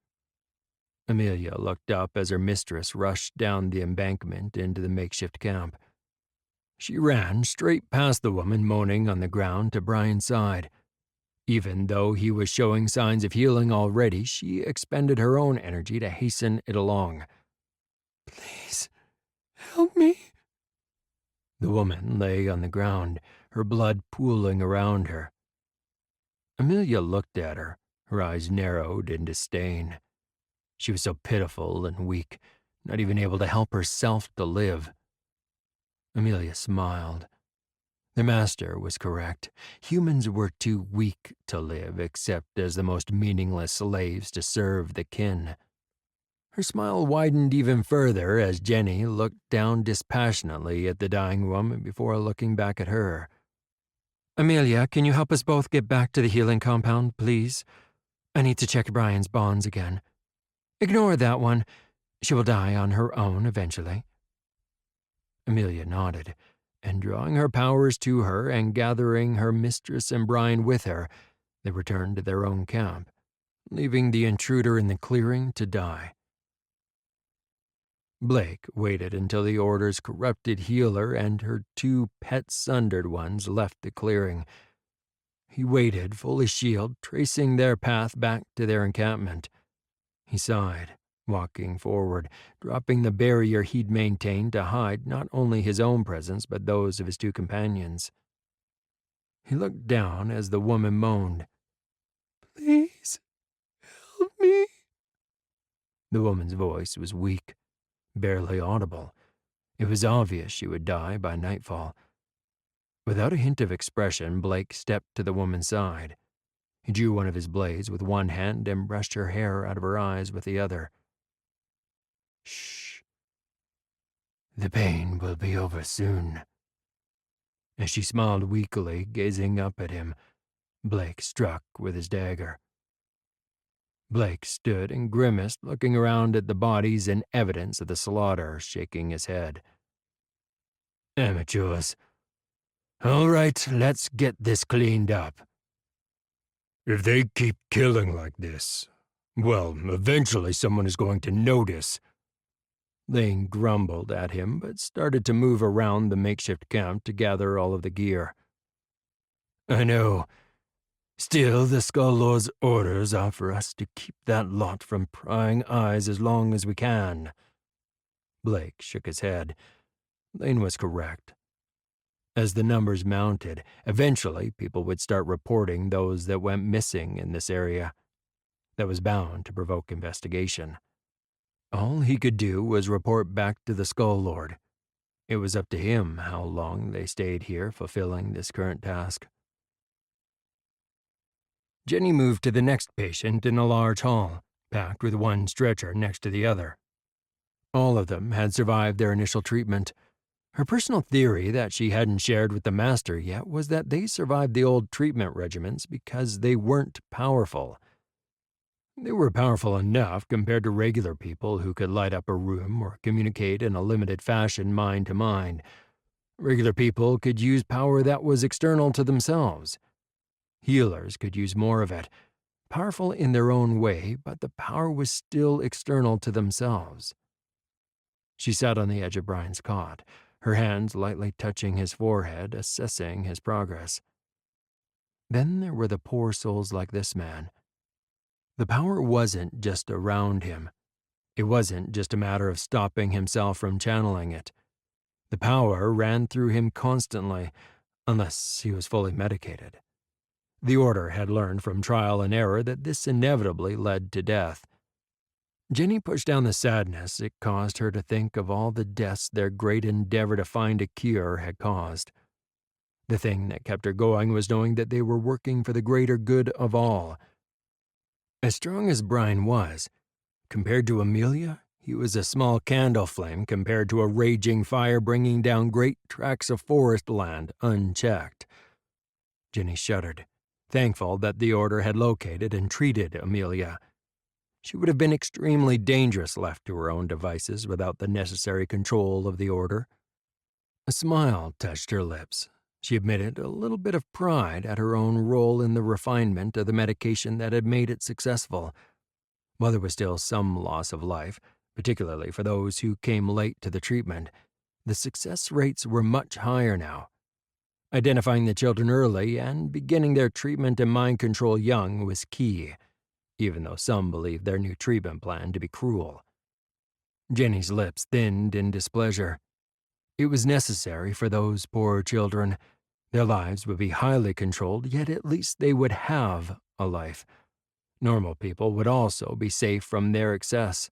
Amelia looked up as her mistress rushed down the embankment into the makeshift camp. She ran straight past the woman moaning on the ground to Brian's side. Even though he was showing signs of healing already, she expended her own energy to hasten it along. "Please, help me." The woman lay on the ground, her blood pooling around her. Amelia looked at her, her eyes narrowed in disdain. She was so pitiful and weak, not even able to help herself to live. Amelia smiled. The master was correct. Humans were too weak to live except as the most meaningless slaves to serve the kin. Her smile widened even further as Jenny looked down dispassionately at the dying woman before looking back at her. "Amelia, can you help us both get back to the healing compound, please? I need to check Brian's bonds again. Ignore that one. She will die on her own eventually." Amelia nodded, and drawing her powers to her and gathering her mistress and Brian with her, they returned to their own camp, leaving the intruder in the clearing to die. Blake waited until the Order's corrupted healer and her two pet-sundered ones left the clearing. He waited, fully shielded, tracing their path back to their encampment. He sighed, walking forward, dropping the barrier he'd maintained to hide not only his own presence but those of his two companions. He looked down as the woman moaned, "Please, help me." The woman's voice was weak, barely audible. It was obvious she would die by nightfall. Without a hint of expression, Blake stepped to the woman's side. He drew one of his blades with one hand and brushed her hair out of her eyes with the other. "Shh. The pain will be over soon." As she smiled weakly, gazing up at him, Blake struck with his dagger. Blake stood and grimaced, looking around at the bodies and evidence of the slaughter, shaking his head. Amateurs. All right, let's get this cleaned up. If they keep killing like this, well, eventually someone is going to notice. Lane grumbled at him, but started to move around the makeshift camp to gather all of the gear. I know. Still, the Skull Lord's orders are for us to keep that lot from prying eyes as long as we can. Blake shook his head. Lane was correct. As the numbers mounted, eventually people would start reporting those that went missing in this area. That was bound to provoke investigation. All he could do was report back to the Skull Lord. It was up to him how long they stayed here fulfilling this current task. Jenny moved to the next patient in a large hall, packed with one stretcher next to the other. All of them had survived their initial treatment. Her personal theory that she hadn't shared with the master yet was that they survived the old treatment regimens because they weren't powerful. They were powerful enough compared to regular people who could light up a room or communicate in a limited fashion mind to mind. Regular people could use power that was external to themselves. Healers could use more of it, powerful in their own way, but the power was still external to themselves. She sat on the edge of Brian's cot, her hands lightly touching his forehead, assessing his progress. Then there were the poor souls like this man. The power wasn't just around him. It wasn't just a matter of stopping himself from channeling it. The power ran through him constantly, unless he was fully medicated. The Order had learned from trial and error that this inevitably led to death. Jenny pushed down the sadness it caused her to think of all the deaths their great endeavor to find a cure had caused. The thing that kept her going was knowing that they were working for the greater good of all. As strong as Brian was, compared to Amelia, he was a small candle flame compared to a raging fire bringing down great tracts of forest land unchecked. Jenny shuddered, thankful that the Order had located and treated Amelia. She would have been extremely dangerous left to her own devices without the necessary control of the Order. A smile touched her lips. She admitted a little bit of pride at her own role in the refinement of the medication that had made it successful. While there was still some loss of life, particularly for those who came late to the treatment, the success rates were much higher now. Identifying the children early and beginning their treatment and mind control young was key, even though some believed their new treatment plan to be cruel. Jenny's lips thinned in displeasure. It was necessary for those poor children. Their lives would be highly controlled, yet at least they would have a life. Normal people would also be safe from their excess.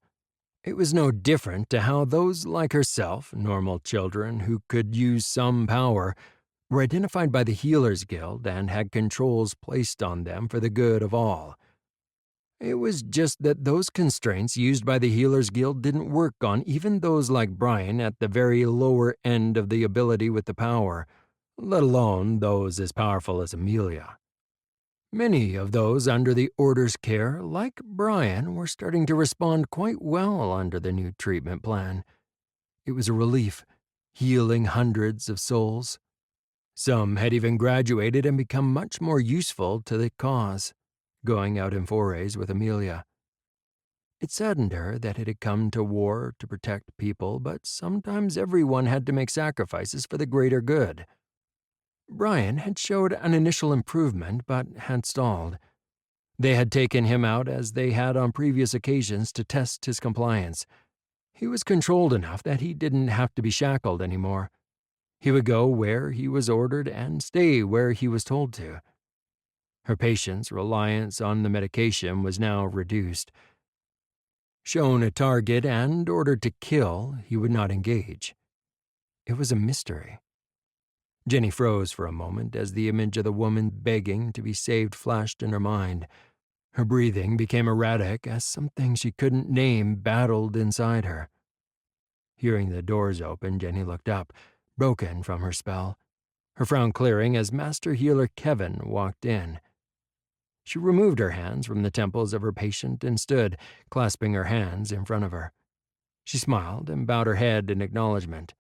It was no different to how those like herself, normal children who could use some power, were identified by the Healers Guild and had controls placed on them for the good of all. It was just that those constraints used by the Healers Guild didn't work on even those like Brian at the very lower end of the ability with the power, let alone those as powerful as Amelia. Many of those under the Order's care, like Brian, were starting to respond quite well under the new treatment plan. It was a relief, healing hundreds of souls. Some had even graduated and become much more useful to the cause, going out in forays with Amelia. It saddened her that it had come to war to protect people, but sometimes everyone had to make sacrifices for the greater good. Brian had showed an initial improvement, but had stalled. They had taken him out as they had on previous occasions to test his compliance. He was controlled enough that he didn't have to be shackled anymore. He would go where he was ordered and stay where he was told to. Her patient's reliance on the medication was now reduced. Shown a target and ordered to kill, he would not engage. It was a mystery. Jenny froze for a moment as the image of the woman begging to be saved flashed in her mind. Her breathing became erratic as something she couldn't name battled inside her. Hearing the doors open, Jenny looked up, broken from her spell. her frown clearing as Master Healer Kevin walked in. She removed her hands from the temples of her patient and stood, clasping her hands in front of her. She smiled and bowed her head in acknowledgement.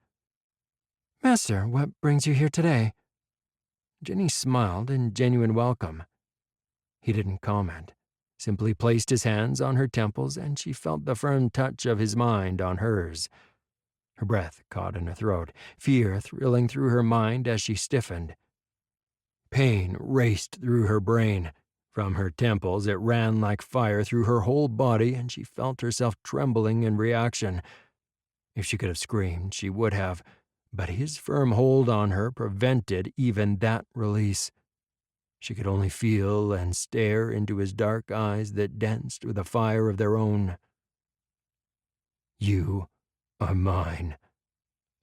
"Master, what brings you here today?" Jenny smiled in genuine welcome. He didn't comment, simply placed his hands on her temples, and she felt the firm touch of his mind on hers. Her breath caught in her throat, fear thrilling through her mind as she stiffened. Pain raced through her brain. From her temples, it ran like fire through her whole body, and she felt herself trembling in reaction. If she could have screamed, she would have, but his firm hold on her prevented even that release. She could only feel and stare into his dark eyes that danced with a fire of their own. "You are mine.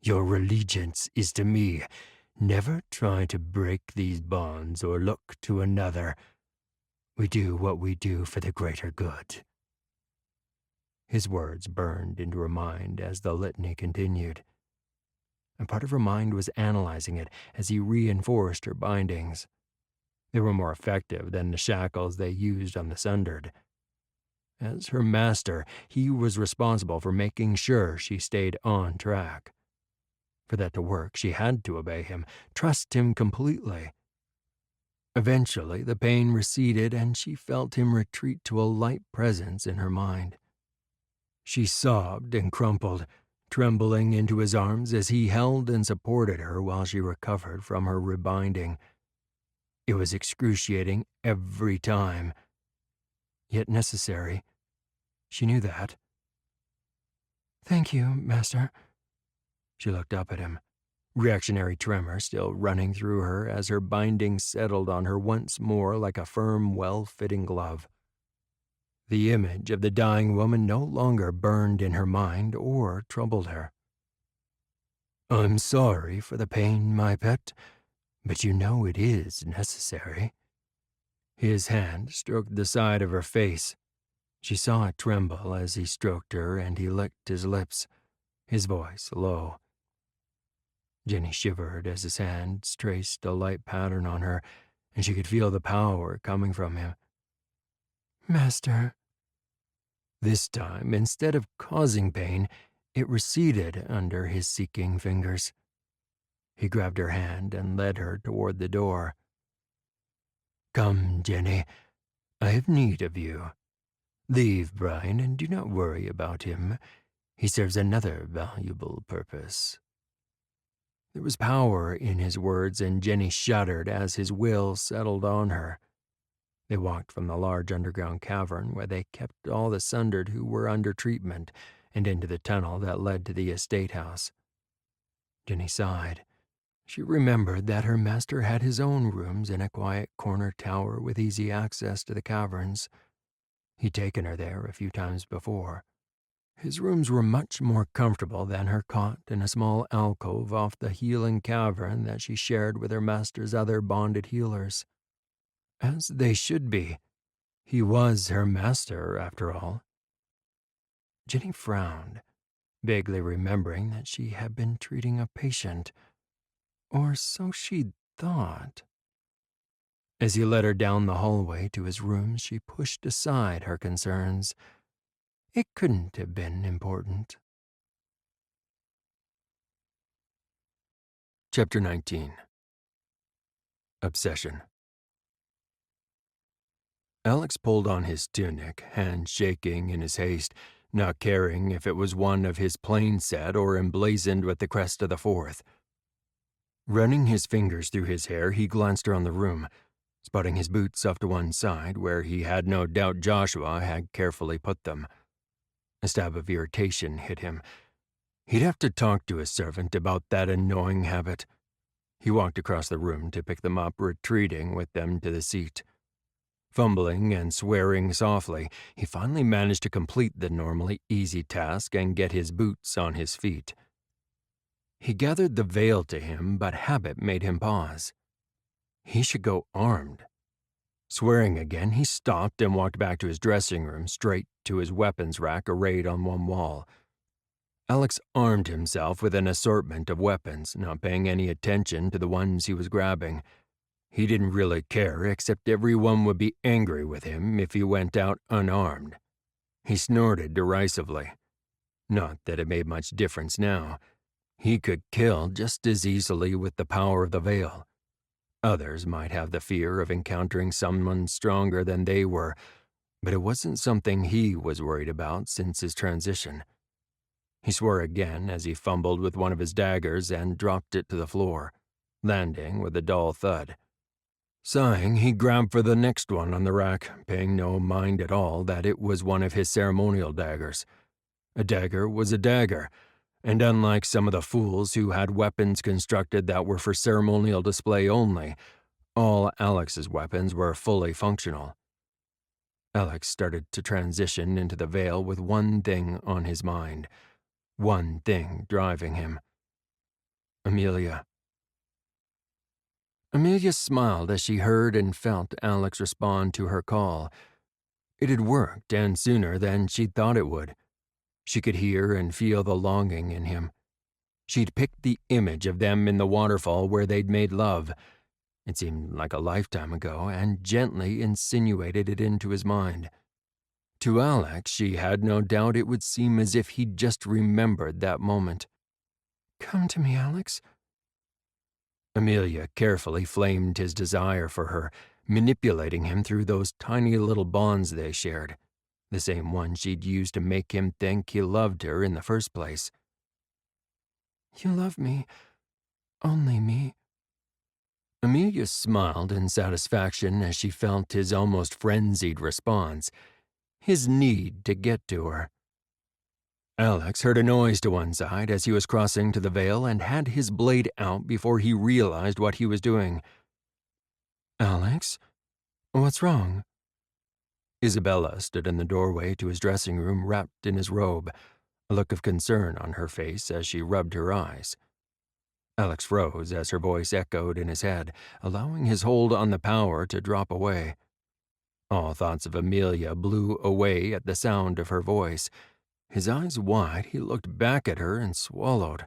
Your allegiance is to me. Never try to break these bonds or look to another. We do what we do for the greater good." His words burned into her mind as the litany continued. And part of her mind was analyzing it as he reinforced her bindings. They were more effective than the shackles they used on the Sundered. As her master, he was responsible for making sure she stayed on track. For that to work, she had to obey him, trust him completely. Eventually, the pain receded and she felt him retreat to a light presence in her mind. She sobbed and crumpled, trembling into his arms as he held and supported her while she recovered from her rebinding. It was excruciating every time, yet necessary. She knew that. "Thank you, Master." She looked up at him, reactionary tremor still running through her as her binding settled on her once more like a firm, well-fitting glove. The image of the dying woman no longer burned in her mind or troubled her. "I'm sorry for the pain, my pet, but you know it is necessary." His hand stroked the side of her face. She saw it tremble as he stroked her, and he licked his lips, his voice low. Jenny shivered as his hands traced a light pattern on her, and she could feel the power coming from him. "Master." This time, instead of causing pain, it receded under his seeking fingers. He grabbed her hand and led her toward the door. "Come, Jenny. I have need of you. Leave Brian and do not worry about him. He serves another valuable purpose." There was power in his words, and Jenny shuddered as his will settled on her. They walked from the large underground cavern where they kept all the Sundered who were under treatment and into the tunnel that led to the estate house. Jenny sighed. She remembered that her master had his own rooms in a quiet corner tower with easy access to the caverns. He'd taken her there a few times before. His rooms were much more comfortable than her cot in a small alcove off the healing cavern that she shared with her master's other bonded healers. As they should be. He was her master, after all. Jenny frowned, vaguely remembering that she had been treating a patient. Or so she'd thought. As he led her down the hallway to his room, she pushed aside her concerns. It couldn't have been important. Chapter 19. Obsession. Alex pulled on his tunic, hand shaking in his haste, not caring if it was one of his plain set or emblazoned with the crest of the Fourth. Running his fingers through his hair, he glanced around the room, spotting his boots off to one side where he had no doubt Joshua had carefully put them. A stab of irritation hit him. He'd have to talk to his servant about that annoying habit. He walked across the room to pick them up, retreating with them to the seat. Fumbling and swearing softly, he finally managed to complete the normally easy task and get his boots on his feet. He gathered the veil to him, but habit made him pause. He should go armed. Swearing again, he stopped and walked back to his dressing room, straight to his weapons rack arrayed on one wall. Alex armed himself with an assortment of weapons, not paying any attention to the ones he was grabbing. He didn't really care, except everyone would be angry with him if he went out unarmed. He snorted derisively. Not that it made much difference now. He could kill just as easily with the power of the veil. Others might have the fear of encountering someone stronger than they were, but it wasn't something he was worried about since his transition. He swore again as he fumbled with one of his daggers and dropped it to the floor, landing with a dull thud. Sighing, he grabbed for the next one on the rack, paying no mind at all that it was one of his ceremonial daggers. A dagger was a dagger, and unlike some of the fools who had weapons constructed that were for ceremonial display only, all Alex's weapons were fully functional. Alex started to transition into the veil with one thing on his mind, one thing driving him. Amelia. Amelia smiled as she heard and felt Alex respond to her call. It had worked, and sooner than she'd thought it would. She could hear and feel the longing in him. She'd picked the image of them in the waterfall where they'd made love. It seemed like a lifetime ago, and gently insinuated it into his mind. To Alex, she had no doubt it would seem as if he'd just remembered that moment. Come to me, Alex. Amelia carefully flamed his desire for her, manipulating him through those tiny little bonds they shared, the same ones she'd used to make him think he loved her in the first place. You love me. Only me. Amelia smiled in satisfaction as she felt his almost frenzied response, his need to get to her. Alex heard a noise to one side as he was crossing to the veil and had his blade out before he realized what he was doing. Alex? What's wrong? Isabella stood in the doorway to his dressing room wrapped in his robe, a look of concern on her face as she rubbed her eyes. Alex froze as her voice echoed in his head, allowing his hold on the power to drop away. All thoughts of Amelia blew away at the sound of her voice. His eyes wide, he looked back at her and swallowed.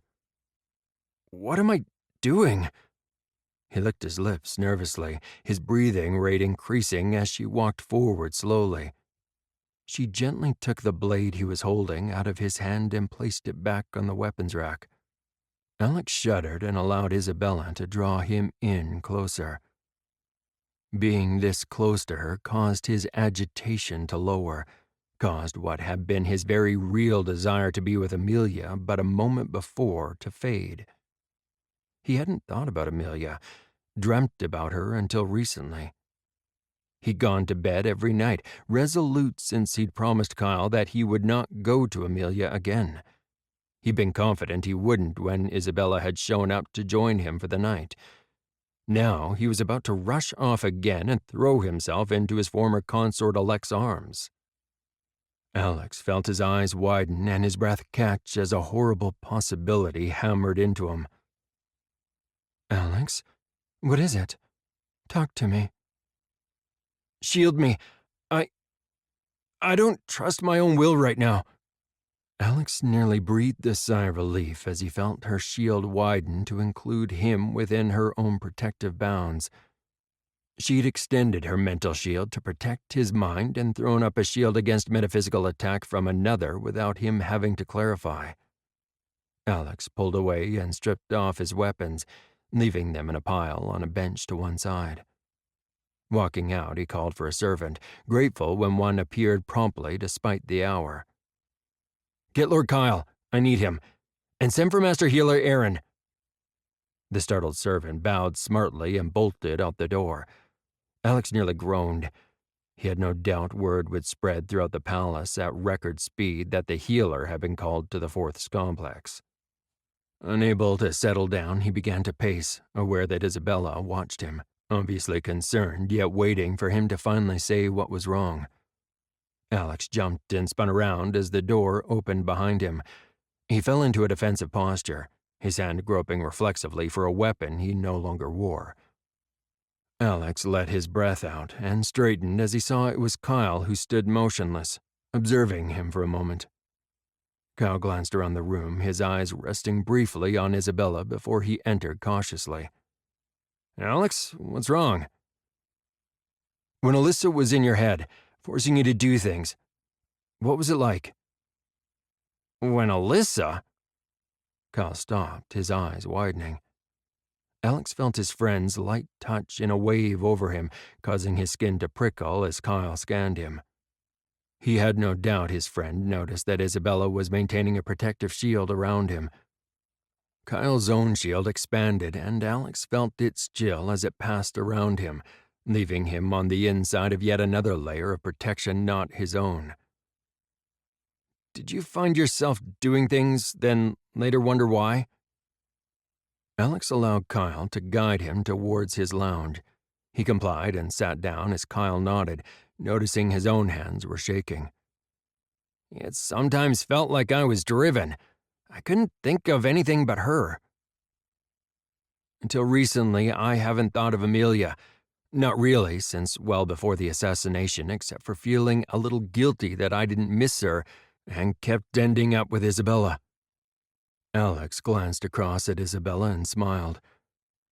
"What am I doing?" He licked his lips nervously, his breathing rate increasing as she walked forward slowly. She gently took the blade he was holding out of his hand and placed it back on the weapons rack. Alex shuddered and allowed Isabella to draw him in closer. Being this close to her caused his agitation to lower, caused what had been his very real desire to be with Amelia but a moment before to fade. He hadn't thought about Amelia, dreamt about her until recently. He'd gone to bed every night, resolute since he'd promised Kyle that he would not go to Amelia again. He'd been confident he wouldn't when Isabella had shown up to join him for the night. Now he was about to rush off again and throw himself into his former consort-elect's arms. Alex felt his eyes widen and his breath catch as a horrible possibility hammered into him. Alex? What is it? Talk to me. "Shield me. I don't trust my own will right now." Alex nearly breathed a sigh of relief as he felt her shield widen to include him within her own protective bounds. She'd extended her mental shield to protect his mind and thrown up a shield against metaphysical attack from another without him having to clarify. Alex pulled away and stripped off his weapons, leaving them in a pile on a bench to one side. Walking out, he called for a servant, grateful when one appeared promptly despite the hour. "Get Lord Kyle. I need him. And send for Master Healer Aaron." The startled servant bowed smartly and bolted out the door. Alex nearly groaned. He had no doubt word would spread throughout the palace at record speed that the healer had been called to the fourth complex. Unable to settle down, he began to pace, aware that Isabella watched him, obviously concerned, yet waiting for him to finally say what was wrong. Alex jumped and spun around as the door opened behind him. He fell into a defensive posture, his hand groping reflexively for a weapon he no longer wore. Alex let his breath out and straightened as he saw it was Kyle who stood motionless, observing him for a moment. Kyle glanced around the room, his eyes resting briefly on Isabella before he entered cautiously. Alex, what's wrong? When Alyssa was in your head, forcing you to do things, what was it like? When Alyssa? Kyle stopped, his eyes widening. Alex felt his friend's light touch in a wave over him, causing his skin to prickle as Kyle scanned him. He had no doubt his friend noticed that Isabella was maintaining a protective shield around him. Kyle's own shield expanded, and Alex felt its chill as it passed around him, leaving him on the inside of yet another layer of protection not his own. Did you find yourself doing things, then later wonder why? Alex allowed Kyle to guide him towards his lounge. He complied and sat down as Kyle nodded, noticing his own hands were shaking. It sometimes felt like I was driven. I couldn't think of anything but her. Until recently, I haven't thought of Amelia. Not really, since well before the assassination, except for feeling a little guilty that I didn't miss her and kept ending up with Isabella. Alex glanced across at Isabella and smiled.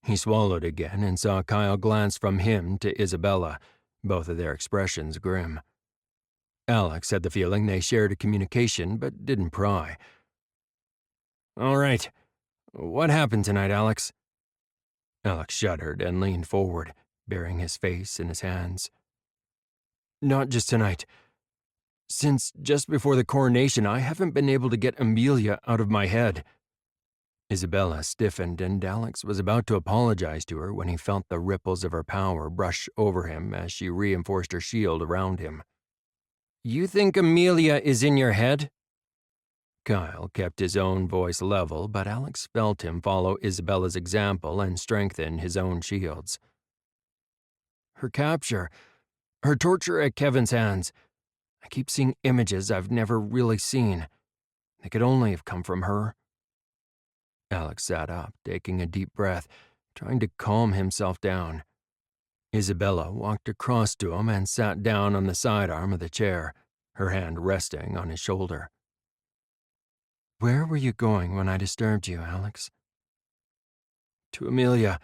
He swallowed again and saw Kyle glance from him to Isabella, both of their expressions grim. Alex had the feeling they shared a communication but didn't pry. All right. What happened tonight, Alex? Alex shuddered and leaned forward, burying his face in his hands. Not just tonight. Since just before the coronation, I haven't been able to get Amelia out of my head. Isabella stiffened, and Alex was about to apologize to her when he felt the ripples of her power brush over him as she reinforced her shield around him. You think Amelia is in your head? Kyle kept his own voice level, but Alex felt him follow Isabella's example and strengthen his own shields. Her capture, her torture at Kevin's hands. I keep seeing images I've never really seen. They could only have come from her. Alex sat up, taking a deep breath, trying to calm himself down. Isabella walked across to him and sat down on the sidearm of the chair, her hand resting on his shoulder. Where were you going when I disturbed you, Alex? To Amelia.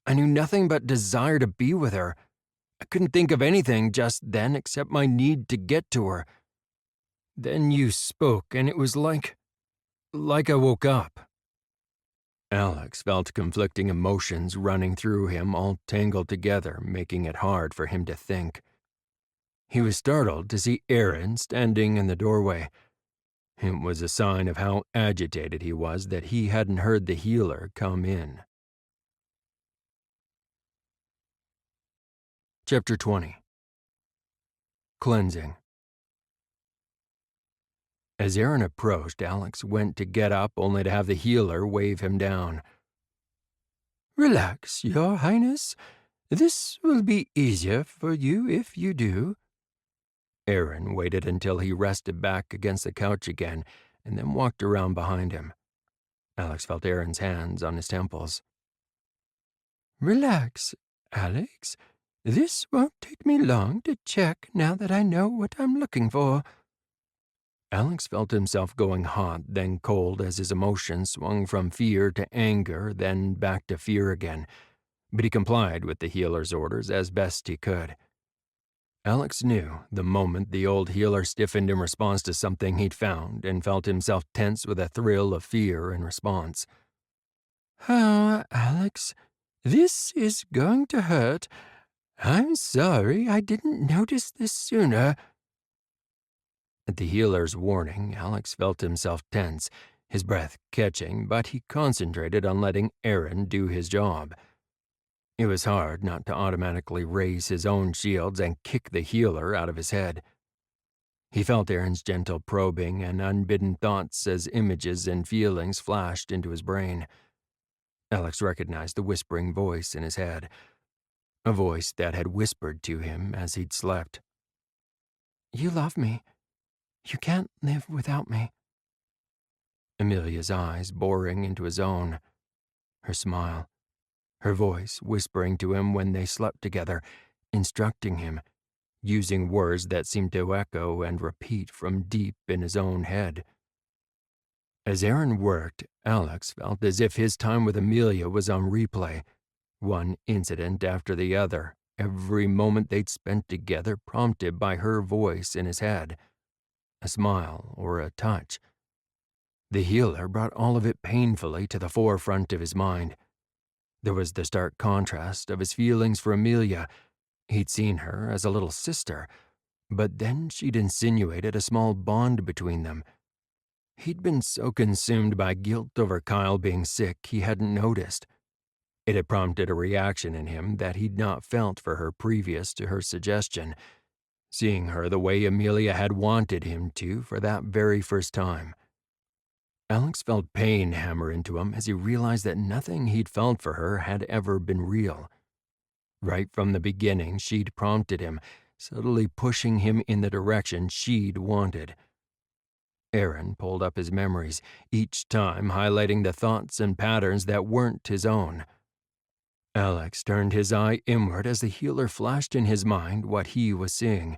I knew nothing but desire to be with her. I couldn't think of anything just then except my need to get to her. Then you spoke, and it was like I woke up. Alex felt conflicting emotions running through him, all tangled together, making it hard for him to think. He was startled to see Aaron standing in the doorway. It was a sign of how agitated he was that he hadn't heard the healer come in. Chapter 20. Cleansing. As Aaron approached, Alex went to get up only to have the healer wave him down. Relax, Your Highness. This will be easier for you if you do. Aaron waited until he rested back against the couch again and then walked around behind him. Alex felt Aaron's hands on his temples. Relax, Alex. This won't take me long to check now that I know what I'm looking for. Alex felt himself going hot, then cold as his emotions swung from fear to anger, then back to fear again, but he complied with the healer's orders as best he could. Alex knew the moment the old healer stiffened in response to something he'd found and felt himself tense with a thrill of fear in response. Oh, Alex, this is going to hurt. I'm sorry I didn't notice this sooner. At the healer's warning, Alex felt himself tense, his breath catching, but he concentrated on letting Aaron do his job. It was hard not to automatically raise his own shields and kick the healer out of his head. He felt Aaron's gentle probing and unbidden thoughts as images and feelings flashed into his brain. Alex recognized the whispering voice in his head, a voice that had whispered to him as he'd slept. You love me. You can't live without me. Amelia's eyes boring into his own. Her smile. Her voice whispering to him when they slept together, instructing him, using words that seemed to echo and repeat from deep in his own head. As Aaron worked, Alex felt as if his time with Amelia was on replay, one incident after the other, every moment they'd spent together prompted by her voice in his head, a smile or a touch. The healer brought all of it painfully to the forefront of his mind. There was the stark contrast of his feelings for Amelia. He'd seen her as a little sister, but then she'd insinuated a small bond between them. He'd been so consumed by guilt over Kyle being sick he hadn't noticed. It had prompted a reaction in him that he'd not felt for her previous to her suggestion, seeing her the way Amelia had wanted him to for that very first time. Alex felt pain hammer into him as he realized that nothing he'd felt for her had ever been real. Right from the beginning, she'd prompted him, subtly pushing him in the direction she'd wanted. Aaron pulled up his memories, each time highlighting the thoughts and patterns that weren't his own. Alex turned his eye inward as the healer flashed in his mind what he was seeing,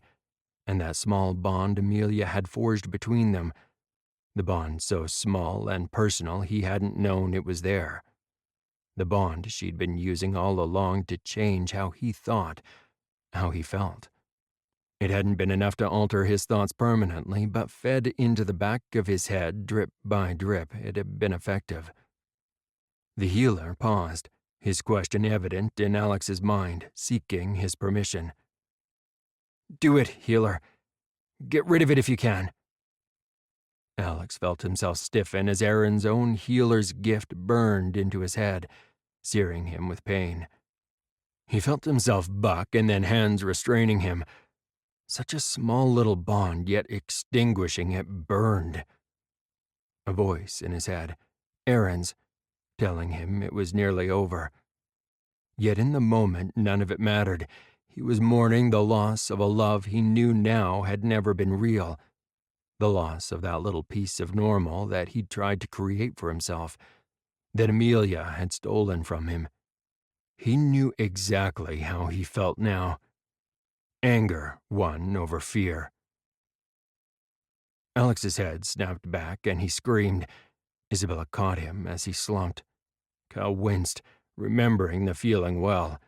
and that small bond Amelia had forged between them, the bond so small and personal he hadn't known it was there. The bond she'd been using all along to change how he thought, how he felt. It hadn't been enough to alter his thoughts permanently, but fed into the back of his head drip by drip, it had been effective. The healer paused, his question evident in Alex's mind, seeking his permission. "Do it, healer. Get rid of it if you can." Alex felt himself stiffen as Aaron's own healer's gift burned into his head, searing him with pain. He felt himself buck and then hands restraining him. Such a small little bond, yet extinguishing it burned. A voice in his head, Aaron's, telling him it was nearly over. Yet in the moment, none of it mattered. He was mourning the loss of a love he knew now had never been real. The loss of that little piece of normal that he'd tried to create for himself, that Amelia had stolen from him. He knew exactly how he felt now. Anger won over fear. Alex's head snapped back and he screamed. Isabella caught him as he slumped. Kyle winced, remembering the feeling well.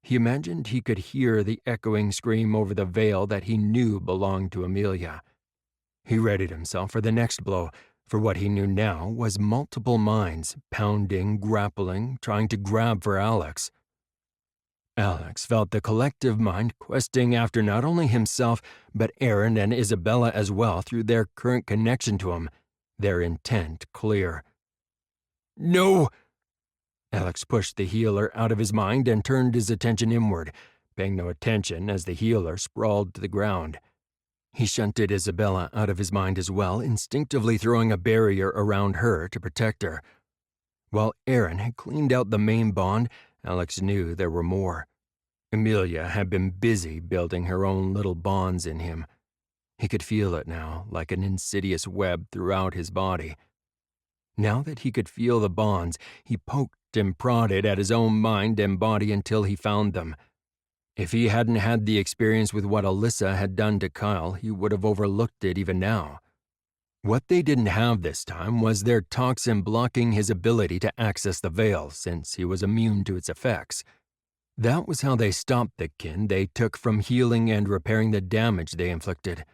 He imagined he could hear the echoing scream over the veil that he knew belonged to Amelia. He readied himself for the next blow, for what he knew now was multiple minds, pounding, grappling, trying to grab for Alex. Alex felt the collective mind questing after not only himself, but Aaron and Isabella as well through their current connection to him, their intent clear. "No!" Alex pushed the healer out of his mind and turned his attention inward, paying no attention as the healer sprawled to the ground. He shunted Isabella out of his mind as well, instinctively throwing a barrier around her to protect her. While Aaron had cleaned out the main bond, Alex knew there were more. Amelia had been busy building her own little bonds in him. He could feel it now, like an insidious web throughout his body. Now that he could feel the bonds, he poked and prodded at his own mind and body until he found them. If he hadn't had the experience with what Alyssa had done to Kyle, he would have overlooked it even now. What they didn't have this time was their toxin blocking his ability to access the veil, since he was immune to its effects. That was how they stopped the kin they took from healing and repairing the damage they inflicted.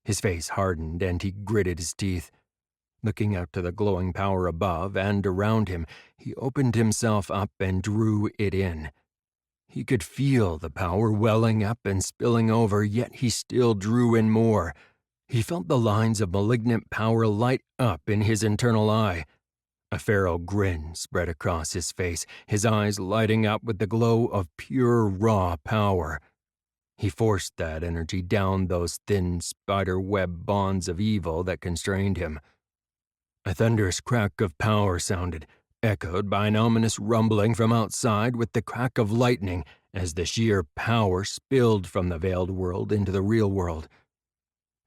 His face hardened and he gritted his teeth. Looking out to the glowing power above and around him, he opened himself up and drew it in. He could feel the power welling up and spilling over, yet he still drew in more. He felt the lines of malignant power light up in his internal eye. A feral grin spread across his face, his eyes lighting up with the glow of pure, raw power. He forced that energy down those thin spider-web bonds of evil that constrained him. A thunderous crack of power sounded, echoed by an ominous rumbling from outside with the crack of lightning as the sheer power spilled from the veiled world into the real world.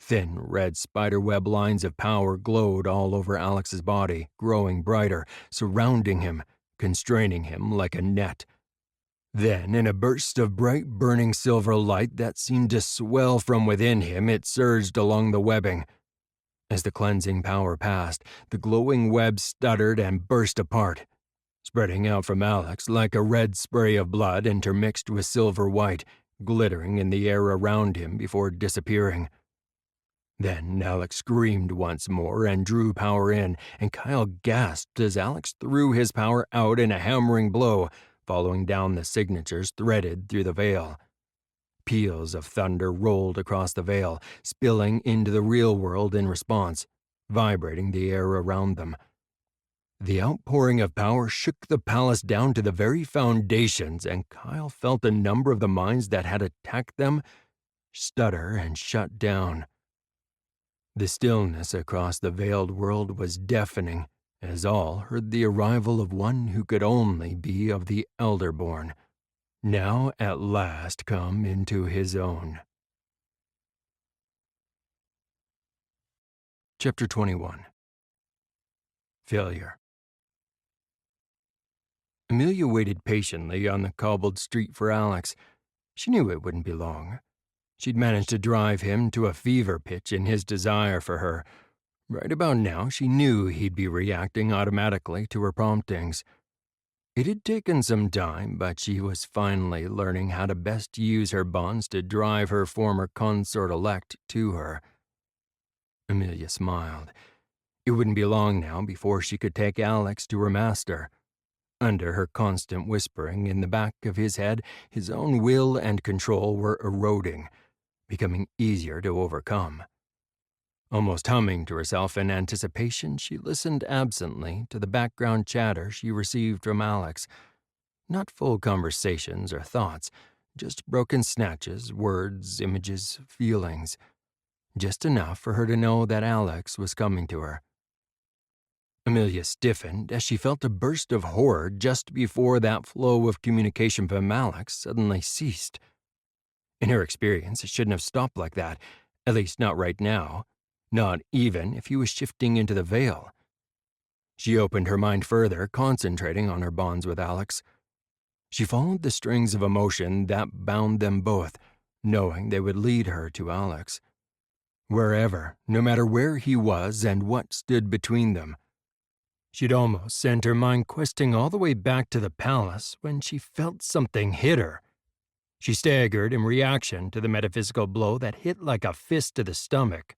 Thin, red spiderweb lines of power glowed all over Alex's body, growing brighter, surrounding him, constraining him like a net. Then, in a burst of bright, burning silver light that seemed to swell from within him, it surged along the webbing. As the cleansing power passed, the glowing web stuttered and burst apart, spreading out from Alex like a red spray of blood intermixed with silver white, glittering in the air around him before disappearing. Then Alex screamed once more and drew power in, and Kyle gasped as Alex threw his power out in a hammering blow, following down the signatures threaded through the veil. Peals of thunder rolled across the veil, spilling into the real world in response, vibrating the air around them. The outpouring of power shook the palace down to the very foundations, and Kyle felt a number of the minds that had attacked them stutter and shut down. The stillness across the veiled world was deafening, as all heard the arrival of one who could only be of the Elderborn, now at last come into his own. Chapter 21. Failure. Amelia waited patiently on the cobbled street for Alex. She knew it wouldn't be long. She'd managed to drive him to a fever pitch in his desire for her. Right about now, she knew he'd be reacting automatically to her promptings. It had taken some time, but she was finally learning how to best use her bonds to drive her former consort-elect to her. Amelia smiled. It wouldn't be long now before she could take Alex to her master. Under her constant whispering in the back of his head, his own will and control were eroding, becoming easier to overcome. Almost humming to herself in anticipation, she listened absently to the background chatter she received from Alex. Not full conversations or thoughts, just broken snatches, words, images, feelings. Just enough for her to know that Alex was coming to her. Amelia stiffened as she felt a burst of horror just before that flow of communication from Alex suddenly ceased. In her experience, it shouldn't have stopped like that, at least not right now, not even if he was shifting into the veil. She opened her mind further, concentrating on her bonds with Alex. She followed the strings of emotion that bound them both, knowing they would lead her to Alex. Wherever, no matter where he was and what stood between them. She'd almost sent her mind questing all the way back to the palace when she felt something hit her. She staggered in reaction to the metaphysical blow that hit like a fist to the stomach.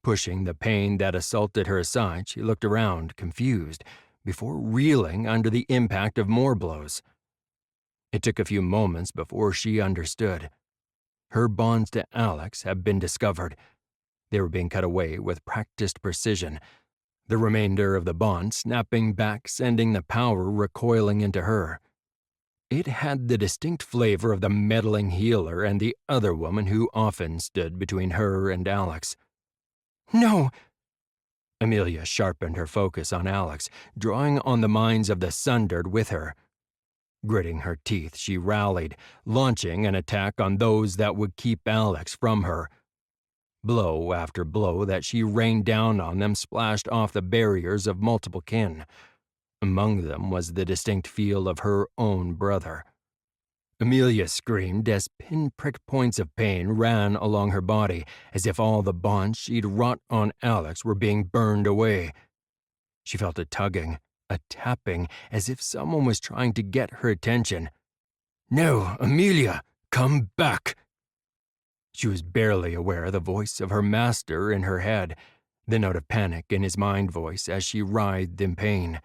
Pushing the pain that assaulted her aside, she looked around, confused, before reeling under the impact of more blows. It took a few moments before she understood. Her bonds to Alex had been discovered. They were being cut away with practiced precision, the remainder of the bond snapping back, sending the power recoiling into her. It had the distinct flavor of the meddling healer and the other woman who often stood between her and Alex. No! Amelia sharpened her focus on Alex, drawing on the minds of the sundered with her. Gritting her teeth, she rallied, launching an attack on those that would keep Alex from her. Blow after blow that she rained down on them splashed off the barriers of multiple kin. Among them was the distinct feel of her own brother. Amelia screamed as pinprick points of pain ran along her body, as if all the bonds she'd wrought on Alex were being burned away. She felt a tugging, a tapping, as if someone was trying to get her attention. No, Amelia, come back! She was barely aware of the voice of her master in her head, the note of panic in his mind voice as she writhed in pain.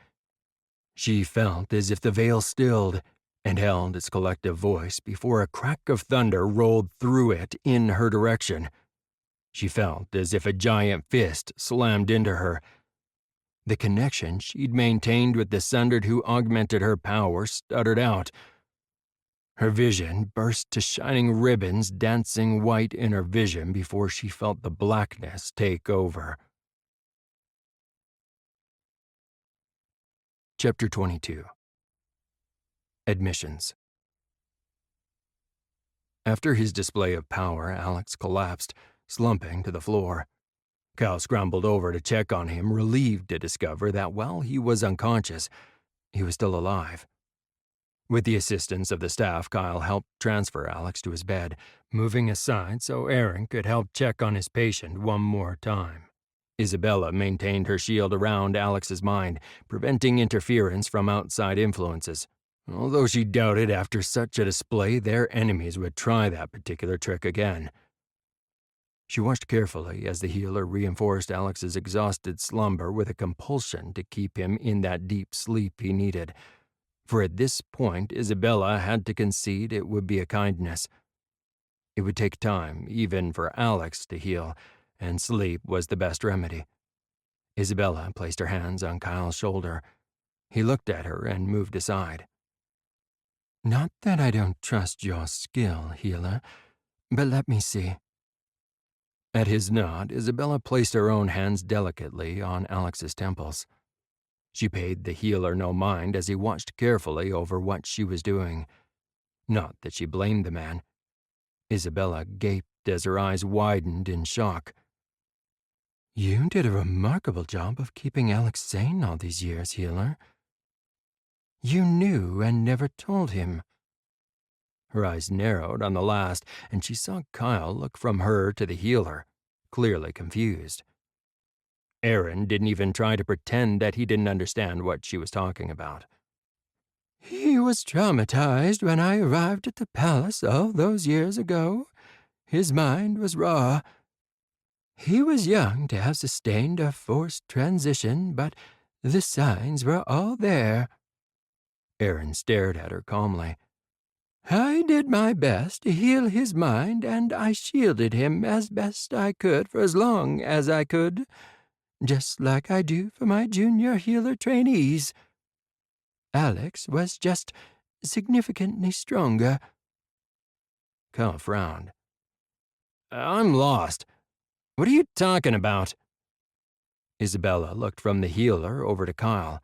She felt as if the veil stilled and held its collective voice before a crack of thunder rolled through it in her direction. She felt as if a giant fist slammed into her. The connection she'd maintained with the sundered who augmented her power stuttered out. Her vision burst to shining ribbons dancing white in her vision before she felt the blackness take over. Chapter 22. Admissions. After his display of power, Alex collapsed, slumping to the floor. Kyle scrambled over to check on him, relieved to discover that while he was unconscious, he was still alive. With the assistance of the staff, Kyle helped transfer Alex to his bed, moving aside so Aaron could help check on his patient one more time. Isabella maintained her shield around Alex's mind, preventing interference from outside influences. Although she doubted after such a display their enemies would try that particular trick again. She watched carefully as the healer reinforced Alex's exhausted slumber with a compulsion to keep him in that deep sleep he needed. For at this point, Isabella had to concede it would be a kindness. It would take time, even for Alex to heal, and sleep was the best remedy. Isabella placed her hands on Kyle's shoulder. He looked at her and moved aside. Not that I don't trust your skill, healer, but let me see. At his nod, Isabella placed her own hands delicately on Alex's temples. She paid the healer no mind as he watched carefully over what she was doing. Not that she blamed the man. Isabella gaped as her eyes widened in shock. You did a remarkable job of keeping Alex sane all these years, healer. You knew and never told him. Her eyes narrowed on the last, and she saw Kyle look from her to the healer, clearly confused. Aaron didn't even try to pretend that he didn't understand what she was talking about. He was traumatized when I arrived at the palace all those years ago. His mind was raw. He was young to have sustained a forced transition, but the signs were all there. Aaron stared at her calmly. I did my best to heal his mind, and I shielded him as best I could for as long as I could, just like I do for my junior healer trainees. Alex was just significantly stronger. Kyle frowned. I'm lost. What are you talking about? Isabella looked from the healer over to Kyle.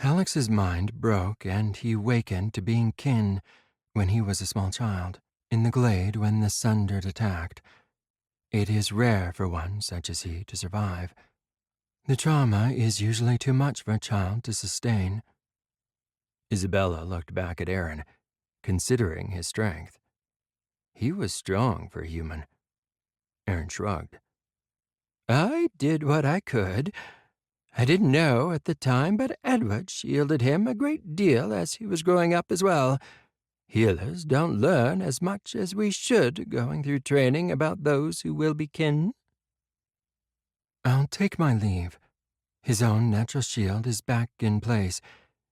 Alex's mind broke, and he wakened to being kin when he was a small child, in the glade when the Sundered attacked. It is rare for one such as he to survive. The trauma is usually too much for a child to sustain. Isabella looked back at Aaron, considering his strength. He was strong for a human. Aaron shrugged. I did what I could. I didn't know at the time, but Edward shielded him a great deal as he was growing up as well. Healers don't learn as much as we should going through training about those who will be kin. I'll take my leave. His own natural shield is back in place.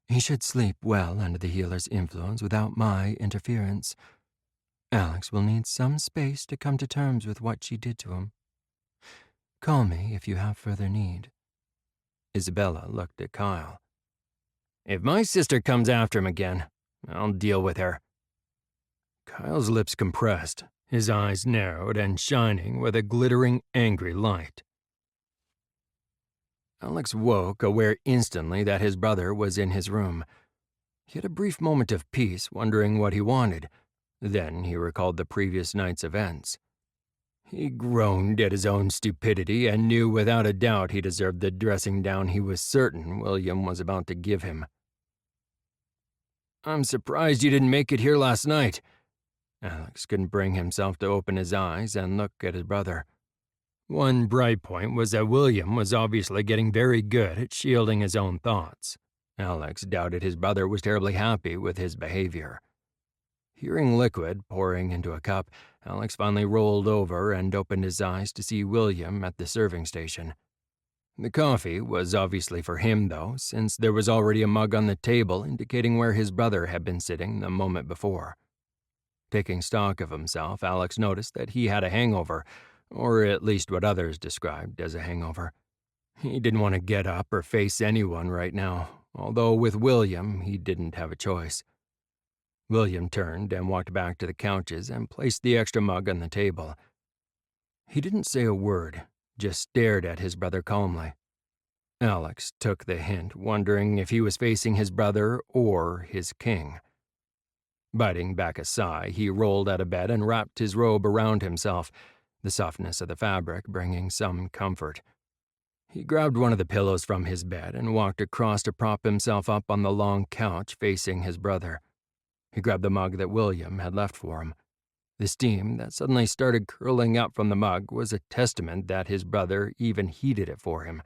He should sleep well under the healer's influence without my interference. Alex will need some space to come to terms with what she did to him. Call me if you have further need. Isabella looked at Kyle. If my sister comes after him again, I'll deal with her. Kyle's lips compressed, his eyes narrowed and shining with a glittering, angry light. Alex woke, aware instantly that his brother was in his room. He had a brief moment of peace, wondering what he wanted. Then he recalled the previous night's events. He groaned at his own stupidity and knew without a doubt he deserved the dressing down he was certain William was about to give him. I'm surprised you didn't make it here last night. Alex couldn't bring himself to open his eyes and look at his brother. One bright point was that William was obviously getting very good at shielding his own thoughts. Alex doubted his brother was terribly happy with his behavior. Hearing liquid pouring into a cup, Alex finally rolled over and opened his eyes to see William at the serving station. The coffee was obviously for him, though, since there was already a mug on the table indicating where his brother had been sitting the moment before. Taking stock of himself, Alex noticed that he had a hangover, or at least what others described as a hangover. He didn't want to get up or face anyone right now, although with William he didn't have a choice. William turned and walked back to the couches and placed the extra mug on the table. He didn't say a word, just stared at his brother calmly. Alex took the hint, wondering if he was facing his brother or his king. Biting back a sigh, he rolled out of bed and wrapped his robe around himself, the softness of the fabric bringing some comfort. He grabbed one of the pillows from his bed and walked across to prop himself up on the long couch facing his brother. He grabbed the mug that William had left for him. The steam that suddenly started curling up from the mug was a testament that his brother even heated it for him.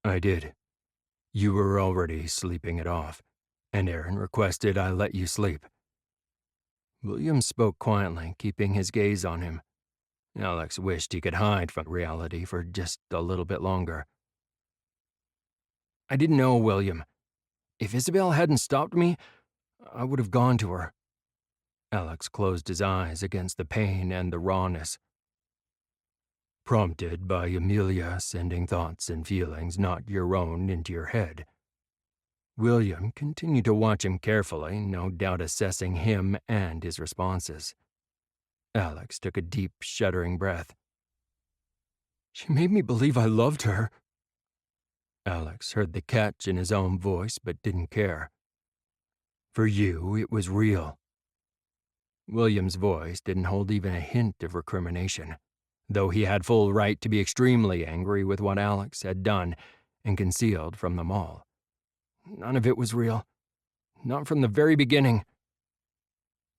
I did. You were already sleeping it off, and Aaron requested I let you sleep. William spoke quietly, keeping his gaze on him. Alex wished he could hide from reality for just a little bit longer. I didn't know, William. If Isabel hadn't stopped me, I would have gone to her. Alex closed his eyes against the pain and the rawness. Prompted by Amelia sending thoughts and feelings not your own into your head. William continued to watch him carefully, no doubt assessing him and his responses. Alex took a deep, shuddering breath. She made me believe I loved her. Alex heard the catch in his own voice but didn't care. For you, it was real. William's voice didn't hold even a hint of recrimination, though he had full right to be extremely angry with what Alex had done and concealed from them all. None of it was real. Not from the very beginning.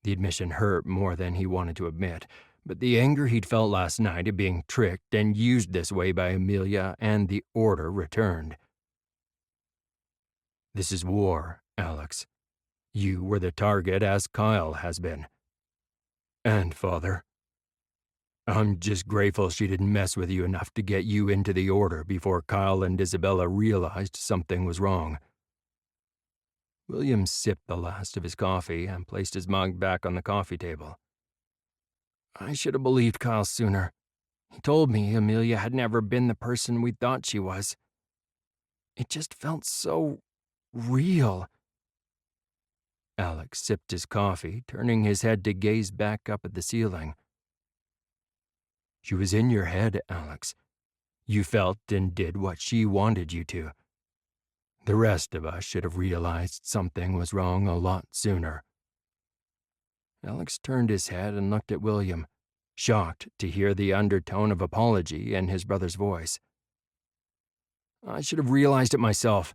The admission hurt more than he wanted to admit, but the anger he'd felt last night at being tricked and used this way by Amelia and the Order returned. This is war, Alex. You were the target as Kyle has been. And, Father, I'm just grateful she didn't mess with you enough to get you into the Order before Kyle and Isabella realized something was wrong. William sipped the last of his coffee and placed his mug back on the coffee table. I should have believed Kyle sooner. He told me Amelia had never been the person we thought she was. It just felt so real. Alex sipped his coffee, turning his head to gaze back up at the ceiling. She was in your head, Alex. You felt and did what she wanted you to. The rest of us should have realized something was wrong a lot sooner. Alex turned his head and looked at William, shocked to hear the undertone of apology in his brother's voice. I should have realized it myself.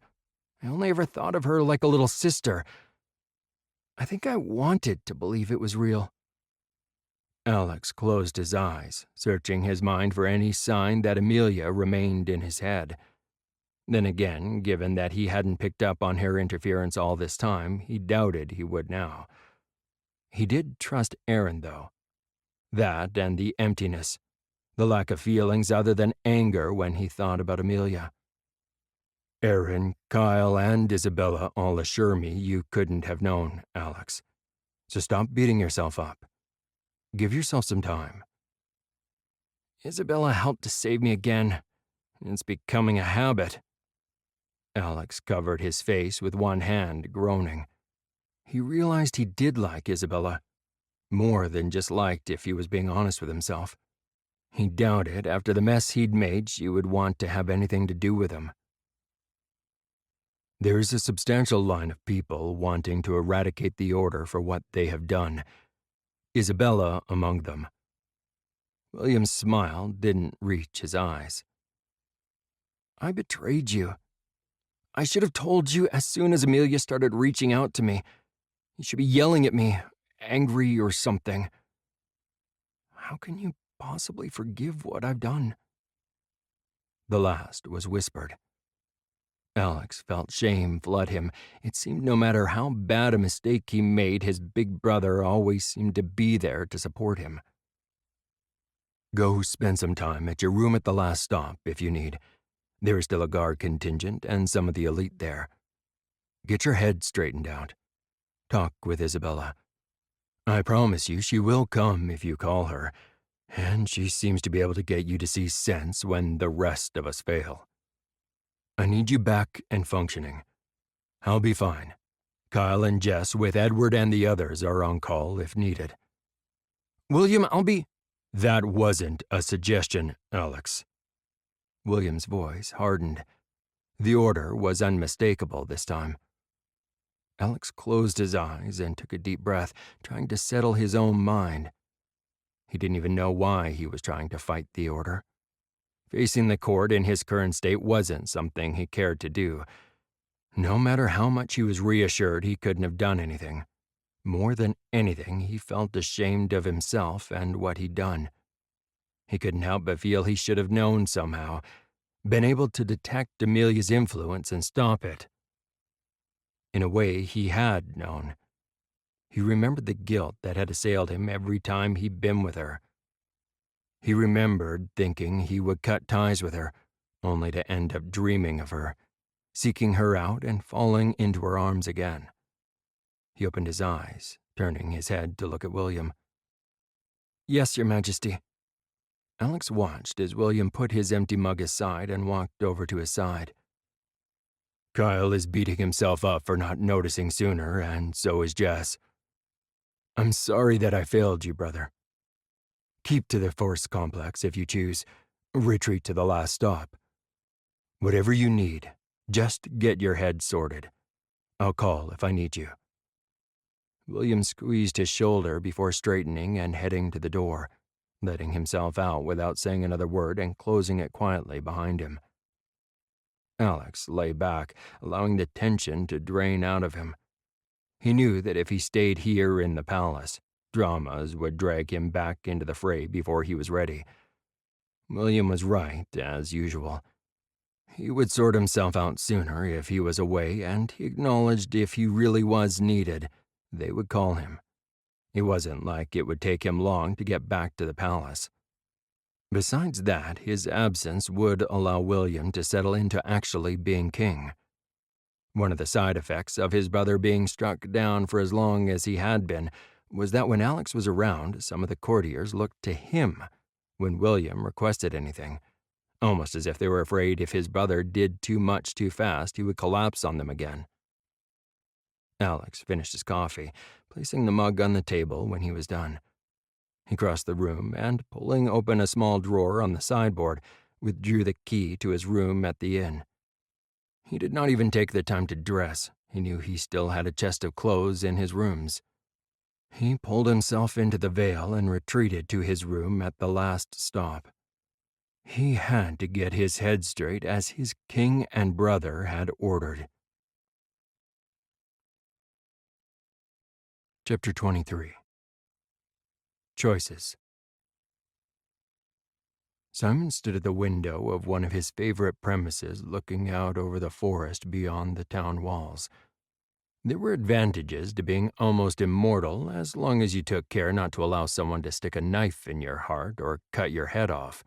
I only ever thought of her like a little sister. I think I wanted to believe it was real. Alex closed his eyes, searching his mind for any sign that Amelia remained in his head. Then again, given that he hadn't picked up on her interference all this time, he doubted he would now. He did trust Aaron, though. That and the emptiness, the lack of feelings other than anger when he thought about Amelia. Aaron, Kyle, and Isabella all assure me you couldn't have known, Alex. So stop beating yourself up. Give yourself some time. Isabella helped to save me again. It's becoming a habit. Alex covered his face with one hand, groaning. He realized he did like Isabella. More than just liked if he was being honest with himself. He doubted, after the mess he'd made, she would want to have anything to do with him. There's a substantial line of people wanting to eradicate the Order for what they have done. Isabella among them. William's smile didn't reach his eyes. I betrayed you. I should have told you as soon as Amelia started reaching out to me. You should be yelling at me, angry or something. How can you possibly forgive what I've done? The last was whispered. Alex felt shame flood him. It seemed no matter how bad a mistake he made, his big brother always seemed to be there to support him. Go spend some time at your room at the last stop if you need. There is still a guard contingent and some of the elite there. Get your head straightened out. Talk with Isabella. I promise you she will come if you call her, and she seems to be able to get you to see sense when the rest of us fail. I need you back and functioning. I'll be fine. Kyle and Jess with Edward and the others are on call if needed. William, I'll be... That wasn't a suggestion, Alex. William's voice hardened. The order was unmistakable this time. Alex closed his eyes and took a deep breath, trying to settle his own mind. He didn't even know why he was trying to fight the Order. Facing the court in his current state wasn't something he cared to do. No matter how much he was reassured he couldn't have done anything. More than anything, he felt ashamed of himself and what he'd done. He couldn't help but feel he should have known somehow, been able to detect Amelia's influence and stop it. In a way, he had known. He remembered the guilt that had assailed him every time he'd been with her. He remembered thinking he would cut ties with her, only to end up dreaming of her, seeking her out and falling into her arms again. He opened his eyes, turning his head to look at William. "Yes, Your Majesty." Alex watched as William put his empty mug aside and walked over to his side. "Kyle is beating himself up for not noticing sooner, and so is Jess. I'm sorry that I failed you, brother. Keep to the Force Complex if you choose. Retreat to the last stop. Whatever you need, just get your head sorted. I'll call if I need you." William squeezed his shoulder before straightening and heading to the door, letting himself out without saying another word and closing it quietly behind him. Alex lay back, allowing the tension to drain out of him. He knew that if he stayed here in the palace, dramas would drag him back into the fray before he was ready. William was right, as usual. He would sort himself out sooner if he was away, and he acknowledged if he really was needed, they would call him. It wasn't like it would take him long to get back to the palace. Besides that, his absence would allow William to settle into actually being king. One of the side effects of his brother being struck down for as long as he had been was that when Alex was around, some of the courtiers looked to him when William requested anything, almost as if they were afraid if his brother did too much too fast, he would collapse on them again. Alex finished his coffee, placing the mug on the table when he was done. He crossed the room and, pulling open a small drawer on the sideboard, withdrew the key to his room at the inn. He did not even take the time to dress. He knew he still had a chest of clothes in his rooms. He pulled himself into the veil and retreated to his room at the last stop. He had to get his head straight as his king and brother had ordered. Chapter 23. Choices. Simon stood at the window of one of his favorite premises looking out over the forest beyond the town walls. There were advantages to being almost immortal as long as you took care not to allow someone to stick a knife in your heart or cut your head off.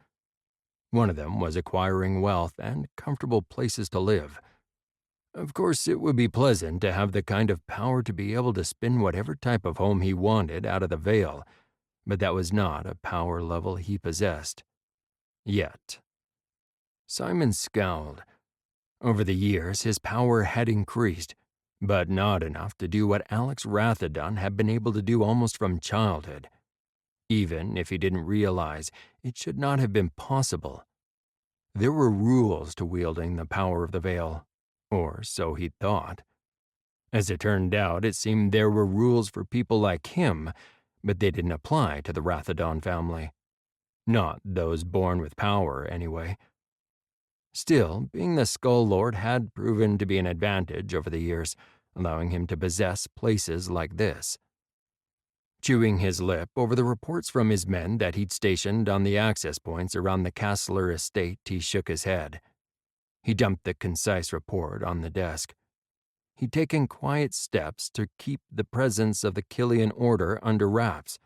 One of them was acquiring wealth and comfortable places to live. Of course, it would be pleasant to have the kind of power to be able to spin whatever type of home he wanted out of the veil, but that was not a power level he possessed. Yet. Simon scowled. Over the years, his power had increased, but not enough to do what Alex Rathadon had been able to do almost from childhood. Even if he didn't realize, it should not have been possible. There were rules to wielding the power of the veil, or so he thought. As it turned out, it seemed there were rules for people like him, but they didn't apply to the Rathadon family. Not those born with power, anyway. Still, being the Skull Lord had proven to be an advantage over the years, allowing him to possess places like this. Chewing his lip over the reports from his men that he'd stationed on the access points around the Castler estate, he shook his head. He dumped the concise report on the desk. He'd taken quiet steps to keep the presence of the Killiam Order under wraps.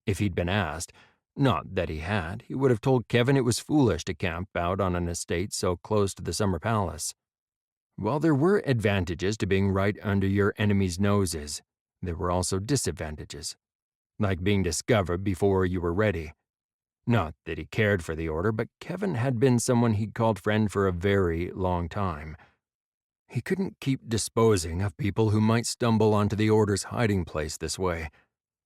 If he'd been asked, not that he had, he would have told Kevin it was foolish to camp out on an estate so close to the Summer Palace. While there were advantages to being right under your enemy's noses, there were also disadvantages, like being discovered before you were ready. Not that he cared for the Order, but Kevin had been someone he'd called friend for a very long time. He couldn't keep disposing of people who might stumble onto the Order's hiding place this way.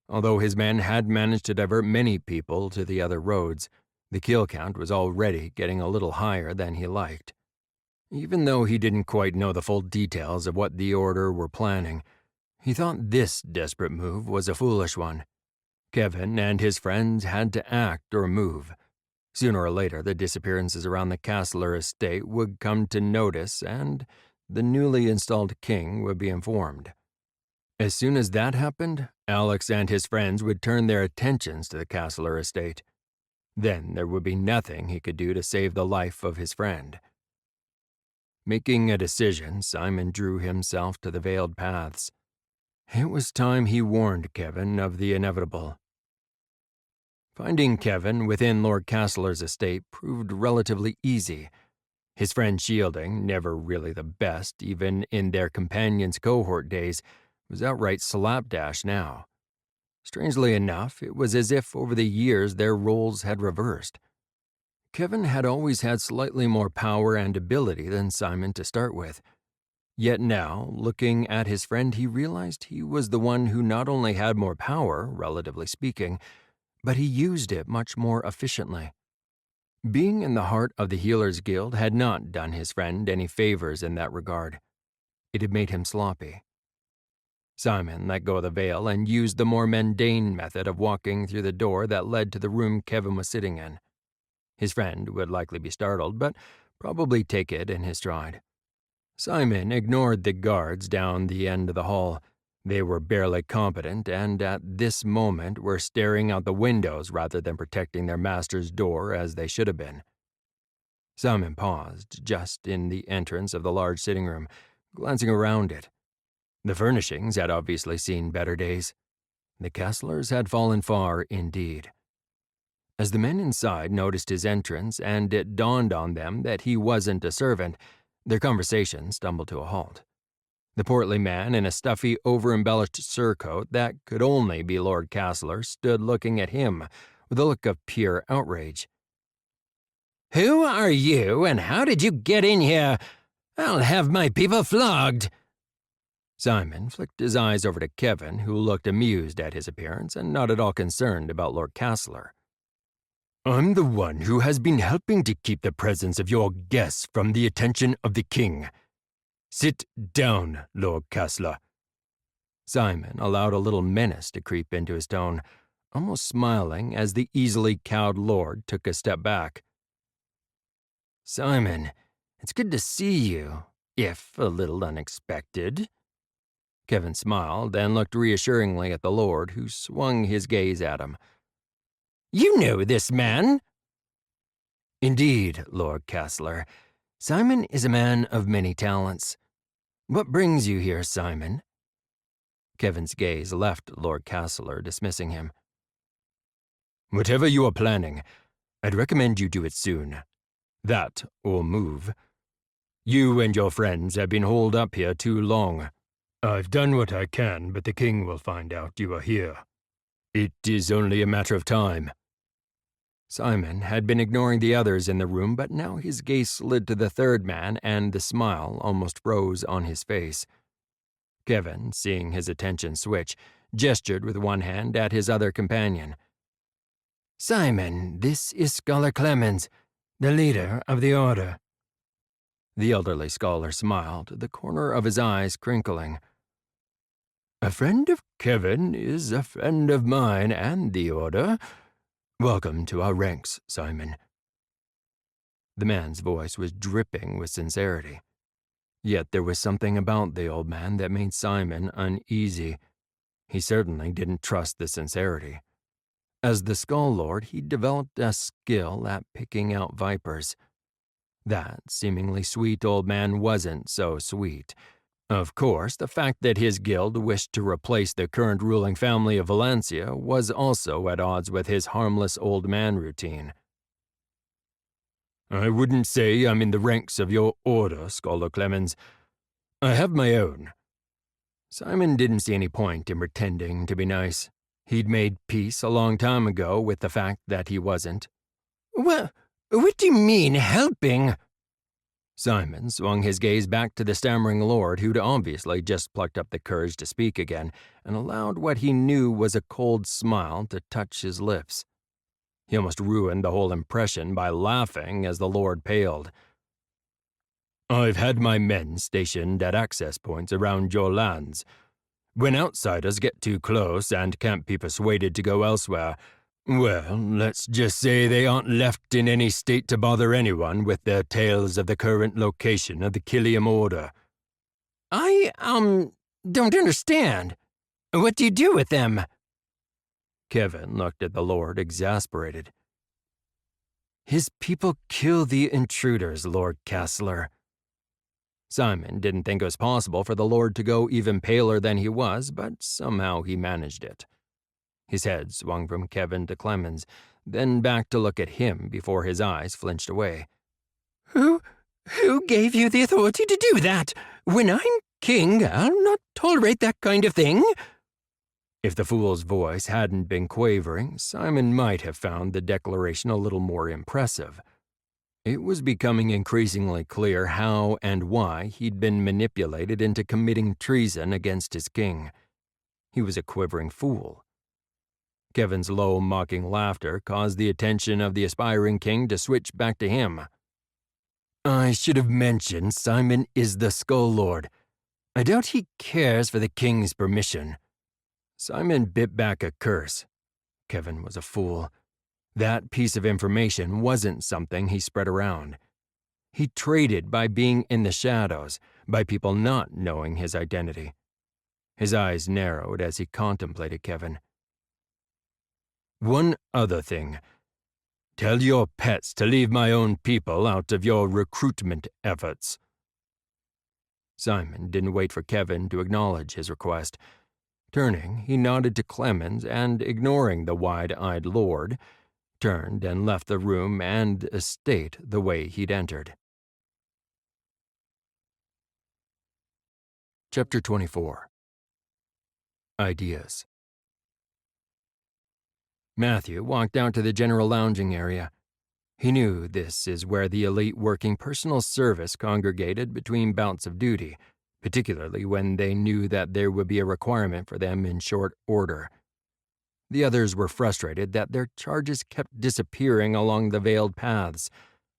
Although his men had managed to divert many people to the other roads, the kill count was already getting a little higher than he liked. Even though he didn't quite know the full details of what the Order were planning, he thought this desperate move was a foolish one. Kevin and his friends had to act or move. Sooner or later, the disappearances around the Castler estate would come to notice, and the newly installed king would be informed. As soon as that happened, Alex and his friends would turn their attentions to the Castler estate. Then there would be nothing he could do to save the life of his friend. Making a decision, Simon drew himself to the veiled paths. It was time he warned Kevin of the inevitable. Finding Kevin within Lord Castler's estate proved relatively easy. His friend shielding, never really the best, even in their companions' cohort days, was outright slapdash now. Strangely enough, it was as if over the years their roles had reversed. Kevin had always had slightly more power and ability than Simon to start with. Yet now, looking at his friend, he realized he was the one who not only had more power, relatively speaking, but he used it much more efficiently. Being in the heart of the Healers Guild had not done his friend any favors in that regard. It had made him sloppy. Simon let go of the veil and used the more mundane method of walking through the door that led to the room Kevin was sitting in. His friend would likely be startled, but probably take it in his stride. Simon ignored the guards down the end of the hall. They were barely competent and at this moment were staring out the windows rather than protecting their master's door as they should have been. Simon paused just in the entrance of the large sitting room, glancing around it. The furnishings had obviously seen better days. The Castlers had fallen far indeed. As the men inside noticed his entrance and it dawned on them that he wasn't a servant, their conversation stumbled to a halt. The portly man in a stuffy, over-embellished surcoat that could only be Lord Castler stood looking at him with a look of pure outrage. "Who are you, and how did you get in here? I'll have my people flogged." Simon flicked his eyes over to Kevin, who looked amused at his appearance and not at all concerned about Lord Castler. I'm the one who has been helping to keep the presence of your guests from the attention of the king. Sit down, Lord Castler. Simon allowed a little menace to creep into his tone, almost smiling as the easily cowed lord took a step back. "Simon, it's good to see you, if a little unexpected." Kevin smiled and looked reassuringly at the lord, who swung his gaze at him. "You know this man?" "Indeed, Lord Castler. Simon is a man of many talents. What brings you here, Simon?" Kevin's gaze left Lord Castler, dismissing him. "Whatever you are planning, I'd recommend you do it soon. That or move. You and your friends have been holed up here too long. I've done what I can, but the king will find out you are here. It is only a matter of time." Simon had been ignoring the others in the room, but now his gaze slid to the third man and the smile almost froze on his face. Kevin, seeing his attention switch, gestured with one hand at his other companion. "Simon, this is Scholar Clemens, the leader of the Order." The elderly scholar smiled, the corner of his eyes crinkling. "A friend of Kevin is a friend of mine and the Order. Welcome to our ranks, Simon." The man's voice was dripping with sincerity. Yet there was something about the old man that made Simon uneasy. He certainly didn't trust the sincerity. As the Skull Lord, he developed a skill at picking out vipers. That seemingly sweet old man wasn't so sweet. Of course, the fact that his guild wished to replace the current ruling family of Valencia was also at odds with his harmless old man routine. "I wouldn't say I'm in the ranks of your order, Scholar Clemens. I have my own." Simon didn't see any point in pretending to be nice. He'd made peace a long time ago with the fact that he wasn't. What do you mean, helping?" Simon swung his gaze back to the stammering lord, who'd obviously just plucked up the courage to speak again, and allowed what he knew was a cold smile to touch his lips. He almost ruined the whole impression by laughing as the lord paled. "I've had my men stationed at access points around your lands. When outsiders get too close and can't be persuaded to go elsewhere, well, let's just say they aren't left in any state to bother anyone with their tales of the current location of the Killiam Order." I don't understand." What do you do with them?" Kevin looked at the Lord, exasperated. "His people kill the intruders, Lord Castler." Simon didn't think it was possible for the Lord to go even paler than he was, but somehow he managed it. His head swung from Kevin to Clemens, then back to look at him before his eyes flinched away. Who gave you the authority to do that? When I'm king, I'll not tolerate that kind of thing." If the fool's voice hadn't been quavering, Simon might have found the declaration a little more impressive. It was becoming increasingly clear how and why he'd been manipulated into committing treason against his king. He was a quivering fool. Kevin's low, mocking laughter caused the attention of the aspiring king to switch back to him. "I should have mentioned Simon is the Skull Lord. I doubt he cares for the king's permission." Simon bit back a curse. Kevin was a fool. That piece of information wasn't something he spread around. He traded by being in the shadows, by people not knowing his identity. His eyes narrowed as he contemplated Kevin. "One other thing. Tell your pets to leave my own people out of your recruitment efforts." Simon didn't wait for Kevin to acknowledge his request. Turning, he nodded to Clemens and, ignoring the wide-eyed lord, turned and left the room and estate the way he'd entered. Chapter 24. Ideas. Matthew walked out to the general lounging area. He knew this is where the elite working personal service congregated between bouts of duty, particularly when they knew that there would be a requirement for them in short order. The others were frustrated that their charges kept disappearing along the veiled paths,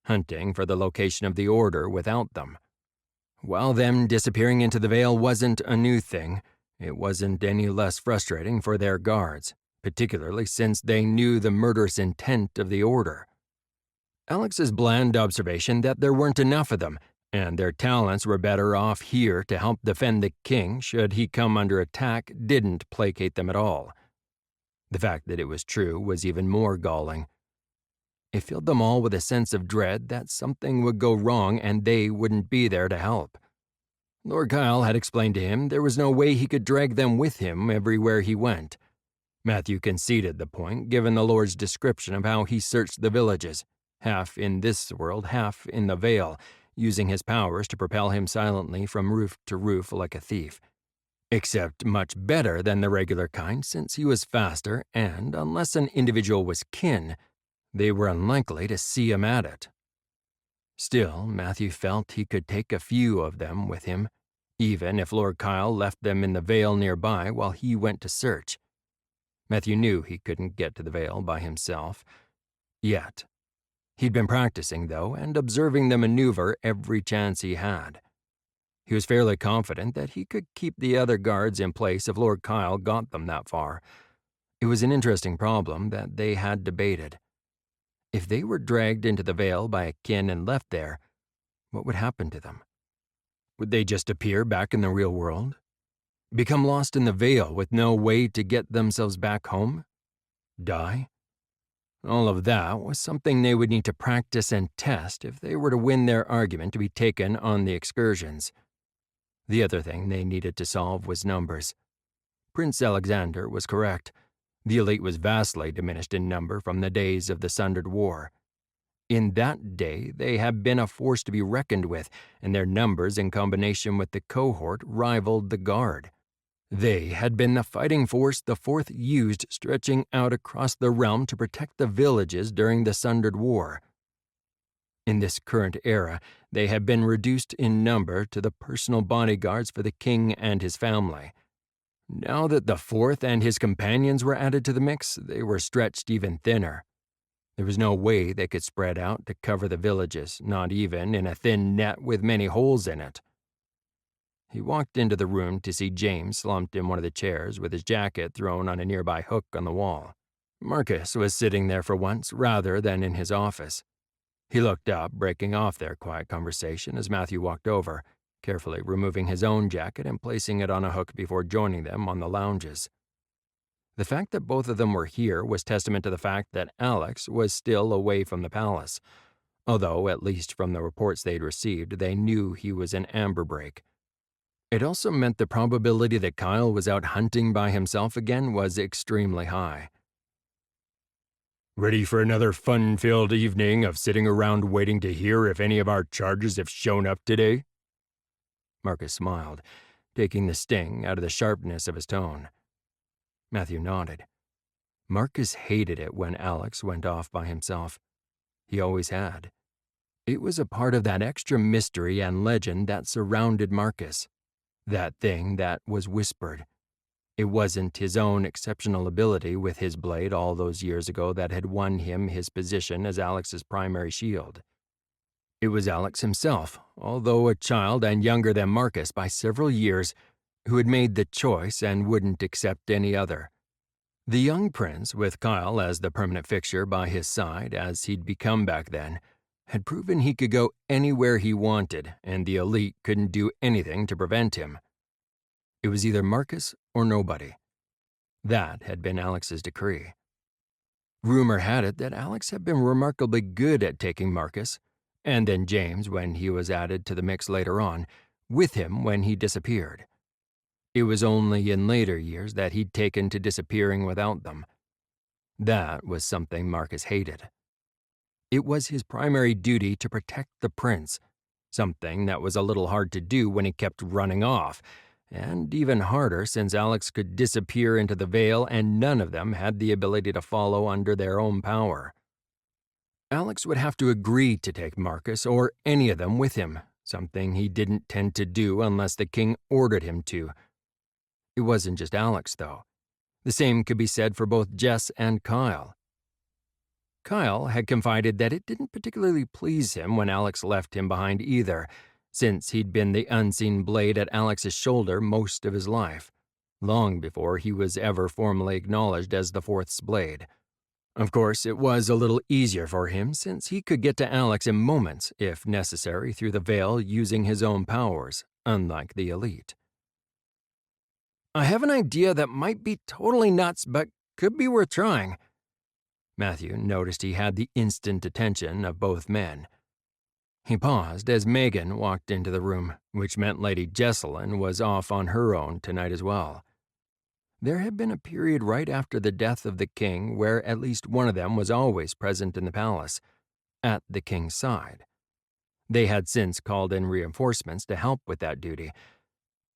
hunting for the location of the order without them. While them disappearing into the veil wasn't a new thing, it wasn't any less frustrating for their guards, particularly since they knew the murderous intent of the order. Alex's bland observation that there weren't enough of them, and their talents were better off here to help defend the king should he come under attack, didn't placate them at all. The fact that it was true was even more galling. It filled them all with a sense of dread that something would go wrong and they wouldn't be there to help. Lord Kyle had explained to him there was no way he could drag them with him everywhere he went. Matthew conceded the point given the Lord's description of how he searched the villages, half in this world, half in the veil, using his powers to propel him silently from roof to roof like a thief. Except much better than the regular kind, since he was faster and, unless an individual was kin, they were unlikely to see him at it. Still, Matthew felt he could take a few of them with him, even if Lord Kyle left them in the vale nearby while he went to search. Matthew knew he couldn't get to the vale by himself. Yet. He'd been practicing, though, and observing the maneuver every chance he had. He was fairly confident that he could keep the other guards in place if Lord Kyle got them that far. It was an interesting problem that they had debated. If they were dragged into the veil by a kin and left there, what would happen to them? Would they just appear back in the real world? Become lost in the veil with no way to get themselves back home? Die? All of that was something they would need to practice and test if they were to win their argument to be taken on the excursions. The other thing they needed to solve was numbers. Prince Alexander was correct. The elite was vastly diminished in number from the days of the Sundered War. In that day, they had been a force to be reckoned with, and their numbers in combination with the cohort rivaled the guard. They had been the fighting force the Fourth used stretching out across the realm to protect the villages during the Sundered War. In this current era, they had been reduced in number to the personal bodyguards for the king and his family. Now that the Fourth and his companions were added to the mix, they were stretched even thinner. There was no way they could spread out to cover the villages, not even in a thin net with many holes in it. He walked into the room to see James slumped in one of the chairs with his jacket thrown on a nearby hook on the wall. Marcus was sitting there for once rather than in his office. He looked up, breaking off their quiet conversation as Matthew walked over, carefully removing his own jacket and placing it on a hook before joining them on the lounges. The fact that both of them were here was testament to the fact that Alex was still away from the palace, although, at least from the reports they'd received, they knew he was in amber break. It also meant the probability that Kyle was out hunting by himself again was extremely high. Ready for another fun-filled evening of sitting around waiting to hear if any of our charges have shown up today? Marcus smiled, taking the sting out of the sharpness of his tone. Matthew nodded. Marcus hated it when Alex went off by himself. He always had. It was a part of that extra mystery and legend that surrounded Marcus. That thing that was whispered. It wasn't his own exceptional ability with his blade all those years ago that had won him his position as Alex's primary shield. It was Alex himself, although a child and younger than Marcus by several years, who had made the choice and wouldn't accept any other. The young prince, with Kyle as the permanent fixture by his side as he'd become back then, had proven he could go anywhere he wanted, and the elite couldn't do anything to prevent him. It was either Marcus or nobody. That had been Alex's decree. Rumor had it that Alex had been remarkably good at taking Marcus, and then James when he was added to the mix later on, with him when he disappeared. It was only in later years that he'd taken to disappearing without them. That was something Marcus hated. It was his primary duty to protect the prince, something that was a little hard to do when he kept running off, and even harder since Alex could disappear into the veil and none of them had the ability to follow under their own power. Alex would have to agree to take Marcus or any of them with him, something he didn't tend to do unless the king ordered him to. It wasn't just Alex, though. The same could be said for both Jess and Kyle. Kyle had confided that it didn't particularly please him when Alex left him behind either, since he'd been the unseen blade at Alex's shoulder most of his life, long before he was ever formally acknowledged as the Fourth's blade. Of course, it was a little easier for him since he could get to Alex in moments, if necessary, through the veil using his own powers, unlike the elite. I have an idea that might be totally nuts, but could be worth trying. Matthew noticed he had the instant attention of both men. He paused as Megan walked into the room, which meant Lady Jesselyn was off on her own tonight as well. There had been a period right after the death of the king where at least one of them was always present in the palace, at the king's side. They had since called in reinforcements to help with that duty.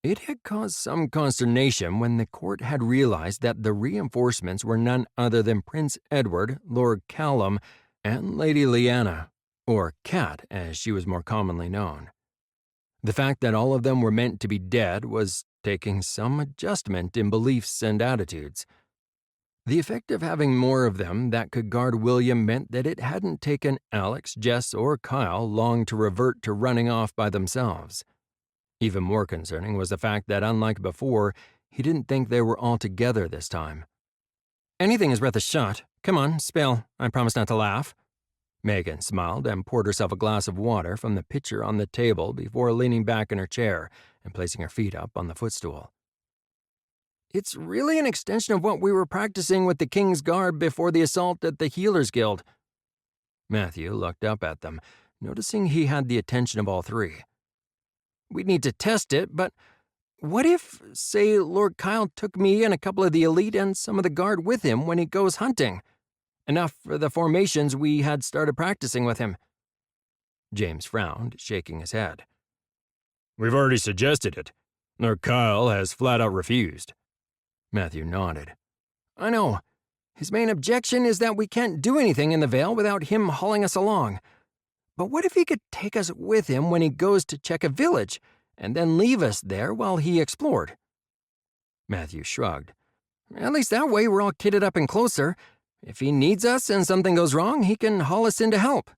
It had caused some consternation when the court had realized that the reinforcements were none other than Prince Edward, Lord Callum, and Lady Lyanna, or Cat as she was more commonly known. The fact that all of them were meant to be dead was taking some adjustment in beliefs and attitudes. The effect of having more of them that could guard William meant that it hadn't taken Alex, Jess, or Kyle long to revert to running off by themselves. Even more concerning was the fact that, unlike before, he didn't think they were all together this time. Anything is worth a shot. Come on, spill. I promise not to laugh. Megan smiled and poured herself a glass of water from the pitcher on the table before leaning back in her chair and placing her feet up on the footstool. It's really an extension of what we were practicing with the King's Guard before the assault at the Healers Guild. Matthew looked up at them, noticing he had the attention of all three. We'd need to test it, but what if, say, Lord Kyle took me and a couple of the elite and some of the guard with him when he goes hunting? Enough for the formations we had started practicing with him. James frowned, shaking his head. We've already suggested it. Lord Kyle has flat out refused. Matthew nodded. I know. His main objection is that we can't do anything in the Vale without him hauling us along. But what if he could take us with him when he goes to check a village, and then leave us there while he explored? Matthew shrugged. At least that way we're all kitted up and closer. If he needs us and something goes wrong, he can haul us in to help.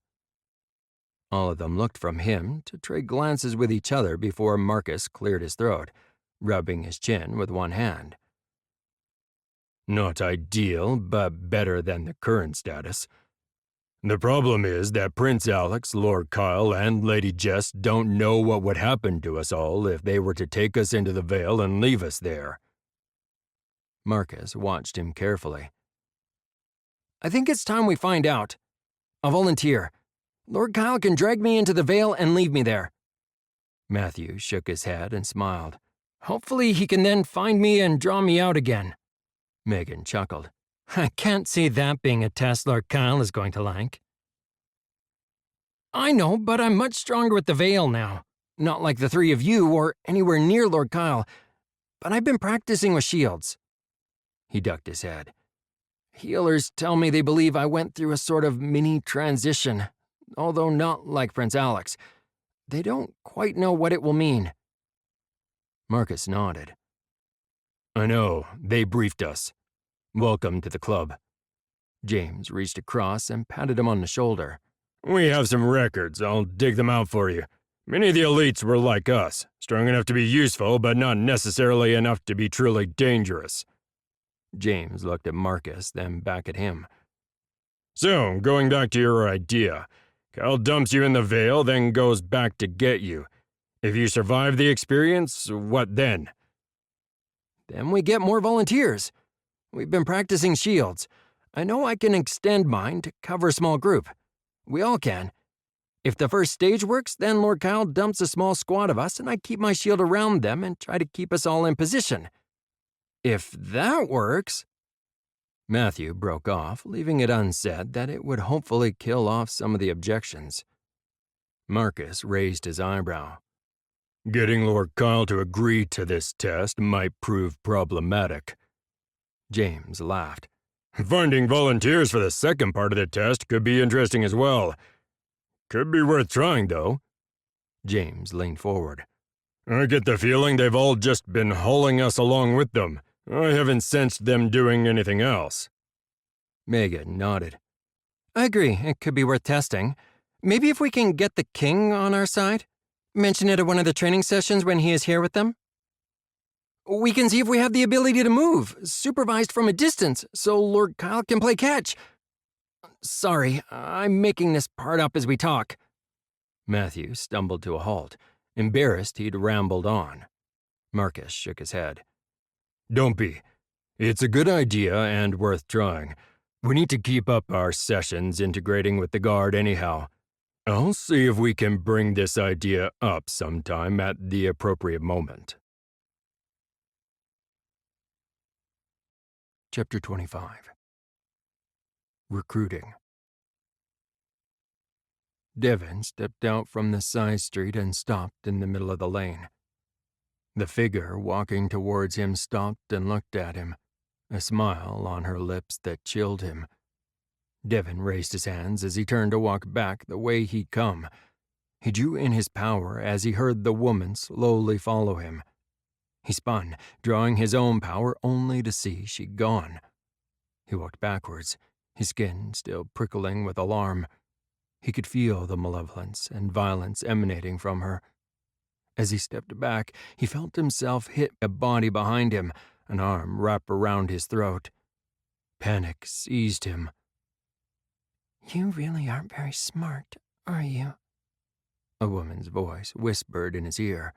All of them looked from him to trade glances with each other before Marcus cleared his throat, rubbing his chin with one hand. Not ideal, but better than the current status. The problem is that Prince Alex, Lord Kyle, and Lady Jess don't know what would happen to us all if they were to take us into the Vale and leave us there." Marcus watched him carefully. "I think it's time we find out. I'll volunteer. Lord Kyle can drag me into the Vale and leave me there." Matthew shook his head and smiled. "Hopefully he can then find me and draw me out again." Megan chuckled. "I can't see that being a test Lord Kyle is going to like." "I know, but I'm much stronger with the Vale now. Not like the three of you or anywhere near Lord Kyle, but I've been practicing with shields." He ducked his head. "Healers tell me they believe I went through a sort of mini transition, although not like Prince Alex. They don't quite know what it will mean." Marcus nodded. "I know, they briefed us. Welcome to the club." James reached across and patted him on the shoulder. "We have some records. I'll dig them out for you. Many of the elites were like us, strong enough to be useful, but not necessarily enough to be truly dangerous." James looked at Marcus, then back at him. "So, going back to your idea, Kyle dumps you in the Vale, then goes back to get you. If you survive the experience, what then?" "Then we get more volunteers. We've been practicing shields. I know I can extend mine to cover a small group. We all can. If the first stage works, then Lord Kyle dumps a small squad of us and I keep my shield around them and try to keep us all in position. If that works—" Matthew broke off, leaving it unsaid that it would hopefully kill off some of the objections. Marcus raised his eyebrow. "Getting Lord Kyle to agree to this test might prove problematic." James laughed. "Finding volunteers for the second part of the test could be interesting as well. Could be worth trying, though." James leaned forward. "I get the feeling they've all just been hauling us along with them. I haven't sensed them doing anything else." Megan nodded. "I agree, it could be worth testing. Maybe if we can get the king on our side? Mention it at one of the training sessions when he is here with them? We can see if we have the ability to move, supervised from a distance, so Lord Kyle can play catch. Sorry, I'm making this part up as we talk." Matthew stumbled to a halt, embarrassed he'd rambled on. Marcus shook his head. "Don't be. It's a good idea and worth trying. We need to keep up our sessions integrating with the guard anyhow. I'll see if we can bring this idea up sometime at the appropriate moment." Chapter 25. Recruiting. Devon stepped out from the side street and stopped in the middle of the lane. The figure walking towards him stopped and looked at him, a smile on her lips that chilled him. Devon raised his hands as he turned to walk back the way he'd come. He drew in his power as he heard the woman slowly follow him. He spun, drawing his own power only to see she'd gone. He walked backwards, his skin still prickling with alarm. He could feel the malevolence and violence emanating from her. As he stepped back, he felt himself hit a body behind him, an arm wrap around his throat. Panic seized him. "You really aren't very smart, are you?" A woman's voice whispered in his ear.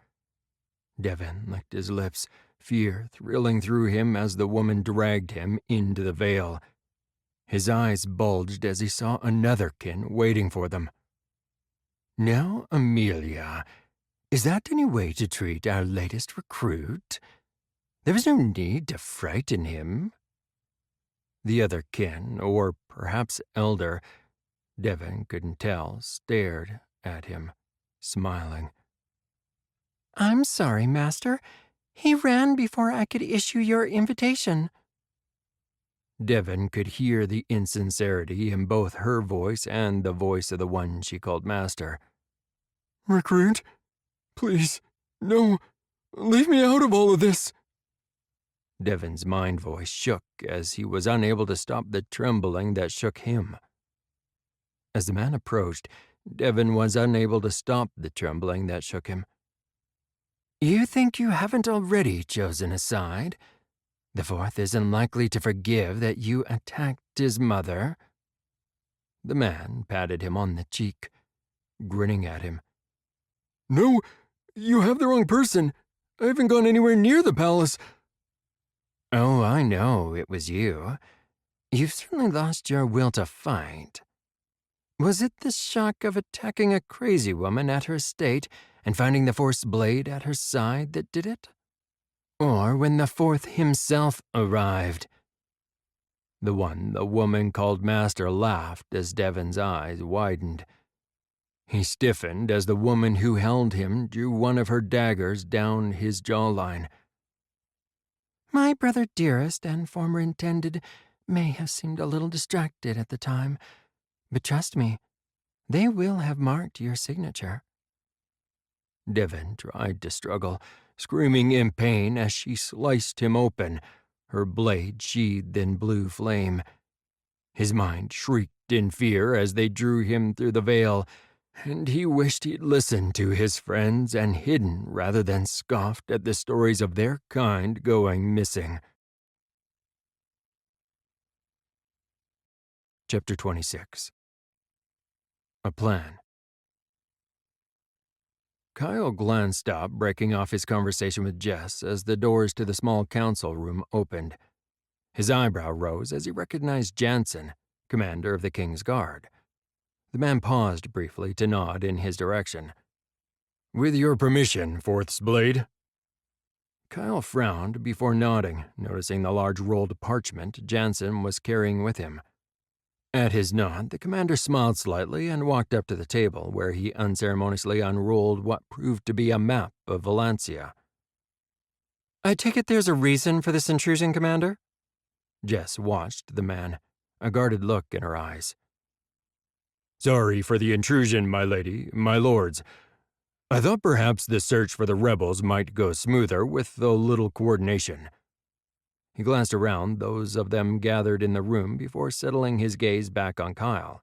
Devon licked his lips, fear thrilling through him as the woman dragged him into the Vale. His eyes bulged as he saw another kin waiting for them. "Now, Amelia, is that any way to treat our latest recruit? There was no need to frighten him." The other kin, or perhaps elder, Devon couldn't tell, stared at him, smiling. "I'm sorry, Master. He ran before I could issue your invitation." Devon could hear the insincerity in both her voice and the voice of the one she called Master. "Recruit? Please, no. Leave me out of all of this." Devon's mind voice shook as he was unable to stop the trembling that shook him. As the man approached, Devon was unable to stop the trembling that shook him. "You think you haven't already chosen a side? The fourth isn't likely to forgive that you attacked his mother." The man patted him on the cheek, grinning at him. No, you have the wrong person. I haven't gone anywhere near the palace. Oh, I know it was you. You've certainly lost your will to fight. Was it the shock of attacking a crazy woman at her estate and finding the forced blade at her side that did it? Or when the fourth himself arrived? The one the woman called Master laughed as Devon's eyes widened. He stiffened as the woman who held him drew one of her daggers down his jawline. My brother dearest and former intended may have seemed a little distracted at the time, but trust me, they will have marked your signature. Devon tried to struggle, screaming in pain as she sliced him open, her blade sheathed in blue flame. His mind shrieked in fear as they drew him through the veil, and he wished he'd listened to his friends and hidden rather than scoffed at the stories of their kind going missing. Chapter 26. A Plan. Kyle glanced up, breaking off his conversation with Jess as the doors to the small council room opened. His eyebrow rose as he recognized Jansen, commander of the King's Guard. The man paused briefly to nod in his direction. With your permission, Fourth's blade. Kyle frowned before nodding, noticing the large rolled parchment Jansen was carrying with him. At his nod, the commander smiled slightly and walked up to the table, where he unceremoniously unrolled what proved to be a map of Valencia. I take it there's a reason for this intrusion, Commander? Jess watched the man, a guarded look in her eyes. Sorry for the intrusion, my lady, my lords. I thought perhaps the search for the rebels might go smoother with a little coordination. He glanced around those of them gathered in the room before settling his gaze back on Kyle.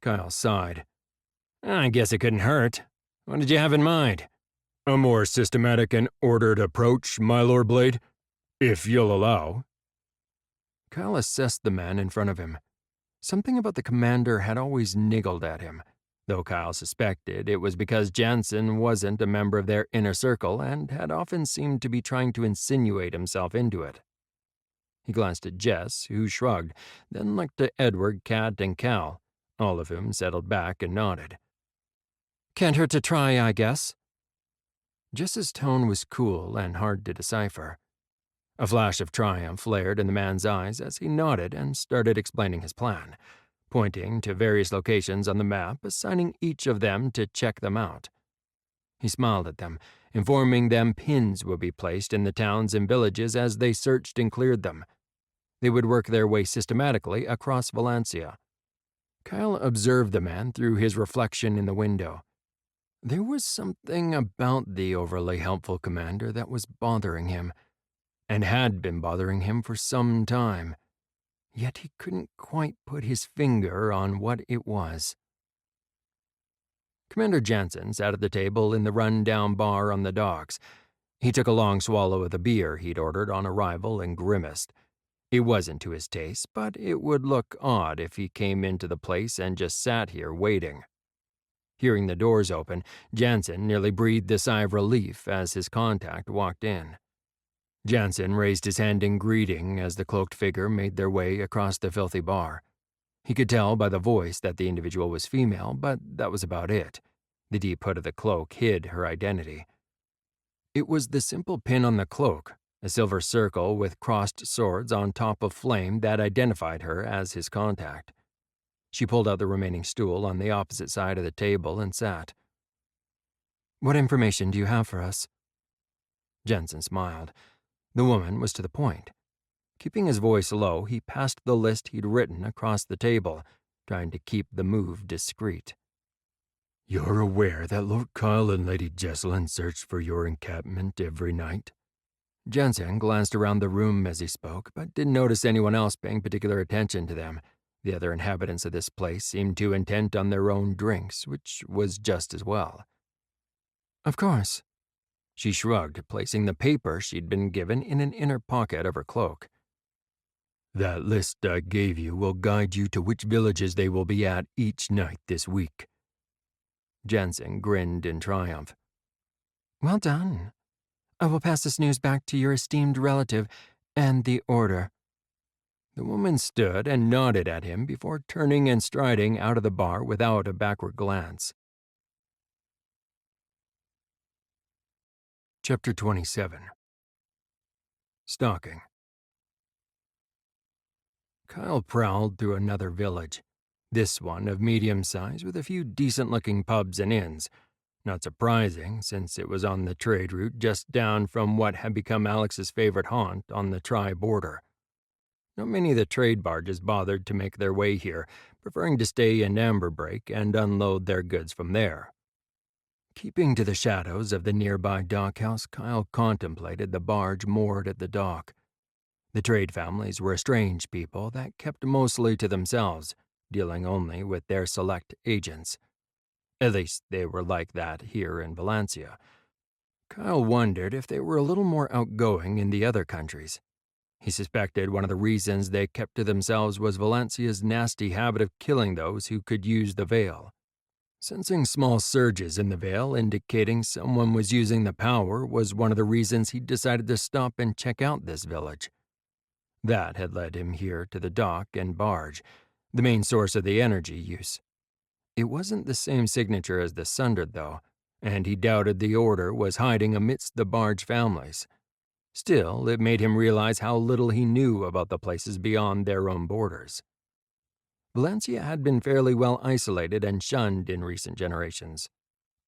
Kyle sighed. I guess it couldn't hurt. What did you have in mind? A more systematic and ordered approach, my Lord Blade, if you'll allow. Kyle assessed the man in front of him. Something about the commander had always niggled at him, though Kyle suspected it was because Jansen wasn't a member of their inner circle and had often seemed to be trying to insinuate himself into it. He glanced at Jess, who shrugged, then looked at Edward, Kat, and Cal, all of whom settled back and nodded. Can't hurt to try, I guess. Jess's tone was cool and hard to decipher. A flash of triumph flared in the man's eyes as he nodded and started explaining his plan, pointing to various locations on the map, assigning each of them to check them out. He smiled at them, informing them pins would be placed in the towns and villages as they searched and cleared them. They would work their way systematically across Valencia. Kyle observed the man through his reflection in the window. There was something about the overly helpful commander that was bothering him, and had been bothering him for some time, yet he couldn't quite put his finger on what it was. Commander Jansen sat at the table in the run-down bar on the docks. He took a long swallow of the beer he'd ordered on arrival and grimaced. It wasn't to his taste, but it would look odd if he came into the place and just sat here waiting. Hearing the doors open, Jansen nearly breathed a sigh of relief as his contact walked in. Jansen raised his hand in greeting as the cloaked figure made their way across the filthy bar. He could tell by the voice that the individual was female, but that was about it. The deep hood of the cloak hid her identity. It was the simple pin on the cloak, a silver circle with crossed swords on top of flame, that identified her as his contact. She pulled out the remaining stool on the opposite side of the table and sat. What information do you have for us? Jensen smiled. The woman was to the point. Keeping his voice low, he passed the list he'd written across the table, trying to keep the move discreet. You're aware that Lord Kyle and Lady Jesselyn search for your encampment every night? Jensen glanced around the room as he spoke, but didn't notice anyone else paying particular attention to them. The other inhabitants of this place seemed too intent on their own drinks, which was just as well. Of course. She shrugged, placing the paper she'd been given in an inner pocket of her cloak. That list I gave you will guide you to which villages they will be at each night this week." Jensen grinned in triumph. Well done. I will pass this news back to your esteemed relative and the Order. The woman stood and nodded at him before turning and striding out of the bar without a backward glance. Chapter 27. Stalking. Kyle prowled through another village, this one of medium size with a few decent-looking pubs and inns. Not surprising, since it was on the trade route just down from what had become Alex's favorite haunt on the Tri border. Not many of the trade barges bothered to make their way here, preferring to stay in Amberbreak and unload their goods from there. Keeping to the shadows of the nearby dockhouse, Kyle contemplated the barge moored at the dock. The trade families were a strange people that kept mostly to themselves, dealing only with their select agents. At least they were like that here in Valencia. Kyle wondered if they were a little more outgoing in the other countries. He suspected one of the reasons they kept to themselves was Valencia's nasty habit of killing those who could use the veil. Sensing small surges in the veil indicating someone was using the power was one of the reasons he decided to stop and check out this village. That had led him here to the dock and barge, the main source of the energy use. It wasn't the same signature as the Sundered, though, and he doubted the Order was hiding amidst the barge families. Still, it made him realize how little he knew about the places beyond their own borders. Valencia had been fairly well isolated and shunned in recent generations.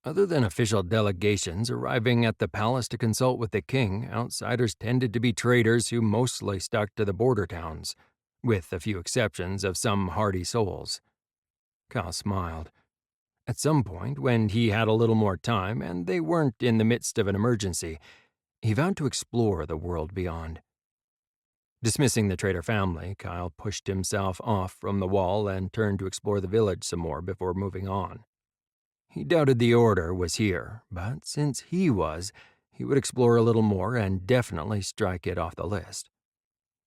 Other than official delegations arriving at the palace to consult with the king, outsiders tended to be traders who mostly stuck to the border towns, with a few exceptions of some hardy souls. Kyle smiled. At some point, when he had a little more time and they weren't in the midst of an emergency, he vowed to explore the world beyond. Dismissing the trader family, Kyle pushed himself off from the wall and turned to explore the village some more before moving on. He doubted the Order was here, but since he was, he would explore a little more and definitely strike it off the list.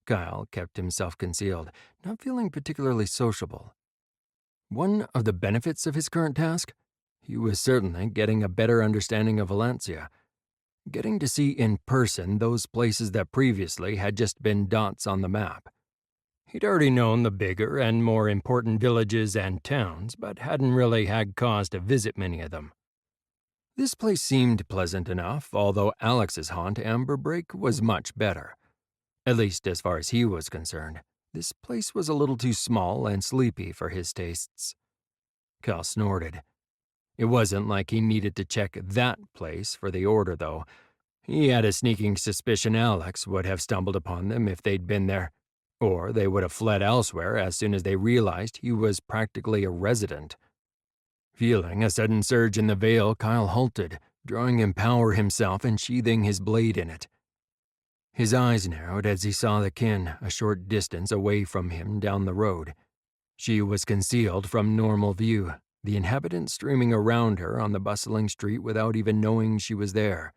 Kyle kept himself concealed, not feeling particularly sociable. One of the benefits of his current task? He was certainly getting a better understanding of Valencia, getting to see in person those places that previously had just been dots on the map. He'd already known the bigger and more important villages and towns, but hadn't really had cause to visit many of them. This place seemed pleasant enough, although Alex's haunt, Amberbreak, was much better. At least as far as he was concerned, this place was a little too small and sleepy for his tastes. Kyle snorted. It wasn't like he needed to check that place for the Order, though. He had a sneaking suspicion Alex would have stumbled upon them if they'd been there, or they would have fled elsewhere as soon as they realized he was practically a resident. Feeling a sudden surge in the veil, Kyle halted, drawing in power himself and sheathing his blade in it. His eyes narrowed as he saw the kin a short distance away from him down the road. She was concealed from normal view, the inhabitants streaming around her on the bustling street without even knowing she was there.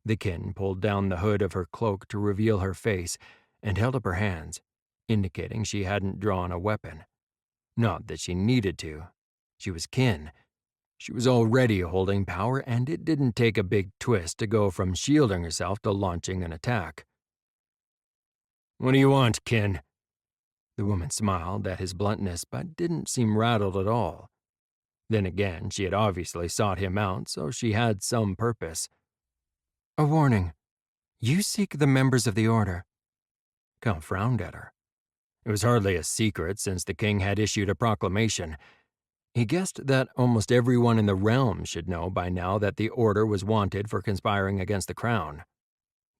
The kin pulled down the hood of her cloak to reveal her face and held up her hands, indicating she hadn't drawn a weapon. Not that she needed to. She was kin. She was already holding power, and it didn't take a big twist to go from shielding herself to launching an attack. "What do you want, kin?" The woman smiled at his bluntness, but didn't seem rattled at all. Then again, she had obviously sought him out, so she had some purpose. A warning. You seek the members of the Order. Kyle frowned at her. It was hardly a secret since the king had issued a proclamation. He guessed that almost everyone in the realm should know by now that the Order was wanted for conspiring against the crown.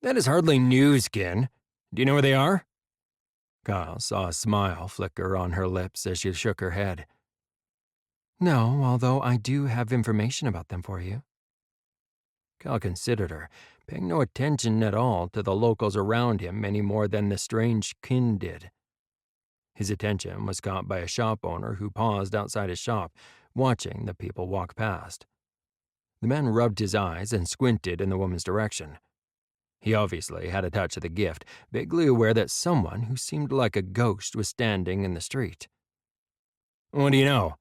"That is hardly news, kin. Do you know where they are?" Kyle saw a smile flicker on her lips as she shook her head. No, although I do have information about them for you. Kyle considered her, paying no attention at all to the locals around him any more than the strange kin did. His attention was caught by a shop owner who paused outside his shop, watching the people walk past. The man rubbed his eyes and squinted in the woman's direction. He obviously had a touch of the gift, vaguely aware that someone who seemed like a ghost was standing in the street. "What do you know?"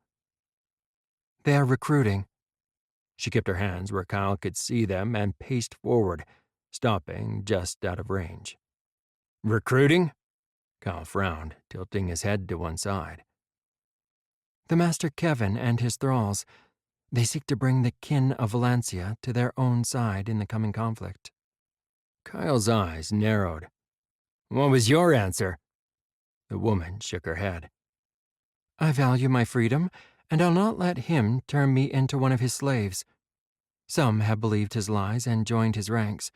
They are recruiting. She kept her hands where Kyle could see them and paced forward, stopping just out of range. "Recruiting?" Kyle frowned, tilting his head to one side. The Master Kevin and his thralls. They seek to bring the kin of Valencia to their own side in the coming conflict. Kyle's eyes narrowed. "What was your answer?" The woman shook her head. I value my freedom, and I'll not let him turn me into one of his slaves. Some have believed his lies and joined his ranks.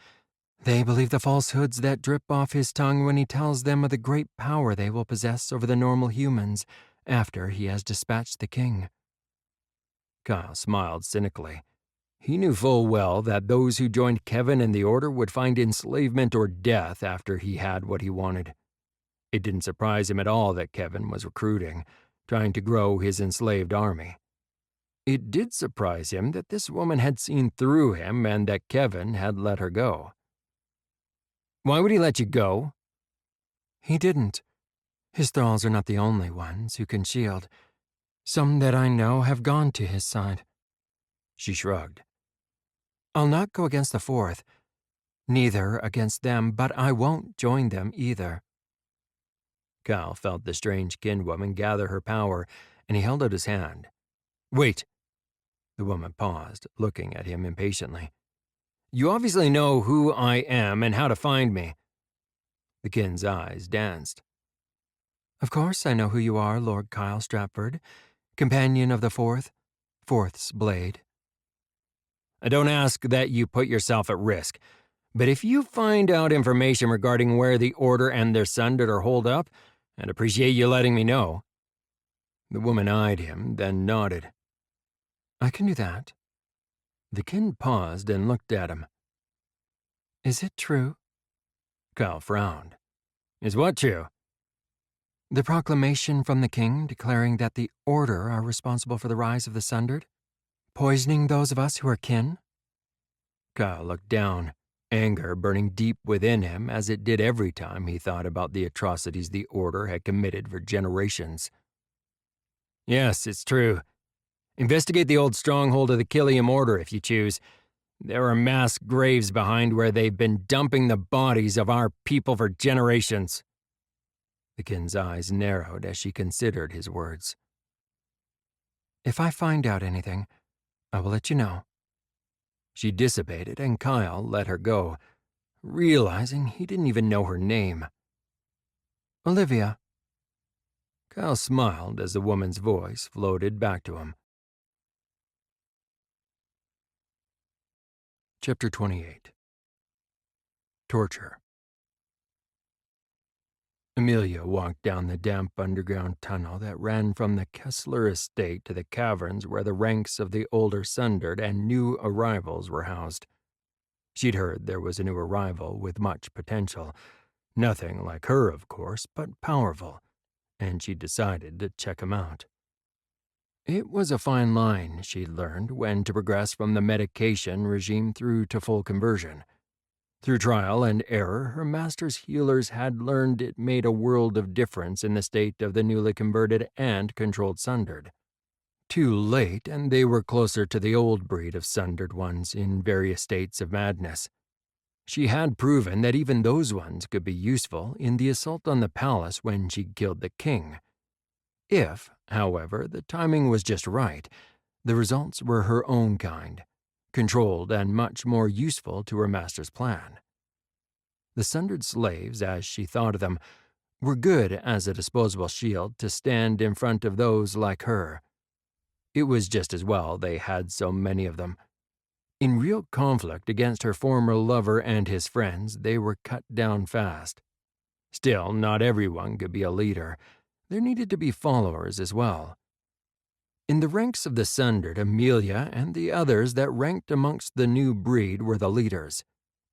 They believe the falsehoods that drip off his tongue when he tells them of the great power they will possess over the normal humans after he has dispatched the king. Kyle smiled cynically. He knew full well that those who joined Kevin and the Order would find enslavement or death after he had what he wanted. It didn't surprise him at all that Kevin was recruiting, trying to grow his enslaved army. It did surprise him that this woman had seen through him and that Kevin had let her go. "Why would he let you go?" He didn't. His thralls are not the only ones who can shield. Some that I know have gone to his side. She shrugged. I'll not go against the fourth, neither against them, but I won't join them either. Kyle felt the strange kinwoman gather her power, and he held out his hand. "Wait." The woman paused, looking at him impatiently. "You obviously know who I am and how to find me." The kin's eyes danced. Of course I know who you are, Lord Kyle Stratford, companion of the Fourth's blade. "I don't ask that you put yourself at risk, but if you find out information regarding where the Order and their Sundered are holed up, I'd appreciate you letting me know." The woman eyed him, then nodded. I can do that. The kin paused and looked at him. Is it true? Kyle frowned. "Is what true?" The proclamation from the king declaring that the Order are responsible for the rise of the Sundered, poisoning those of us who are kin? Kyle looked down, anger burning deep within him as it did every time he thought about the atrocities the Order had committed for generations. "Yes, it's true. Investigate the old stronghold of the Killiam Order if you choose. There are mass graves behind where they've been dumping the bodies of our people for generations." The kin's eyes narrowed as she considered his words. If I find out anything, I will let you know. She dissipated, and Kyle let her go, realizing he didn't even know her name. Olivia. Kyle smiled as the woman's voice floated back to him. Chapter 28. Torture. Amelia walked down the damp underground tunnel that ran from the Kessler estate to the caverns where the ranks of the older Sundered and new arrivals were housed. She'd heard there was a new arrival with much potential. Nothing like her, of course, but powerful, and she decided to check him out. It was a fine line, she'd learned, when to progress from the medication regime through to full conversion. Through trial and error, her master's healers had learned it made a world of difference in the state of the newly converted and controlled Sundered. Too late, and they were closer to the old breed of Sundered ones in various states of madness. She had proven that even those ones could be useful in the assault on the palace when she killed the king. If, however, the timing was just right, the results were her own kind, controlled and much more useful to her master's plan. The Sundered slaves, as she thought of them, were good as a disposable shield to stand in front of those like her. It was just as well they had so many of them. In real conflict against her former lover and his friends, they were cut down fast. Still, not everyone could be a leader. There needed to be followers as well. In the ranks of the Sundered, Amelia and the others that ranked amongst the new breed were the leaders,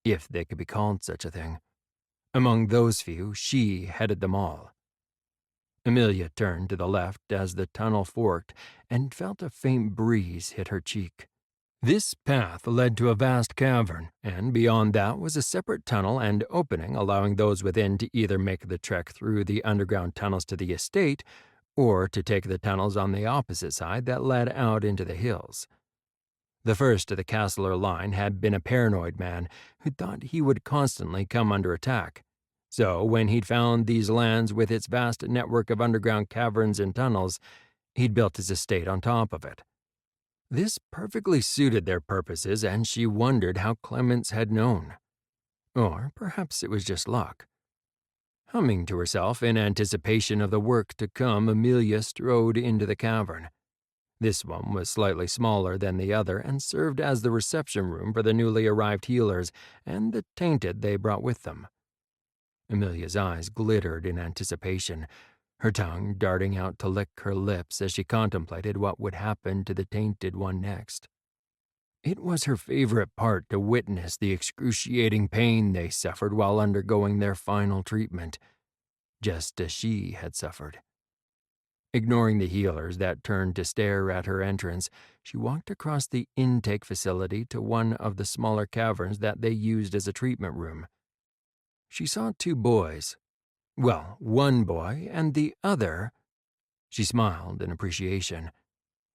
if they could be called such a thing. Among those few, she headed them all. Amelia turned to the left as the tunnel forked and felt a faint breeze hit her cheek. This path led to a vast cavern, and beyond that was a separate tunnel and opening allowing those within to either make the trek through the underground tunnels to the estate or to take the tunnels on the opposite side that led out into the hills. The first of the Castler line had been a paranoid man who thought he would constantly come under attack. So when he'd found these lands with its vast network of underground caverns and tunnels, he'd built his estate on top of it. This perfectly suited their purposes, and she wondered how Clemens had known. Or perhaps it was just luck. Humming to herself in anticipation of the work to come, Amelia strode into the cavern. This one was slightly smaller than the other and served as the reception room for the newly arrived healers and the tainted they brought with them. Amelia's eyes glittered in anticipation, her tongue darting out to lick her lips as she contemplated what would happen to the tainted one next. It was her favorite part to witness the excruciating pain they suffered while undergoing their final treatment, just as she had suffered. Ignoring the healers that turned to stare at her entrance, she walked across the intake facility to one of the smaller caverns that they used as a treatment room. She saw two boys. Well, one boy and the other. She smiled in appreciation.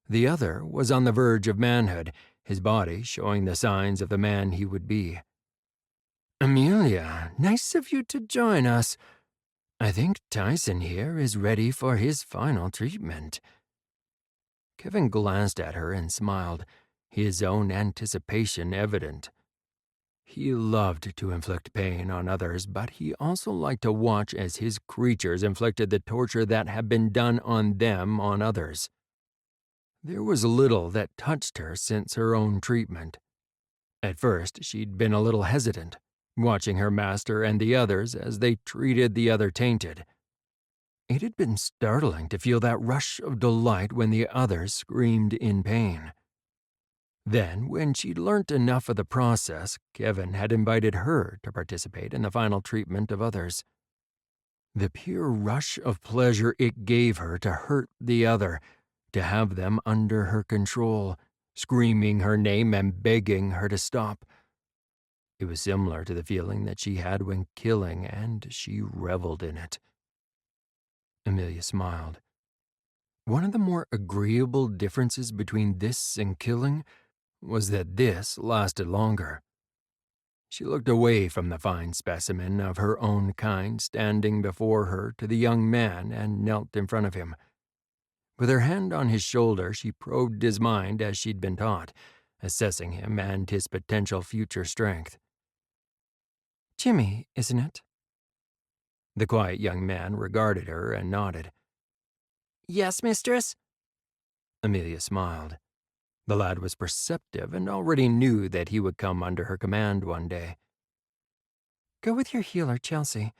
The other was on the verge of manhood, his body showing the signs of the man he would be. "Amelia, nice of you to join us. I think Tyson here is ready for his final treatment." Kevin glanced at her and smiled, his own anticipation evident. He loved to inflict pain on others, but he also liked to watch as his creatures inflicted the torture that had been done on them on others. There was little that touched her since her own treatment. At first, she'd been a little hesitant, watching her master and the others as they treated the other tainted. It had been startling to feel that rush of delight when the others screamed in pain. Then, when she'd learnt enough of the process, Kevin had invited her to participate in the final treatment of others. The pure rush of pleasure it gave her to hurt the other, to have them under her control, screaming her name and begging her to stop. It was similar to the feeling that she had when killing, and she reveled in it. Amelia smiled. One of the more agreeable differences between this and killing was that this lasted longer. She looked away from the fine specimen of her own kind standing before her to the young man and knelt in front of him. With her hand on his shoulder, she probed his mind as she'd been taught, assessing him and his potential future strength. "Jimmy, isn't it?" The quiet young man regarded her and nodded. "Yes, mistress?" Amelia smiled. The lad was perceptive and already knew that he would come under her command one day. "Go with your healer, Chelsea.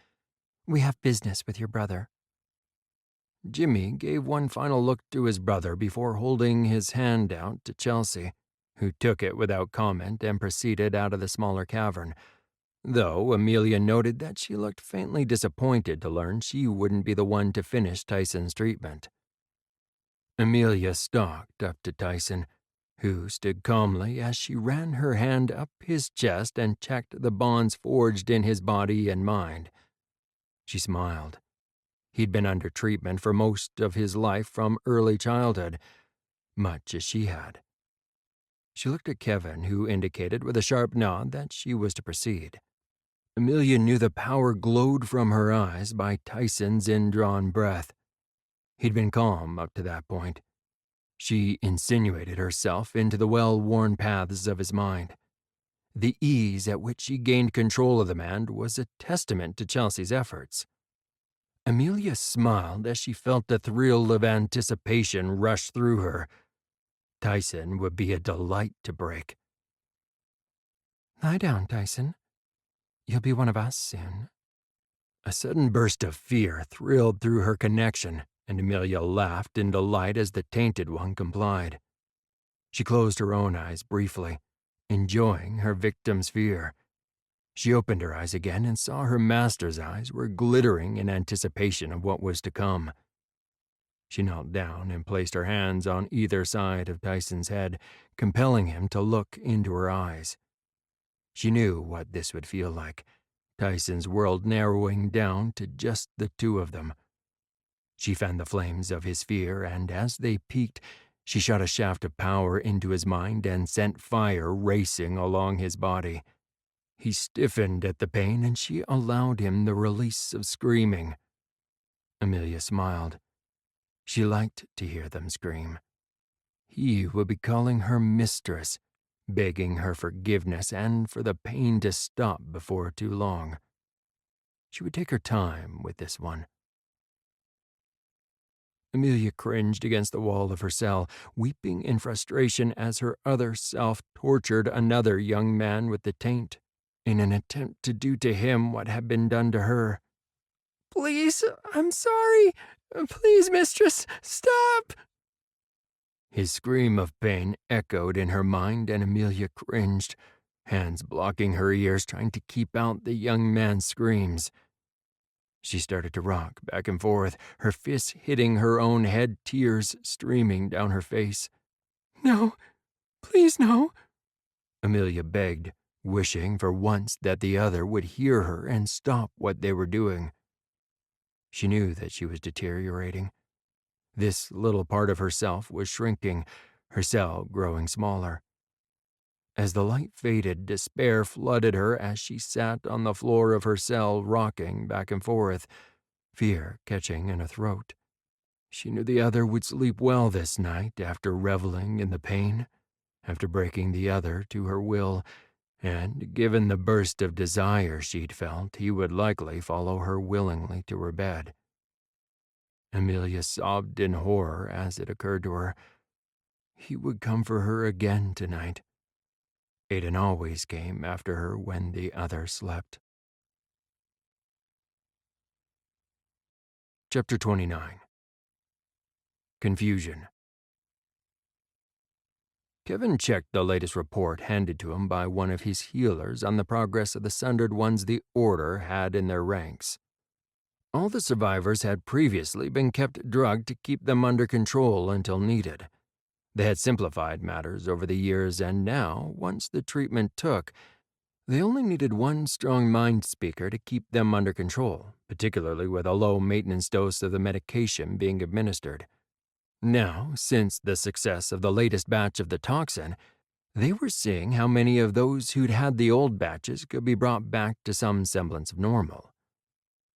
We have business with your brother." Jimmy gave one final look to his brother before holding his hand out to Chelsea, who took it without comment and proceeded out of the smaller cavern, though Amelia noted that she looked faintly disappointed to learn she wouldn't be the one to finish Tyson's treatment. Amelia stalked up to Tyson, who stood calmly as she ran her hand up his chest and checked the bonds forged in his body and mind. She smiled. He'd been under treatment for most of his life from early childhood, much as she had. She looked at Kevin, who indicated with a sharp nod that she was to proceed. Amelia knew the power glowed from her eyes by Tyson's indrawn breath. He'd been calm up to that point. She insinuated herself into the well-worn paths of his mind. The ease at which she gained control of the man was a testament to Chelsea's efforts. Amelia smiled as she felt the thrill of anticipation rush through her. Tyson would be a delight to break. "Lie down, Tyson. You'll be one of us soon." A sudden burst of fear thrilled through her connection, and Amelia laughed in delight as the tainted one complied. She closed her own eyes briefly, enjoying her victim's fear. She opened her eyes again and saw her master's eyes were glittering in anticipation of what was to come. She knelt down and placed her hands on either side of Tyson's head, compelling him to look into her eyes. She knew what this would feel like, Tyson's world narrowing down to just the two of them. She fanned the flames of his fear, and as they peaked, she shot a shaft of power into his mind and sent fire racing along his body. He stiffened at the pain, and she allowed him the release of screaming. Amelia smiled. She liked to hear them scream. He would be calling her mistress, begging her forgiveness and for the pain to stop before too long. She would take her time with this one. Amelia cringed against the wall of her cell, weeping in frustration as her other self tortured another young man with the taint, in an attempt to do to him what had been done to her. Please, I'm sorry. Please, mistress, stop. His scream of pain echoed in her mind, and Amelia cringed, hands blocking her ears, trying to keep out the young man's screams. She started to rock back and forth, her fists hitting her own head, tears streaming down her face. No, please no, Amelia begged, wishing for once that the other would hear her and stop what they were doing. She knew that she was deteriorating. This little part of herself was shrinking, her cell growing smaller. As the light faded, despair flooded her as she sat on the floor of her cell, rocking back and forth, fear catching in her throat. She knew the other would sleep well this night after reveling in the pain, after breaking the other to her will, and given the burst of desire she'd felt, he would likely follow her willingly to her bed. Amelia sobbed in horror as it occurred to her. He would come for her again tonight. Aiden always came after her when the other slept. Chapter 29. Confusion. Kevin checked the latest report handed to him by one of his healers on the progress of the sundered ones the Order had in their ranks. All the survivors had previously been kept drugged to keep them under control until needed. They had simplified matters over the years, and now, once the treatment took, they only needed one strong mind speaker to keep them under control, particularly with a low-maintenance dose of the medication being administered. Now, since the success of the latest batch of the toxin, they were seeing how many of those who'd had the old batches could be brought back to some semblance of normal.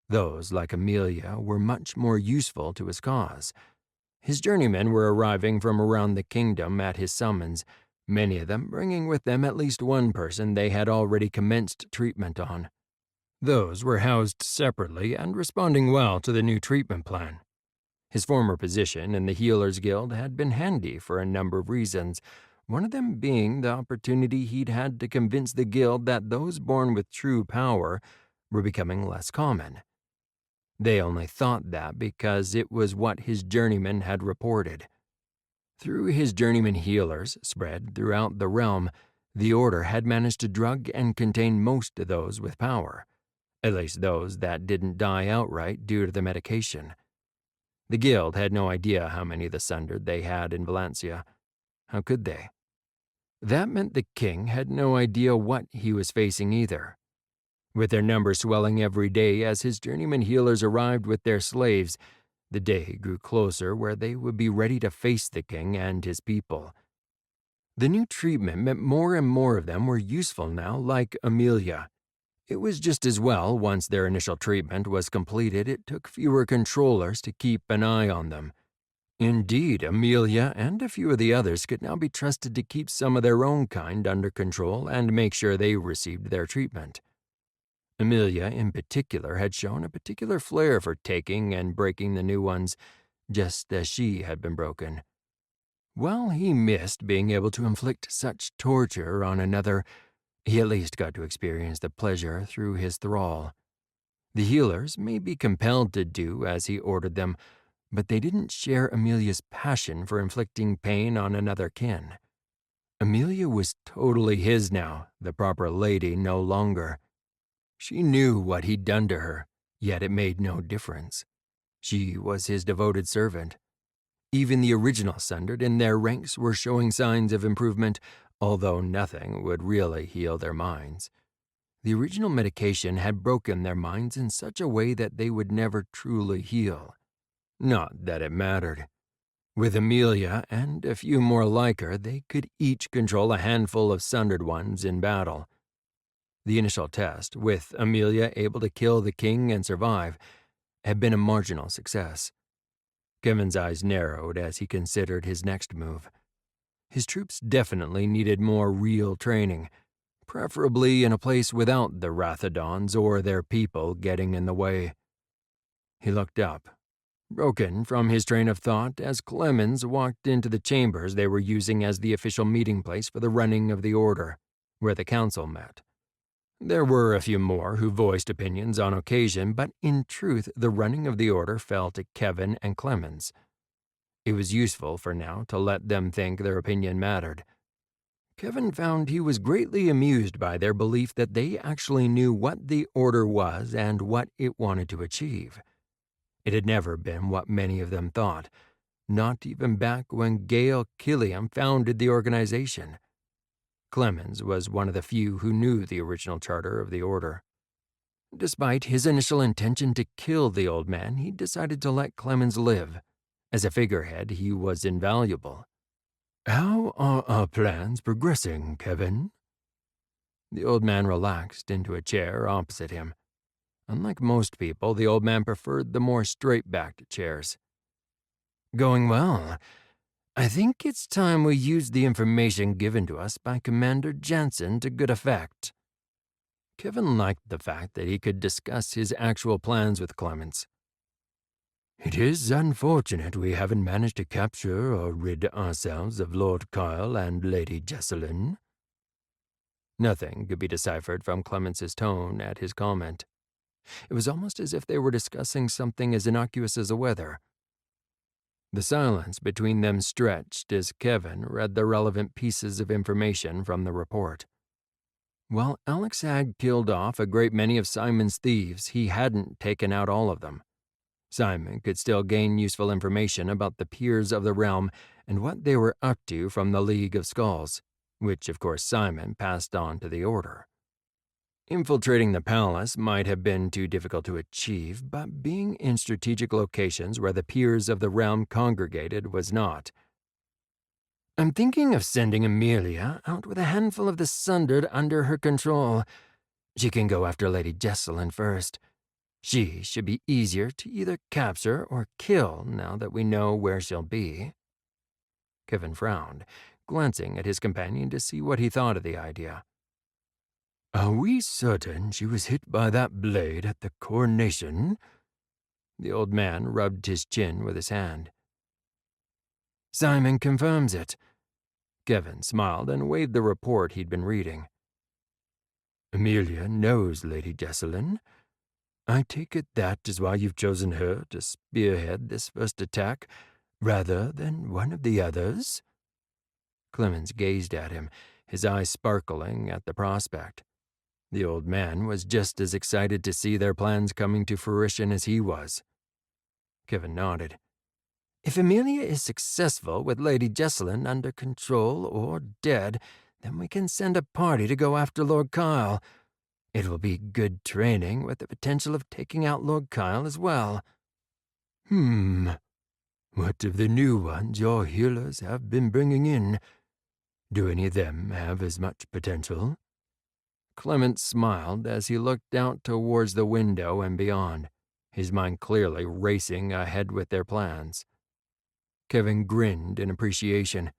Those, like Amelia, were much more useful to his cause. His journeymen were arriving from around the kingdom at his summons, many of them bringing with them at least one person they had already commenced treatment on. Those were housed separately and responding well to the new treatment plan. His former position in the Healers Guild had been handy for a number of reasons, one of them being the opportunity he'd had to convince the guild that those born with true power were becoming less common. They only thought that because it was what his journeyman had reported. Through his journeyman healers spread throughout the realm, the Order had managed to drug and contain most of those with power, at least those that didn't die outright due to the medication. The guild had no idea how many of the sundered they had in Valencia. How could they? That meant the king had no idea what he was facing either. With their numbers swelling every day as his journeyman healers arrived with their slaves, the day grew closer where they would be ready to face the king and his people. The new treatment meant more and more of them were useful now, like Amelia. It was just as well once their initial treatment was completed, it took fewer controllers to keep an eye on them. Indeed, Amelia and a few of the others could now be trusted to keep some of their own kind under control and make sure they received their treatment. Amelia, in particular, had shown a particular flair for taking and breaking the new ones, just as she had been broken. While he missed being able to inflict such torture on another, he at least got to experience the pleasure through his thrall. The healers may be compelled to do as he ordered them, but they didn't share Amelia's passion for inflicting pain on another kin. Amelia was totally his now, the proper lady no longer. She knew what he'd done to her, yet it made no difference. She was his devoted servant, Even the original Sundered in their ranks were showing signs of improvement, although nothing would really heal their minds. The original medication had broken their minds in such a way that they would never truly heal. Not that it mattered. With Amelia and a few more like her, they could each control a handful of Sundered ones in battle. The initial test, with Amelia able to kill the king and survive, had been a marginal success. Kevin's eyes narrowed as he considered his next move. His troops definitely needed more real training, preferably in a place without the Rathodons or their people getting in the way. He looked up, broken from his train of thought as Clemens walked into the chambers they were using as the official meeting place for the running of the Order, where the council met. There were a few more who voiced opinions on occasion, but in truth the running of the Order fell to Kevin and Clemens. It was useful for now to let them think their opinion mattered. Kevin found he was greatly amused by their belief that they actually knew what the Order was and what it wanted to achieve. It had never been what many of them thought, not even back when Gail Killiam founded the organization. Clemens was one of the few who knew the original charter of the Order. Despite his initial intention to kill the old man, he decided to let Clemens live. As a figurehead, he was invaluable. "How are our plans progressing, Kevin?" The old man relaxed into a chair opposite him. Unlike most people, the old man preferred the more straight-backed chairs. "Going well. I think it's time we use the information given to us by Commander Jansen to good effect." Kevin liked the fact that he could discuss his actual plans with Clemens. "It is unfortunate we haven't managed to capture or rid ourselves of Lord Kyle and Lady Jesselyn." Nothing could be deciphered from Clemens's tone at his comment. It was almost as if they were discussing something as innocuous as the weather. The silence between them stretched as Kevin read the relevant pieces of information from the report. While Alex had killed off a great many of Simon's thieves, he hadn't taken out all of them. Simon could still gain useful information about the peers of the realm and what they were up to from the League of Skulls, which of course Simon passed on to the Order. Infiltrating the palace might have been too difficult to achieve, but being in strategic locations where the peers of the realm congregated was not. "I'm thinking of sending Amelia out with a handful of the Sundered under her control. She can go after Lady Jesselyn first. She should be easier to either capture or kill now that we know where she'll be." Kevin frowned, glancing at his companion to see what he thought of the idea. "Are we certain she was hit by that blade at the coronation?" The old man rubbed his chin with his hand. "Simon confirms it." Kevin smiled and waved the report he'd been reading. "Amelia knows Lady Jesselyn. I take it that is why you've chosen her to spearhead this first attack, rather than one of the others?" Clemens gazed at him, his eyes sparkling at the prospect. The old man was just as excited to see their plans coming to fruition as he was. Kevin nodded. "If Amelia is successful with Lady Jesselyn under control or dead, then we can send a party to go after Lord Kyle. It will be good training with the potential of taking out Lord Kyle as well." What of the new ones your healers have been bringing in? Do any of them have as much potential?" Clement smiled as he looked out towards the window and beyond, his mind clearly racing ahead with their plans. Kevin grinned in appreciation.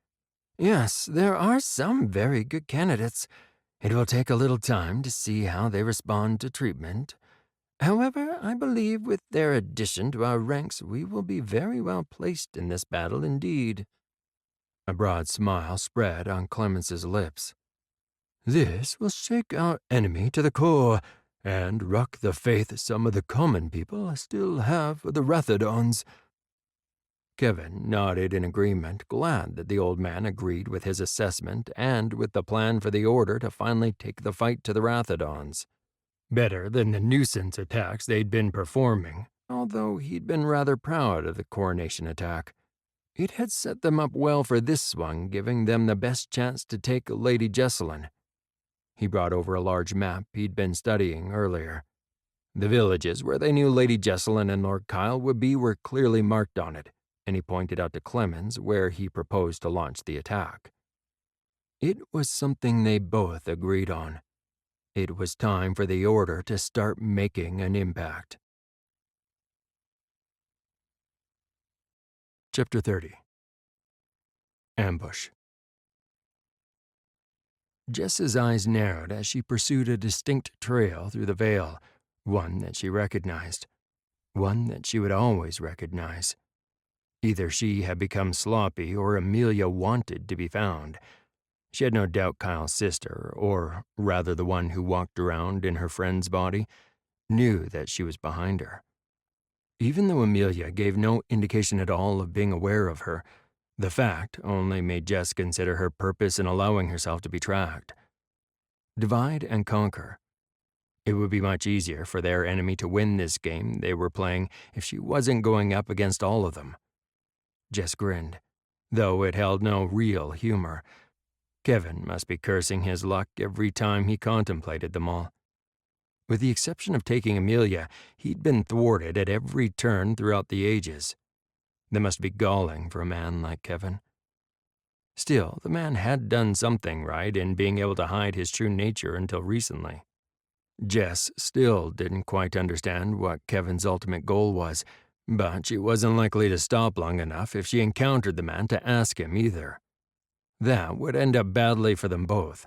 "Yes, there are some very good candidates. It will take a little time to see how they respond to treatment. However, I believe with their addition to our ranks we will be very well placed in this battle indeed." A broad smile spread on Clemens's lips. "This will shake our enemy to the core and rock the faith some of the common people still have for the Rathodons." Kevin nodded in agreement, glad that the old man agreed with his assessment and with the plan for the Order to finally take the fight to the Rathodons. Better than the nuisance attacks they'd been performing, although he'd been rather proud of the coronation attack. It had set them up well for this one, giving them the best chance to take Lady Jesselyn. He brought over a large map he'd been studying earlier. The villages where they knew Lady Jesselyn and Lord Kyle would be were clearly marked on it, and he pointed out to Clemens where he proposed to launch the attack. It was something they both agreed on. It was time for the Order to start making an impact. Chapter 30. Ambush. Jess's eyes narrowed as she pursued a distinct trail through the Vale, one that she recognized, one that she would always recognize. Either she had become sloppy or Amelia wanted to be found. She had no doubt Kyle's sister, or rather the one who walked around in her friend's body, knew that she was behind her. Even though Amelia gave no indication at all of being aware of her, the fact only made Jess consider her purpose in allowing herself to be tracked. Divide and conquer. It would be much easier for their enemy to win this game they were playing if she wasn't going up against all of them. Jess grinned, though it held no real humor. Kevin must be cursing his luck every time he contemplated them all. With the exception of taking Amelia, he'd been thwarted at every turn throughout the ages. That must be galling for a man like Kevin. Still, the man had done something right in being able to hide his true nature until recently. Jess still didn't quite understand what Kevin's ultimate goal was, but she wasn't likely to stop long enough if she encountered the man to ask him either. That would end up badly for them both.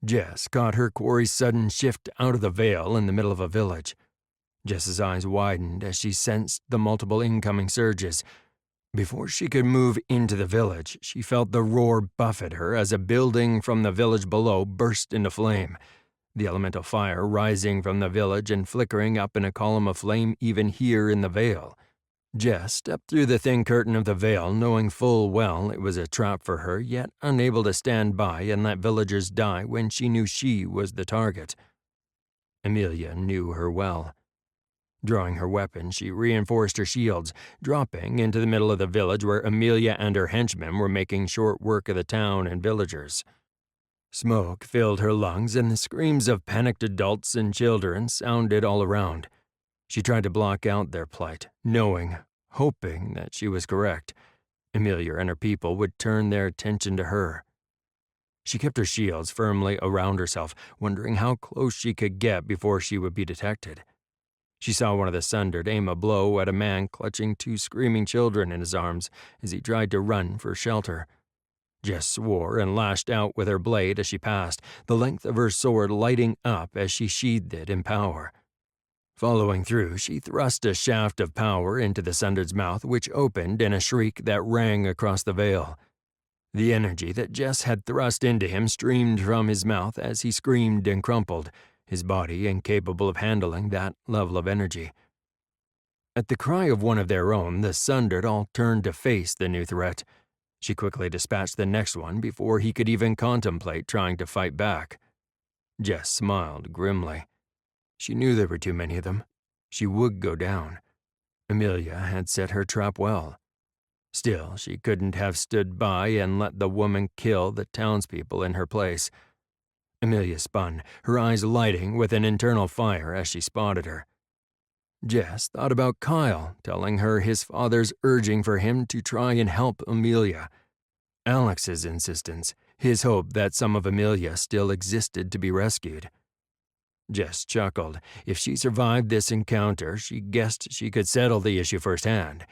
Jess caught her quarry's sudden shift out of the Vale in the middle of a village. Jess's eyes widened as she sensed the multiple incoming surges. Before she could move into the village, she felt the roar buffet her as a building from the village below burst into flame, the elemental fire rising from the village and flickering up in a column of flame even here in the Vale. Jess stepped through the thin curtain of the Vale, knowing full well it was a trap for her, yet unable to stand by and let villagers die when she knew she was the target. Amelia knew her well. Drawing her weapon, she reinforced her shields, dropping into the middle of the village where Amelia and her henchmen were making short work of the town and villagers. Smoke filled her lungs, and the screams of panicked adults and children sounded all around. She tried to block out their plight, knowing, hoping that she was correct. Amelia and her people would turn their attention to her. She kept her shields firmly around herself, wondering how close she could get before she would be detected. She saw one of the Sundered aim a blow at a man clutching two screaming children in his arms as he tried to run for shelter. Jess swore and lashed out with her blade as she passed, the length of her sword lighting up as she sheathed it in power. Following through, she thrust a shaft of power into the Sundered's mouth, which opened in a shriek that rang across the Vale. The energy that Jess had thrust into him streamed from his mouth as he screamed and crumpled, his body incapable of handling that level of energy. At the cry of one of their own, the Sundered all turned to face the new threat. She quickly dispatched the next one before he could even contemplate trying to fight back. Jess smiled grimly. She knew there were too many of them. She would go down. Amelia had set her trap well. Still, she couldn't have stood by and let the woman kill the townspeople in her place. Amelia spun, her eyes lighting with an internal fire as she spotted her. Jess thought about Kyle telling her his father's urging for him to try and help Amelia. Alex's insistence, his hope that some of Amelia still existed to be rescued. Jess chuckled. If she survived this encounter, she guessed she could settle the issue firsthand.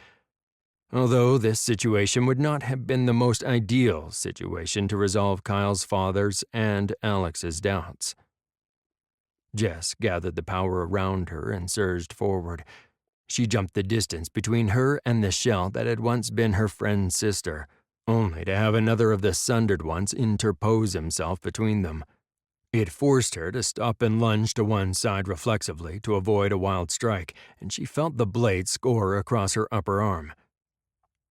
Although this situation would not have been the most ideal situation to resolve Kyle's father's and Alex's doubts. Jess gathered the power around her and surged forward. She jumped the distance between her and the shell that had once been her friend's sister, only to have another of the Sundered ones interpose himself between them. It forced her to stop and lunge to one side reflexively to avoid a wild strike, and she felt the blade score across her upper arm.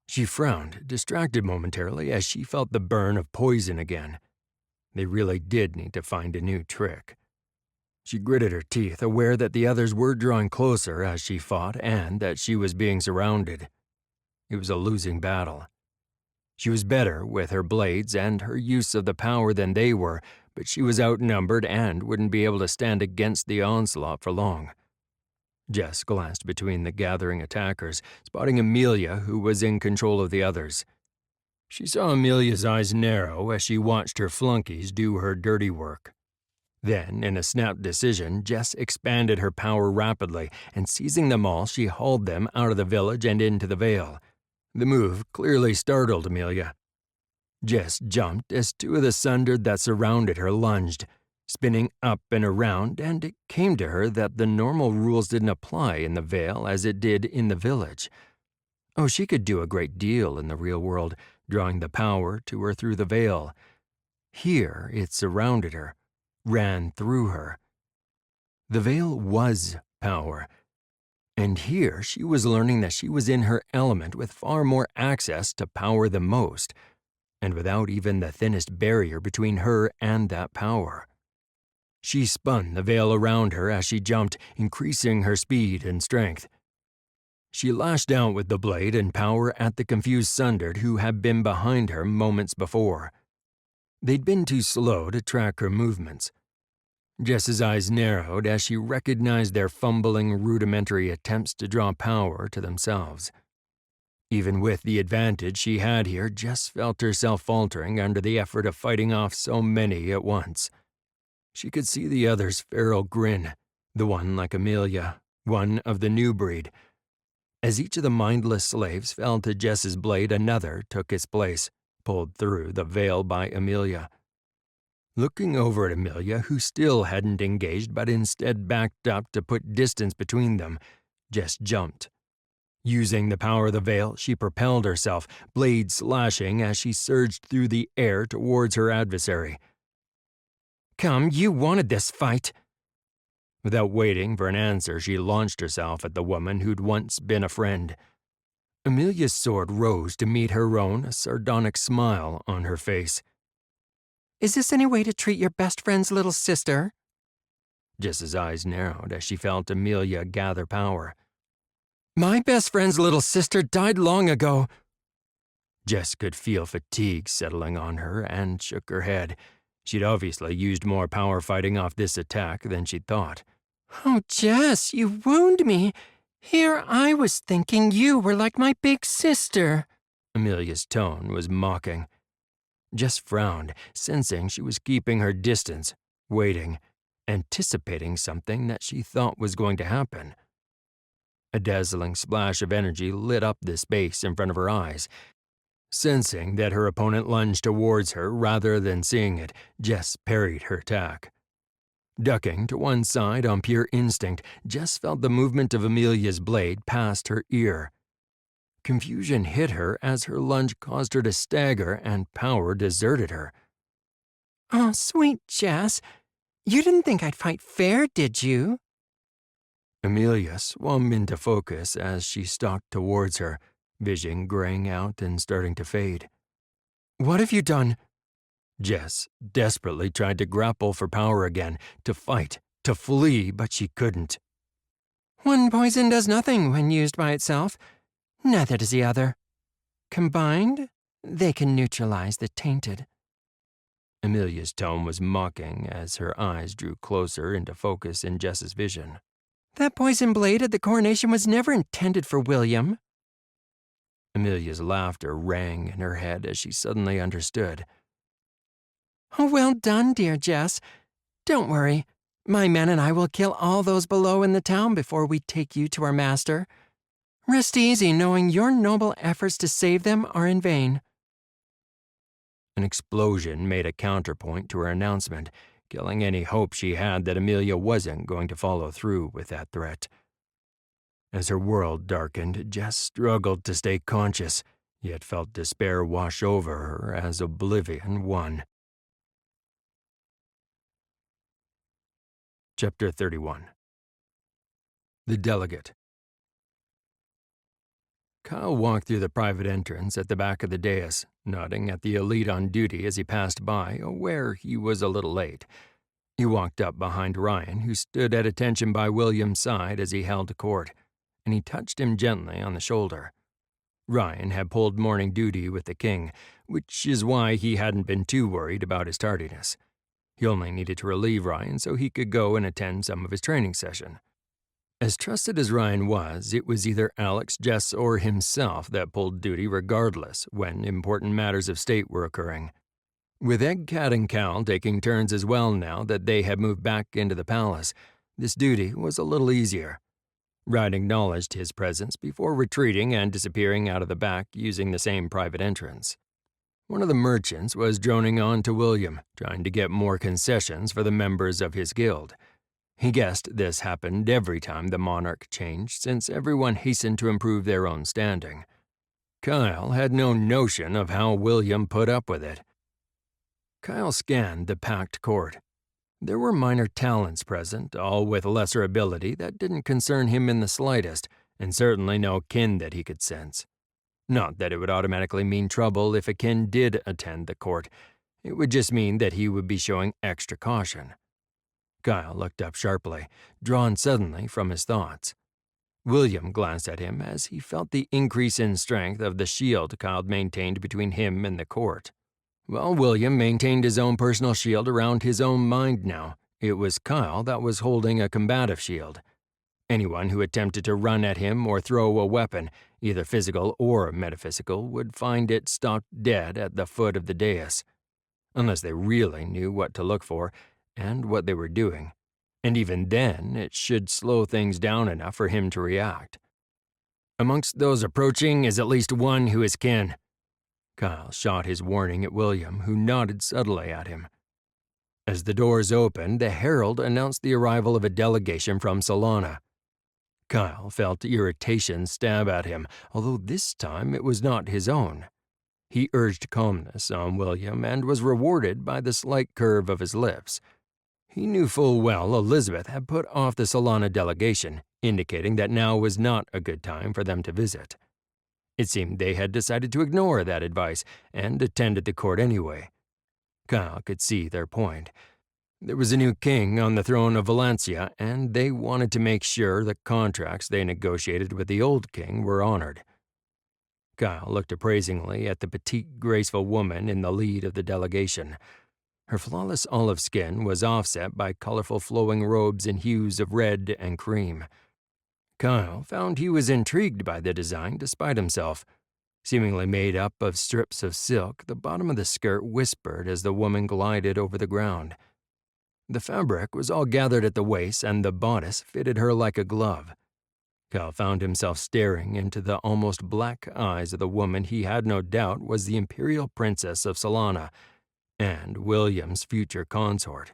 She frowned, distracted momentarily as she felt the burn of poison again. They really did need to find a new trick. She gritted her teeth, aware that the others were drawing closer as she fought and that she was being surrounded. It was a losing battle. She was better with her blades and her use of the power than they were, but she was outnumbered and wouldn't be able to stand against the onslaught for long. Jess glanced between the gathering attackers, spotting Amelia, who was in control of the others. She saw Amelia's eyes narrow as she watched her flunkies do her dirty work. Then, in a snap decision, Jess expanded her power rapidly, and seizing them all, she hauled them out of the village and into the Vale. The move clearly startled Amelia. Jess jumped as two of the sundered that surrounded her lunged, spinning up and around, and it came to her that the normal rules didn't apply in the Vale as it did in the village. Oh, she could do a great deal in the real world, drawing the power to her through the Vale. Here, it surrounded her, ran through her. The Vale was power, and here she was learning that she was in her element with far more access to power than most, and without even the thinnest barrier between her and that power. She spun the Vale around her as she jumped, increasing her speed and strength. She lashed out with the blade and power at the confused sundered who had been behind her moments before. They'd been too slow to track her movements. Jess's eyes narrowed as she recognized their fumbling, rudimentary attempts to draw power to themselves. Even with the advantage she had here, Jess felt herself faltering under the effort of fighting off so many at once. She could see the other's feral grin, the one like Amelia, one of the new breed. As each of the mindless slaves fell to Jess's blade, another took its place, pulled through the Vale by Amelia. Looking over at Amelia, who still hadn't engaged but instead backed up to put distance between them, Jess jumped. Using the power of the Vale, she propelled herself, blade slashing as she surged through the air towards her adversary. "Come, you wanted this fight." Without waiting for an answer, she launched herself at the woman who'd once been a friend. Amelia's sword rose to meet her own, a sardonic smile on her face. Is this any way to treat your best friend's little sister? Jess's eyes narrowed as she felt Amelia gather power. My best friend's little sister died long ago. Jess could feel fatigue settling on her and shook her head. She'd obviously used more power fighting off this attack than she'd thought. Oh, Jess, you wound me. Here I was thinking you were like my big sister. Amelia's tone was mocking. Jess frowned, sensing she was keeping her distance, waiting, anticipating something that she thought was going to happen. A dazzling splash of energy lit up the space in front of her eyes. Sensing that her opponent lunged towards her rather than seeing it, Jess parried her attack. Ducking to one side on pure instinct, Jess felt the movement of Amelia's blade past her ear. Confusion hit her as her lunge caused her to stagger and power deserted her. Oh, sweet Jess, you didn't think I'd fight fair, did you? Amelia swung into focus as she stalked towards her, vision graying out and starting to fade. What have you done? Jess desperately tried to grapple for power again, to fight, to flee, but she couldn't. One poison does nothing when used by itself. Neither does the other. Combined, they can neutralize the tainted. Amelia's tone was mocking as her eyes drew closer into focus in Jess's vision. That poison blade at the coronation was never intended for William. Amelia's laughter rang in her head as she suddenly understood. Oh, well done, dear Jess. Don't worry. My men and I will kill all those below in the town before we take you to our master. Rest easy knowing your noble efforts to save them are in vain. An explosion made a counterpoint to her announcement, killing any hope she had that Amelia wasn't going to follow through with that threat. As her world darkened, Jess struggled to stay conscious, yet felt despair wash over her as oblivion won. Chapter 31. The Delegate. Kyle walked through the private entrance at the back of the dais, nodding at the elite on duty as he passed by, aware he was a little late. He walked up behind Ryan, who stood at attention by William's side as he held court, and he touched him gently on the shoulder. Ryan had pulled morning duty with the king, which is why he hadn't been too worried about his tardiness. He only needed to relieve Ryan so he could go and attend some of his training session. As trusted as Ryan was, it was either Alex, Jess, or himself that pulled duty regardless when important matters of state were occurring. With Egg, Cat, and Cal taking turns as well now that they had moved back into the palace, this duty was a little easier. Ryan acknowledged his presence before retreating and disappearing out of the back using the same private entrance. One of the merchants was droning on to William, trying to get more concessions for the members of his guild. He guessed this happened every time the monarch changed, since everyone hastened to improve their own standing. Kyle had no notion of how William put up with it. Kyle scanned the packed court. There were minor talents present, all with lesser ability that didn't concern him in the slightest, and certainly no kin that he could sense. Not that it would automatically mean trouble if a kin did attend the court. It would just mean that he would be showing extra caution. Kyle looked up sharply, drawn suddenly from his thoughts. William glanced at him as he felt the increase in strength of the shield Kyle maintained between him and the court. Well, William maintained his own personal shield around his own mind now. It was Kyle that was holding a combative shield. Anyone who attempted to run at him or throw a weapon, either physical or metaphysical, would find it stopped dead at the foot of the dais. Unless they really knew what to look for and what they were doing. And even then, it should slow things down enough for him to react. Amongst those approaching is at least one who is kin. Kyle shot his warning at William, who nodded subtly at him. As the doors opened, the herald announced the arrival of a delegation from Solana. Kyle felt irritation stab at him, although this time it was not his own. He urged calmness on William and was rewarded by the slight curve of his lips. He knew full well Elizabeth had put off the Solana delegation, indicating that now was not a good time for them to visit. It seemed they had decided to ignore that advice and attended the court anyway. Kyle could see their point. There was a new king on the throne of Valencia, and they wanted to make sure the contracts they negotiated with the old king were honored. Kyle looked appraisingly at the petite, graceful woman in the lead of the delegation. Her flawless olive skin was offset by colorful flowing robes in hues of red and cream. Kyle found he was intrigued by the design despite himself. Seemingly made up of strips of silk, the bottom of the skirt whispered as the woman glided over the ground. The fabric was all gathered at the waist, and the bodice fitted her like a glove. Kyle found himself staring into the almost black eyes of the woman he had no doubt was the imperial princess of Solana, and William's future consort.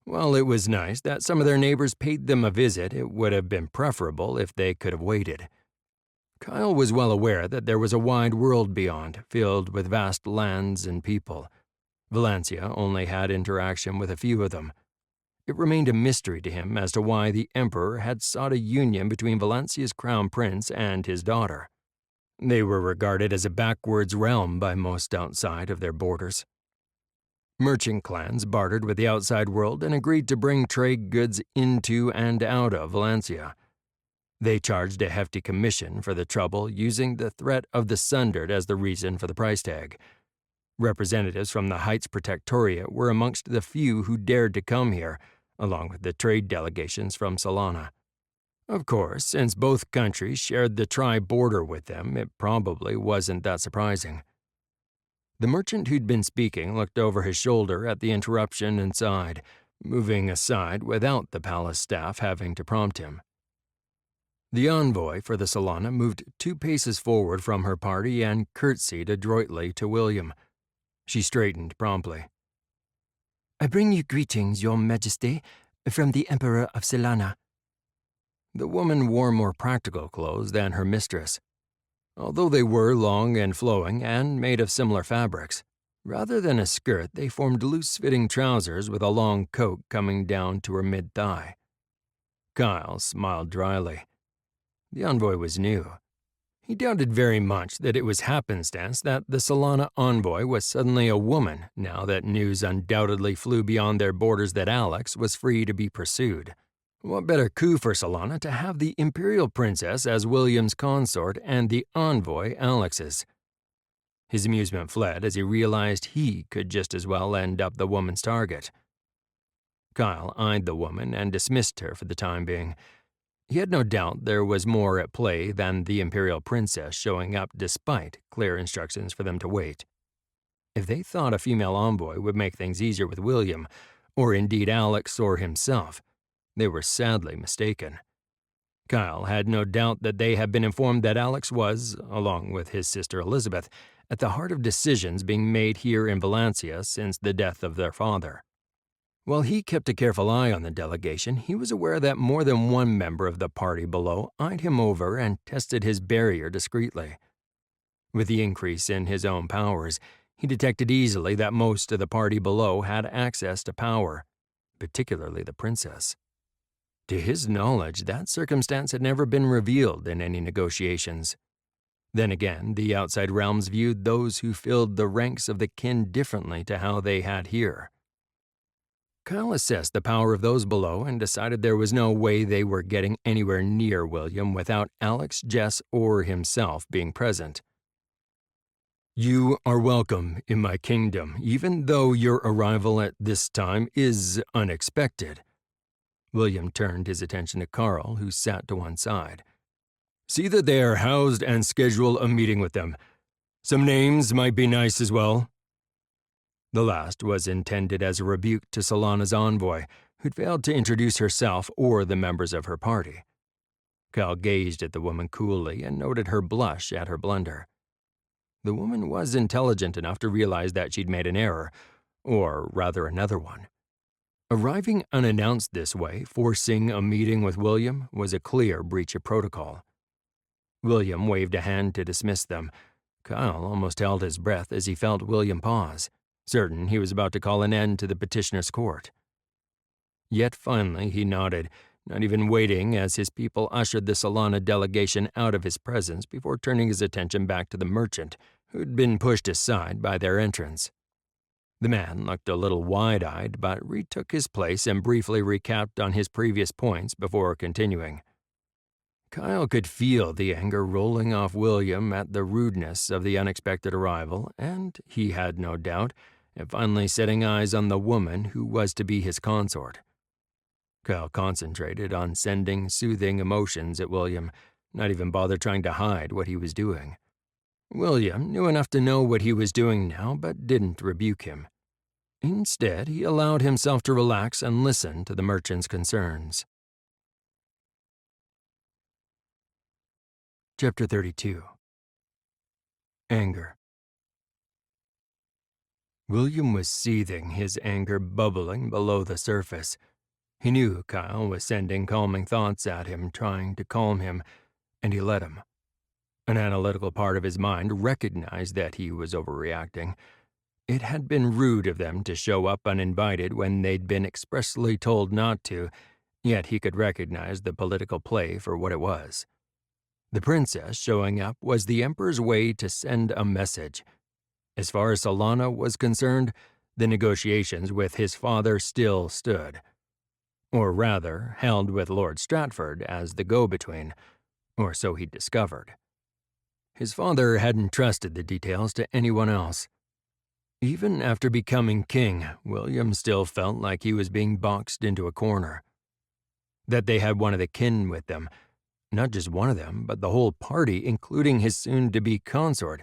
While it was nice that some of their neighbors paid them a visit, it would have been preferable if they could have waited. Kyle was well aware that there was a wide world beyond, filled with vast lands and people. Valencia only had interaction with a few of them. It remained a mystery to him as to why the emperor had sought a union between Valencia's crown prince and his daughter. They were regarded as a backwards realm by most outside of their borders. Merchant clans bartered with the outside world and agreed to bring trade goods into and out of Valencia. They charged a hefty commission for the trouble, using the threat of the Sundered as the reason for the price tag. Representatives from the Heights Protectorate were amongst the few who dared to come here, along with the trade delegations from Solana. Of course, since both countries shared the tri-border with them, it probably wasn't that surprising. The merchant who'd been speaking looked over his shoulder at the interruption and sighed, moving aside without the palace staff having to prompt him. The envoy for the Solana moved 2 paces forward from her party and curtsied adroitly to William. She straightened promptly. "I bring you greetings, Your Majesty, from the Emperor of Solana." The woman wore more practical clothes than her mistress. Although they were long and flowing and made of similar fabrics, rather than a skirt, they formed loose-fitting trousers with a long coat coming down to her mid-thigh. Kyle smiled dryly. The envoy was new. He doubted very much that it was happenstance that the Solana envoy was suddenly a woman, now that news undoubtedly flew beyond their borders that Alex was free to be pursued. What better coup for Solana to have the Imperial Princess as William's consort and the envoy Alex's? His amusement fled as he realized he could just as well end up the woman's target. Kyle eyed the woman and dismissed her for the time being. He had no doubt there was more at play than the Imperial Princess showing up despite clear instructions for them to wait. If they thought a female envoy would make things easier with William, or indeed Alex or himself, they were sadly mistaken. Kyle had no doubt that they had been informed that Alex was, along with his sister Elizabeth, at the heart of decisions being made here in Valencia since the death of their father. While he kept a careful eye on the delegation, he was aware that more than one member of the party below eyed him over and tested his barrier discreetly. With the increase in his own powers, he detected easily that most of the party below had access to power, particularly the princess. To his knowledge, that circumstance had never been revealed in any negotiations. Then again, the outside realms viewed those who filled the ranks of the kin differently to how they had here. Kyle assessed the power of those below and decided there was no way they were getting anywhere near William without Alex, Jess, or himself being present. You are welcome in my kingdom, even though your arrival at this time is unexpected. William turned his attention to Carl, who sat to one side. See that they are housed and schedule a meeting with them. Some names might be nice as well. The last was intended as a rebuke to Solana's envoy, who'd failed to introduce herself or the members of her party. Kyle gazed at the woman coolly and noted her blush at her blunder. The woman was intelligent enough to realize that she'd made an error, or rather another one. Arriving unannounced this way, forcing a meeting with William, was a clear breach of protocol. William waved a hand to dismiss them. Kyle almost held his breath as he felt William pause, certain he was about to call an end to the petitioner's court. Yet finally he nodded, not even waiting as his people ushered the Solana delegation out of his presence before turning his attention back to the merchant, who'd been pushed aside by their entrance. The man looked a little wide-eyed, but retook his place and briefly recapped on his previous points before continuing. Kyle could feel the anger rolling off William at the rudeness of the unexpected arrival, and he had no doubt at finally setting eyes on the woman who was to be his consort. Kyle concentrated on sending soothing emotions at William, not even bother trying to hide what he was doing. William knew enough to know what he was doing now, but didn't rebuke him. Instead, he allowed himself to relax and listen to the merchant's concerns. Chapter 32. Anger. William was seething, his anger bubbling below the surface. He knew Kyle was sending calming thoughts at him, trying to calm him, and he let him. An analytical part of his mind recognized that he was overreacting. It had been rude of them to show up uninvited when they'd been expressly told not to, yet he could recognize the political play for what it was. The princess showing up was the Emperor's way to send a message. As far as Solana was concerned, the negotiations with his father still stood. Or rather, held with Lord Stratford as the go-between, or so he'd discovered. His father hadn't trusted the details to anyone else. Even after becoming king, William still felt like he was being boxed into a corner. That they had one of the kin with them, not just one of them, but the whole party, including his soon-to-be consort,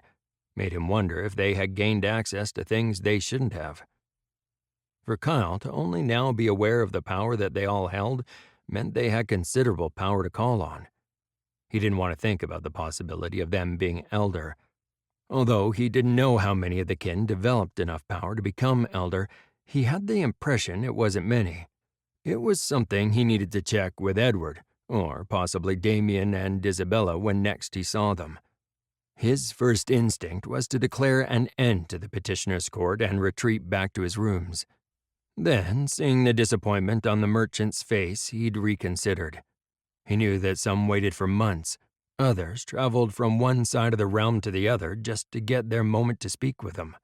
made him wonder if they had gained access to things they shouldn't have. For Kyle to only now be aware of the power that they all held meant they had considerable power to call on. He didn't want to think about the possibility of them being elder. Although he didn't know how many of the kin developed enough power to become elder, he had the impression it wasn't many. It was something he needed to check with Edward, or possibly Damien and Isabella when next he saw them. His first instinct was to declare an end to the petitioner's court and retreat back to his rooms. Then, seeing the disappointment on the merchant's face, he'd reconsidered. He knew that some waited for months. Others traveled from one side of the realm to the other just to get their moment to speak with him.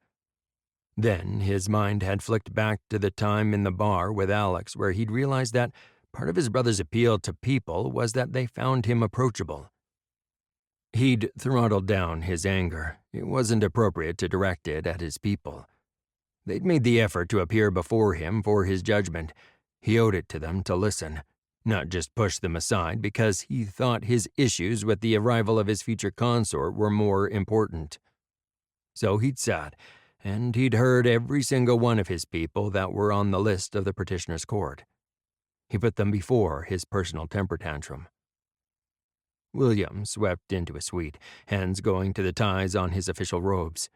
Then his mind had flicked back to the time in the bar with Alex where he'd realized that Part of his brother's appeal to people was that they found him approachable. He'd throttled down his anger. It wasn't appropriate to direct it at his people. They'd made the effort to appear before him for his judgment. He owed it to them to listen, not just push them aside because he thought his issues with the arrival of his future consort were more important. So he'd sat, and he'd heard every single one of his people that were on the list of the petitioner's court. He put them before his personal temper tantrum. William swept into a suite, hands going to the ties on his official robes.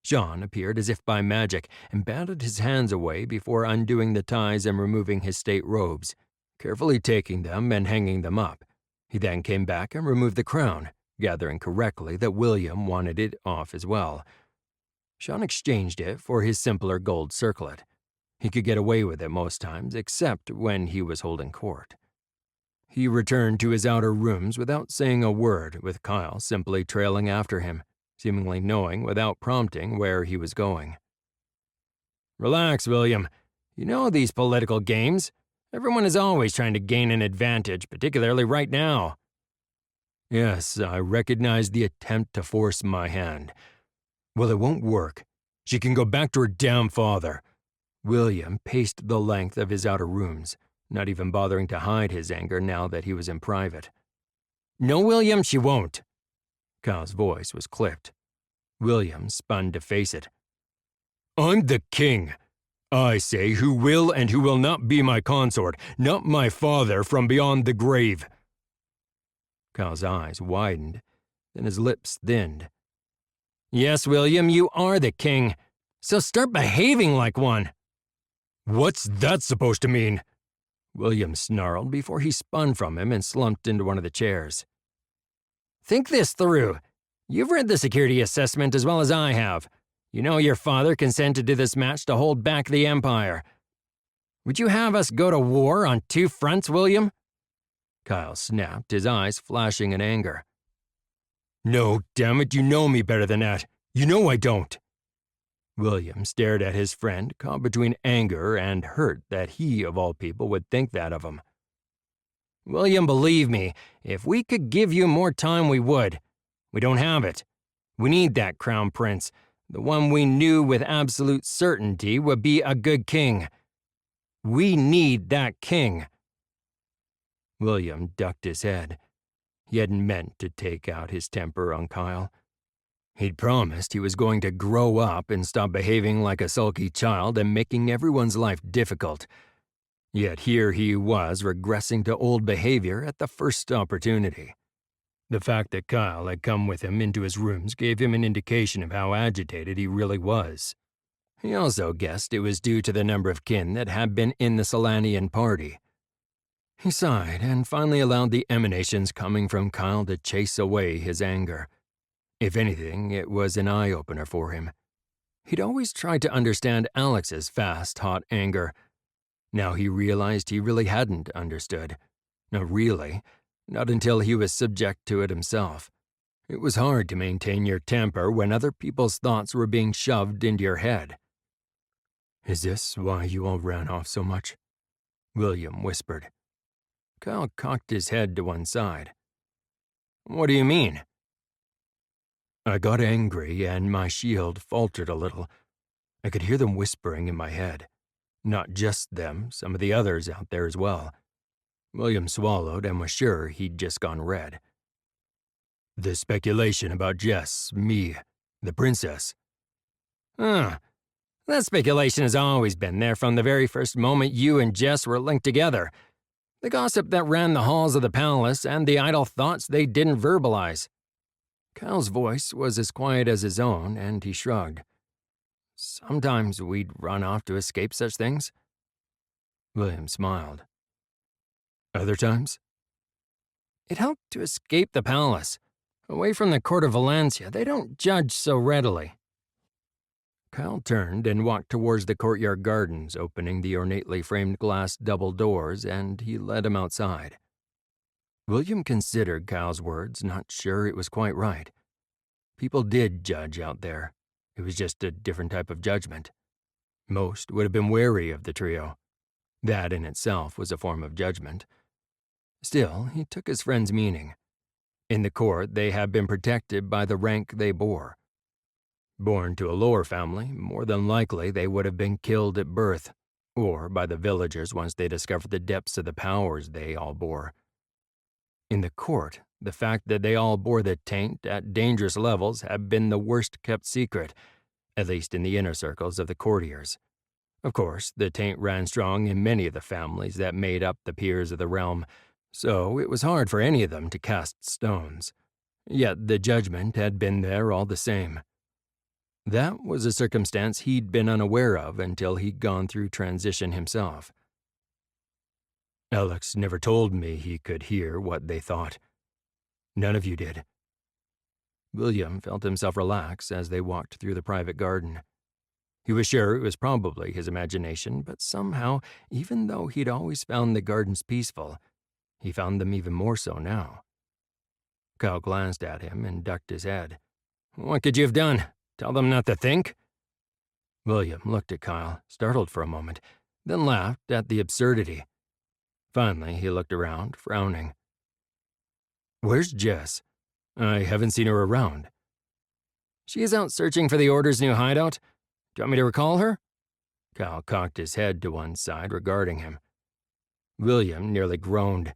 John appeared as if by magic and batted his hands away before undoing the ties and removing his state robes, carefully taking them and hanging them up. He then came back and removed the crown, gathering correctly that William wanted it off as well. John exchanged it for his simpler gold circlet. He could get away with it most times, except when he was holding court. He returned to his outer rooms without saying a word, with Kyle simply trailing after him, seemingly knowing without prompting where he was going. "Relax, William. You know these political games. Everyone is always trying to gain an advantage, particularly right now." "Yes, I recognize the attempt to force my hand. Well, it won't work. She can go back to her damn father." William paced the length of his outer rooms, not even bothering to hide his anger now that he was in private. "No, William, she won't." Kyle's voice was clipped. William spun to face it. "I'm the king. I say who will and who will not be my consort, not my father from beyond the grave." Kyle's eyes widened, then his lips thinned. "Yes, William, you are the king, so start behaving like one." "What's that supposed to mean?" William snarled before he spun from him and slumped into one of the chairs. "Think this through. You've read the security assessment as well as I have. You know your father consented to this match to hold back the Empire. Would you have us go to war on two fronts, William?" Kyle snapped, his eyes flashing in anger. "No, damn it, you know me better than that. You know I don't." William stared at his friend, caught between anger and hurt that he, of all people, would think that of him. "William, believe me, if we could give you more time, we would. We don't have it. We need that crown prince, the one we knew with absolute certainty would be a good king. We need that king." William ducked his head. He hadn't meant to take out his temper on Kyle. He'd promised he was going to grow up and stop behaving like a sulky child and making everyone's life difficult. Yet here he was regressing to old behavior at the first opportunity. The fact that Kyle had come with him into his rooms gave him an indication of how agitated he really was. He also guessed it was due to the number of kin that had been in the Solanian party. He sighed and finally allowed the emanations coming from Kyle to chase away his anger. If anything, it was an eye-opener for him. He'd always tried to understand Alex's fast, hot anger. Now he realized he really hadn't understood. No, really. Not until he was subject to it himself. It was hard to maintain your temper when other people's thoughts were being shoved into your head. "Is this why you all ran off so much?" William whispered. Kyle cocked his head to one side. "What do you mean?" "I got angry and my shield faltered a little. I could hear them whispering in my head. Not just them, some of the others out there as well." William swallowed and was sure he'd just gone red. "The speculation about Jess, me, the princess." "That speculation has always been there from the very first moment you and Jess were linked together. The gossip that ran the halls of the palace and the idle thoughts they didn't verbalize." Kyle's voice was as quiet as his own, and he shrugged. "Sometimes we'd run off to escape such things." William smiled. "Other times?" "It helped to escape the palace. Away from the court of Valencia, they don't judge so readily." Kyle turned and walked towards the courtyard gardens, opening the ornately framed glass double doors, and he led him outside. William considered Kyle's words, not sure it was quite right. People did judge out there. It was just a different type of judgment. Most would have been wary of the trio. That in itself was a form of judgment. Still, he took his friend's meaning. In the court, they had been protected by the rank they bore. Born to a lower family, more than likely they would have been killed at birth, or by the villagers once they discovered the depths of the powers they all bore. In the court, the fact that they all bore the taint at dangerous levels had been the worst-kept secret, at least in the inner circles of the courtiers. Of course, the taint ran strong in many of the families that made up the peers of the realm, so it was hard for any of them to cast stones. Yet the judgment had been there all the same. That was a circumstance he'd been unaware of until he'd gone through transition himself. Alex never told me he could hear what they thought. None of you did. William felt himself relax as they walked through the private garden. He was sure it was probably his imagination, but somehow, even though he'd always found the gardens peaceful, he found them even more so now. Kyle glanced at him and ducked his head. "What could you have done? Tell them not to think?" William looked at Kyle, startled for a moment, then laughed at the absurdity. Finally, he looked around, frowning. "Where's Jess? I haven't seen her around." "She is out searching for the Order's new hideout. Do you want me to recall her?" Kyle cocked his head to one side, regarding him. William nearly groaned.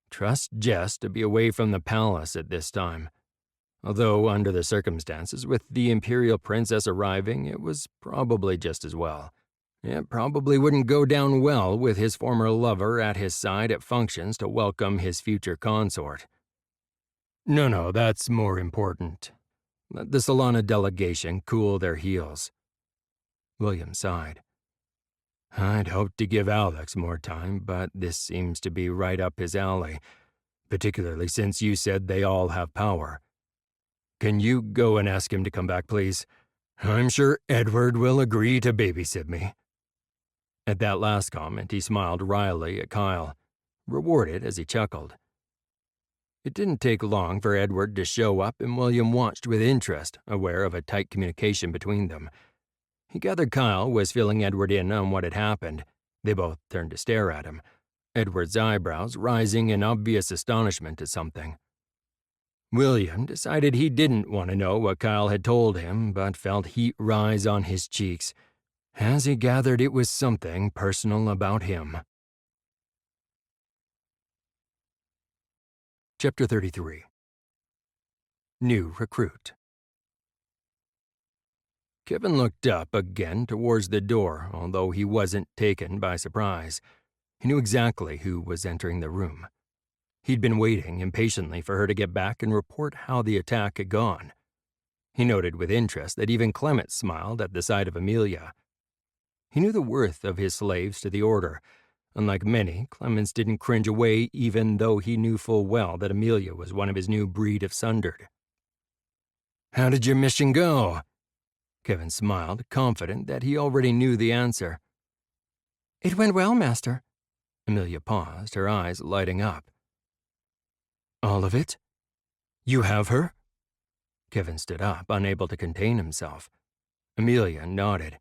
Trust Jess to be away from the palace at this time. Although, under the circumstances, with the Imperial Princess arriving, it was probably just as well. It probably wouldn't go down well with his former lover at his side at functions to welcome his future consort. No, that's more important. Let the Solana delegation cool their heels." William sighed. "I'd hoped to give Alex more time, but this seems to be right up his alley, particularly since you said they all have power. Can you go and ask him to come back, please? I'm sure Edward will agree to babysit me." At that last comment, he smiled wryly at Kyle, rewarded as he chuckled. It didn't take long for Edward to show up, and William watched with interest, aware of a tight communication between them. He gathered Kyle was filling Edward in on what had happened. They both turned to stare at him, Edward's eyebrows rising in obvious astonishment at something. William decided he didn't want to know what Kyle had told him, but felt heat rise on his cheeks, as he gathered it was something personal about him. Chapter 33. New Recruit. Kevin looked up again towards the door, although he wasn't taken by surprise. He knew exactly who was entering the room. He'd been waiting impatiently for her to get back and report how the attack had gone. He noted with interest that even Clement smiled at the sight of Amelia. He knew the worth of his slaves to the Order. Unlike many, Clemens didn't cringe away even though he knew full well that Amelia was one of his new breed of sundered. "How did your mission go?" Kevin smiled, confident that he already knew the answer. "It went well, Master." Amelia paused, her eyes lighting up. "All of it? You have her?" Kevin stood up, unable to contain himself. Amelia nodded.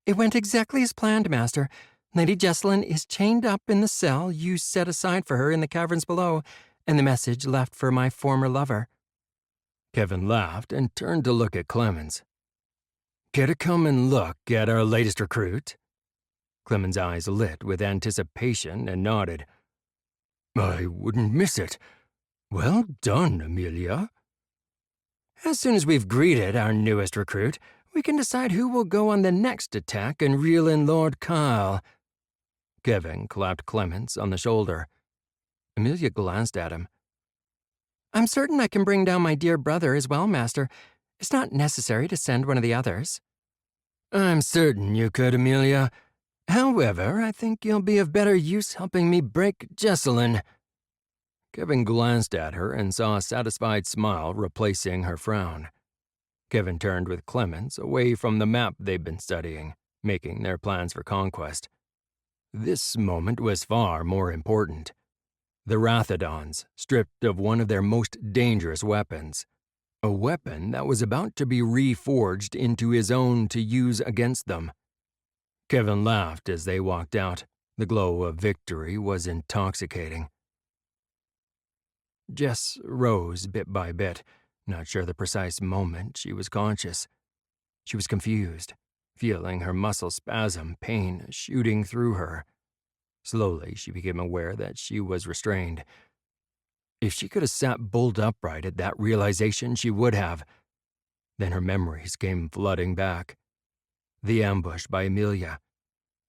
"It went exactly as planned, Master. Lady Jesselyn is chained up in the cell you set aside for her in the caverns below, and the message left for my former lover." Kevin laughed and turned to look at Clemens. "Care to come and look at our latest recruit?" Clemens' eyes lit with anticipation and nodded. "I wouldn't miss it. Well done, Amelia." "As soon as we've greeted our newest recruit, we can decide who will go on the next attack and reel in Lord Kyle." Kevin clapped Clemens on the shoulder. Amelia glanced at him. "I'm certain I can bring down my dear brother as well, Master. It's not necessary to send one of the others." "I'm certain you could, Amelia. However, I think you'll be of better use helping me break Jesselyn." Kevin glanced at her and saw a satisfied smile replacing her frown. Kevin turned with Clemens away from the map they'd been studying, making their plans for conquest. This moment was far more important. The Rathodons, stripped of one of their most dangerous weapons. A weapon that was about to be reforged into his own to use against them. Kevin laughed as they walked out, The glow of victory was intoxicating. Jess rose bit by bit, not sure the precise moment she was conscious. She was confused, feeling her muscle spasm, pain shooting through her. Slowly, she became aware that she was restrained. If she could have sat bolt upright at that realization, she would have. Then her memories came flooding back. The ambush by Amelia,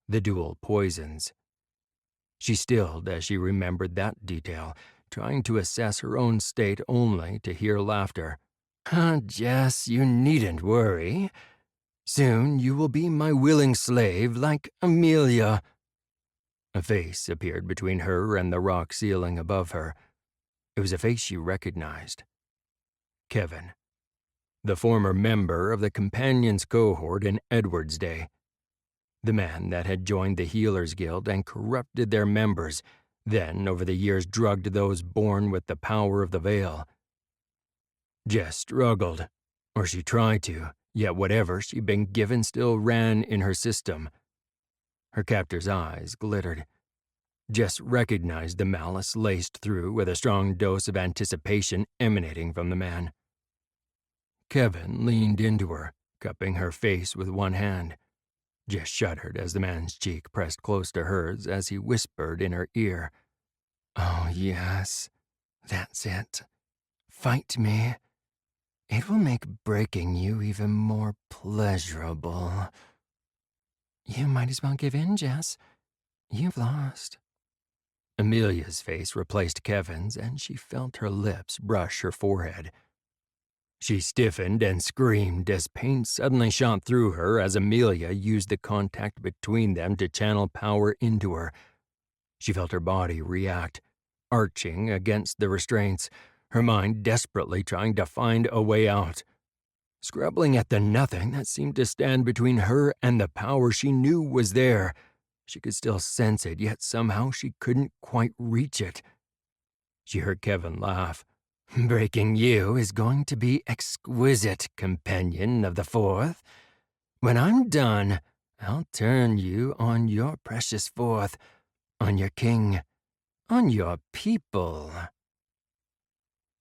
the dual poisons. She stilled as she remembered that detail, trying to assess her own state only to hear laughter. Jess, you needn't worry. Soon you will be my willing slave like Amelia. A face appeared between her and the rock ceiling above her. It was a face she recognized. Kevin, the former member of the Companions cohort in Edward's day. The man that had joined the Healers Guild and corrupted their members, then over the years drugged those born with the power of the veil. Jess struggled, or she tried to, yet whatever she'd been given still ran in her system. Her captor's eyes glittered. Jess recognized the malice laced through with a strong dose of anticipation emanating from the man. Kevin leaned into her, cupping her face with one hand. Jess shuddered as the man's cheek pressed close to hers as he whispered in her ear, "Oh, yes, that's it. Fight me. It will make breaking you even more pleasurable." "You might as well give in, Jess. You've lost." Amelia's face replaced Kevin's, and she felt her lips brush her forehead. She stiffened and screamed as pain suddenly shot through her as Amelia used the contact between them to channel power into her. She felt her body react, arching against the restraints, her mind desperately trying to find a way out. Scrabbling at the nothing that seemed to stand between her and the power she knew was there. She could still sense it, yet somehow she couldn't quite reach it. She heard Kevin laugh. "Breaking you is going to be exquisite, companion of the fourth. When I'm done, I'll turn you on your precious fourth, on your king, on your people."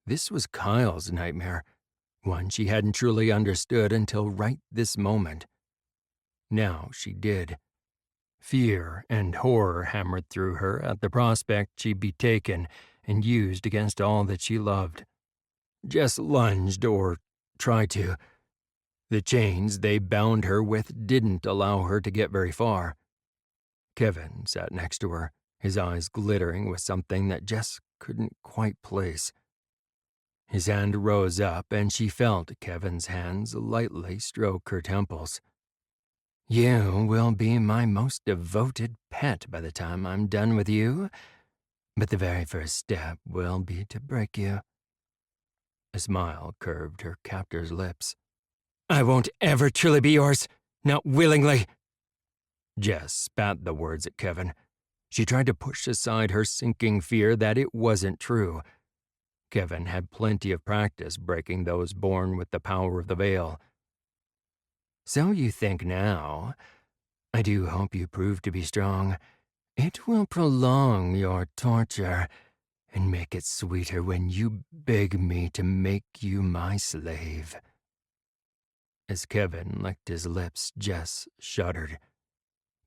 This was Kyle's nightmare, one she hadn't truly understood until right this moment. Now she did. Fear and horror hammered through her at the prospect she'd be taken and used against all that she loved. Jess lunged, or tried to. The chains they bound her with didn't allow her to get very far. Kevin sat next to her, his eyes glittering with something that Jess couldn't quite place. His hand rose up, and she felt Kevin's hands lightly stroke her temples. "You will be my most devoted pet by the time I'm done with you, but the very first step will be to break you." A smile curved her captor's lips. "I won't ever truly be yours, not willingly." Jess spat the words at Kevin. She tried to push aside her sinking fear that it wasn't true. Kevin had plenty of practice breaking those born with the power of the veil. "So you think now. I do hope you prove to be strong. It will prolong your torture and make it sweeter when you beg me to make you my slave." As Kevin licked his lips, Jess shuddered.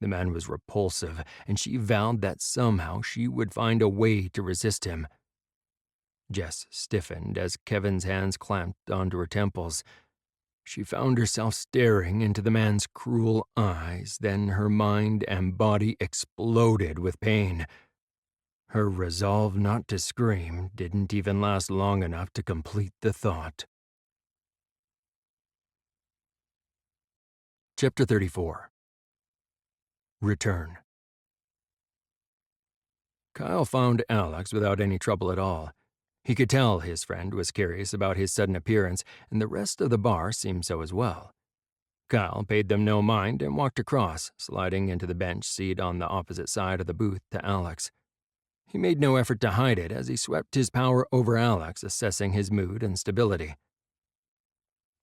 The man was repulsive, and she vowed that somehow she would find a way to resist him. Jess stiffened as Kevin's hands clamped onto her temples. She found herself staring into the man's cruel eyes, then her mind and body exploded with pain. Her resolve not to scream didn't even last long enough to complete the thought. Chapter 34. Return. Kyle found Alex without any trouble at all. He could tell his friend was curious about his sudden appearance, and the rest of the bar seemed so as well. Kyle paid them no mind and walked across, sliding into the bench seat on the opposite side of the booth to Alex. He made no effort to hide it as he swept his power over Alex, assessing his mood and stability.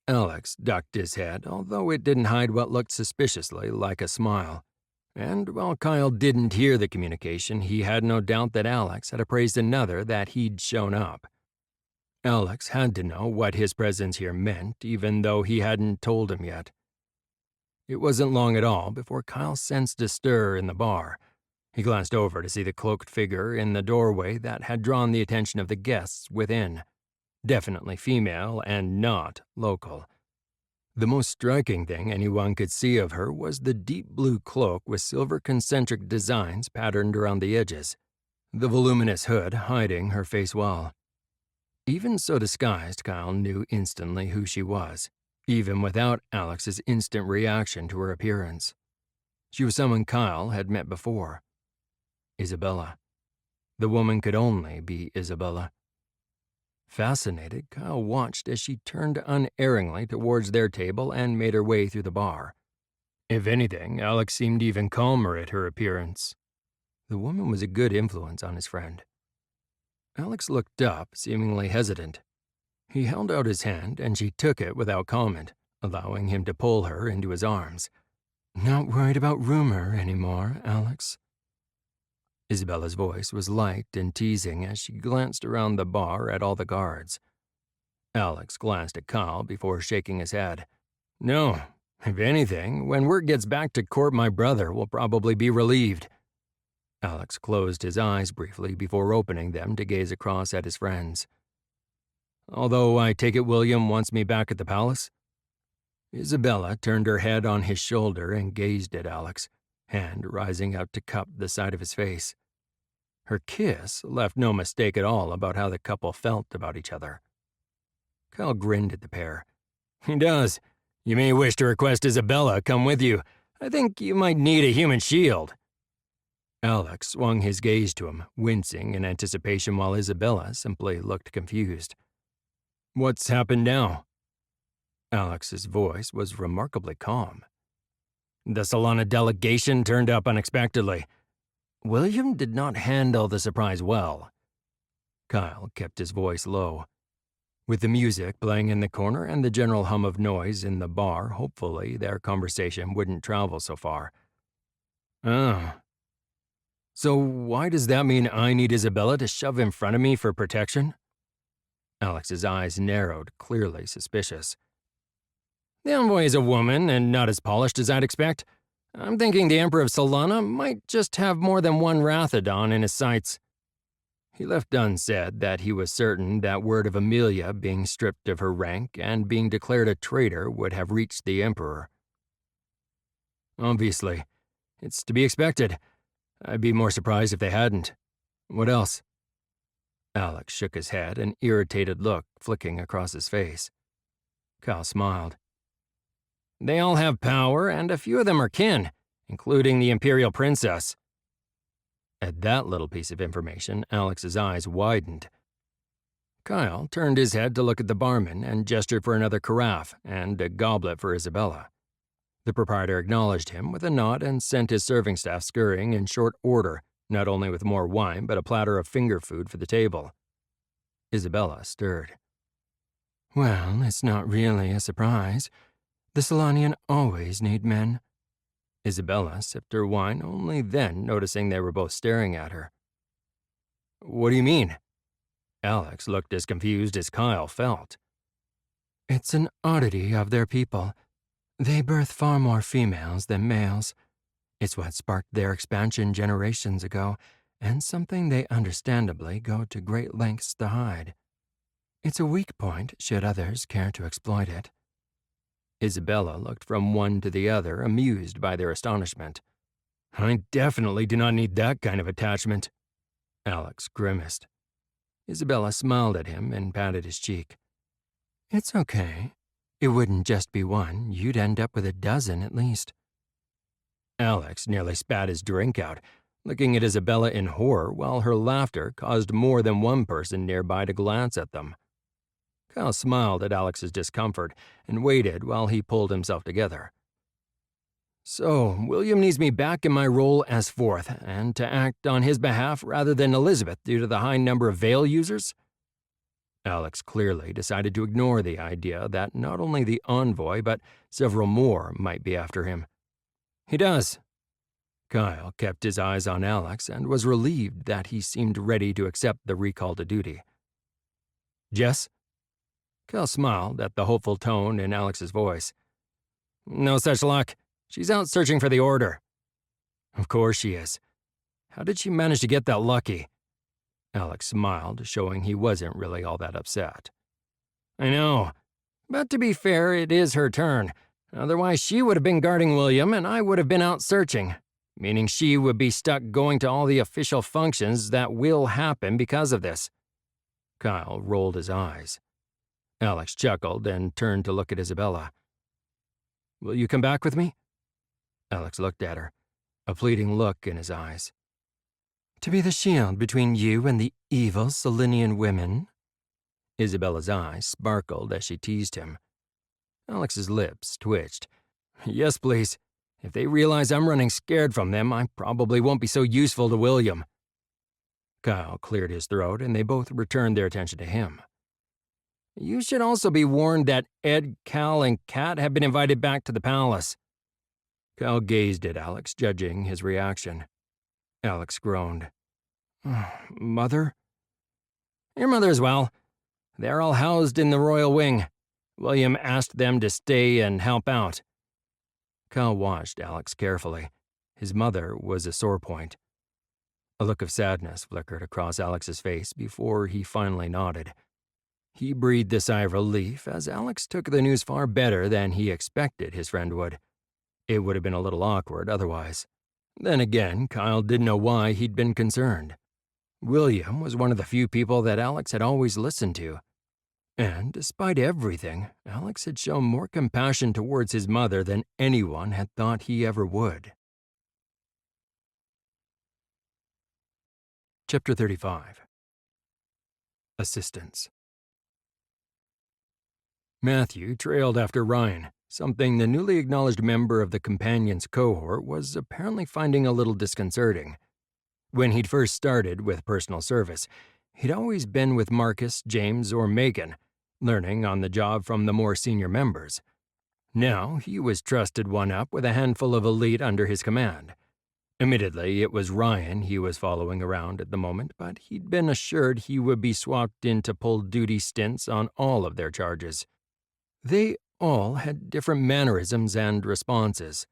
Alex ducked his head, although it didn't hide what looked suspiciously like a smile. And while Kyle didn't hear the communication, he had no doubt that Alex had appraised another that he'd shown up. Alex had to know what his presence here meant, even though he hadn't told him yet. It wasn't long at all before Kyle sensed a stir in the bar. He glanced over to see the cloaked figure in the doorway that had drawn the attention of the guests within. Definitely female and not local. The most striking thing anyone could see of her was the deep blue cloak with silver concentric designs patterned around the edges, the voluminous hood hiding her face well. Even so disguised, Kyle knew instantly who she was, even without Alex's instant reaction to her appearance. She was someone Kyle had met before. Isabella. The woman could only be Isabella. Fascinated, Kyle watched as she turned unerringly towards their table and made her way through the bar. If anything, Alex seemed even calmer at her appearance. The woman was a good influence on his friend. Alex looked up, seemingly hesitant. He held out his hand, and she took it without comment, allowing him to pull her into his arms. Not worried about rumor anymore, Alex? Isabella's voice was light and teasing as she glanced around the bar at all the guards. Alex glanced at Kyle before shaking his head. No, if anything, when word gets back to court, my brother will probably be relieved. Alex closed his eyes briefly before opening them to gaze across at his friends. Although I take it William wants me back at the palace? Isabella turned her head on his shoulder and gazed at Alex, hand rising out to cup the side of his face. Her kiss left no mistake at all about how the couple felt about each other. Kyle grinned at the pair. He does. You may wish to request Isabella come with you. I think you might need a human shield. Alex swung his gaze to him, wincing in anticipation while Isabella simply looked confused. What's happened now? Alex's voice was remarkably calm. The Solana delegation turned up unexpectedly. William did not handle the surprise well. Kyle kept his voice low. With the music playing in the corner and the general hum of noise in the bar, hopefully their conversation wouldn't travel so far. Oh. So why does that mean I need Isabella to shove in front of me for protection? Alex's eyes narrowed, clearly suspicious. The envoy is a woman and not as polished as I'd expect. I'm thinking the Emperor of Solana might just have more than one Rathodon in his sights. He left unsaid that he was certain that word of Amelia being stripped of her rank and being declared a traitor would have reached the Emperor. Obviously, it's to be expected. I'd be more surprised if they hadn't. What else? Alex shook his head, an irritated look flicking across his face. Kyle smiled. They all have power, and a few of them are kin, including the Imperial Princess. At that little piece of information, Alex's eyes widened. Kyle turned his head to look at the barman and gestured for another carafe and a goblet for Isabella. The proprietor acknowledged him with a nod and sent his serving staff scurrying in short order, not only with more wine but a platter of finger food for the table. Isabella stirred. Well, it's not really a surprise. The Solanian always need men. Isabella sipped her wine, only then noticing they were both staring at her. What do you mean? Alex looked as confused as Kyle felt. It's an oddity of their people. They birth far more females than males. It's what sparked their expansion generations ago, and something they understandably go to great lengths to hide. It's a weak point should others care to exploit it. Isabella looked from one to the other, amused by their astonishment. I definitely do not need that kind of attachment. Alex grimaced. Isabella smiled at him and patted his cheek. It's okay. It wouldn't just be one. You'd end up with a dozen at least. Alex nearly spat his drink out, looking at Isabella in horror while her laughter caused more than one person nearby to glance at them. Kyle smiled at Alex's discomfort and waited while he pulled himself together. So, William needs me back in my role as fourth, and to act on his behalf rather than Elizabeth due to the high number of veil users? Alex clearly decided to ignore the idea that not only the envoy but several more might be after him. He does. Kyle kept his eyes on Alex and was relieved that he seemed ready to accept the recall to duty. Jess? Kyle smiled at the hopeful tone in Alex's voice. No such luck. She's out searching for the Order. Of course she is. How did she manage to get that lucky? Alex smiled, showing he wasn't really all that upset. I know. But to be fair, it is her turn. Otherwise, she would have been guarding William and I would have been out searching, meaning she would be stuck going to all the official functions that will happen because of this. Kyle rolled his eyes. Alex chuckled and turned to look at Isabella. Will you come back with me? Alex looked at her, a pleading look in his eyes. To be the shield between you and the evil Selenian women? Isabella's eyes sparkled as she teased him. Alex's lips twitched. Yes, please. If they realize I'm running scared from them, I probably won't be so useful to William. Kyle cleared his throat, and they both returned their attention to him. You should also be warned that Ed, Cal, and Kat have been invited back to the palace. Kyle gazed at Alex, judging his reaction. Alex groaned. Mother? Your mother as well. They're all housed in the royal wing. William asked them to stay and help out. Kyle watched Alex carefully. His mother was a sore point. A look of sadness flickered across Alex's face before he finally nodded. He breathed a sigh of relief as Alex took the news far better than he expected his friend would. It would have been a little awkward otherwise. Then again, Kyle didn't know why he'd been concerned. William was one of the few people that Alex had always listened to. And despite everything, Alex had shown more compassion towards his mother than anyone had thought he ever would. Chapter 35. Assistance. Matthew trailed after Ryan, something the newly acknowledged member of the Companions cohort was apparently finding a little disconcerting. When he'd first started with personal service, he'd always been with Marcus, James, or Megan, learning on the job from the more senior members. Now he was trusted one up with a handful of elite under his command. Admittedly, it was Ryan he was following around at the moment, but he'd been assured he would be swapped into pull-duty stints on all of their charges. They all had different mannerisms and responses.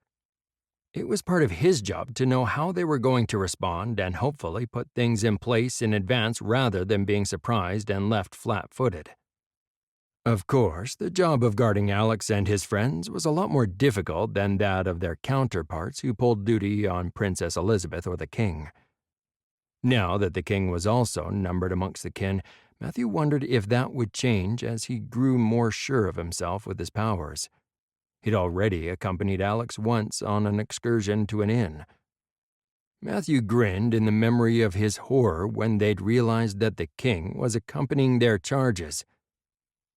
It was part of his job to know how they were going to respond and hopefully put things in place in advance rather than being surprised and left flat-footed. Of course, the job of guarding Alex and his friends was a lot more difficult than that of their counterparts who pulled duty on Princess Elizabeth or the king. Now that the king was also numbered amongst the kin, Matthew wondered if that would change as he grew more sure of himself with his powers. He'd already accompanied Alex once on an excursion to an inn. Matthew grinned in the memory of his horror when they'd realized that the king was accompanying their charges.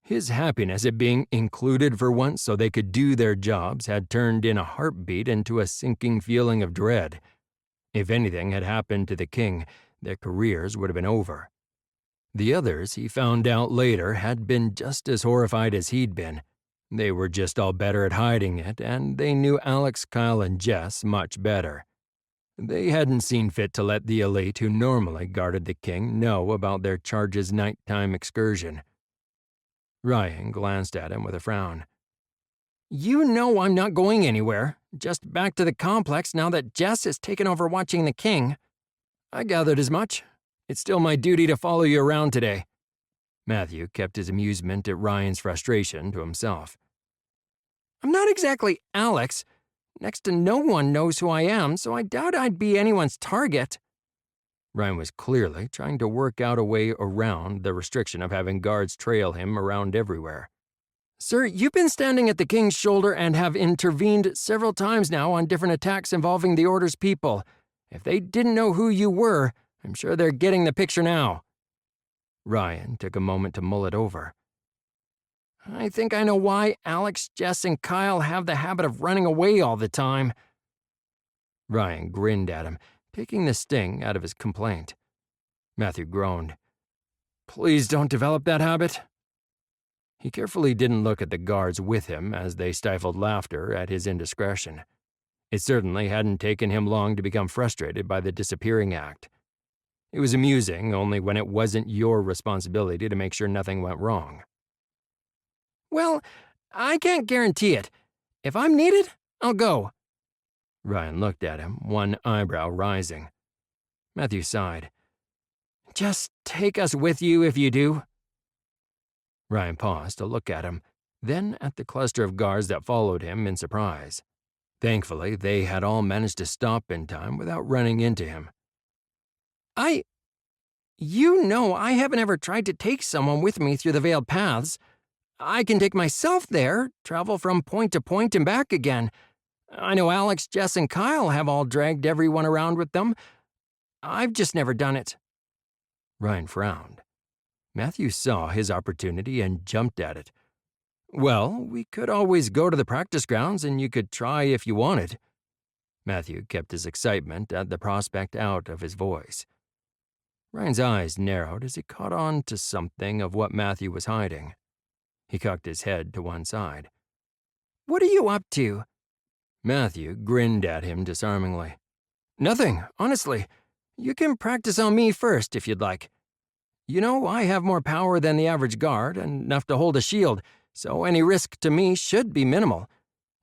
His happiness at being included for once so they could do their jobs had turned in a heartbeat into a sinking feeling of dread. If anything had happened to the king, their careers would have been over. The others, he found out later, had been just as horrified as he'd been. They were just all better at hiding it, and they knew Alex, Kyle, and Jess much better. They hadn't seen fit to let the elite who normally guarded the king know about their charge's nighttime excursion. Ryan glanced at him with a frown. You know I'm not going anywhere, just back to the complex now that Jess has taken over watching the king. I gathered as much. It's still my duty to follow you around today. Matthew kept his amusement at Ryan's frustration to himself. I'm not exactly Alex. Next to no one knows who I am, so I doubt I'd be anyone's target. Ryan was clearly trying to work out a way around the restriction of having guards trail him around everywhere. Sir, you've been standing at the king's shoulder and have intervened several times now on different attacks involving the Order's people. If they didn't know who you were, I'm sure they're getting the picture now. Ryan took a moment to mull it over. I think I know why Alex, Jess, and Kyle have the habit of running away all the time. Ryan grinned at him, taking the sting out of his complaint. Matthew groaned. Please don't develop that habit. He carefully didn't look at the guards with him as they stifled laughter at his indiscretion. It certainly hadn't taken him long to become frustrated by the disappearing act. It was amusing only when it wasn't your responsibility to make sure nothing went wrong. Well, I can't guarantee it. If I'm needed, I'll go. Ryan looked at him, one eyebrow rising. Matthew sighed. Just take us with you if you do. Ryan paused to look at him, then at the cluster of guards that followed him in surprise. Thankfully, they had all managed to stop in time without running into him. You know I haven't ever tried to take someone with me through the veiled paths. I can take myself there, travel from point to point and back again. I know Alex, Jess, and Kyle have all dragged everyone around with them. I've just never done it. Ryan frowned. Matthew saw his opportunity and jumped at it. Well, we could always go to the practice grounds and you could try if you wanted. Matthew kept his excitement at the prospect out of his voice. Ryan's eyes narrowed as he caught on to something of what Matthew was hiding. He cocked his head to one side. What are you up to? Matthew grinned at him disarmingly. Nothing, honestly. You can practice on me first if you'd like. You know, I have more power than the average guard and enough to hold a shield, so any risk to me should be minimal.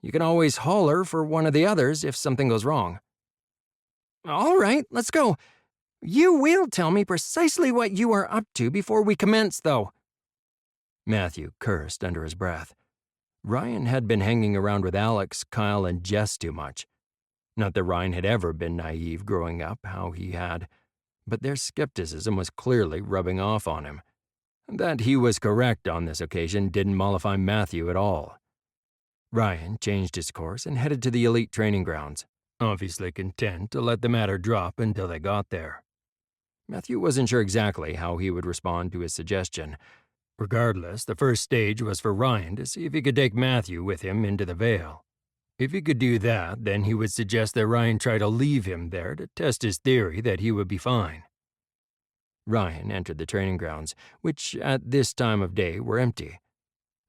You can always holler for one of the others if something goes wrong. All right, let's go. You will tell me precisely what you are up to before we commence, though. Matthew cursed under his breath. Ryan had been hanging around with Alex, Kyle, and Jess too much. Not that Ryan had ever been naive growing up, how he had, but their skepticism was clearly rubbing off on him. That he was correct on this occasion didn't mollify Matthew at all. Ryan changed his course and headed to the elite training grounds, obviously content to let the matter drop until they got there. Matthew wasn't sure exactly how he would respond to his suggestion. Regardless, the first stage was for Ryan to see if he could take Matthew with him into the Vale. If he could do that, then he would suggest that Ryan try to leave him there to test his theory that he would be fine. Ryan entered the training grounds, which at this time of day were empty.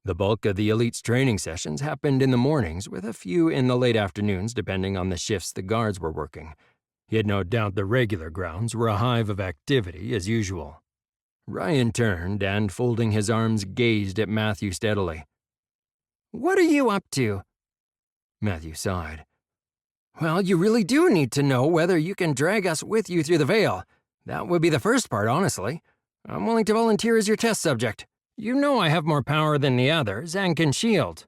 The bulk of the elite's training sessions happened in the mornings, with a few in the late afternoons depending on the shifts the guards were working. He had no doubt the regular grounds were a hive of activity as usual. Ryan turned and, folding his arms, gazed at Matthew steadily. What are you up to? Matthew sighed. Well, you really do need to know whether you can drag us with you through the Vale. That would be the first part, honestly. I'm willing to volunteer as your test subject. You know I have more power than the others and can shield.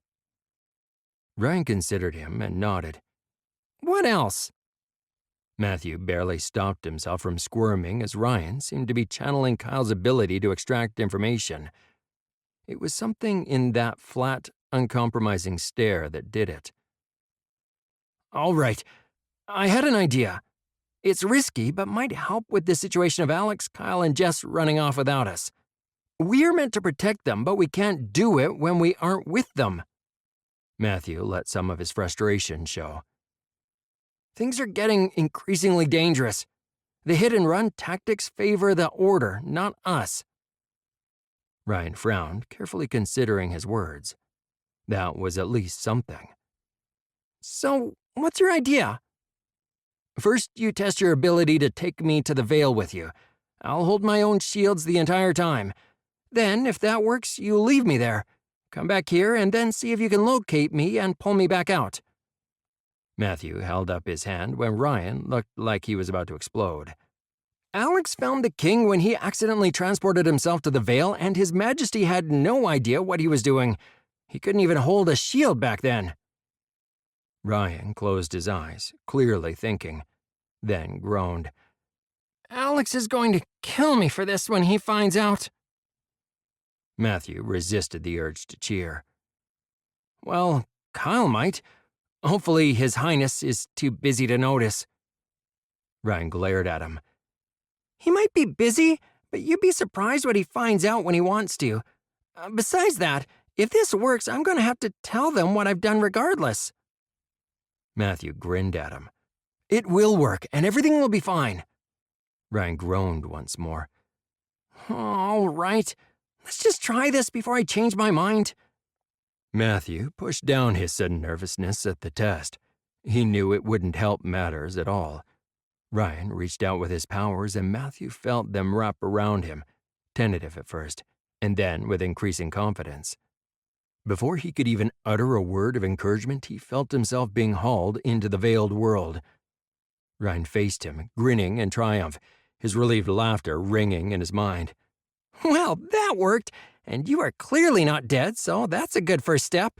Ryan considered him and nodded. What else? Matthew barely stopped himself from squirming as Ryan seemed to be channeling Kyle's ability to extract information. It was something in that flat, uncompromising stare that did it. All right, I had an idea. It's risky, but might help with the situation of Alex, Kyle, and Jess running off without us. We're meant to protect them, but we can't do it when we aren't with them. Matthew let some of his frustration show. Things are getting increasingly dangerous. The hit-and-run tactics favor the Order, not us. Ryan frowned, carefully considering his words. That was at least something. So, what's your idea? First, you test your ability to take me to the Vale with you. I'll hold my own shields the entire time. Then, if that works, you leave me there. Come back here and then see if you can locate me and pull me back out. Matthew held up his hand when Ryan looked like he was about to explode. Alex found the king when he accidentally transported himself to the Vale, and His Majesty had no idea what he was doing. He couldn't even hold a shield back then. Ryan closed his eyes, clearly thinking, then groaned. Alex is going to kill me for this when he finds out. Matthew resisted the urge to cheer. Well, Kyle might. Hopefully His Highness is too busy to notice. Ryan glared at him. He might be busy, but you'd be surprised what he finds out when he wants to. Besides that, if this works, I'm going to have to tell them what I've done regardless. Matthew grinned at him. It will work, and everything will be fine. Ryan groaned once more. All right, let's just try this before I change my mind. Matthew pushed down his sudden nervousness at the test. He knew it wouldn't help matters at all. Ryan reached out with his powers, and Matthew felt them wrap around him, tentative at first, and then with increasing confidence. Before he could even utter a word of encouragement, he felt himself being hauled into the veiled world. Ryan faced him, grinning in triumph, his relieved laughter ringing in his mind. Well, that worked, and you are clearly not dead, so that's a good first step.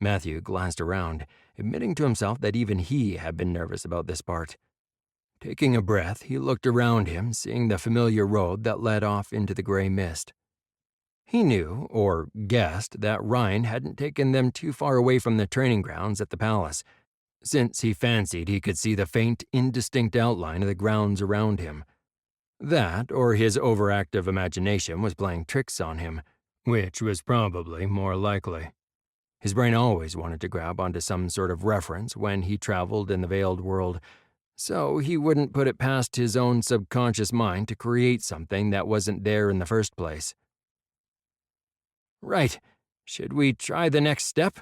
Matthew glanced around, admitting to himself that even he had been nervous about this part. Taking a breath, he looked around him, seeing the familiar road that led off into the gray mist. He knew, or guessed, that Ryan hadn't taken them too far away from the training grounds at the palace, since he fancied he could see the faint, indistinct outline of the grounds around him. That, or his overactive imagination was playing tricks on him, which was probably more likely. His brain always wanted to grab onto some sort of reference when he traveled in the veiled world, so he wouldn't put it past his own subconscious mind to create something that wasn't there in the first place. Right. Should we try the next step?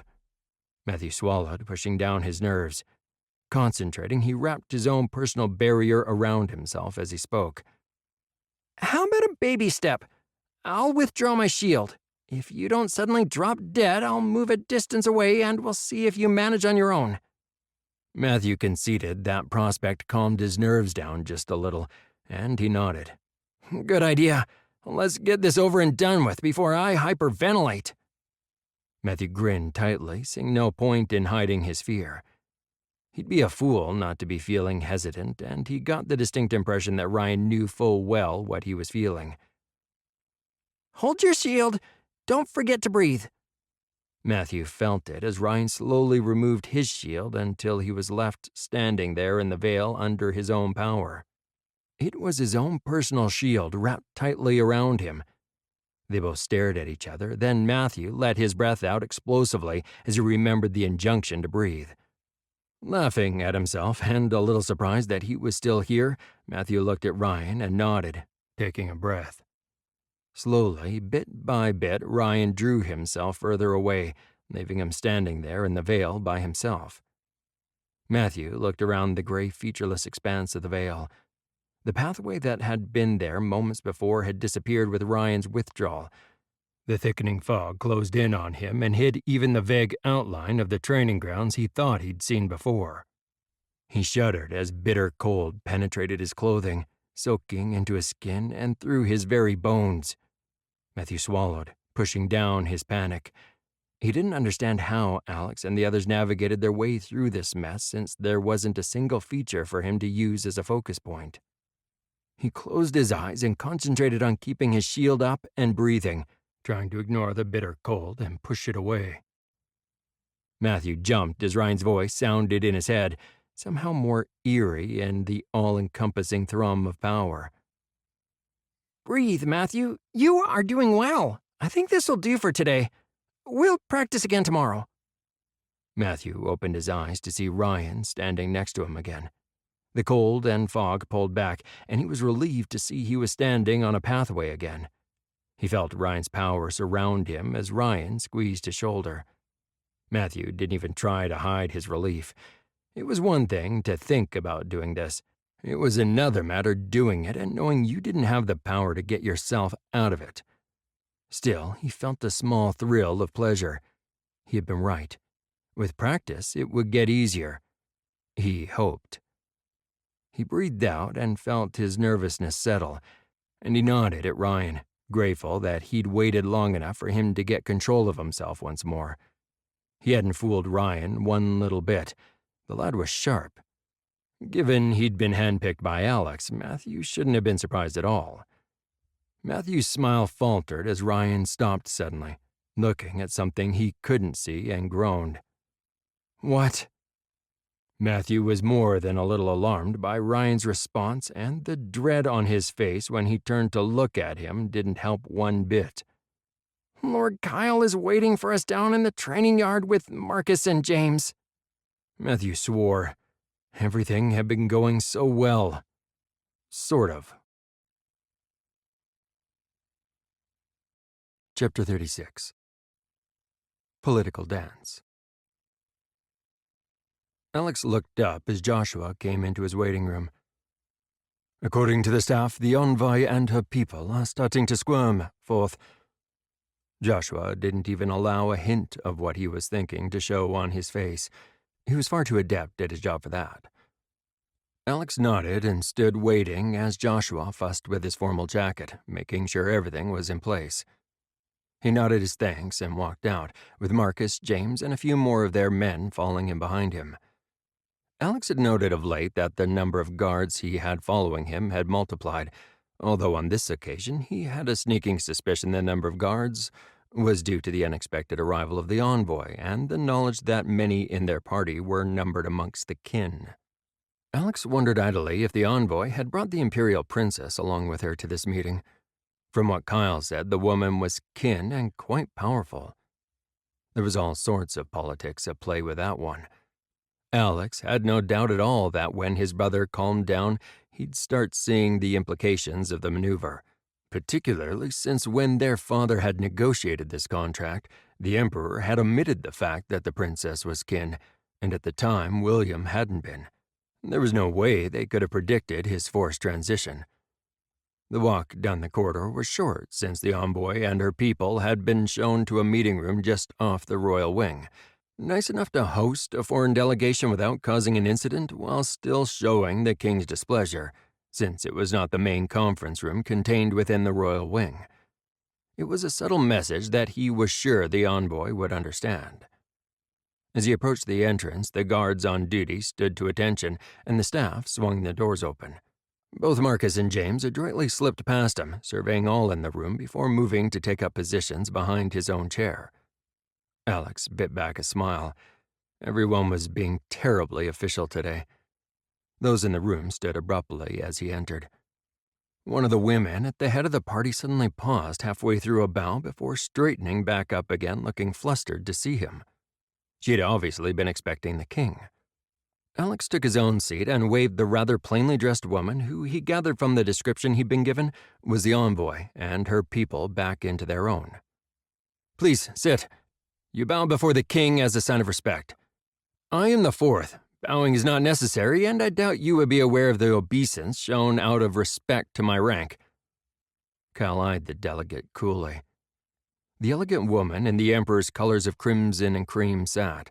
Matthew swallowed, pushing down his nerves. Concentrating, he wrapped his own personal barrier around himself as he spoke. How about a baby step? I'll withdraw my shield. If you don't suddenly drop dead, I'll move a distance away and we'll see if you manage on your own. Matthew conceded that prospect calmed his nerves down just a little, and he nodded. Good idea. Let's get this over and done with before I hyperventilate. Matthew grinned tightly, seeing no point in hiding his fear. He'd be a fool not to be feeling hesitant, and he got the distinct impression that Ryan knew full well what he was feeling. Hold your shield. Don't forget to breathe. Matthew felt it as Ryan slowly removed his shield until he was left standing there in the veil under his own power. It was his own personal shield wrapped tightly around him. They both stared at each other, then Matthew let his breath out explosively as he remembered the injunction to breathe. Laughing at himself and a little surprised that he was still here, Matthew looked at Ryan and nodded, taking a breath. Slowly, bit by bit, Ryan drew himself further away, leaving him standing there in the veil by himself. Matthew looked around the gray, featureless expanse of the veil. The pathway that had been there moments before had disappeared with Ryan's withdrawal. The thickening fog closed in on him and hid even the vague outline of the training grounds he thought he'd seen before. He shuddered as bitter cold penetrated his clothing, soaking into his skin and through his very bones. Matthew swallowed, pushing down his panic. He didn't understand how Alex and the others navigated their way through this mess, since there wasn't a single feature for him to use as a focus point. He closed his eyes and concentrated on keeping his shield up and breathing, trying to ignore the bitter cold and push it away. Matthew jumped as Ryan's voice sounded in his head, somehow more eerie in the all-encompassing thrum of power. Breathe, Matthew. You are doing well. I think this will do for today. We'll practice again tomorrow. Matthew opened his eyes to see Ryan standing next to him again. The cold and fog pulled back, and he was relieved to see he was standing on a pathway again. He felt Ryan's power surround him as Ryan squeezed his shoulder. Matthew didn't even try to hide his relief. It was one thing to think about doing this. It was another matter doing it and knowing you didn't have the power to get yourself out of it. Still, he felt a small thrill of pleasure. He had been right. With practice, it would get easier. He hoped. He breathed out and felt his nervousness settle, and he nodded at Ryan, grateful that he'd waited long enough for him to get control of himself once more. He hadn't fooled Ryan one little bit. The lad was sharp. Given he'd been handpicked by Alex, Matthew shouldn't have been surprised at all. Matthew's smile faltered as Ryan stopped suddenly, looking at something he couldn't see, and groaned. "What?" Matthew was more than a little alarmed by Ryan's response, and the dread on his face when he turned to look at him didn't help one bit. Lord Kyle is waiting for us down in the training yard with Marcus and James. Matthew swore. Everything had been going so well. Sort of. Chapter 36. Political Dance. Alex looked up as Joshua came into his waiting room. "According to the staff, the envoy and her people are starting to squirm, Fourth." Joshua didn't even allow a hint of what he was thinking to show on his face. He was far too adept at his job for that. Alex nodded and stood waiting as Joshua fussed with his formal jacket, making sure everything was in place. He nodded his thanks and walked out, with Marcus, James, and a few more of their men following in behind him. Alex had noted of late that the number of guards he had following him had multiplied, although on this occasion he had a sneaking suspicion the number of guards was due to the unexpected arrival of the envoy and the knowledge that many in their party were numbered amongst the kin. Alex wondered idly if the envoy had brought the imperial princess along with her to this meeting. From what Kyle said, the woman was kin and quite powerful. There was all sorts of politics at play with that one. Alex had no doubt at all that when his brother calmed down, he'd start seeing the implications of the maneuver, particularly since when their father had negotiated this contract, the Emperor had omitted the fact that the princess was kin, and at the time William hadn't been. There was no way they could have predicted his forced transition. The walk down the corridor was short, since the envoy and her people had been shown to a meeting room just off the royal wing, nice enough to host a foreign delegation without causing an incident while still showing the king's displeasure, since it was not the main conference room contained within the royal wing. It was a subtle message that he was sure the envoy would understand. As he approached the entrance, the guards on duty stood to attention, and the staff swung the doors open. Both Marcus and James adroitly slipped past him, surveying all in the room before moving to take up positions behind his own chair. Alex bit back a smile. Everyone was being terribly official today. Those in the room stood abruptly as he entered. One of the women at the head of the party suddenly paused halfway through a bow before straightening back up again, looking flustered to see him. She had obviously been expecting the king. Alex took his own seat and waved the rather plainly dressed woman, who he gathered from the description he'd been given was the envoy, and her people back into their own. "Please, sit. You bow before the king as a sign of respect. I am the fourth. Bowing is not necessary, and I doubt you would be aware of the obeisance shown out of respect to my rank." Cal eyed the delegate coolly. The elegant woman in the Emperor's colors of crimson and cream sat.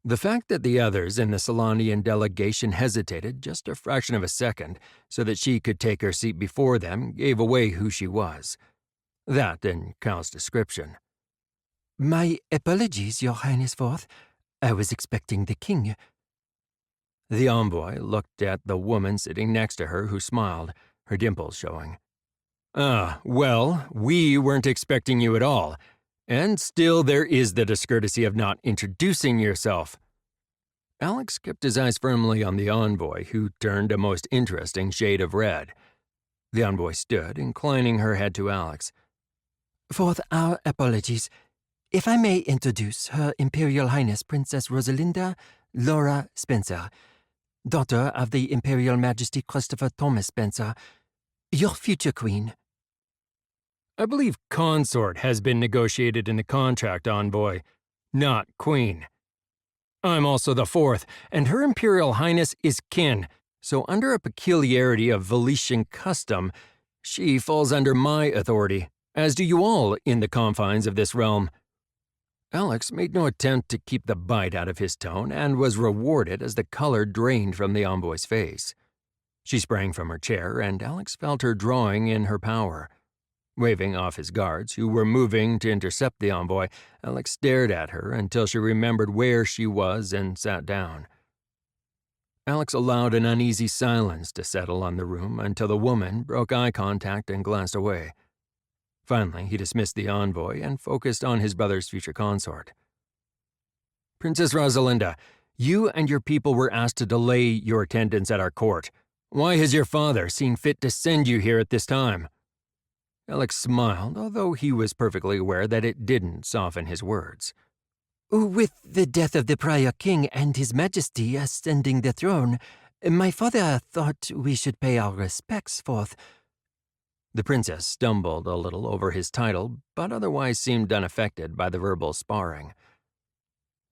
The fact that the others in the Solanian delegation hesitated just a fraction of a second so that she could take her seat before them gave away who she was. That and Cal's description. "My apologies, Your Highness Fourth. I was expecting the king." The envoy looked at the woman sitting next to her, who smiled, her dimples showing. "Ah, well, we weren't expecting you at all. And still there is the discourtesy of not introducing yourself." Alex kept his eyes firmly on the envoy, who turned a most interesting shade of red. The envoy stood, inclining her head to Alex. "Fourth, our apologies. If I may introduce Her Imperial Highness Princess Rosalinda Laura Spencer, daughter of the Imperial Majesty Christopher Thomas Spencer, your future queen." "I believe consort has been negotiated in the contract, envoy, not queen. I'm also the fourth, and Her Imperial Highness is kin, so under a peculiarity of Valetian custom, she falls under my authority, as do you all in the confines of this realm." Alex made no attempt to keep the bite out of his tone and was rewarded as the color drained from the envoy's face. She sprang from her chair, and Alex felt her drawing in her power. Waving off his guards, who were moving to intercept the envoy, Alex stared at her until she remembered where she was and sat down. Alex allowed an uneasy silence to settle on the room until the woman broke eye contact and glanced away. Finally, he dismissed the envoy and focused on his brother's future consort. "Princess Rosalinda, you and your people were asked to delay your attendance at our court. Why has your father seen fit to send you here at this time?" Alex smiled, although he was perfectly aware that it didn't soften his words. "With the death of the prior king and His Majesty ascending the throne, my father thought we should pay our respects, Fourth." The princess stumbled a little over his title, but otherwise seemed unaffected by the verbal sparring.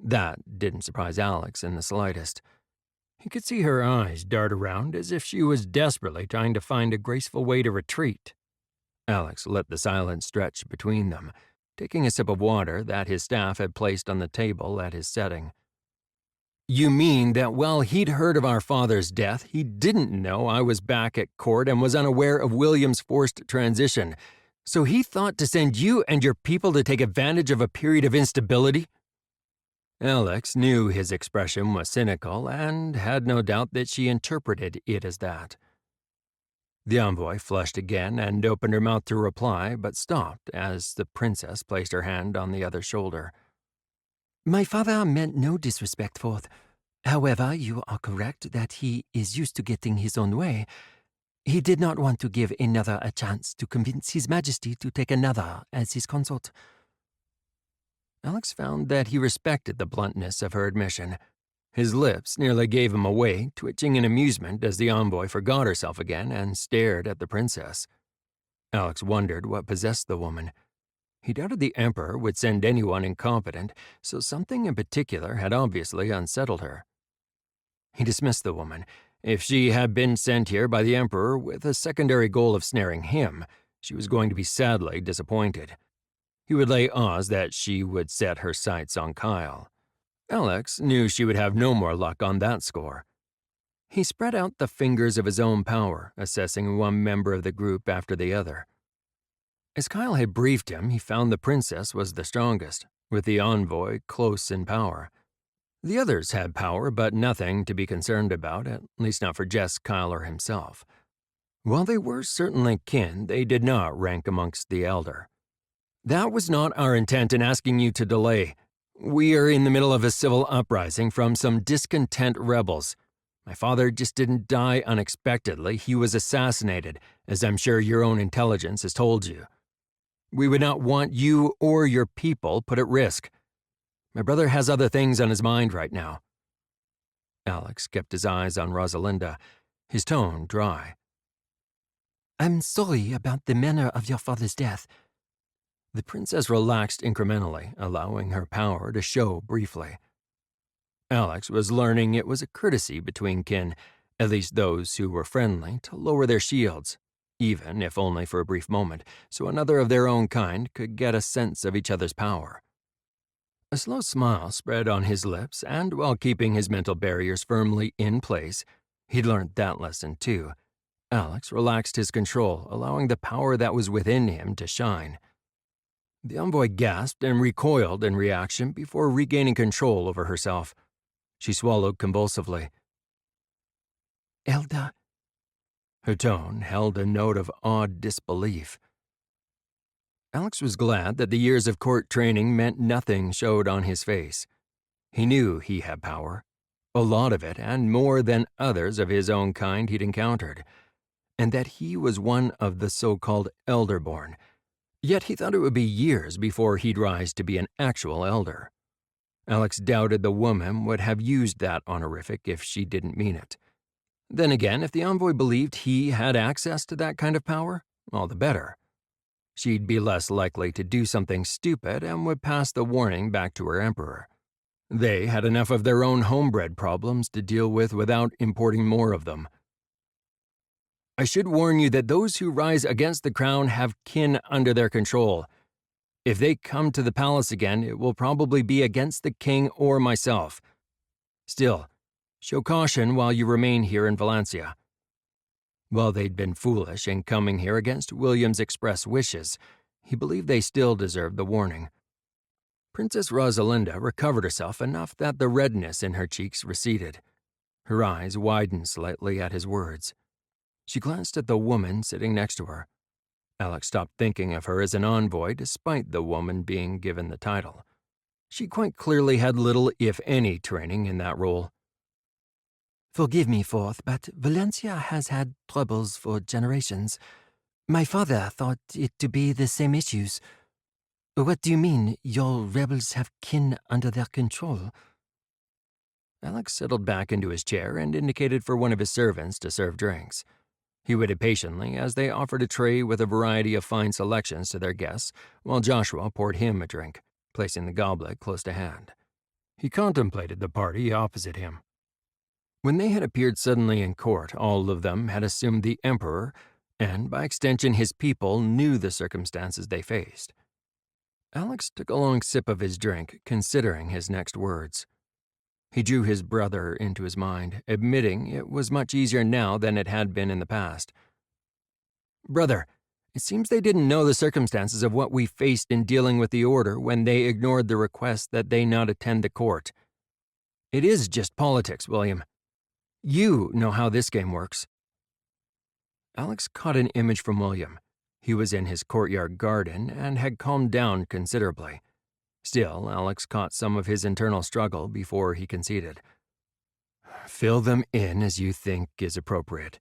That didn't surprise Alex in the slightest. He could see her eyes dart around as if she was desperately trying to find a graceful way to retreat. Alex let the silence stretch between them, taking a sip of water that his staff had placed on the table at his setting. You mean that while he'd heard of our father's death, he didn't know I was back at court and was unaware of William's forced transition, so he thought to send you and your people to take advantage of a period of instability? Alex knew his expression was cynical and had no doubt that she interpreted it as that. The envoy flushed again and opened her mouth to reply, but stopped as the princess placed her hand on the other's shoulder. My father meant no disrespect, Forth. However, you are correct that he is used to getting his own way. He did not want to give another a chance to convince His Majesty to take another as his consort. Alex found that he respected the bluntness of her admission. His lips nearly gave him away, twitching in amusement as the envoy forgot herself again and stared at the princess. Alex wondered what possessed the woman. He doubted the Emperor would send anyone incompetent, so something in particular had obviously unsettled her. He dismissed the woman. If she had been sent here by the Emperor with a secondary goal of snaring him, she was going to be sadly disappointed. He would lay odds that she would set her sights on Kyle. Alex knew she would have no more luck on that score. He spread out the fingers of his own power, assessing one member of the group after the other. As Kyle had briefed him, he found the princess was the strongest, with the envoy close in power. The others had power, but nothing to be concerned about, at least not for Jess, Kyle, or himself. While they were certainly kin, they did not rank amongst the elder. That was not our intent in asking you to delay. We are in the middle of a civil uprising from some discontent rebels. My father just didn't die unexpectedly. He was assassinated, as I'm sure your own intelligence has told you. We would not want you or your people put at risk. My brother has other things on his mind right now. Alex kept his eyes on Rosalinda, his tone dry. I'm sorry about the manner of your father's death. The princess relaxed incrementally, allowing her power to show briefly. Alex was learning it was a courtesy between kin, at least those who were friendly, to lower their shields, even if only for a brief moment, so another of their own kind could get a sense of each other's power. A slow smile spread on his lips, and while keeping his mental barriers firmly in place, he'd learned that lesson too. Alex relaxed his control, allowing the power that was within him to shine. The envoy gasped and recoiled in reaction before regaining control over herself. She swallowed convulsively. Elder. Her tone held a note of awed disbelief. Alex was glad that the years of court training meant nothing showed on his face. He knew he had power, a lot of it and more than others of his own kind he'd encountered, and that he was one of the so-called elderborn. Yet he thought it would be years before he'd rise to be an actual elder. Alex doubted the woman would have used that honorific if she didn't mean it. Then again, if the envoy believed he had access to that kind of power, all the better. She'd be less likely to do something stupid and would pass the warning back to her emperor. They had enough of their own homebred problems to deal with without importing more of them. I should warn you that those who rise against the crown have kin under their control. If they come to the palace again, it will probably be against the king or myself. Still, show caution while you remain here in Valencia. While they'd been foolish in coming here against William's express wishes, he believed they still deserved the warning. Princess Rosalinda recovered herself enough that the redness in her cheeks receded. Her eyes widened slightly at his words. She glanced at the woman sitting next to her. Alex stopped thinking of her as an envoy despite the woman being given the title. She quite clearly had little, if any, training in that role. Forgive me, Forth, but Valencia has had troubles for generations. My father thought it to be the same issues. What do you mean, your rebels have kin under their control? Alex settled back into his chair and indicated for one of his servants to serve drinks. He waited patiently as they offered a tray with a variety of fine selections to their guests, while Joshua poured him a drink, placing the goblet close to hand. He contemplated the party opposite him. When they had appeared suddenly in court, all of them had assumed the emperor, and by extension his people, knew the circumstances they faced. Alex took a long sip of his drink, considering his next words. He drew his brother into his mind, admitting it was much easier now than it had been in the past. "Brother, it seems they didn't know the circumstances of what we faced in dealing with the Order when they ignored the request that they not attend the court. It is just politics, William. You know how this game works." Alex caught an image from William. He was in his courtyard garden and had calmed down considerably. Still, Alex caught some of his internal struggle before he conceded. "Fill them in as you think is appropriate."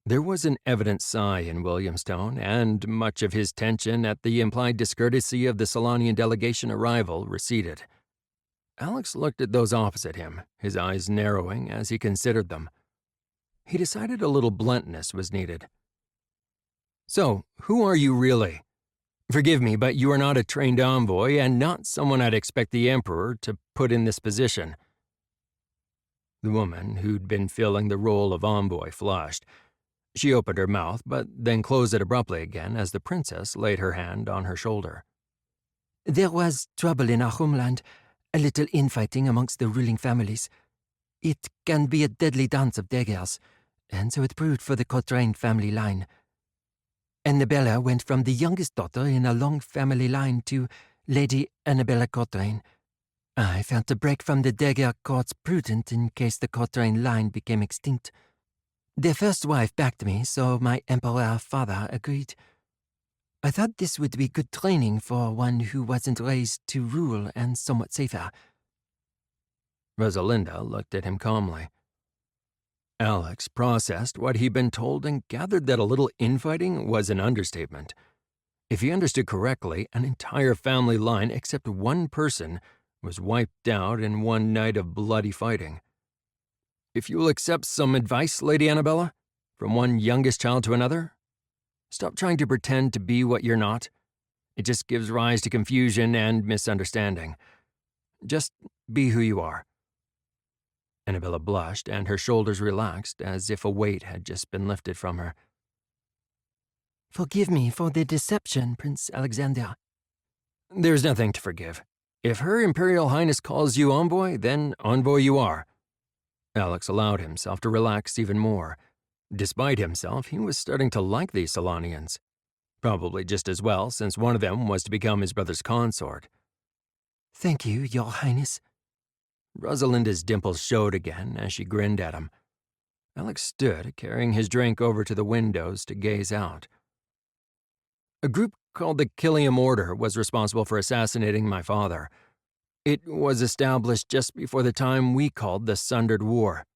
There was an evident sigh in William's tone, and much of his tension at the implied discourtesy of the Solanian delegation arrival receded. Alex looked at those opposite him, his eyes narrowing as he considered them. He decided a little bluntness was needed. "So, who are you really? Forgive me, but you are not a trained envoy and not someone I'd expect the Emperor to put in this position." The woman, who'd been filling the role of envoy, flushed. She opened her mouth, but then closed it abruptly again as the princess laid her hand on her shoulder. "There was trouble in our homeland, a little infighting amongst the ruling families. It can be a deadly dance of daggers, and so it proved for the Cochrane family line. Annabella went from the youngest daughter in a long family line to Lady Annabella Cochrane. I felt a break from the dagger courts prudent in case the Cochrane line became extinct. Their first wife backed me, so my emperor father agreed. I thought this would be good training for one who wasn't raised to rule and somewhat safer." Rosalinda looked at him calmly. Alex processed what he'd been told and gathered that a little infighting was an understatement. If he understood correctly, an entire family line except one person was wiped out in one night of bloody fighting. "If you will accept some advice, Lady Annabella, from one youngest child to another, stop trying to pretend to be what you're not. It just gives rise to confusion and misunderstanding. Just be who you are." Annabella blushed, and her shoulders relaxed as if a weight had just been lifted from her. "Forgive me for the deception, Prince Alexander." "There's nothing to forgive. If Her Imperial Highness calls you envoy, then envoy you are." Alex allowed himself to relax even more. Despite himself, he was starting to like these Solanians. Probably just as well, since one of them was to become his brother's consort. "Thank you, Your Highness." Rosalinda's dimples showed again as she grinned at him. Alex stood, carrying his drink over to the windows to gaze out. "A group called the Killiam Order was responsible for assassinating my father. It was established just before the time we called the Sundered War."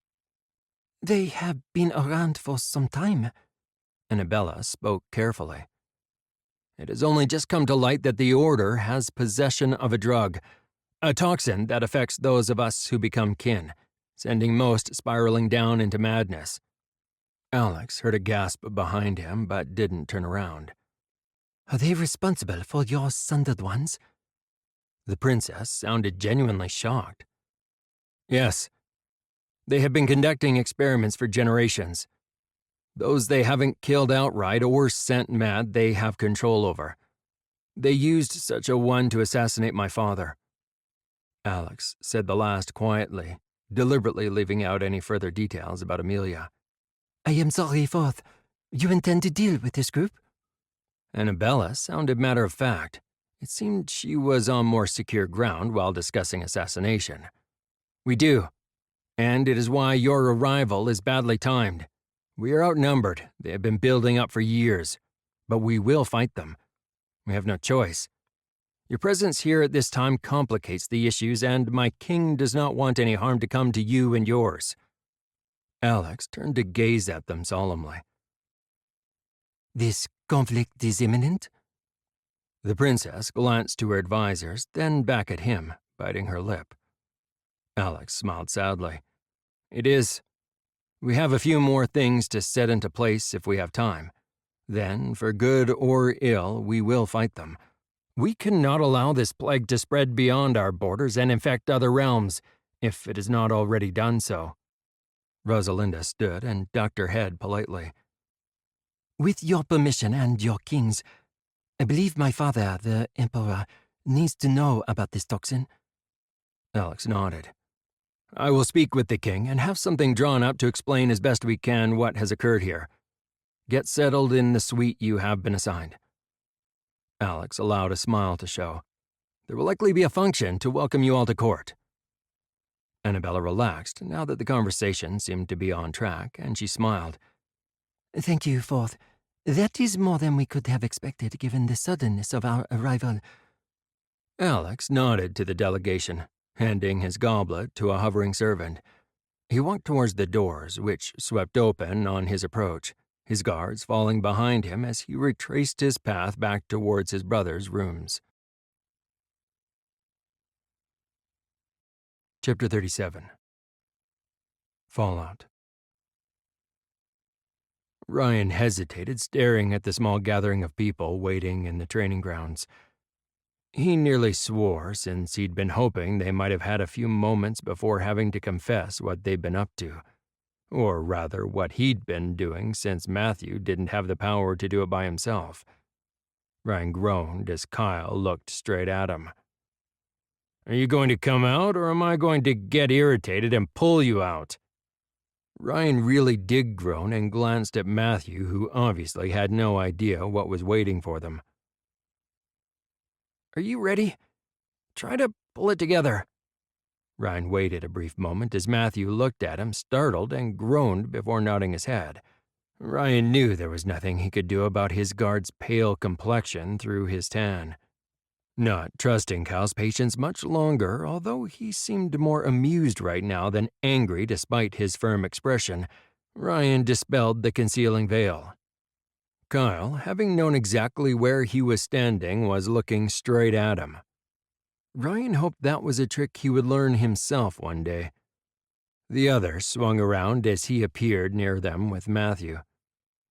"They have been around for some time." Annabella spoke carefully. "It has only just come to light that the Order has possession of a drug, a toxin that affects those of us who become kin, sending most spiraling down into madness." Alex heard a gasp behind him, but didn't turn around. "Are they responsible for your sundered ones?" The princess sounded genuinely shocked. "Yes. They have been conducting experiments for generations. Those they haven't killed outright or sent mad they have control over. They used such a one to assassinate my father." Alex said the last quietly, deliberately leaving out any further details about Amelia. "I am sorry, Fourth. You intend to deal with this group?" Annabella sounded matter-of-fact. It seemed she was on more secure ground while discussing assassination. "We do, and it is why your arrival is badly timed. We are outnumbered. They have been building up for years, but we will fight them. We have no choice. Your presence here at this time complicates the issues, and my king does not want any harm to come to you and yours." Alex turned to gaze at them solemnly. "This conflict is imminent?" The princess glanced to her advisors, then back at him, biting her lip. Alex smiled sadly. "It is. We have a few more things to set into place if we have time. Then, for good or ill, we will fight them. We cannot allow this plague to spread beyond our borders and infect other realms, if it has not already done so. Rosalinda stood and ducked her head politely. With your permission and your king's, I believe my father, the Emperor, needs to know about this toxin. Alex nodded. I will speak with the king and have something drawn up to explain as best we can what has occurred here. Get settled in the suite you have been assigned. Alex allowed a smile to show. There will likely be a function to welcome you all to court. Annabella relaxed now that the conversation seemed to be on track, and she smiled. Thank you, Fourth. That is more than we could have expected given the suddenness of our arrival. Alex nodded to the delegation, handing his goblet to a hovering servant. He walked towards the doors, which swept open on his approach, his guards falling behind him as he retraced his path back towards his brother's rooms. Chapter 37. Fallout. Ryan hesitated, staring at the small gathering of people waiting in the training grounds. He nearly swore, since he'd been hoping they might have had a few moments before having to confess what they'd been up to. Or rather, what he'd been doing, since Matthew didn't have the power to do it by himself. Ryan groaned as Kyle looked straight at him. Are you going to come out, or am I going to get irritated and pull you out? Ryan really did groan and glanced at Matthew, who obviously had no idea what was waiting for them. Are you ready? Try to pull it together. Ryan waited a brief moment as Matthew looked at him, startled, and groaned before nodding his head. Ryan knew there was nothing he could do about his guard's pale complexion through his tan. Not trusting Kyle's patience much longer, although he seemed more amused right now than angry despite his firm expression, Ryan dispelled the concealing veil. Kyle, having known exactly where he was standing, was looking straight at him. Ryan hoped that was a trick he would learn himself one day. The other swung around as he appeared near them with Matthew.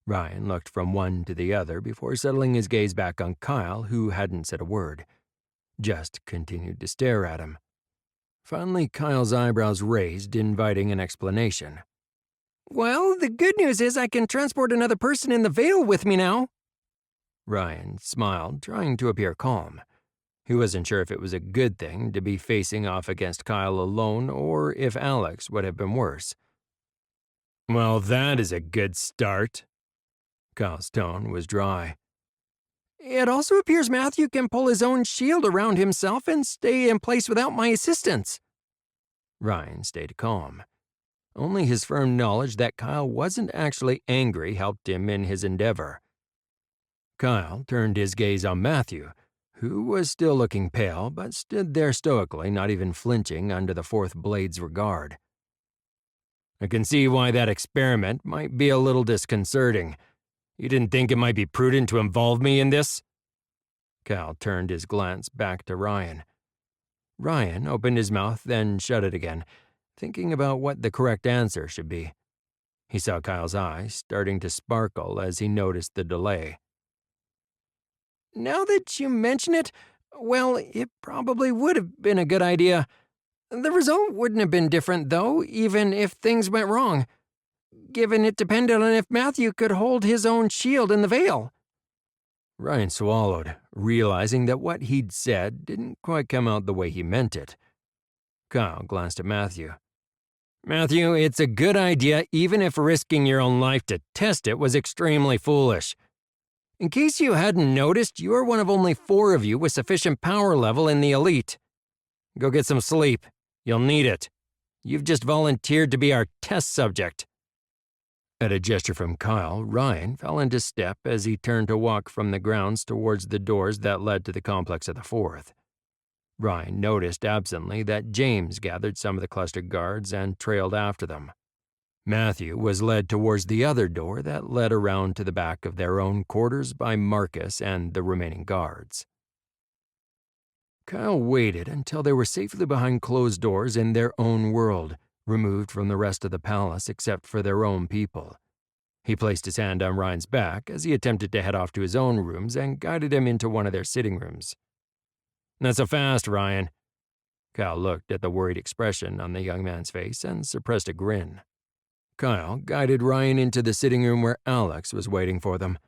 Ryan looked from one to the other before settling his gaze back on Kyle, who hadn't said a word, just continued to stare at him. Finally, Kyle's eyebrows raised, inviting an explanation. Well, the good news is I can transport another person in the veil with me now. Ryan smiled, trying to appear calm. He wasn't sure if it was a good thing to be facing off against Kyle alone or if Alex would have been worse. Well, that is a good start. Kyle's tone was dry. It also appears Matthew can pull his own shield around himself and stay in place without my assistance. Ryan stayed calm. Only his firm knowledge that Kyle wasn't actually angry helped him in his endeavor. Kyle turned his gaze on Matthew, who was still looking pale but stood there stoically, not even flinching under the fourth blade's regard. I can see why that experiment might be a little disconcerting. You didn't think it might be prudent to involve me in this? Kyle turned his glance back to Ryan. Ryan opened his mouth, then shut it again, thinking about what the correct answer should be. He saw Kyle's eyes starting to sparkle as he noticed the delay. Now that you mention it, well, it probably would have been a good idea. The result wouldn't have been different, though, even if things went wrong, given it depended on if Matthew could hold his own shield in the veil. Ryan swallowed, realizing that what he'd said didn't quite come out the way he meant it. Kyle glanced at Matthew. Matthew, it's a good idea even if risking your own life to test it was extremely foolish. In case you hadn't noticed, you are one of only 4 of you with sufficient power level in the elite. Go get some sleep. You'll need it. You've just volunteered to be our test subject. At a gesture from Kyle, Ryan fell into step as he turned to walk from the grounds towards the doors that led to the complex of the Fourth. Ryan noticed absently that James gathered some of the clustered guards and trailed after them. Matthew was led towards the other door that led around to the back of their own quarters by Marcus and the remaining guards. Kyle waited until they were safely behind closed doors in their own world, removed from the rest of the palace except for their own people. He placed his hand on Ryan's back as he attempted to head off to his own rooms and guided him into one of their sitting rooms. Not so fast, Ryan. Kyle looked at the worried expression on the young man's face and suppressed a grin. Kyle guided Ryan into the sitting room where Alex was waiting for them.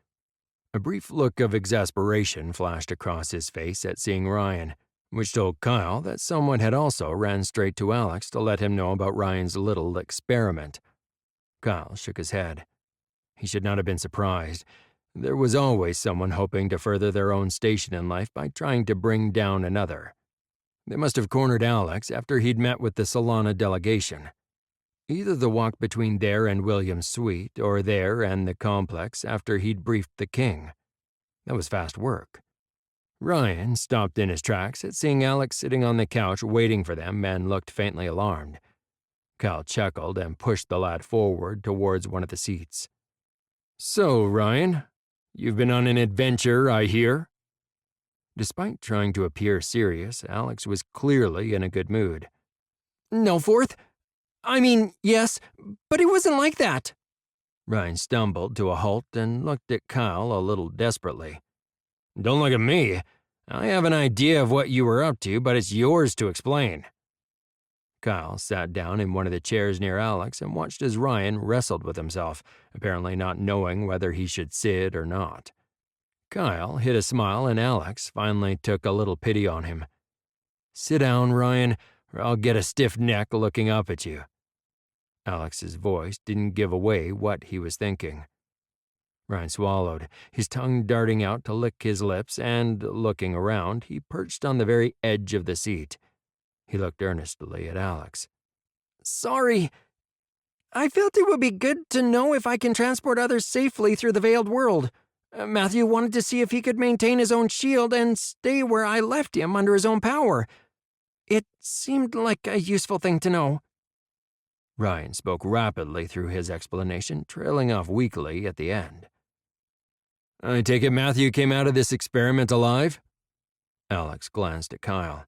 A brief look of exasperation flashed across his face at seeing Ryan, which told Kyle that someone had also ran straight to Alex to let him know about Ryan's little experiment. Kyle shook his head. He should not have been surprised. There was always someone hoping to further their own station in life by trying to bring down another. They must have cornered Alex after he'd met with the Solana delegation. Either the walk between there and William's suite, or there and the complex after he'd briefed the king. That was fast work. Ryan stopped in his tracks at seeing Alex sitting on the couch waiting for them and looked faintly alarmed. Kyle chuckled and pushed the lad forward towards one of the seats. "So, Ryan, you've been on an adventure, I hear?" Despite trying to appear serious, Alex was clearly in a good mood. "No, Fourth. I mean, yes, but it wasn't like that." Ryan stumbled to a halt and looked at Kyle a little desperately. "Don't look at me. I have an idea of what you were up to, but it's yours to explain." Kyle sat down in one of the chairs near Alex and watched as Ryan wrestled with himself, apparently not knowing whether he should sit or not. Kyle hid a smile and Alex finally took a little pity on him. "Sit down, Ryan, or I'll get a stiff neck looking up at you." Alex's voice didn't give away what he was thinking. Ryan swallowed, his tongue darting out to lick his lips, and, looking around, he perched on the very edge of the seat. He looked earnestly at Alex. "Sorry. I felt it would be good to know if I can transport others safely through the veiled world. Matthew wanted to see if he could maintain his own shield and stay where I left him under his own power. It seemed like a useful thing to know." Ryan spoke rapidly through his explanation, trailing off weakly at the end. "I take it Matthew came out of this experiment alive?" Alex glanced at Kyle.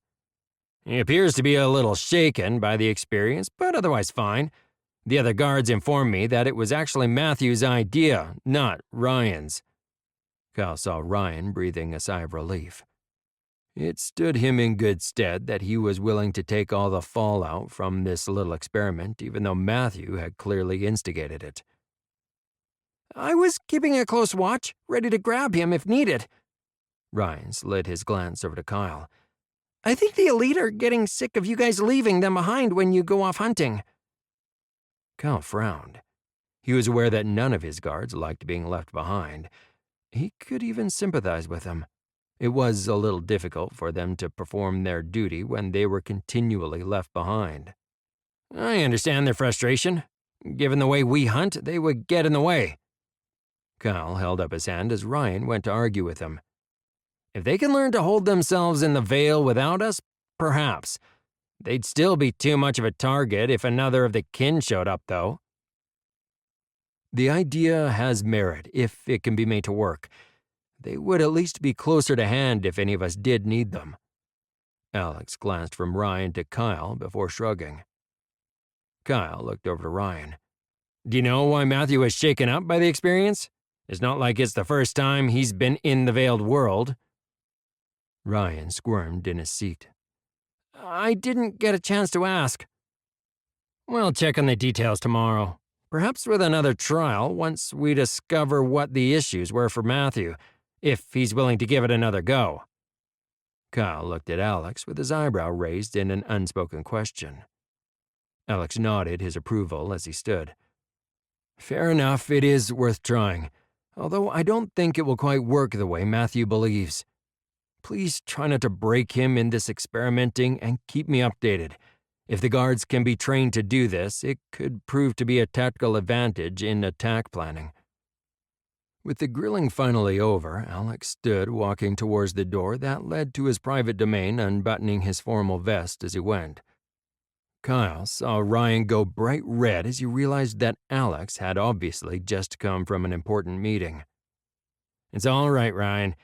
"He appears to be a little shaken by the experience, but otherwise fine. The other guards informed me that it was actually Matthew's idea, not Ryan's." Kyle saw Ryan breathing a sigh of relief. It stood him in good stead that he was willing to take all the fallout from this little experiment, even though Matthew had clearly instigated it. "I was keeping a close watch, ready to grab him if needed." Ryan slid his glance over to Kyle. "I think the elite are getting sick of you guys leaving them behind when you go off hunting." Kyle frowned. He was aware that none of his guards liked being left behind. He could even sympathize with them. It was a little difficult for them to perform their duty when they were continually left behind. "I understand their frustration. Given the way we hunt, they would get in the way." Kyle held up his hand as Ryan went to argue with him. "If they can learn to hold themselves in the veil without us, perhaps. They'd still be too much of a target if another of the kin showed up, though." "The idea has merit, if it can be made to work. They would at least be closer to hand if any of us did need them." Alex glanced from Ryan to Kyle before shrugging. Kyle looked over to Ryan. "Do you know why Matthew was shaken up by the experience? It's not like it's the first time he's been in the veiled world." Ryan squirmed in his seat. "I didn't get a chance to ask." "We'll check on the details tomorrow. Perhaps with another trial once we discover what the issues were for Matthew, if he's willing to give it another go." Kyle looked at Alex with his eyebrow raised in an unspoken question. Alex nodded his approval as he stood. "Fair enough, it is worth trying, although I don't think it will quite work the way Matthew believes. Please try not to break him in this experimenting and keep me updated. If the guards can be trained to do this, it could prove to be a tactical advantage in attack planning." With the grilling finally over, Alex stood walking towards the door that led to his private domain, unbuttoning his formal vest as he went. Kyle saw Ryan go bright red as he realized that Alex had obviously just come from an important meeting. "It's all right, Ryan.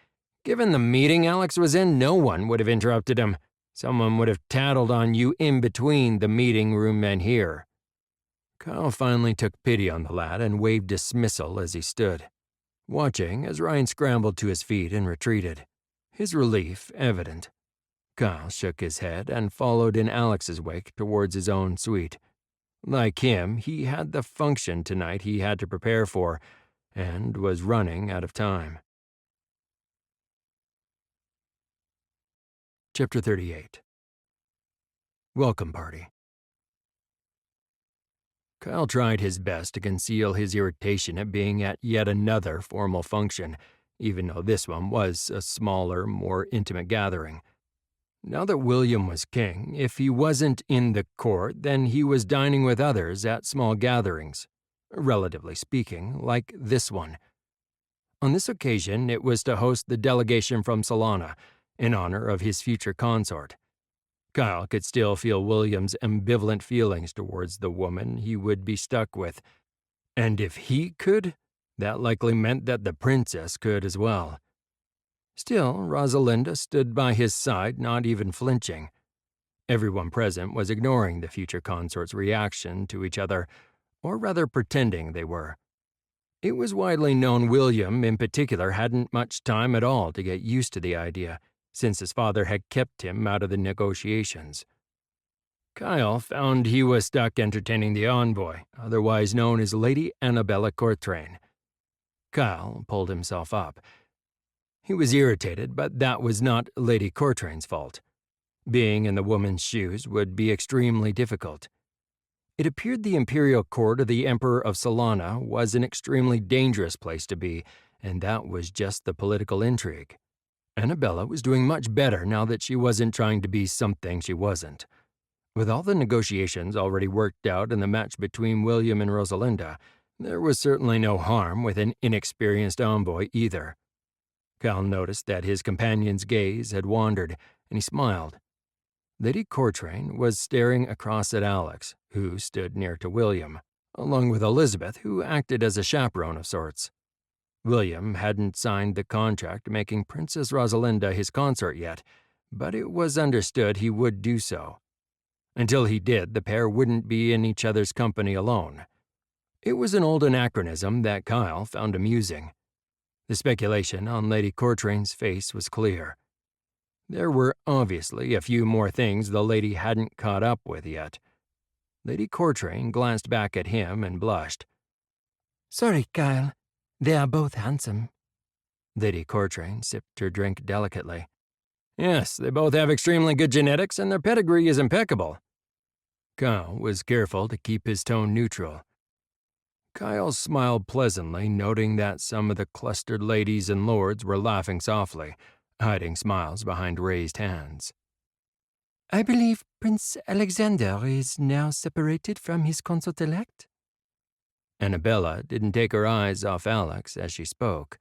Given the meeting Alex was in, no one would have interrupted him. Someone would have tattled on you in between the meeting room and here." Kyle finally took pity on the lad and waved dismissal as he stood, watching as Ryan scrambled to his feet and retreated, his relief evident. Kyle shook his head and followed in Alex's wake towards his own suite. Like him, he had the function tonight he had to prepare for, and was running out of time. Chapter 38. Welcome Party. Kyle tried his best to conceal his irritation at being at yet another formal function, even though this one was a smaller, more intimate gathering. Now that William was king, if he wasn't in the court, then he was dining with others at small gatherings, relatively speaking, like this one. On this occasion, it was to host the delegation from Solana, in honor of his future consort. Kyle could still feel William's ambivalent feelings towards the woman he would be stuck with, and if he could, that likely meant that the princess could as well. Still, Rosalinda stood by his side, not even flinching. Everyone present was ignoring the future consort's reaction to each other, or rather pretending they were. It was widely known William, in particular, hadn't much time at all to get used to the idea, since his father had kept him out of the negotiations. Kyle found he was stuck entertaining the envoy, otherwise known as Lady Annabella Courtrain. Kyle pulled himself up. He was irritated, but that was not Lady Courtrain's fault. Being in the woman's shoes would be extremely difficult. It appeared the imperial court of the Emperor of Solana was an extremely dangerous place to be, and that was just the political intrigue. Annabella was doing much better now that she wasn't trying to be something she wasn't. With all the negotiations already worked out in the match between William and Rosalinda, there was certainly no harm with an inexperienced envoy either. Kyle noticed that his companion's gaze had wandered, and he smiled. Lady Courtrain was staring across at Alex, who stood near to William, along with Elizabeth, who acted as a chaperone of sorts. William hadn't signed the contract making Princess Rosalinda his consort yet, but it was understood he would do so. Until he did, the pair wouldn't be in each other's company alone. It was an old anachronism that Kyle found amusing. The speculation on Lady Courtrain's face was clear. There were obviously a few more things the lady hadn't caught up with yet. Lady Courtrain glanced back at him and blushed. Sorry, Kyle. They are both handsome. Lady Courtrain sipped her drink delicately. Yes, they both have extremely good genetics and their pedigree is impeccable. Kyle was careful to keep his tone neutral. Kyle smiled pleasantly, noting that some of the clustered ladies and lords were laughing softly, hiding smiles behind raised hands. I believe Prince Alexander is now separated from his consort-elect? Annabella didn't take her eyes off Alex as she spoke.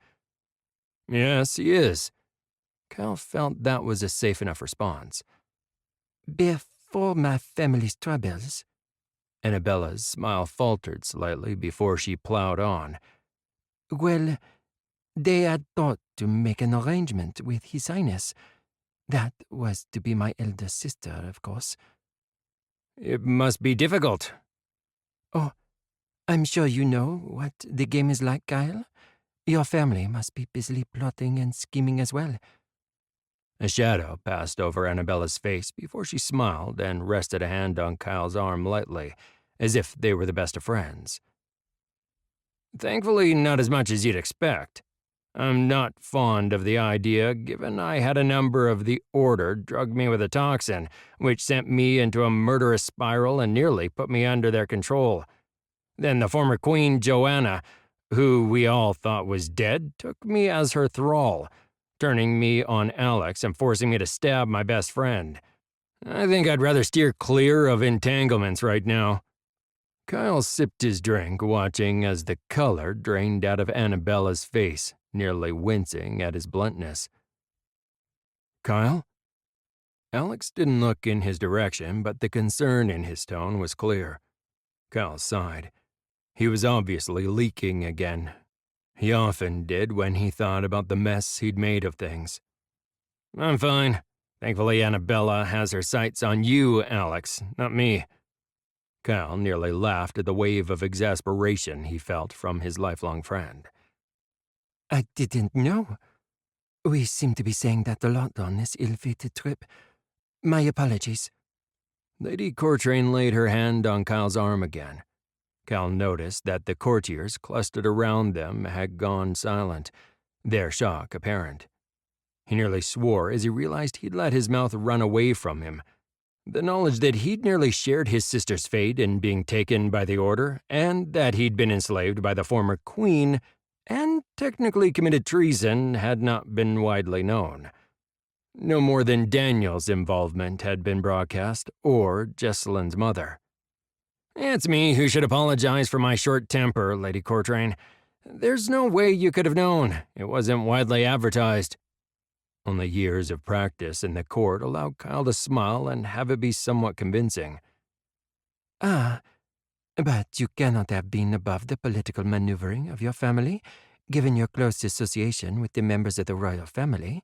Yes, he is. Kyle felt that was a safe enough response. Before my family's troubles. Annabella's smile faltered slightly before she plowed on. Well, they had thought to make an arrangement with His Highness. That was to be my elder sister, of course. It must be difficult. Oh, I'm sure you know what the game is like, Kyle. Your family must be busily plotting and scheming as well. A shadow passed over Annabella's face before she smiled and rested a hand on Kyle's arm lightly, as if they were the best of friends. Thankfully, not as much as you'd expect. I'm not fond of the idea, given I had a number of the Order drug me with a toxin, which sent me into a murderous spiral and nearly put me under their control. Then the former Queen Joanna, who we all thought was dead, took me as her thrall, turning me on Alex and forcing me to stab my best friend. I think I'd rather steer clear of entanglements right now. Kyle sipped his drink, watching as the color drained out of Annabella's face, nearly wincing at his bluntness. Kyle? Alex didn't look in his direction, but the concern in his tone was clear. Kyle sighed. He was obviously leaking again. He often did when he thought about the mess he'd made of things. I'm fine. Thankfully, Annabella has her sights on you, Alex, not me. Kyle nearly laughed at the wave of exasperation he felt from his lifelong friend. I didn't know. We seem to be saying that a lot on this ill-fated trip. My apologies. Lady Cortrain laid her hand on Kyle's arm again. Kyle noticed that the courtiers clustered around them had gone silent, their shock apparent. He nearly swore as he realized he'd let his mouth run away from him. The knowledge that he'd nearly shared his sister's fate in being taken by the Order, and that he'd been enslaved by the former queen, and technically committed treason had not been widely known. No more than Daniel's involvement had been broadcast, or Jesselyn's mother. "It's me who should apologize for my short temper, Lady Cortrain. There's no way you could have known. It wasn't widely advertised." Only years of practice in the court allowed Kyle to smile and have it be somewhat convincing. Ah, but you cannot have been above the political maneuvering of your family, given your close association with the members of the royal family.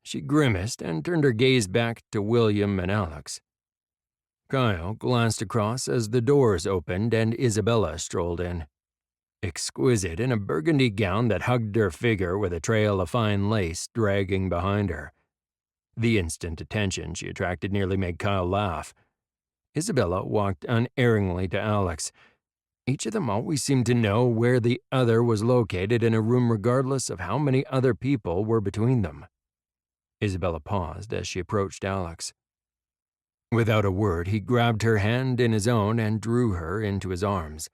She grimaced and turned her gaze back to William and Alex. Kyle glanced across as the doors opened and Isabella strolled in. Exquisite in a burgundy gown that hugged her figure with a trail of fine lace dragging behind her. The instant attention she attracted nearly made Kyle laugh. Isabella walked unerringly to Alex. Each of them always seemed to know where the other was located in a room regardless of how many other people were between them. Isabella paused as she approached Alex. Without a word, he grabbed her hand in his own and drew her into his arms.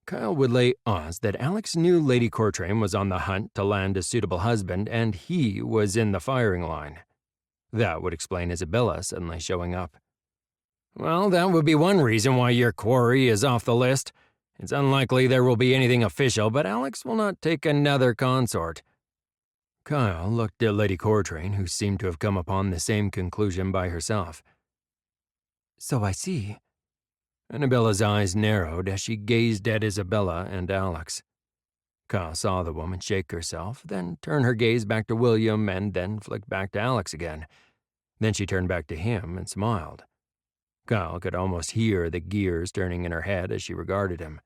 Kyle would lay odds that Alex knew Lady Cortrain was on the hunt to land a suitable husband and he was in the firing line. That would explain Isabella suddenly showing up. "Well, that would be one reason why your quarry is off the list. It's unlikely there will be anything official, but Alex will not take another consort." Kyle looked at Lady Cortrain, who seemed to have come upon the same conclusion by herself. "So I see." Annabella's eyes narrowed as she gazed at Isabella and Alex. Kyle saw the woman shake herself, then turn her gaze back to William and then flick back to Alex again. Then she turned back to him and smiled. Kyle could almost hear the gears turning in her head as she regarded him.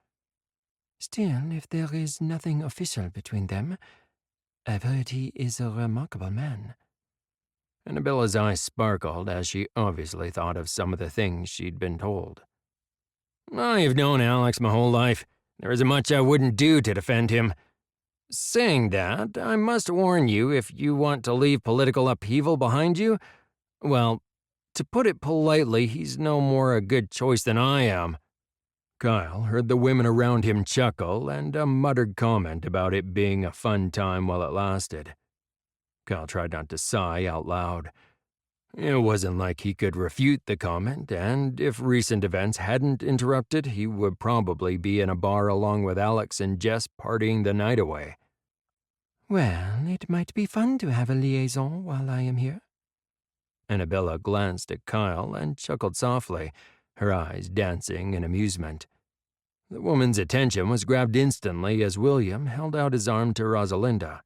"Still, if there is nothing official between them, I've heard he is a remarkable man." Annabella's eyes sparkled as she obviously thought of some of the things she'd been told. "I've known Alex my whole life. There isn't much I wouldn't do to defend him. Saying that, I must warn you, if you want to leave political upheaval behind you, well, to put it politely, he's no more a good choice than I am." Kyle heard the women around him chuckle and a muttered comment about it being a fun time while it lasted. Kyle tried not to sigh out loud. It wasn't like he could refute the comment, and if recent events hadn't interrupted, he would probably be in a bar along with Alex and Jess partying the night away. "Well, it might be fun to have a liaison while I am here." Annabella glanced at Kyle and chuckled softly, her eyes dancing in amusement. The woman's attention was grabbed instantly as William held out his arm to Rosalinda.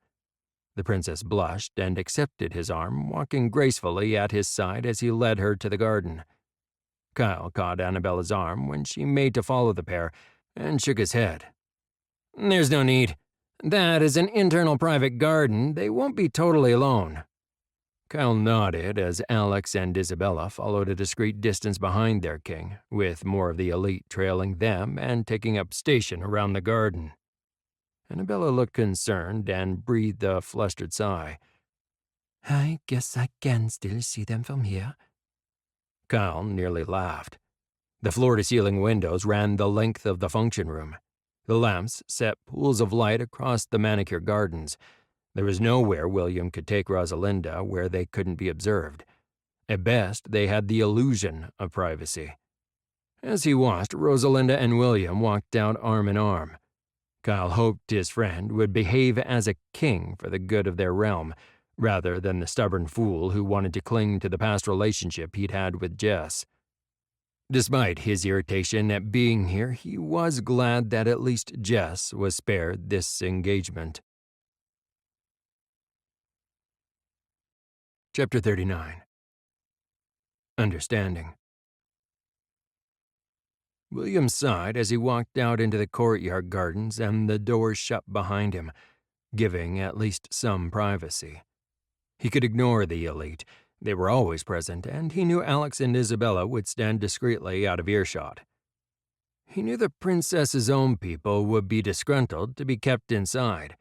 The princess blushed and accepted his arm, walking gracefully at his side as he led her to the garden. Kyle caught Annabella's arm when she made to follow the pair and shook his head. "There's no need. That is an internal private garden. They won't be totally alone." Kyle nodded as Alex and Isabella followed a discreet distance behind their king, with more of the elite trailing them and taking up station around the garden. Annabella looked concerned and breathed a flustered sigh. "I guess I can still see them from here." Kyle nearly laughed. The floor-to-ceiling windows ran the length of the function room. The lamps set pools of light across the manicure gardens. There was nowhere William could take Rosalinda where they couldn't be observed. At best, they had the illusion of privacy. As he watched, Rosalinda and William walked out arm in arm. Kyle hoped his friend would behave as a king for the good of their realm, rather than the stubborn fool who wanted to cling to the past relationship he'd had with Jess. Despite his irritation at being here, he was glad that at least Jess was spared this engagement. Chapter 39. Understanding. William sighed as he walked out into the courtyard gardens and the doors shut behind him, giving at least some privacy. He could ignore the elite, They were always present, and he knew Alex and Isabella would stand discreetly out of earshot. He knew the princess's own people would be disgruntled to be kept inside.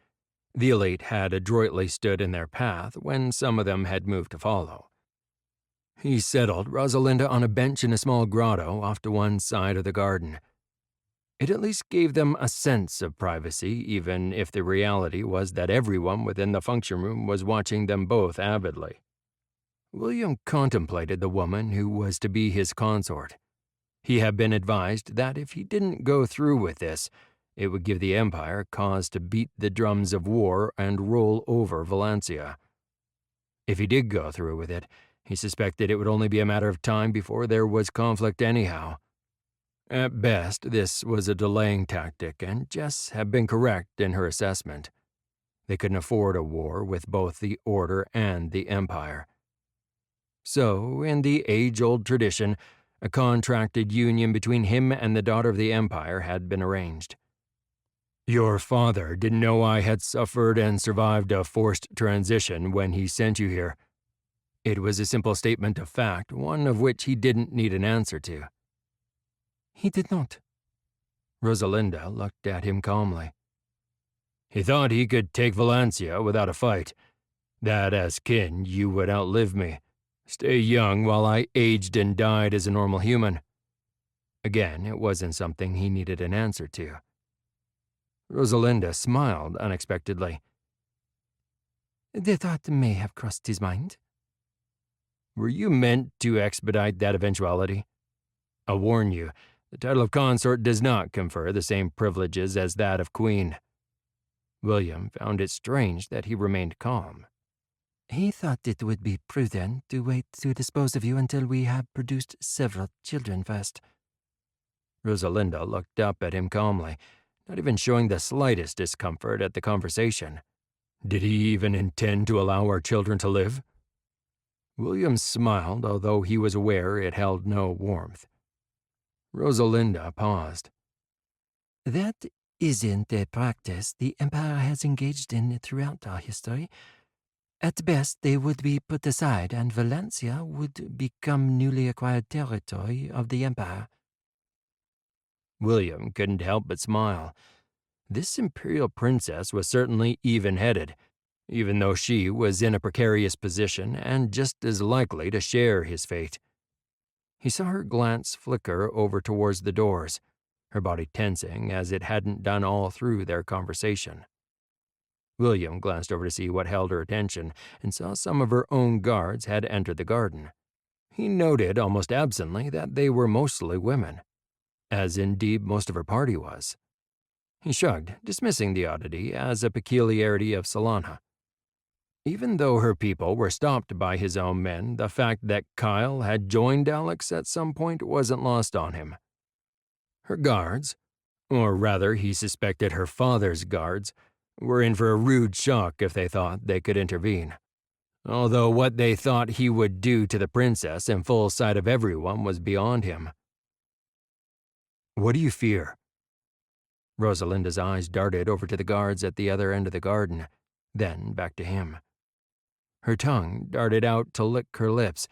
The elite had adroitly stood in their path when some of them had moved to follow. He settled Rosalinda on a bench in a small grotto off to one side of the garden. It at least gave them a sense of privacy, even if the reality was that everyone within the function room was watching them both avidly. William contemplated the woman who was to be his consort. He had been advised that if he didn't go through with this, it would give the Empire cause to beat the drums of war and roll over Valencia. If he did go through with it, he suspected it would only be a matter of time before there was conflict anyhow. At best, this was a delaying tactic, and Jess had been correct in her assessment. They couldn't afford a war with both the Order and the Empire. So, in the age-old tradition, a contracted union between him and the daughter of the Empire had been arranged. Your father didn't know I had suffered and survived a forced transition when he sent you here. It was a simple statement of fact, one of which he didn't need an answer to. He did not. Rosalinda looked at him calmly. He thought he could take Valencia without a fight, that as kin you would outlive me, stay young while I aged and died as a normal human. Again, it wasn't something he needed an answer to. Rosalinda smiled unexpectedly. The thought may have crossed his mind. Were you meant to expedite that eventuality? I'll warn you, the title of consort does not confer the same privileges as that of queen. William found it strange that he remained calm. He thought it would be prudent to wait to dispose of you until we have produced several children first. Rosalinda looked up at him calmly, not even showing the slightest discomfort at the conversation. Did he even intend to allow our children to live? William smiled, although he was aware it held no warmth. Rosalinda paused. That isn't a practice the Empire has engaged in throughout our history. At best, they would be put aside, and Valencia would become newly acquired territory of the Empire. William couldn't help but smile. This imperial princess was certainly even-headed, even though she was in a precarious position and just as likely to share his fate. He saw her glance flicker over towards the doors, her body tensing as it hadn't done all through their conversation. William glanced over to see what held her attention and saw some of her own guards had entered the garden. He noted almost absently that they were mostly women, as indeed most of her party was. He shrugged, dismissing the oddity as a peculiarity of Solana. Even though her people were stopped by his own men, the fact that Kyle had joined Alex at some point wasn't lost on him. Her guards, or rather he suspected her father's guards, were in for a rude shock if they thought they could intervene. Although what they thought he would do to the princess in full sight of everyone was beyond him. What do you fear? Rosalinda's eyes darted over to the guards at the other end of the garden, then back to him. Her tongue darted out to lick her lips,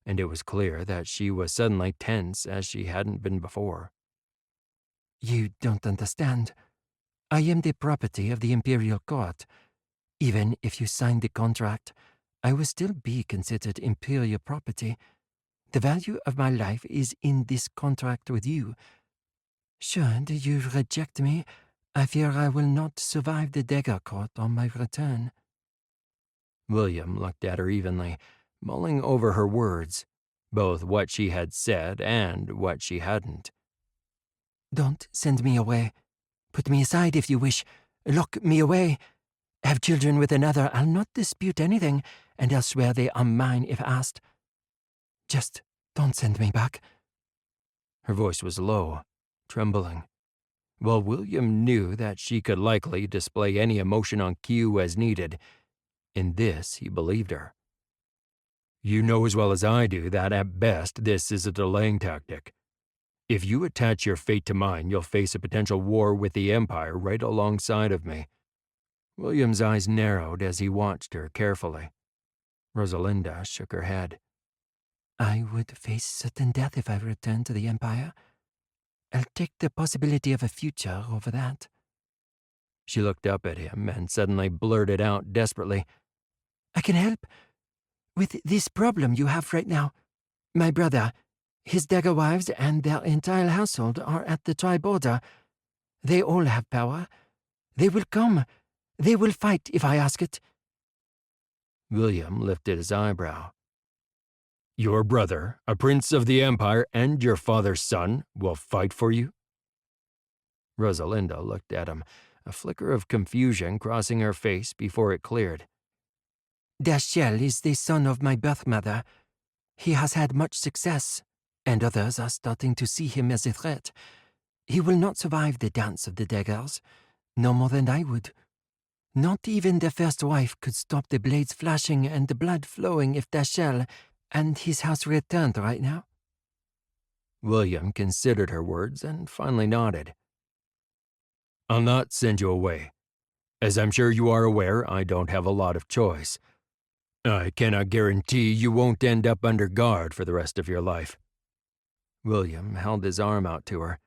and it was clear that she was suddenly tense as she hadn't been before. You don't understand. I am the property of the Imperial Court. Even if you signed the contract, I will still be considered Imperial property. The value of my life is in this contract with you. Should you reject me, I fear I will not survive the dagger court on my return. William looked at her evenly, mulling over her words, both what she had said and what she hadn't. Don't send me away. Put me aside if you wish. Lock me away. Have children with another. I'll not dispute anything, and I'll swear they are mine if asked. Just don't send me back. Her voice was low, trembling. While William knew that she could likely display any emotion on cue as needed, in this he believed her. You know as well as I do that at best this is a delaying tactic. If you attach your fate to mine, you'll face a potential war with the Empire right alongside of me. William's eyes narrowed as he watched her carefully. Rosalinda shook her head. I would face certain death if I returned to the Empire. I'll take the possibility of a future over that. She looked up at him and suddenly blurted out desperately, I can help with this problem you have right now. My brother, his dagger wives, and their entire household are at the tribe border. They all have power. They will come. They will fight if I ask it. William lifted his eyebrow. Your brother, a prince of the Empire and your father's son, will fight for you? Rosalinda looked at him, a flicker of confusion crossing her face before it cleared. Dashiell is the son of my birth mother. He has had much success, and others are starting to see him as a threat. He will not survive the dance of the daggers, no more than I would. Not even the first wife could stop the blades flashing and the blood flowing if Dashiell and his house returned right now. William considered her words and finally nodded. I'll not send you away. As I'm sure you are aware, I don't have a lot of choice. I cannot guarantee you won't end up under guard for the rest of your life. William held his arm out to her.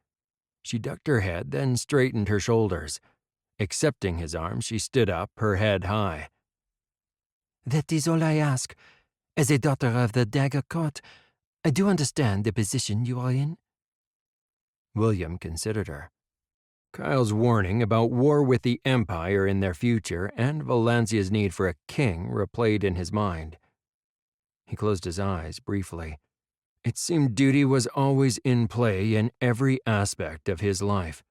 She ducked her head, then straightened her shoulders. Accepting his arm, she stood up, her head high. That is all I ask. As a daughter of the Dagger Court, I do understand the position you are in. William considered her. Kyle's warning about war with the Empire in their future and Valancia's need for a king replayed in his mind. He closed his eyes briefly. It seemed duty was always in play in every aspect of his life.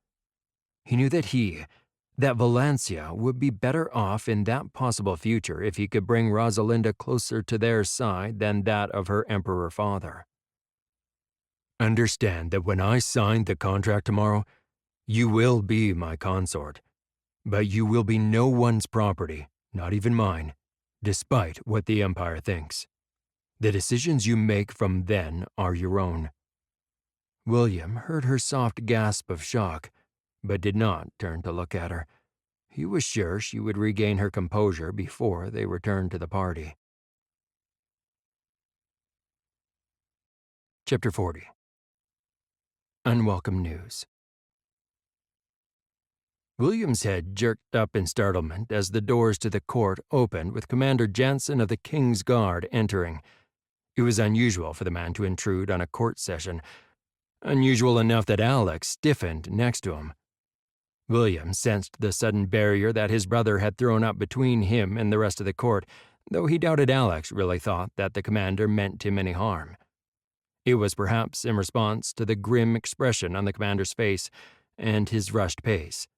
He knew that Valancia would be better off in that possible future if he could bring Rosalinda closer to their side than that of her emperor father. Understand that when I sign the contract tomorrow, you will be my consort, but you will be no one's property, not even mine, despite what the Empire thinks. The decisions you make from then are your own. William heard her soft gasp of shock, but did not turn to look at her. He was sure she would regain her composure before they returned to the party. Chapter 40. Unwelcome News. William's head jerked up in startlement as the doors to the court opened with Commander Jansen of the King's Guard entering. It was unusual for the man to intrude on a court session, unusual enough that Alex stiffened next to him. William sensed the sudden barrier that his brother had thrown up between him and the rest of the court, though he doubted Alex really thought that the commander meant him any harm. It was perhaps in response to the grim expression on the commander's face and his rushed pace.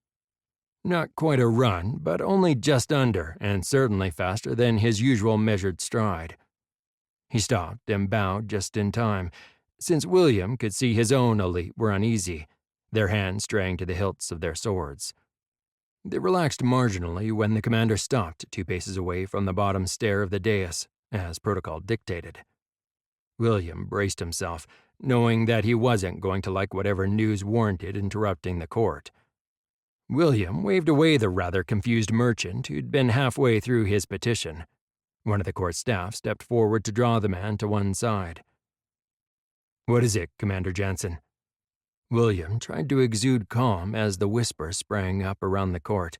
Not quite a run, but only just under, and certainly faster than his usual measured stride. He stopped and bowed just in time, since William could see his own elite were uneasy, their hands straying to the hilts of their swords. They relaxed marginally when the commander stopped 2 paces away from the bottom stair of the dais, as protocol dictated. William braced himself, knowing that he wasn't going to like whatever news warranted interrupting the court. William waved away the rather confused merchant who'd been halfway through his petition. One of the court staff stepped forward to draw the man to one side. What is it, Commander Jansen? William tried to exude calm as the whisper sprang up around the court.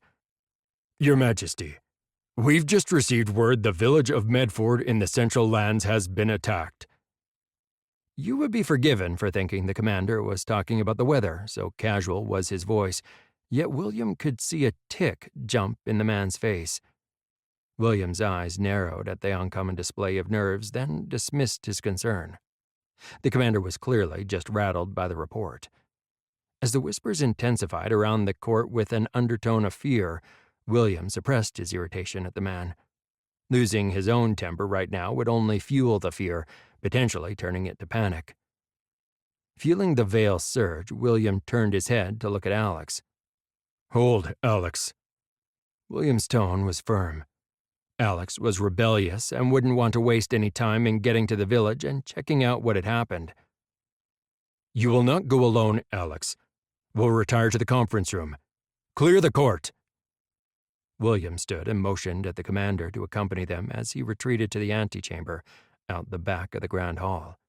Your Majesty, we've just received word the village of Medford in the Central Lands has been attacked. You would be forgiven for thinking the commander was talking about the weather, so casual was his voice, yet William could see a tick jump in the man's face. William's eyes narrowed at the uncommon display of nerves, then dismissed his concern. The commander was clearly just rattled by the report. As the whispers intensified around the court with an undertone of fear, William suppressed his irritation at the man. Losing his own temper right now would only fuel the fear, potentially turning it to panic. Feeling the veil surge, William turned his head to look at Alex. Hold, Alex. William's tone was firm. Alex was rebellious and wouldn't want to waste any time in getting to the village and checking out what had happened. You will not go alone, Alex. We'll retire to the conference room. Clear the court. William stood and motioned at the commander to accompany them as he retreated to the antechamber out the back of the grand hall.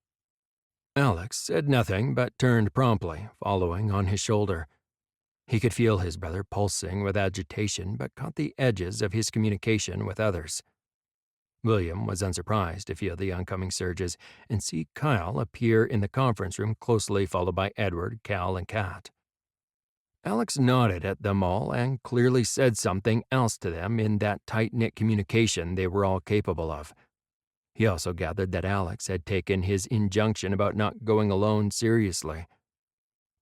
Alex said nothing but turned promptly, following on his shoulder. He could feel his brother pulsing with agitation but caught the edges of his communication with others. William was unsurprised to feel the oncoming surges and see Kyle appear in the conference room closely followed by Edward, Cal, and Kat. Alex nodded at them all and clearly said something else to them in that tight-knit communication they were all capable of. He also gathered that Alex had taken his injunction about not going alone seriously.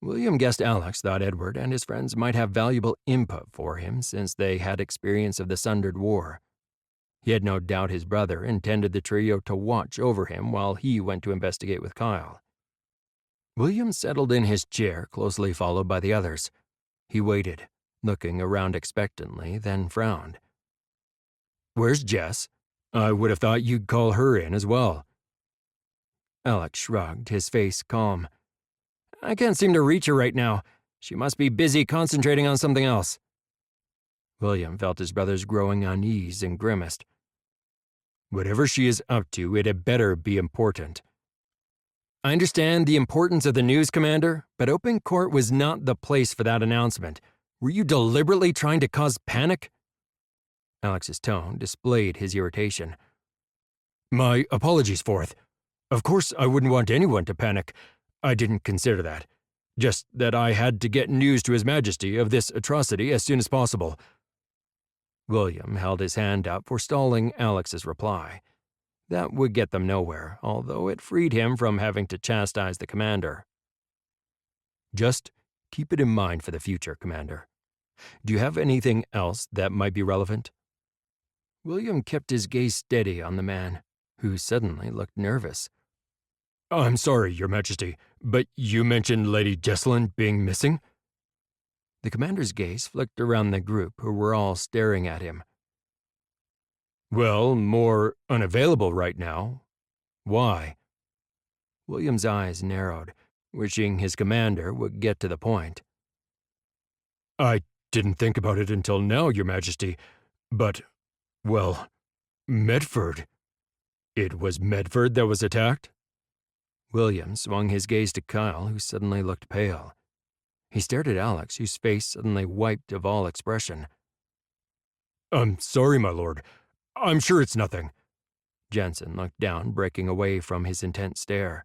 William guessed Alex thought Edward and his friends might have valuable input for him since they had experience of the Sundered War. He had no doubt his brother intended the trio to watch over him while he went to investigate with Kyle. William settled in his chair, closely followed by the others. He waited, looking around expectantly, then frowned. "Where's Jess? I would have thought you'd call her in as well." Alex shrugged, his face calm. "I can't seem to reach her right now. She must be busy concentrating on something else." William felt his brother's growing unease and grimaced. "Whatever she is up to, it had better be important." "I understand the importance of the news, Commander, but open court was not the place for that announcement. Were you deliberately trying to cause panic?" Alex's tone displayed his irritation. "My apologies, Fourth. Of course I wouldn't want anyone to panic. I didn't consider that. Just that I had to get news to His Majesty of this atrocity as soon as possible." William held his hand up, forestalling Alex's reply. That would get them nowhere, although it freed him from having to chastise the commander. "Just keep it in mind for the future, Commander. Do you have anything else that might be relevant?" William kept his gaze steady on the man, who suddenly looked nervous. "I'm sorry, Your Majesty, but you mentioned Lady Jesselyn being missing?" The commander's gaze flicked around the group, who were all staring at him. "Well, more unavailable right now. Why?" William's eyes narrowed, wishing his commander would get to the point. "I didn't think about it until now, Your Majesty, but, well, Medford. It was Medford that was attacked?" William swung his gaze to Kyle, who suddenly looked pale. He stared at Alex, whose face suddenly wiped of all expression. "I'm sorry, my lord. I'm sure it's nothing." Jensen looked down, breaking away from his intense stare.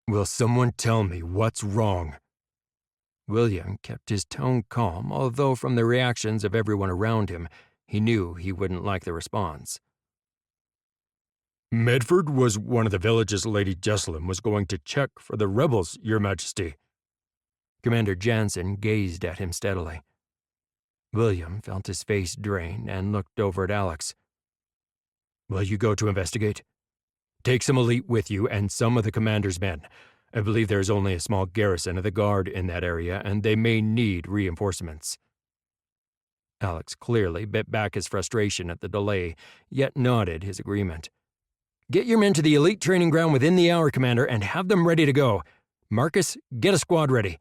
"Will someone tell me what's wrong?" William kept his tone calm, although from the reactions of everyone around him, he knew he wouldn't like the response. "Medford was one of the villages Lady Jesselyn was going to check for the rebels, Your Majesty." Commander Jansen gazed at him steadily. William felt his face drain and looked over at Alex. "Will you go to investigate? Take some elite with you and some of the commander's men. I believe there is only a small garrison of the guard in that area, and they may need reinforcements." Alex clearly bit back his frustration at the delay, yet nodded his agreement. "Get your men to the elite training ground within the hour, Commander, and have them ready to go. Marcus, get a squad ready."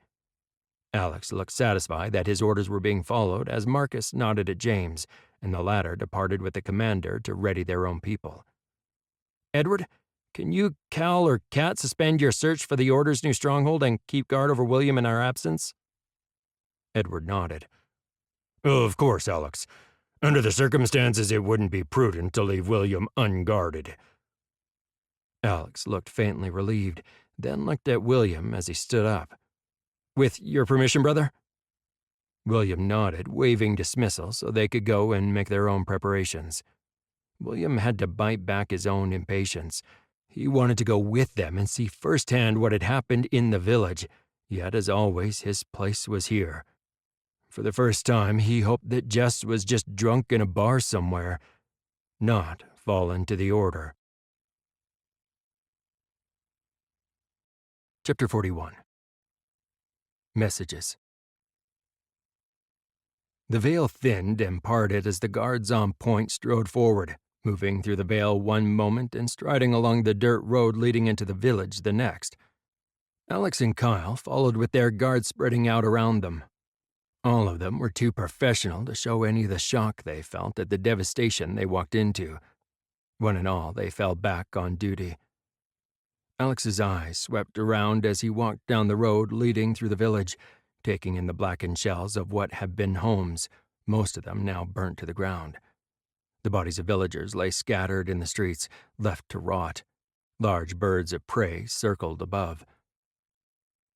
Alex looked satisfied that his orders were being followed as Marcus nodded at James, and the latter departed with the commander to ready their own people. "Edward, can you, Cal, or Kat suspend your search for the Order's new stronghold and keep guard over William in our absence?" Edward nodded. "Of course, Alex. Under the circumstances, it wouldn't be prudent to leave William unguarded." Alex looked faintly relieved, then looked at William as he stood up. "With your permission, brother?" William nodded, waving dismissal so they could go and make their own preparations. William had to bite back his own impatience. He wanted to go with them and see firsthand what had happened in the village, yet as always his place was here. For the first time, he hoped that Jess was just drunk in a bar somewhere, not fallen to the Order. Chapter 41. Messages. The veil thinned and parted as the guards on point strode forward, moving through the veil one moment and striding along the dirt road leading into the village the next. Alex and Kyle followed with their guards spreading out around them. All of them were too professional to show any of the shock they felt at the devastation they walked into. One and all, they fell back on duty. Alex's eyes swept around as he walked down the road leading through the village, taking in the blackened shells of what had been homes, most of them now burnt to the ground. The bodies of villagers lay scattered in the streets, left to rot. Large birds of prey circled above.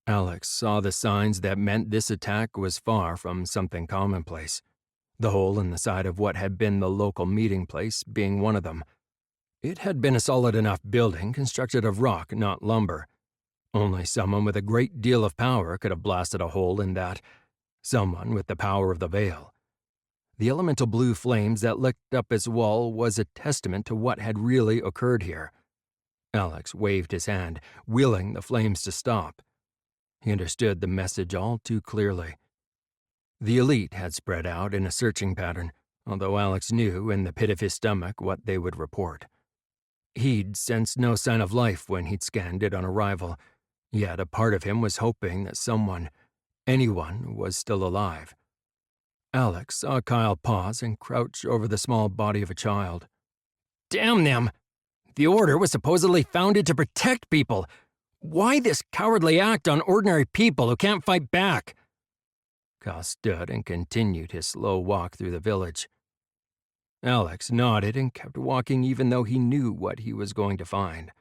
Alex saw the signs that meant this attack was far from something commonplace. The hole in the side of what had been the local meeting place being one of them. It had been a solid enough building constructed of rock, not lumber. Only someone with a great deal of power could have blasted a hole in that. Someone with the power of the veil. The elemental blue flames that licked up its wall was a testament to what had really occurred here. Alex waved his hand, willing the flames to stop. He understood the message all too clearly. The elite had spread out in a searching pattern, although Alex knew in the pit of his stomach what they would report. He'd sensed no sign of life when he'd scanned it on arrival, yet a part of him was hoping that someone, anyone, was still alive. Alex saw Kyle pause and crouch over the small body of a child. Damn them! The Order was supposedly founded to protect people. Why this cowardly act on ordinary people who can't fight back? Kyle stood and continued his slow walk through the village. Alex nodded and kept walking even though he knew what he was going to find.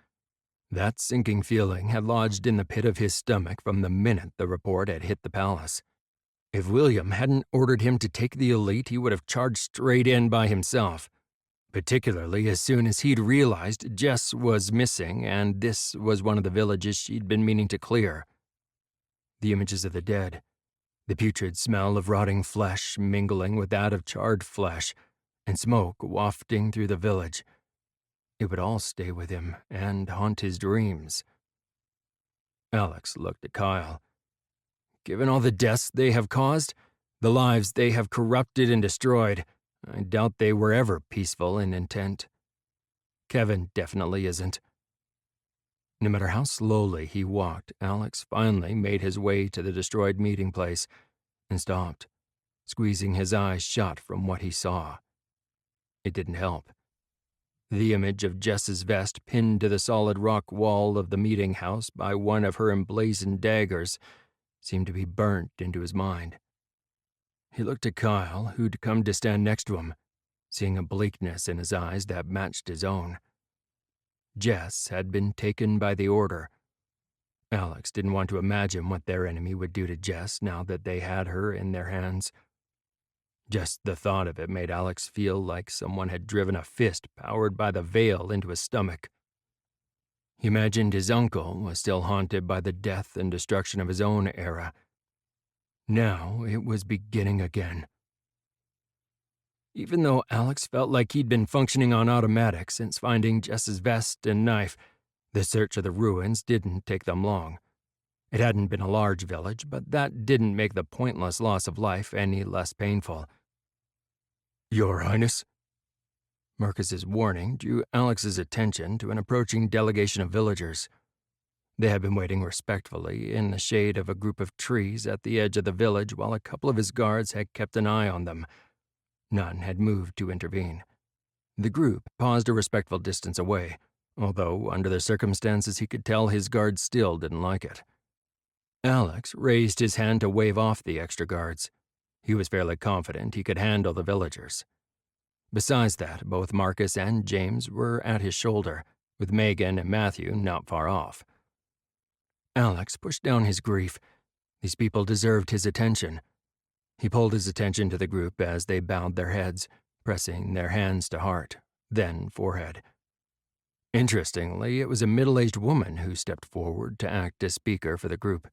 That sinking feeling had lodged in the pit of his stomach from the minute the report had hit the palace. If William hadn't ordered him to take the elite, he would have charged straight in by himself, particularly as soon as he'd realized Jess was missing and this was one of the villages she'd been meaning to clear. The images of the dead, the putrid smell of rotting flesh mingling with that of charred flesh, and smoke wafting through the village. It would all stay with him and haunt his dreams. Alex looked at Kyle. Given all the deaths they have caused, the lives they have corrupted and destroyed, I doubt they were ever peaceful in intent. Kevin definitely isn't. No matter how slowly he walked, Alex finally made his way to the destroyed meeting place and stopped, squeezing his eyes shut from what he saw. It didn't help. The image of Jess's vest pinned to the solid rock wall of the meeting house by one of her emblazoned daggers seemed to be burnt into his mind. He looked at Kyle, who'd come to stand next to him, seeing a bleakness in his eyes that matched his own. Jess had been taken by the Order. Alex didn't want to imagine what their enemy would do to Jess now that they had her in their hands. Just the thought of it made Alex feel like someone had driven a fist powered by the veil into his stomach. He imagined his uncle was still haunted by the death and destruction of his own era. Now it was beginning again. Even though Alex felt like he'd been functioning on automatic since finding Jess's vest and knife, the search of the ruins didn't take them long. It hadn't been a large village, but that didn't make the pointless loss of life any less painful. Your Highness? Marcus's warning drew Alex's attention to an approaching delegation of villagers. They had been waiting respectfully in the shade of a group of trees at the edge of the village while a couple of his guards had kept an eye on them. None had moved to intervene. The group paused a respectful distance away, although under the circumstances he could tell his guards still didn't like it. Alex raised his hand to wave off the extra guards. He was fairly confident he could handle the villagers. Besides that, both Marcus and James were at his shoulder, with Megan and Matthew not far off. Alex pushed down his grief. These people deserved his attention. He pulled his attention to the group as they bowed their heads, pressing their hands to heart, then forehead. Interestingly, it was a middle-aged woman who stepped forward to act as speaker for the group.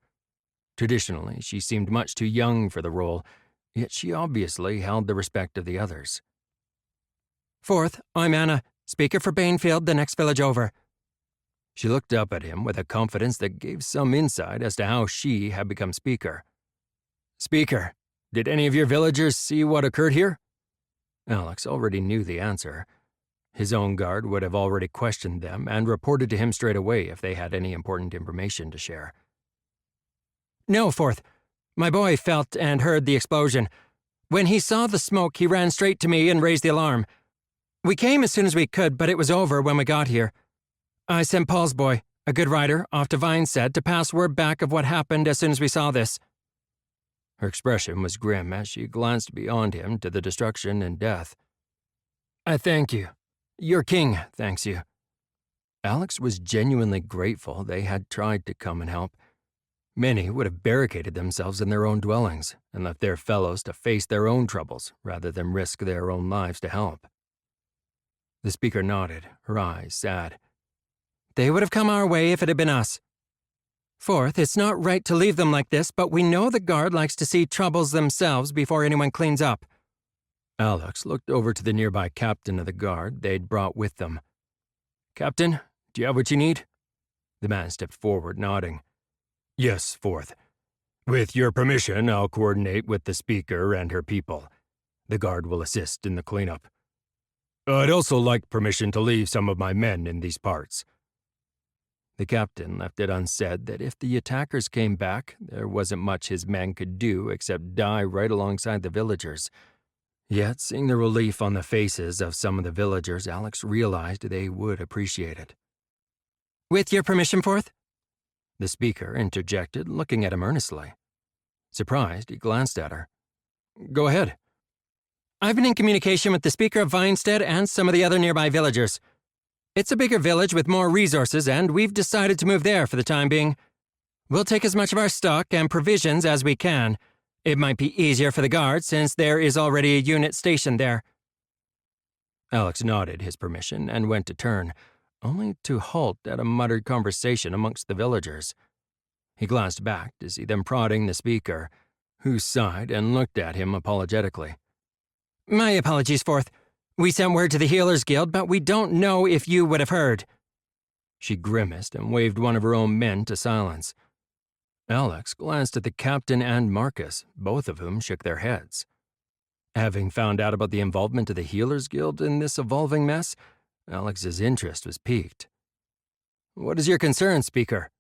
Traditionally, she seemed much too young for the role, yet she obviously held the respect of the others. Fourth, I'm Anna, speaker for Banefield, the next village over. She looked up at him with a confidence that gave some insight as to how she had become speaker. Speaker, did any of your villagers see what occurred here? Alex already knew the answer. His own guard would have already questioned them and reported to him straight away if they had any important information to share. No, Fourth. My boy felt and heard the explosion. When he saw the smoke, he ran straight to me and raised the alarm. We came as soon as we could, but it was over when we got here. I sent Paul's boy, a good rider, off to Vinestead to pass word back of what happened as soon as we saw this." Her expression was grim as she glanced beyond him to the destruction and death. "I thank you. Your king thanks you." Alex was genuinely grateful they had tried to come and help. Many would have barricaded themselves in their own dwellings and left their fellows to face their own troubles rather than risk their own lives to help. The speaker nodded, her eyes sad. "They would have come our way if it had been us. Fourth, it's not right to leave them like this, but we know the guard likes to see troubles themselves before anyone cleans up." Alex looked over to the nearby captain of the guard they'd brought with them. "Captain, do you have what you need?" The man stepped forward, nodding. "Yes, Fourth. With your permission, I'll coordinate with the speaker and her people. The guard will assist in the cleanup. I'd also like permission to leave some of my men in these parts." The captain left it unsaid that if the attackers came back, there wasn't much his men could do except die right alongside the villagers. Yet, seeing the relief on the faces of some of the villagers, Alex realized they would appreciate it. "With your permission, Fourth?" The speaker interjected, looking at him earnestly. Surprised, he glanced at her. "Go ahead." "I've been in communication with the speaker of Vinestead and some of the other nearby villagers. It's a bigger village with more resources, and we've decided to move there for the time being. We'll take as much of our stock and provisions as we can. It might be easier for the guards since there is already a unit stationed there." Alex nodded his permission and went to turn, only to halt at a muttered conversation amongst the villagers. He glanced back to see them prodding the speaker, who sighed and looked at him apologetically. "My apologies, Fourth. We sent word to the Healers Guild, but we don't know if you would have heard." She grimaced and waved one of her own men to silence. Alex glanced at the captain and Marcus, both of whom shook their heads. Having found out about the involvement of the Healers Guild in this evolving mess, Alex's interest was piqued. "What is your concern, Speaker?"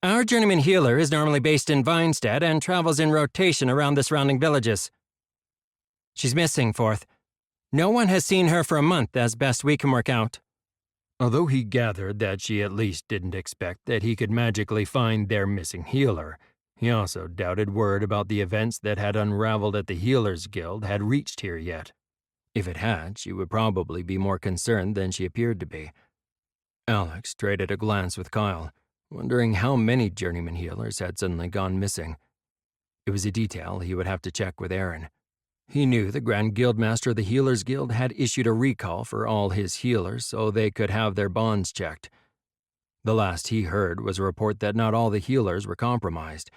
"Our journeyman healer is normally based in Vinestead and travels in rotation around the surrounding villages. She's missing, Fourth. No one has seen her for a month, as best we can work out." Although he gathered that she at least didn't expect that he could magically find their missing healer, he also doubted word about the events that had unraveled at the Healers Guild had reached here yet. If it had, she would probably be more concerned than she appeared to be. Alex traded a glance with Kyle, wondering how many journeyman healers had suddenly gone missing. It was a detail he would have to check with Aaron. He knew the Grand Guildmaster of the Healers Guild had issued a recall for all his healers so they could have their bonds checked. The last he heard was a report that not all the healers were compromised.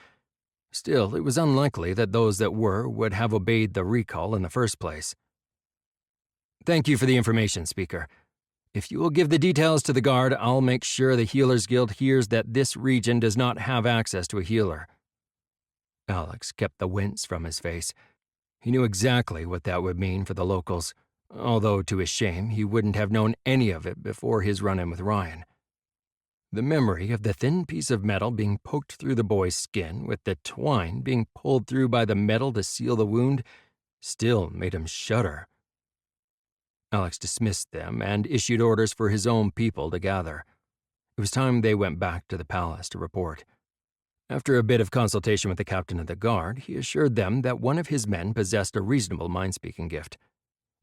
Still, it was unlikely that those that were would have obeyed the recall in the first place. "Thank you for the information, Speaker. If you will give the details to the guard, I'll make sure the Healers Guild hears that this region does not have access to a healer." Alex kept the wince from his face. He knew exactly what that would mean for the locals, although to his shame he wouldn't have known any of it before his run-in with Ryan. The memory of the thin piece of metal being poked through the boy's skin with the twine being pulled through by the metal to seal the wound still made him shudder. Alex dismissed them and issued orders for his own people to gather. It was time they went back to the palace to report. After a bit of consultation with the captain of the guard, he assured them that one of his men possessed a reasonable mind-speaking gift.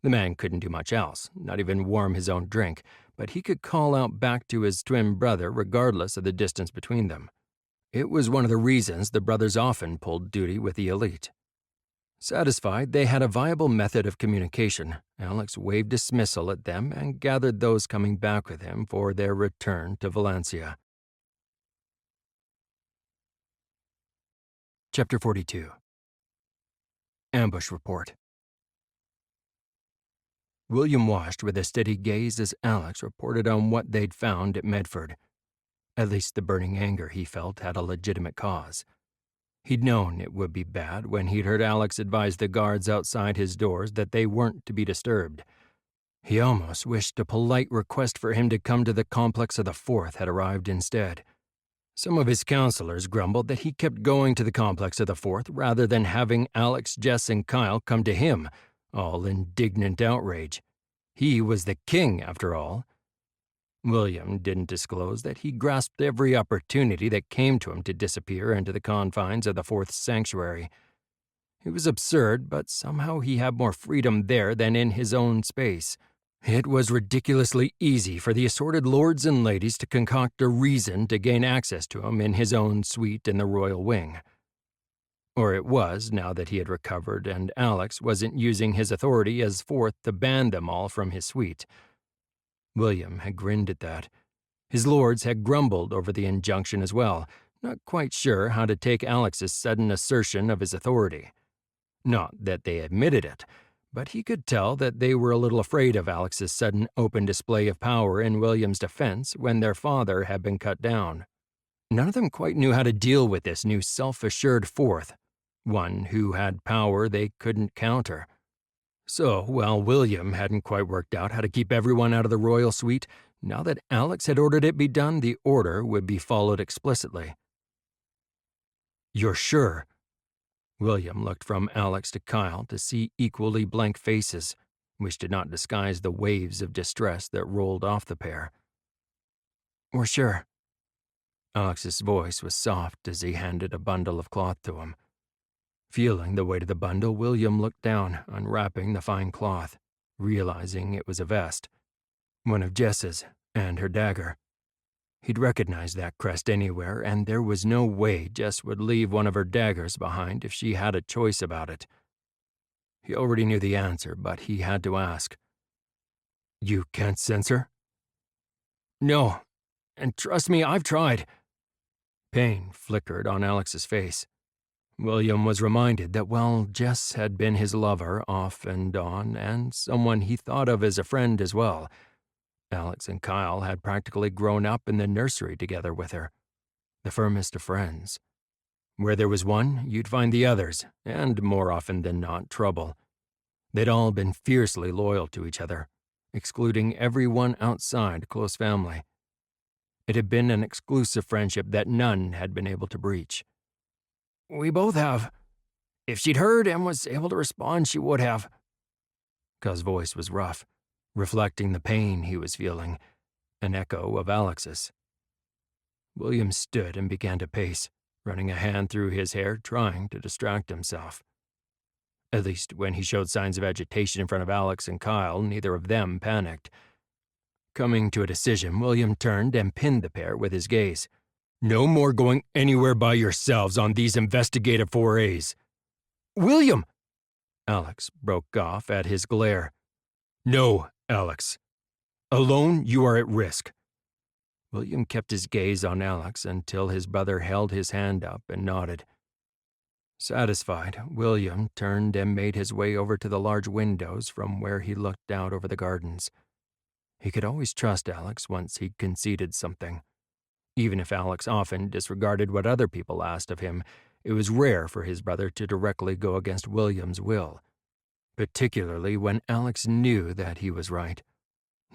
The man couldn't do much else, not even warm his own drink, but he could call out back to his twin brother regardless of the distance between them. It was one of the reasons the brothers often pulled duty with the elite. Satisfied they had a viable method of communication, Alex waved dismissal at them and gathered those coming back with him for their return to Valencia. Chapter 42. Ambush Report. William watched with a steady gaze as Alex reported on what they'd found at Medford. At least the burning anger he felt had a legitimate cause. He'd known it would be bad when he'd heard Alex advise the guards outside his doors that they weren't to be disturbed. He almost wished a polite request for him to come to the complex of the Fourth had arrived instead. Some of his counselors grumbled that he kept going to the complex of the Fourth rather than having Alex, Jess, and Kyle come to him, all indignant outrage. He was the king, after all. William didn't disclose that he grasped every opportunity that came to him to disappear into the confines of the Fourth Sanctuary. It was absurd, but somehow he had more freedom there than in his own space. It was ridiculously easy for the assorted lords and ladies to concoct a reason to gain access to him in his own suite in the royal wing. Or it was, now that he had recovered and Alex wasn't using his authority as Fourth to ban them all from his suite. William had grinned at that. His lords had grumbled over the injunction as well, not quite sure how to take Alex's sudden assertion of his authority. Not that they admitted it, but he could tell that they were a little afraid of Alex's sudden open display of power in William's defense when their father had been cut down. None of them quite knew how to deal with this new self-assured Fourth, one who had power they couldn't counter. So, while William hadn't quite worked out how to keep everyone out of the royal suite, now that Alex had ordered it be done, the order would be followed explicitly. "You're sure?" William looked from Alex to Kyle to see equally blank faces, which did not disguise the waves of distress that rolled off the pair. "We're sure." Alex's voice was soft as he handed a bundle of cloth to him. Feeling the weight of the bundle, William looked down, unwrapping the fine cloth, realizing it was a vest, one of Jess's and her dagger. He'd recognize that crest anywhere, and there was no way Jess would leave one of her daggers behind if she had a choice about it. He already knew the answer, but he had to ask. "You can't sense her?" "No, and trust me, I've tried." Pain flickered on Alex's face. William was reminded that while Jess had been his lover off and on, and someone he thought of as a friend as well, Alex and Kyle had practically grown up in the nursery together with her, the firmest of friends. Where there was one, you'd find the others, and more often than not, trouble. They'd all been fiercely loyal to each other, excluding everyone outside close family. It had been an exclusive friendship that none had been able to breach. "We both have. If she'd heard and was able to respond, she would have." Kyle's voice was rough, reflecting the pain he was feeling, an echo of Alex's. William stood and began to pace, running a hand through his hair, trying to distract himself. At least when he showed signs of agitation in front of Alex and Kyle, neither of them panicked. Coming to a decision, William turned and pinned the pair with his gaze. "No more going anywhere by yourselves on these investigative forays." "William!" Alex broke off at his glare. "No, Alex. Alone, you are at risk." William kept his gaze on Alex until his brother held his hand up and nodded. Satisfied, William turned and made his way over to the large windows from where he looked out over the gardens. He could always trust Alex once he'd conceded something. Even if Alex often disregarded what other people asked of him, it was rare for his brother to directly go against William's will, particularly when Alex knew that he was right.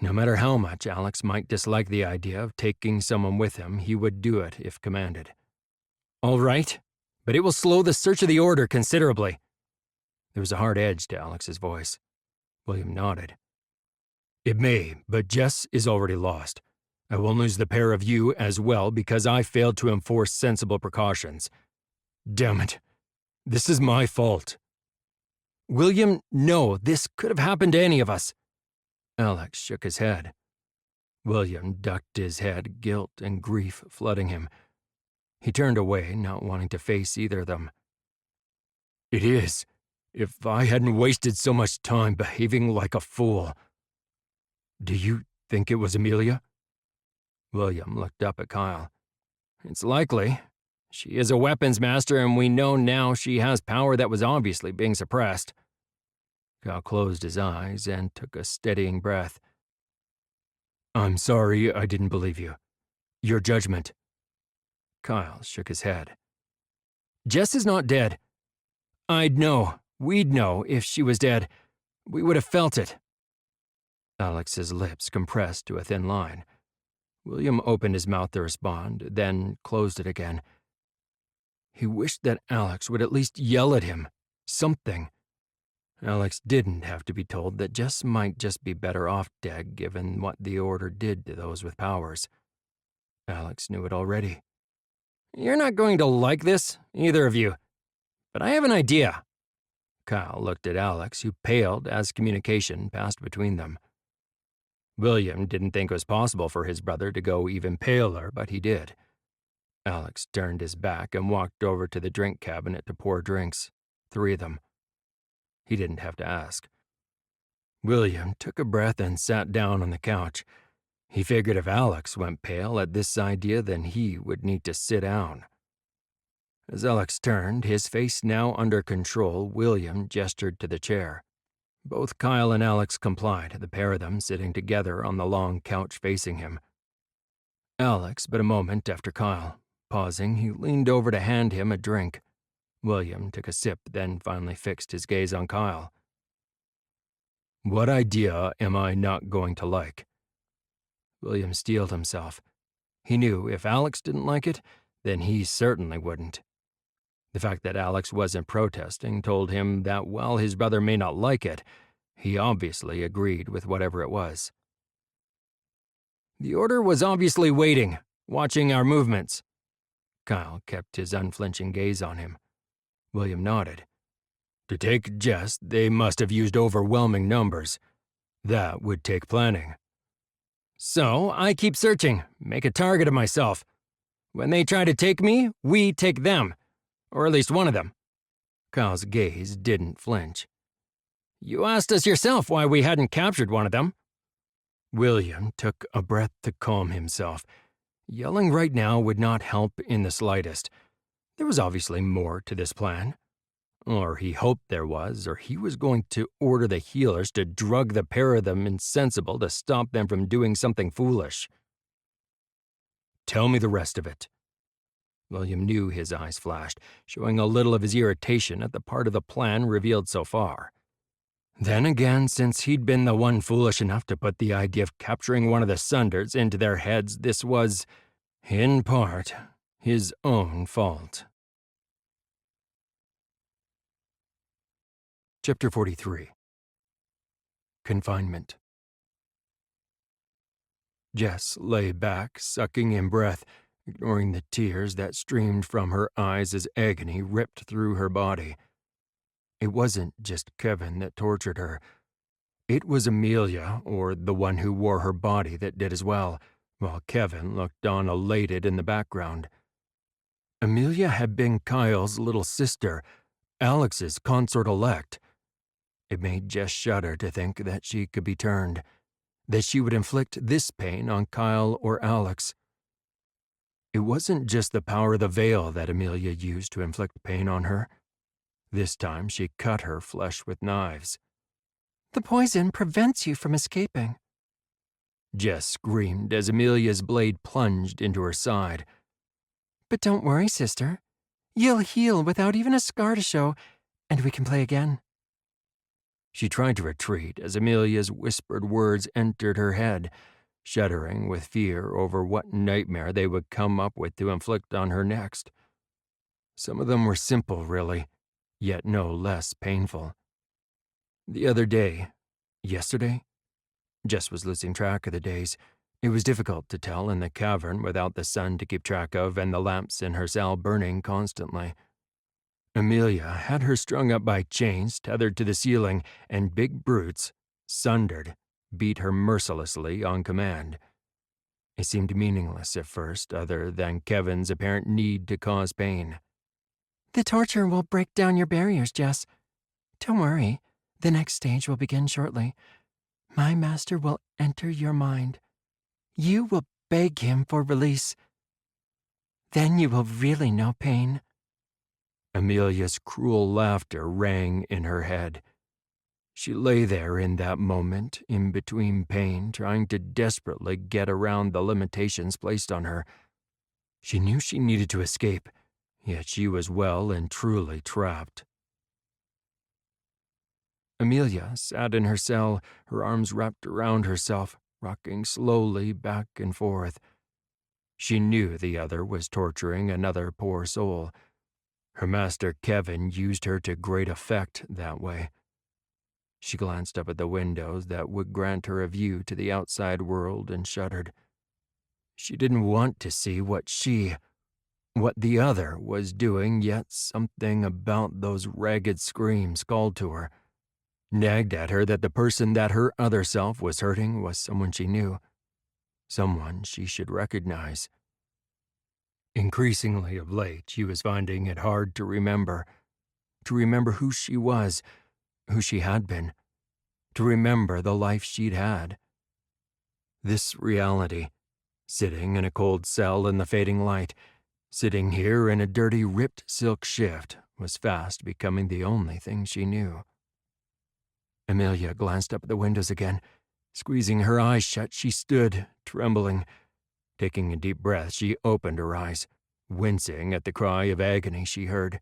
No matter how much Alex might dislike the idea of taking someone with him, he would do it if commanded. "All right, but it will slow the search of the Order considerably." There was a hard edge to Alex's voice. William nodded. "It may, but Jess is already lost. I will lose the pair of you as well because I failed to enforce sensible precautions. Damn it. This is my fault." "William, no, this could have happened to any of us." Alex shook his head. William ducked his head, guilt and grief flooding him. He turned away, not wanting to face either of them. "It is, if I hadn't wasted so much time behaving like a fool." "Do you think it was Amelia?" William looked up at Kyle. "It's likely. She is a weapons master, and we know now she has power that was obviously being suppressed." Kyle closed his eyes and took a steadying breath. "I'm sorry I didn't believe you. Your judgment." Kyle shook his head. "Jess is not dead. I'd know, we'd know if she was dead. We would have felt it." Alex's lips compressed to a thin line. William opened his mouth to respond, then closed it again. He wished that Alex would at least yell at him. Something. Alex didn't have to be told that Jess might just be better off dead given what the Order did to those with powers. Alex knew it already. "You're not going to like this, either of you. But I have an idea." Kyle looked at Alex, who paled as communication passed between them. William didn't think it was possible for his brother to go even paler, but he did. Alex turned his back and walked over to the drink cabinet to pour drinks. 3 of them. He didn't have to ask. William took a breath and sat down on the couch. He figured if Alex went pale at this idea, then he would need to sit down. As Alex turned, his face now under control, William gestured to the chair. Both Kyle and Alex complied, the pair of them sitting together on the long couch facing him. Alex, but a moment after Kyle. Pausing, he leaned over to hand him a drink. William took a sip, then finally fixed his gaze on Kyle. "What idea am I not going to like?" William steeled himself. He knew if Alex didn't like it, then he certainly wouldn't. The fact that Alex wasn't protesting told him that while his brother may not like it, he obviously agreed with whatever it was. "The Order was obviously waiting, watching our movements." Kyle kept his unflinching gaze on him. William nodded. "To take Jess, they must have used overwhelming numbers. That would take planning. So I keep searching, make a target of myself. When they try to take me, we take them. Or at least one of them." Kyle's gaze didn't flinch. "You asked us yourself why we hadn't captured one of them." William took a breath to calm himself. Yelling right now would not help in the slightest. There was obviously more to this plan. Or he hoped there was, or he was going to order the healers to drug the pair of them insensible to stop them from doing something foolish. "Tell me the rest of it." William knew his eyes flashed, showing a little of his irritation at the part of the plan revealed so far. Then again, since he'd been the one foolish enough to put the idea of capturing one of the Sunders into their heads, this was, in part, his own fault. Chapter 43. Confinement. Jess lay back, sucking in breath, ignoring the tears that streamed from her eyes as agony ripped through her body. It wasn't just Kevin that tortured her. It was Amelia, or the one who wore her body, that did as well, while Kevin looked on elated in the background. Amelia had been Kyle's little sister, Alex's consort-elect. It made Jess shudder to think that she could be turned, that she would inflict this pain on Kyle or Alex. It wasn't just the power of the veil that Amelia used to inflict pain on her. This time she cut her flesh with knives. "The poison prevents you from escaping." Jess screamed as Amelia's blade plunged into her side. "But don't worry, sister. You'll heal without even a scar to show, and we can play again." She tried to retreat as Amelia's whispered words entered her head, shuddering with fear over what nightmare they would come up with to inflict on her next. Some of them were simple, really, yet no less painful. The other day, yesterday? Jess was losing track of the days. It was difficult to tell in the cavern without the sun to keep track of and the lamps in her cell burning constantly. Amelia had her strung up by chains tethered to the ceiling, and big brutes, sundered, beat her mercilessly on command. It seemed meaningless at first, other than Kevin's apparent need to cause pain. "The torture will break down your barriers, Jess. Don't worry, the next stage will begin shortly. My master will enter your mind. You will beg him for release. Then you will really know pain." Amelia's cruel laughter rang in her head. She lay there in that moment, in between pain, trying to desperately get around the limitations placed on her. She knew she needed to escape, yet she was well and truly trapped. Amelia sat in her cell, her arms wrapped around herself, rocking slowly back and forth. She knew the other was torturing another poor soul. Her master Kevin used her to great effect that way. She glanced up at the windows that would grant her a view to the outside world and shuddered. She didn't want to see what the other was doing, yet something about those ragged screams called to her, nagged at her that the person that her other self was hurting was someone she knew, someone she should recognize. Increasingly of late, she was finding it hard to remember who she was, who she had been, to remember the life she'd had. This reality, sitting in a cold cell in the fading light, sitting here in a dirty, ripped silk shift, was fast becoming the only thing she knew. Amelia glanced up at the windows again. Squeezing her eyes shut, she stood, trembling. Taking a deep breath, she opened her eyes, wincing at the cry of agony she heard.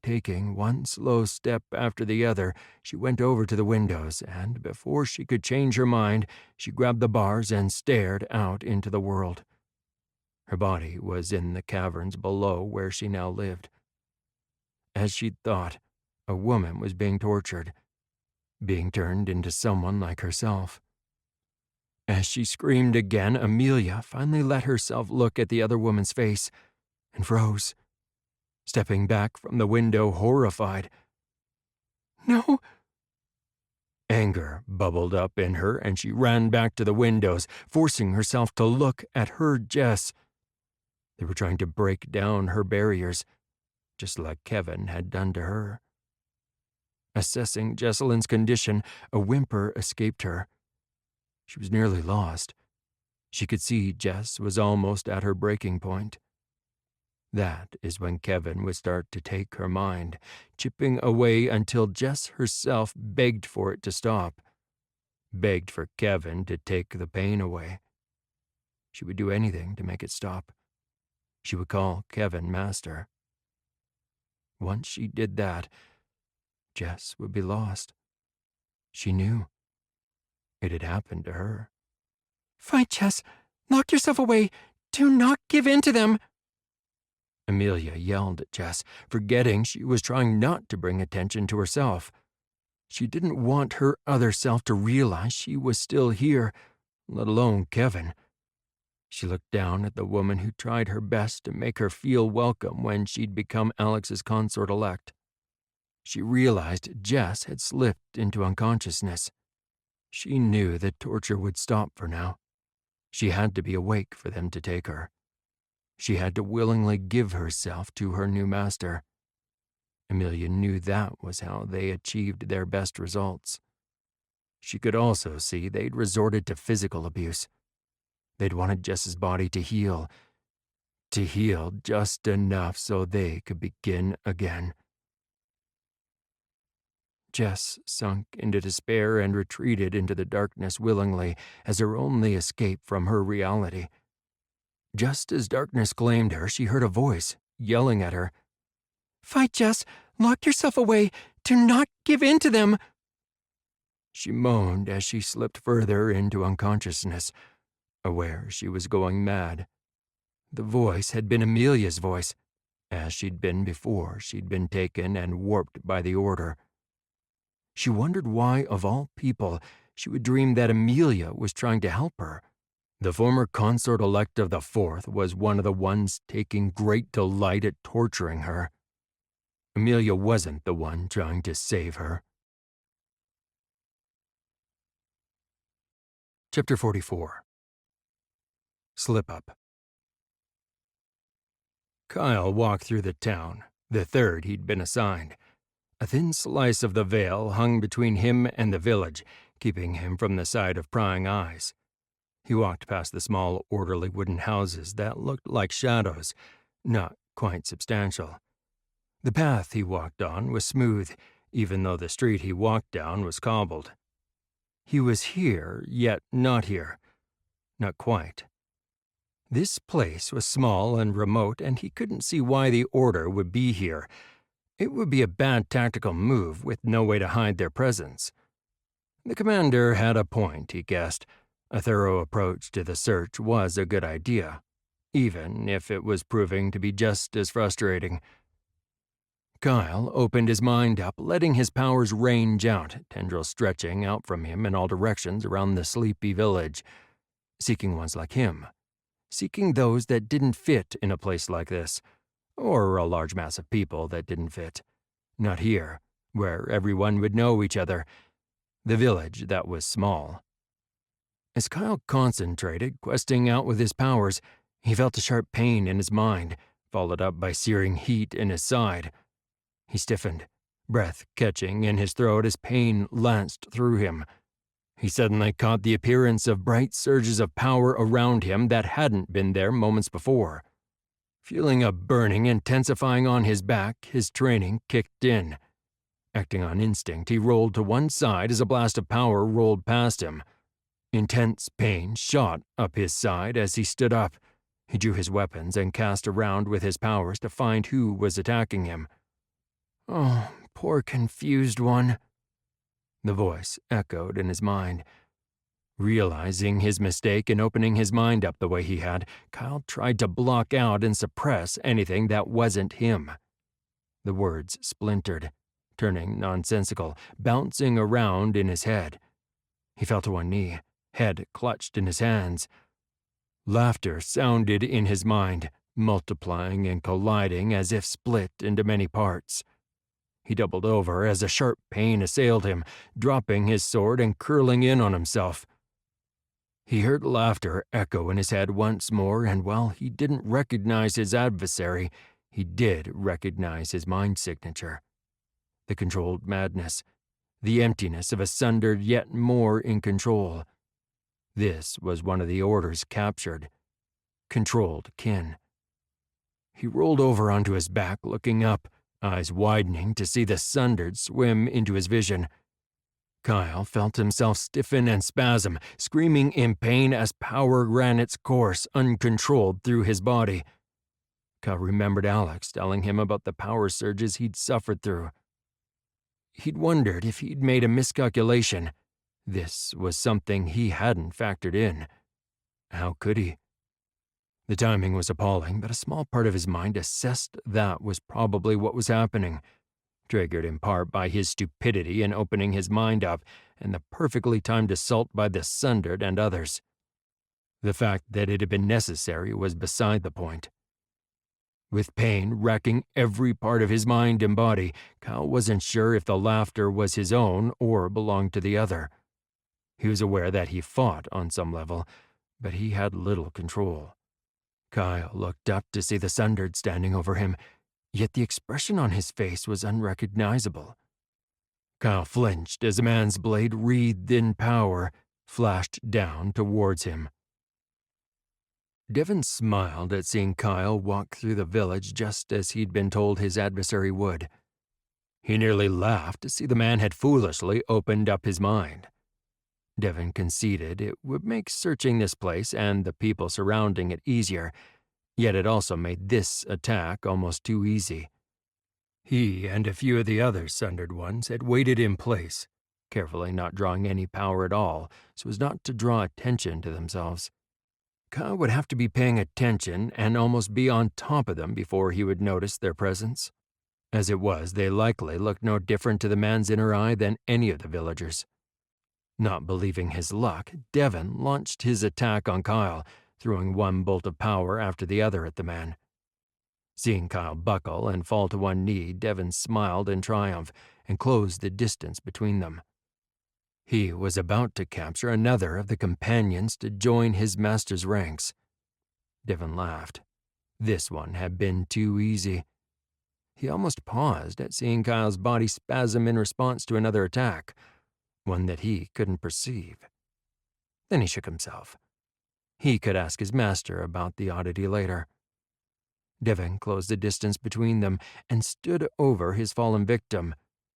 Taking one slow step after the other, she went over to the windows, and before she could change her mind, she grabbed the bars and stared out into the world. Her body was in the caverns below where she now lived. As she'd thought, a woman was being tortured, being turned into someone like herself. As she screamed again, Amelia finally let herself look at the other woman's face and froze, stepping back from the window horrified. No! Anger bubbled up in her, and she ran back to the windows, forcing herself to look at her Jess. They were trying to break down her barriers, just like Kevin had done to her. Assessing Jesselyn's condition, a whimper escaped her. She was nearly lost. She could see Jess was almost at her breaking point. That is when Kevin would start to take her mind, chipping away until Jess herself begged for it to stop, begged for Kevin to take the pain away. She would do anything to make it stop. She would call Kevin master. Once she did that, Jess would be lost. She knew. It had happened to her. Fight, Jess! Lock yourself away! Do not give in to them! Amelia yelled at Jess, forgetting she was trying not to bring attention to herself. She didn't want her other self to realize she was still here, let alone Kevin. She looked down at the woman who tried her best to make her feel welcome when she'd become Alex's consort-elect. She realized Jess had slipped into unconsciousness. She knew that torture would stop for now. She had to be awake for them to take her. She had to willingly give herself to her new master. Amelia knew that was how they achieved their best results. She could also see they'd resorted to physical abuse. They'd wanted Jess's body to heal just enough so they could begin again. Jess sunk into despair and retreated into the darkness willingly as her only escape from her reality. Just as darkness claimed her, she heard a voice yelling at her. Fight, Jess! Lock yourself away! Do not give in to them! She moaned as she slipped further into unconsciousness, aware she was going mad. The voice had been Amelia's voice. As she'd been before she'd been taken and warped by the Order. She wondered why, of all people, she would dream that Amelia was trying to help her. The former consort-elect of the Fourth was one of the ones taking great delight at torturing her. Amelia wasn't the one trying to save her. Chapter 44. Slip-Up. Kyle walked through the town, the third he'd been assigned. A thin slice of the veil hung between him and the village, keeping him from the sight of prying eyes. He walked past the small, orderly wooden houses that looked like shadows, not quite substantial. The path he walked on was smooth, even though the street he walked down was cobbled. He was here, yet not here. Not quite. This place was small and remote, and he couldn't see why the Order would be here. It would be a bad tactical move with no way to hide their presence. The commander had a point, he guessed. A thorough approach to the search was a good idea. even if it was proving to be just as frustrating. Kyle opened his mind up, letting his powers range out, tendrils stretching out from him in all directions around the sleepy village, seeking ones like him, seeking those that didn't fit in a place like this, or a large mass of people that didn't fit. Not here, where everyone would know each other. The village that was small. As Kyle concentrated, questing out with his powers, he felt a sharp pain in his mind, followed up by searing heat in his side. He stiffened, breath catching in his throat as pain lanced through him. He suddenly caught the appearance of bright surges of power around him that hadn't been there moments before. Feeling a burning intensifying on his back, his training kicked in. Acting on instinct, he rolled to one side as a blast of power rolled past him. Intense pain shot up his side as he stood up. He drew his weapons and cast around with his powers to find who was attacking him. "Oh, poor confused one," the voice echoed in his mind. Realizing his mistake in opening his mind up the way he had, Kyle tried to block out and suppress anything that wasn't him. The words splintered, turning nonsensical, bouncing around in his head. He fell to one knee, head clutched in his hands. Laughter sounded in his mind, multiplying and colliding as if split into many parts. He doubled over as a sharp pain assailed him, dropping his sword and curling in on himself. He heard laughter echo in his head once more, and while he didn't recognize his adversary, he did recognize his mind signature. The controlled madness, the emptiness of a sundered yet more in control. This was one of the Order's captured, controlled kin. He rolled over onto his back, looking up, eyes widening to see the sundered swim into his vision. Kyle felt himself stiffen and spasm, screaming in pain as power ran its course uncontrolled through his body. Kyle remembered Alex telling him about the power surges he'd suffered through. He'd wondered if he'd made a miscalculation. This was something he hadn't factored in. How could he? The timing was appalling, but a small part of his mind assessed that was probably what was happening, triggered in part by his stupidity in opening his mind up and the perfectly timed assault by the Sundered and others. The fact that it had been necessary was beside the point. With pain racking every part of his mind and body, Kyle wasn't sure if the laughter was his own or belonged to the other. He was aware that he fought on some level, but he had little control. Kyle looked up to see the Sundered standing over him, yet the expression on his face was unrecognizable. Kyle flinched as a man's blade wreathed in power flashed down towards him. Devon smiled at seeing Kyle walk through the village just as he'd been told his adversary would. He nearly laughed to see the man had foolishly opened up his mind. Devon conceded it would make searching this place and the people surrounding it easier, yet it also made this attack almost too easy. He and a few of the other Sundered ones had waited in place, carefully not drawing any power at all so as not to draw attention to themselves. Kyle would have to be paying attention and almost be on top of them before he would notice their presence. As it was, they likely looked no different to the man's inner eye than any of the villagers. Not believing his luck, Devon launched his attack on Kyle, throwing one bolt of power after the other at the man. Seeing Kyle buckle and fall to one knee, Devon smiled in triumph and closed the distance between them. He was about to capture another of the companions to join his master's ranks. Devon laughed. This one had been too easy. He almost paused at seeing Kyle's body spasm in response to another attack, one that he couldn't perceive. Then he shook himself. He could ask his master about the oddity later. Devon closed the distance between them and stood over his fallen victim,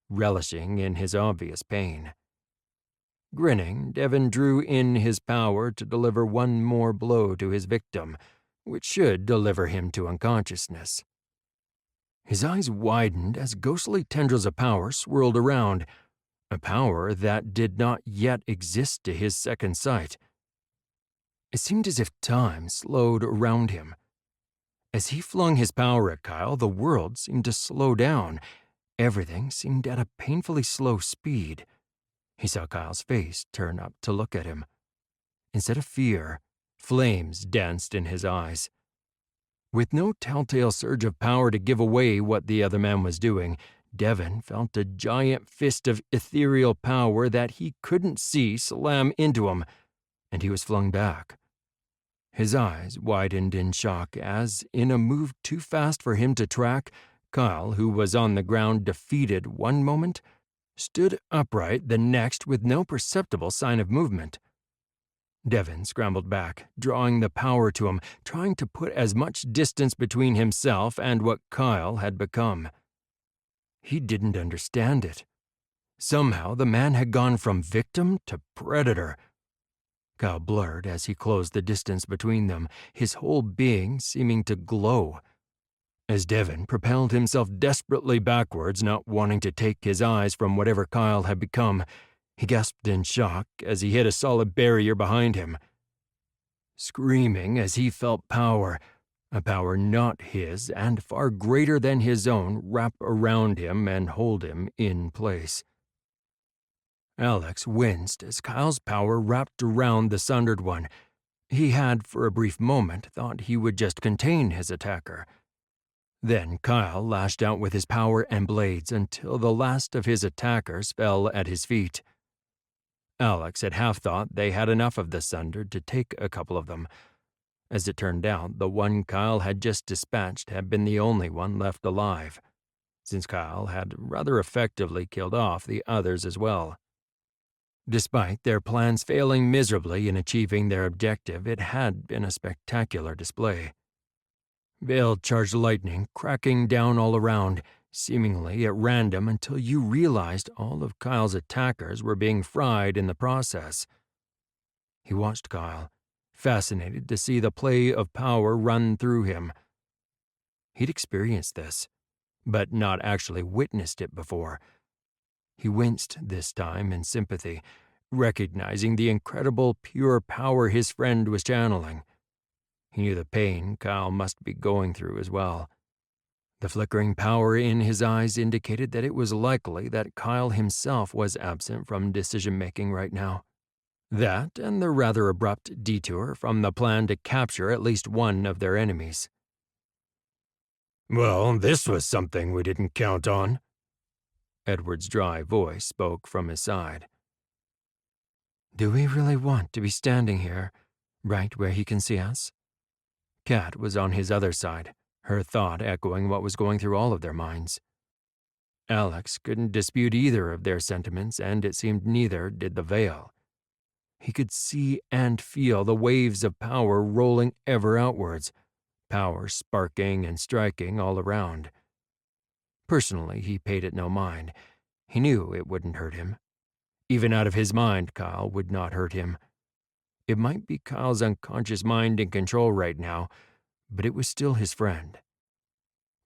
relishing in his obvious pain. Grinning, Devon drew in his power to deliver one more blow to his victim, which should deliver him to unconsciousness. His eyes widened as ghostly tendrils of power swirled around, a power that did not yet exist to his second sight. It seemed as if time slowed around him, As he flung his power at Kyle, the world seemed to slow down. Everything seemed at a painfully slow speed. He saw Kyle's face turn up to look at him. Instead of fear, flames danced in his eyes. With no telltale surge of power to give away what the other man was doing, Devon felt a giant fist of ethereal power that he couldn't see slam into him, and he was flung back. His eyes widened in shock as, in a move too fast for him to track, Kyle, who was on the ground defeated one moment, stood upright the next with no perceptible sign of movement. Devon scrambled back, drawing the power to him, trying to put as much distance between himself and what Kyle had become. He didn't understand it. Somehow the man had gone from victim to predator. Kyle blurred as he closed the distance between them, his whole being seeming to glow. As Devon propelled himself desperately backwards, not wanting to take his eyes from whatever Kyle had become, he gasped in shock as he hit a solid barrier behind him. Screaming as he felt power, a power not his and far greater than his own, wrap around him and hold him in place. Alex winced as Kyle's power wrapped around the Sundered One. He had, for a brief moment, thought he would just contain his attacker. Then Kyle lashed out with his power and blades until the last of his attackers fell at his feet. Alex had half thought they had enough of the Sundered to take a couple of them. As it turned out, the one Kyle had just dispatched had been the only one left alive, since Kyle had rather effectively killed off the others as well. Despite their plans failing miserably in achieving their objective, it had been a spectacular display. Veiled charged lightning cracking down all around, seemingly at random until you realized all of Kyle's attackers were being fried in the process. He watched Kyle, fascinated to see the play of power run through him. He'd experienced this, but not actually witnessed it before. He winced this time in sympathy, recognizing the incredible pure power his friend was channeling. He knew the pain Kyle must be going through as well. The flickering power in his eyes indicated that it was likely that Kyle himself was absent from decision-making right now. That and the rather abrupt detour from the plan to capture at least one of their enemies. Well, this was something we didn't count on. Edward's dry voice spoke from his side. Do we really want to be standing here, right where he can see us? Kat was on his other side, her thought echoing what was going through all of their minds. Alex couldn't dispute either of their sentiments, and it seemed neither did the Veil. He could see and feel the waves of power rolling ever outwards, power sparking and striking all around. Personally, he paid it no mind. He knew it wouldn't hurt him. Even out of his mind, Kyle would not hurt him. It might be Kyle's unconscious mind in control right now, but it was still his friend.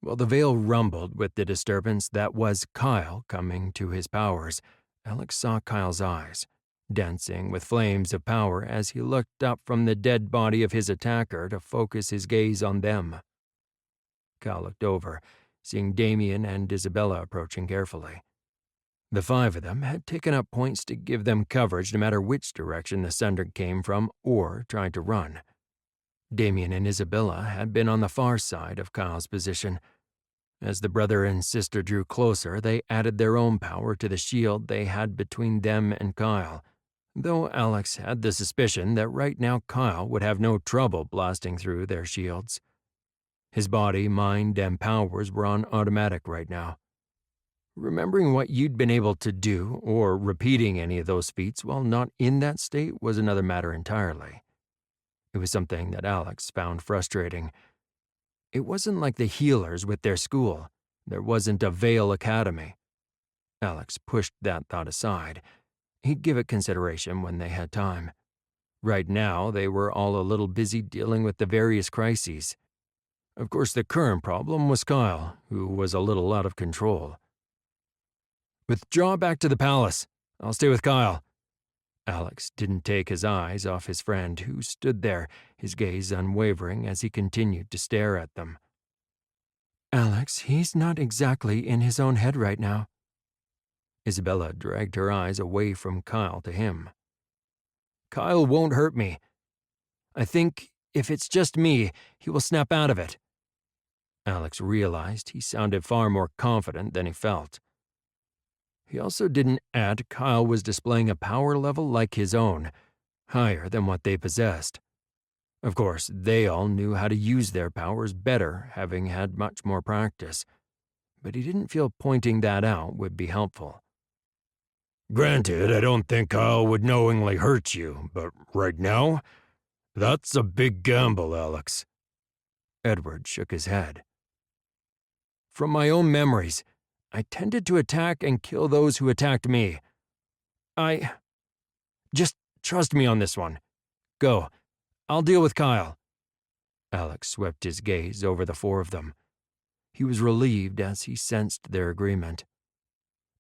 While the veil rumbled with the disturbance that was Kyle coming to his powers, Alex saw Kyle's eyes, dancing with flames of power as he looked up from the dead body of his attacker to focus his gaze on them. Kyle looked over, seeing Damien and Isabella approaching carefully. The five of them had taken up points to give them coverage no matter which direction the Sundered came from or tried to run. Damien and Isabella had been on the far side of Kyle's position. As the brother and sister drew closer, they added their own power to the shield they had between them and Kyle, though Alex had the suspicion that right now Kyle would have no trouble blasting through their shields. His body, mind, and powers were on automatic right now. Remembering what you'd been able to do, or repeating any of those feats while not in that state, was another matter entirely. It was something that Alex found frustrating. It wasn't like the healers with their school. There wasn't a Veil Academy. Alex pushed that thought aside. He'd give it consideration when they had time. Right now, they were all a little busy dealing with the various crises. Of course, the current problem was Kyle, who was a little out of control. "Withdraw back to the palace. I'll stay with Kyle," Alex didn't take his eyes off his friend, who stood there, his gaze unwavering as he continued to stare at them. Alex, he's not exactly in his own head right now. Isabella dragged her eyes away from Kyle to him. Kyle won't hurt me. I think if it's just me, he will snap out of it. Alex realized he sounded far more confident than he felt. He also didn't add Kyle was displaying a power level like his own, higher than what they possessed. Of course, they all knew how to use their powers better, having had much more practice, but he didn't feel pointing that out would be helpful. Granted, I don't think Kyle would knowingly hurt you, but right now, that's a big gamble, Alex. Edward shook his head. From my own memories, I tended to attack and kill those who attacked me. Just trust me on this one. Go. I'll deal with Kyle. Alex swept his gaze over the four of them. He was relieved as he sensed their agreement.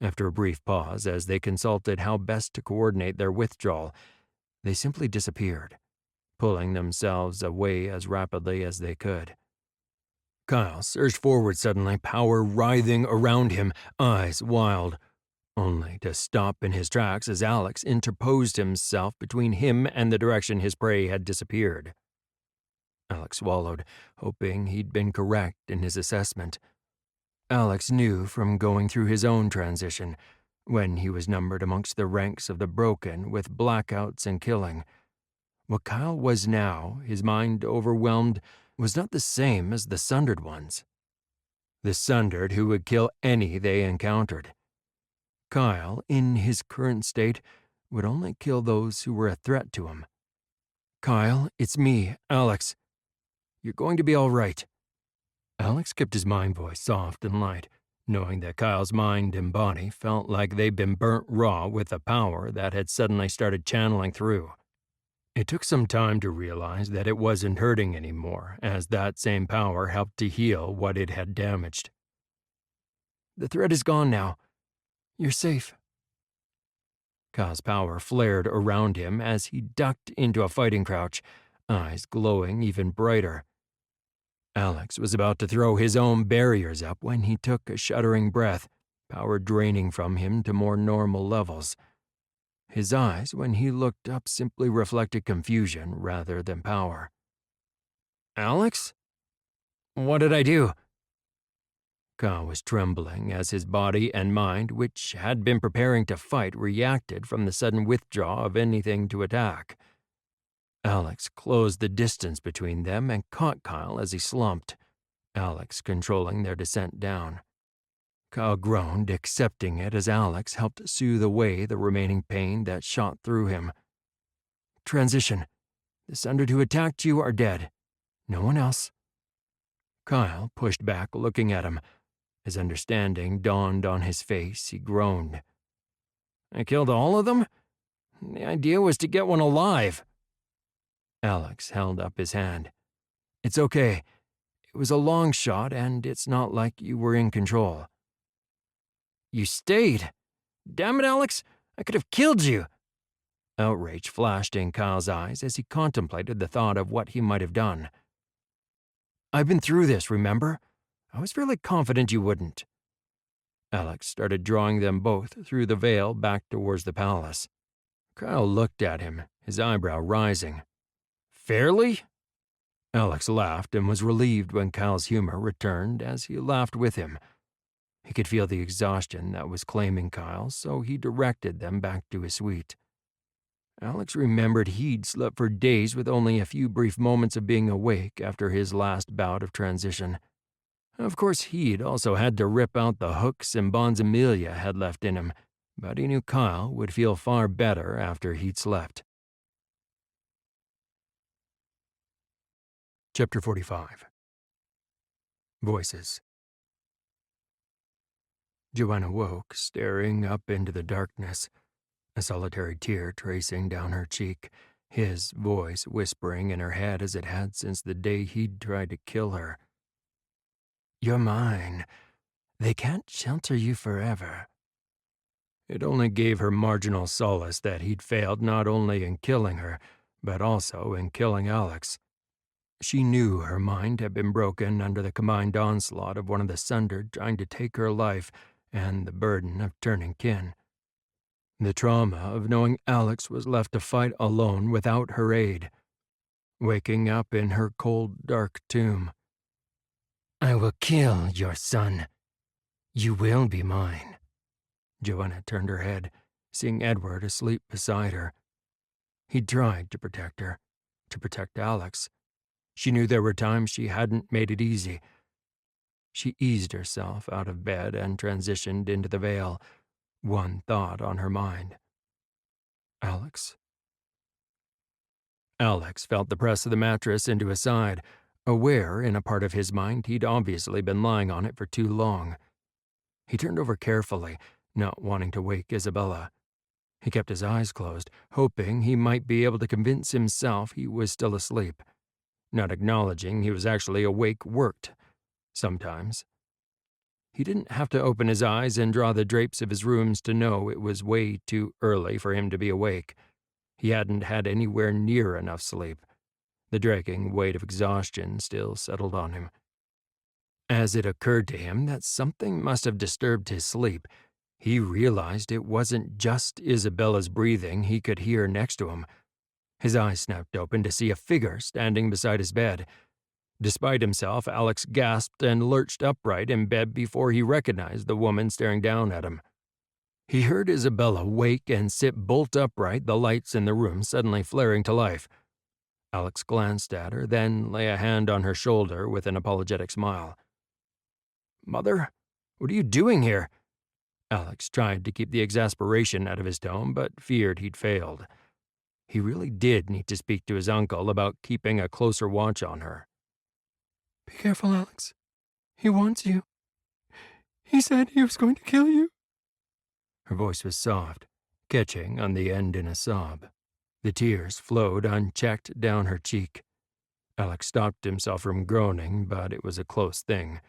After a brief pause, as they consulted how best to coordinate their withdrawal, they simply disappeared, pulling themselves away as rapidly as they could. Kyle surged forward suddenly, power writhing around him, eyes wild, only to stop in his tracks as Alex interposed himself between him and the direction his prey had disappeared. Alex swallowed, hoping he'd been correct in his assessment. Alex knew from going through his own transition, when he was numbered amongst the ranks of the broken with blackouts and killing. What Kyle was now, his mind overwhelmed, was not the same as the Sundered ones. The Sundered who would kill any they encountered. Kyle, in his current state, would only kill those who were a threat to him. Kyle, it's me, Alex. You're going to be all right. Alex kept his mind voice soft and light, knowing that Kyle's mind and body felt like they'd been burnt raw with the power that had suddenly started channeling through. It took some time to realize that it wasn't hurting anymore, as that same power helped to heal what it had damaged. The threat is gone now. You're safe. Kyle's power flared around him as he ducked into a fighting crouch, eyes glowing even brighter. Alex was about to throw his own barriers up when he took a shuddering breath, power draining from him to more normal levels. His eyes, when he looked up, simply reflected confusion rather than power. Alex? What did I do? Kyle was trembling as his body and mind, which had been preparing to fight, reacted from the sudden withdrawal of anything to attack. Alex closed the distance between them and caught Kyle as he slumped, Alex controlling their descent down. Kyle groaned, accepting it as Alex helped soothe away the remaining pain that shot through him. Transition. The Sundered who attacked you are dead. No one else. Kyle pushed back, looking at him. As understanding dawned on his face, he groaned. I killed all of them? The idea was to get one alive. Alex held up his hand. It's okay. It was a long shot, and it's not like you were in control. You stayed. Damn it, Alex. I could have killed you. Outrage flashed in Kyle's eyes as he contemplated the thought of what he might have done. I've been through this, remember? I was fairly confident you wouldn't. Alex started drawing them both through the veil back towards the palace. Kyle looked at him, his eyebrow rising. Fairly? Alex laughed and was relieved when Kyle's humor returned as he laughed with him. He could feel the exhaustion that was claiming Kyle, so he directed them back to his suite. Alex remembered he'd slept for days with only a few brief moments of being awake after his last bout of transition. Of course, he'd also had to rip out the hooks and bonds Amelia had left in him, but he knew Kyle would feel far better after he'd slept. Chapter 45. Voices. Joanna woke, staring up into the darkness, a solitary tear tracing down her cheek, his voice whispering in her head as it had since the day he'd tried to kill her. You're mine. They can't shelter you forever. It only gave her marginal solace that he'd failed not only in killing her, but also in killing Alex. She knew her mind had been broken under the combined onslaught of one of the Sundered trying to take her life and the burden of turning kin. The trauma of knowing Alex was left to fight alone without her aid, waking up in her cold, dark tomb. I will kill your son. You will be mine. Joanna turned her head, seeing Edward asleep beside her. He'd tried to protect her, to protect Alex. She knew there were times she hadn't made it easy. She eased herself out of bed and transitioned into the veil, one thought on her mind. Alex? Alex felt the press of the mattress into his side, aware in a part of his mind he'd obviously been lying on it for too long. He turned over carefully, not wanting to wake Isabella. He kept his eyes closed, hoping he might be able to convince himself he was still asleep. Not acknowledging he was actually awake worked. Sometimes. He didn't have to open his eyes and draw the drapes of his rooms to know it was way too early for him to be awake. He hadn't had anywhere near enough sleep. The dragging weight of exhaustion still settled on him. As it occurred to him that something must have disturbed his sleep, he realized it wasn't just Isabella's breathing he could hear next to him. His eyes snapped open to see a figure standing beside his bed. Despite himself, Alex gasped and lurched upright in bed before he recognized the woman staring down at him. He heard Isabella wake and sit bolt upright, the lights in the room suddenly flaring to life. Alex glanced at her, then lay a hand on her shoulder with an apologetic smile. "Mother, what are you doing here?" Alex tried to keep the exasperation out of his tone, but feared he'd failed. He really did need to speak to his uncle about keeping a closer watch on her. Be careful, Alex. He wants you. He said he was going to kill you. Her voice was soft, catching on the end in a sob. The tears flowed unchecked down her cheek. Alex stopped himself from groaning, but it was a close thing.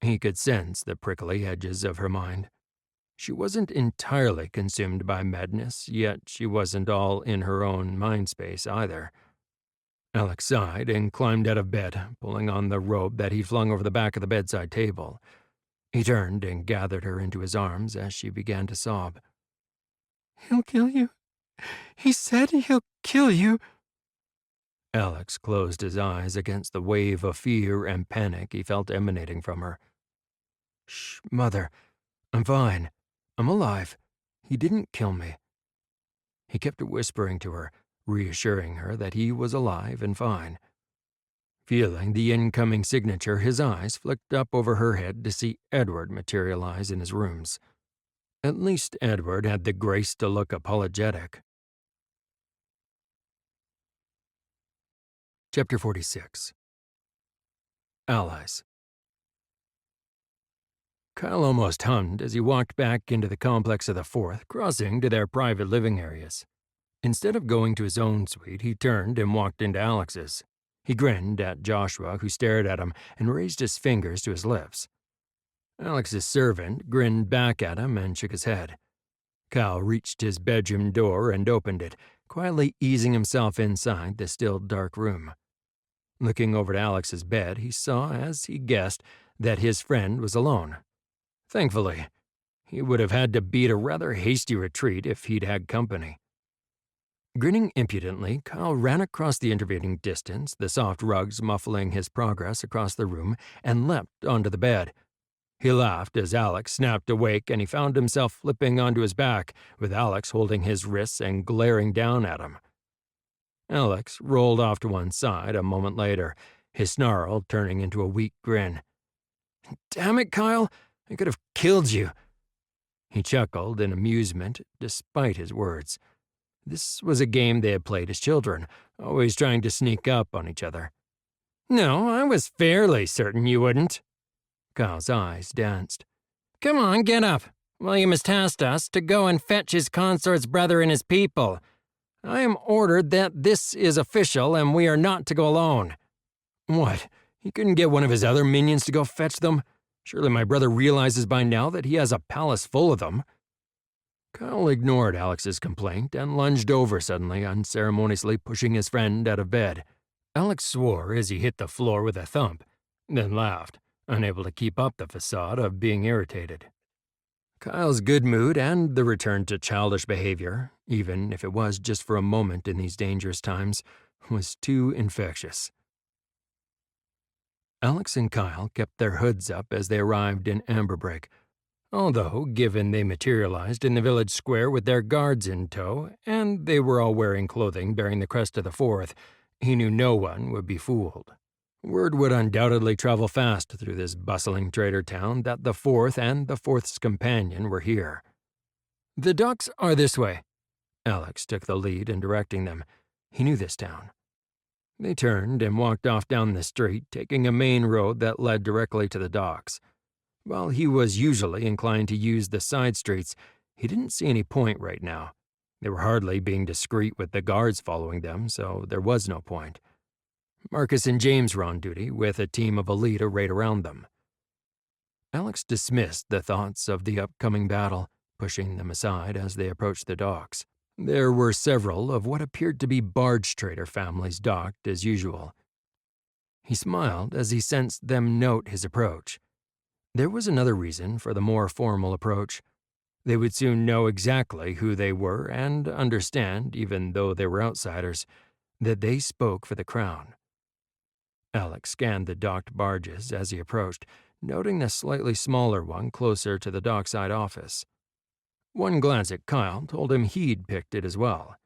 He could sense the prickly edges of her mind. She wasn't entirely consumed by madness, yet she wasn't all in her own mind space either. Alex sighed and climbed out of bed, pulling on the robe that he flung over the back of the bedside table. He turned and gathered her into his arms as she began to sob. He'll kill you. He said he'll kill you. Alex closed his eyes against the wave of fear and panic he felt emanating from her. "Shh, Mother. I'm fine. I'm alive. He didn't kill me." He kept whispering to her, reassuring her that he was alive and fine. Feeling the incoming signature, his eyes flicked up over her head to see Edward materialize in his rooms. At least Edward had the grace to look apologetic. Chapter 46. Allies. Kyle almost hummed as he walked back into the complex of the Fourth, crossing to their private living areas. Instead of going to his own suite, he turned and walked into Alex's. He grinned at Joshua, who stared at him and raised his fingers to his lips. Alex's servant grinned back at him and shook his head. Kyle reached his bedroom door and opened it, quietly easing himself inside the still dark room. Looking over to Alex's bed, he saw, as he guessed, that his friend was alone. Thankfully, he would have had to beat a rather hasty retreat if he'd had company. Grinning impudently, Kyle ran across the intervening distance, the soft rugs muffling his progress across the room, and leapt onto the bed. He laughed as Alex snapped awake, and he found himself flipping onto his back, with Alex holding his wrists and glaring down at him. Alex rolled off to one side a moment later, his snarl turning into a weak grin. "Damn it, Kyle! I could have killed you." He chuckled in amusement, despite his words. This was a game they had played as children, always trying to sneak up on each other. "No, I was fairly certain you wouldn't." Kyle's eyes danced. "Come on, get up. William has tasked us to go and fetch his consort's brother and his people. I am ordered that this is official and we are not to go alone." "What? He couldn't get one of his other minions to go fetch them? Surely my brother realizes by now that he has a palace full of them." Kyle ignored Alex's complaint and lunged over suddenly, unceremoniously pushing his friend out of bed. Alex swore as he hit the floor with a thump, then laughed, unable to keep up the facade of being irritated. Kyle's good mood and the return to childish behavior, even if it was just for a moment in these dangerous times, was too infectious. Alex and Kyle kept their hoods up as they arrived in Amberbrick, although, given they materialized in the village square with their guards in tow, and they were all wearing clothing bearing the crest of the Fourth, he knew no one would be fooled. Word would undoubtedly travel fast through this bustling trader town that the Fourth and the Fourth's companion were here. "The docks are this way." Alex took the lead in directing them. He knew this town. They turned and walked off down the street, taking a main road that led directly to the docks. While he was usually inclined to use the side streets, he didn't see any point right now. They were hardly being discreet with the guards following them, so there was no point. Marcus and James were on duty, with a team of elite arrayed around them. Alex dismissed the thoughts of the upcoming battle, pushing them aside as they approached the docks. There were several of what appeared to be barge trader families docked as usual. He smiled as he sensed them note his approach. There was another reason for the more formal approach. They would soon know exactly who they were and understand, even though they were outsiders, that they spoke for the crown. Alex scanned the docked barges as he approached, noting the slightly smaller one closer to the dockside office. One glance at Kyle told him he'd picked it as well.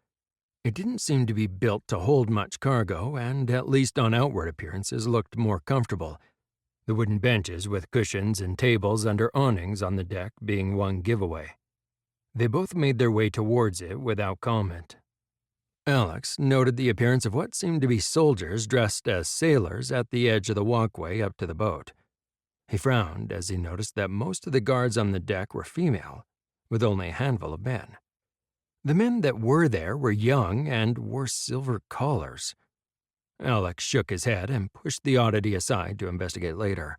It didn't seem to be built to hold much cargo, and at least on outward appearances looked more comfortable, the wooden benches with cushions and tables under awnings on the deck being one giveaway. They both made their way towards it without comment. Alex noted the appearance of what seemed to be soldiers dressed as sailors at the edge of the walkway up to the boat. He frowned as he noticed that most of the guards on the deck were female, with only a handful of men. The men that were there were young and wore silver collars. Alex shook his head and pushed the oddity aside to investigate later.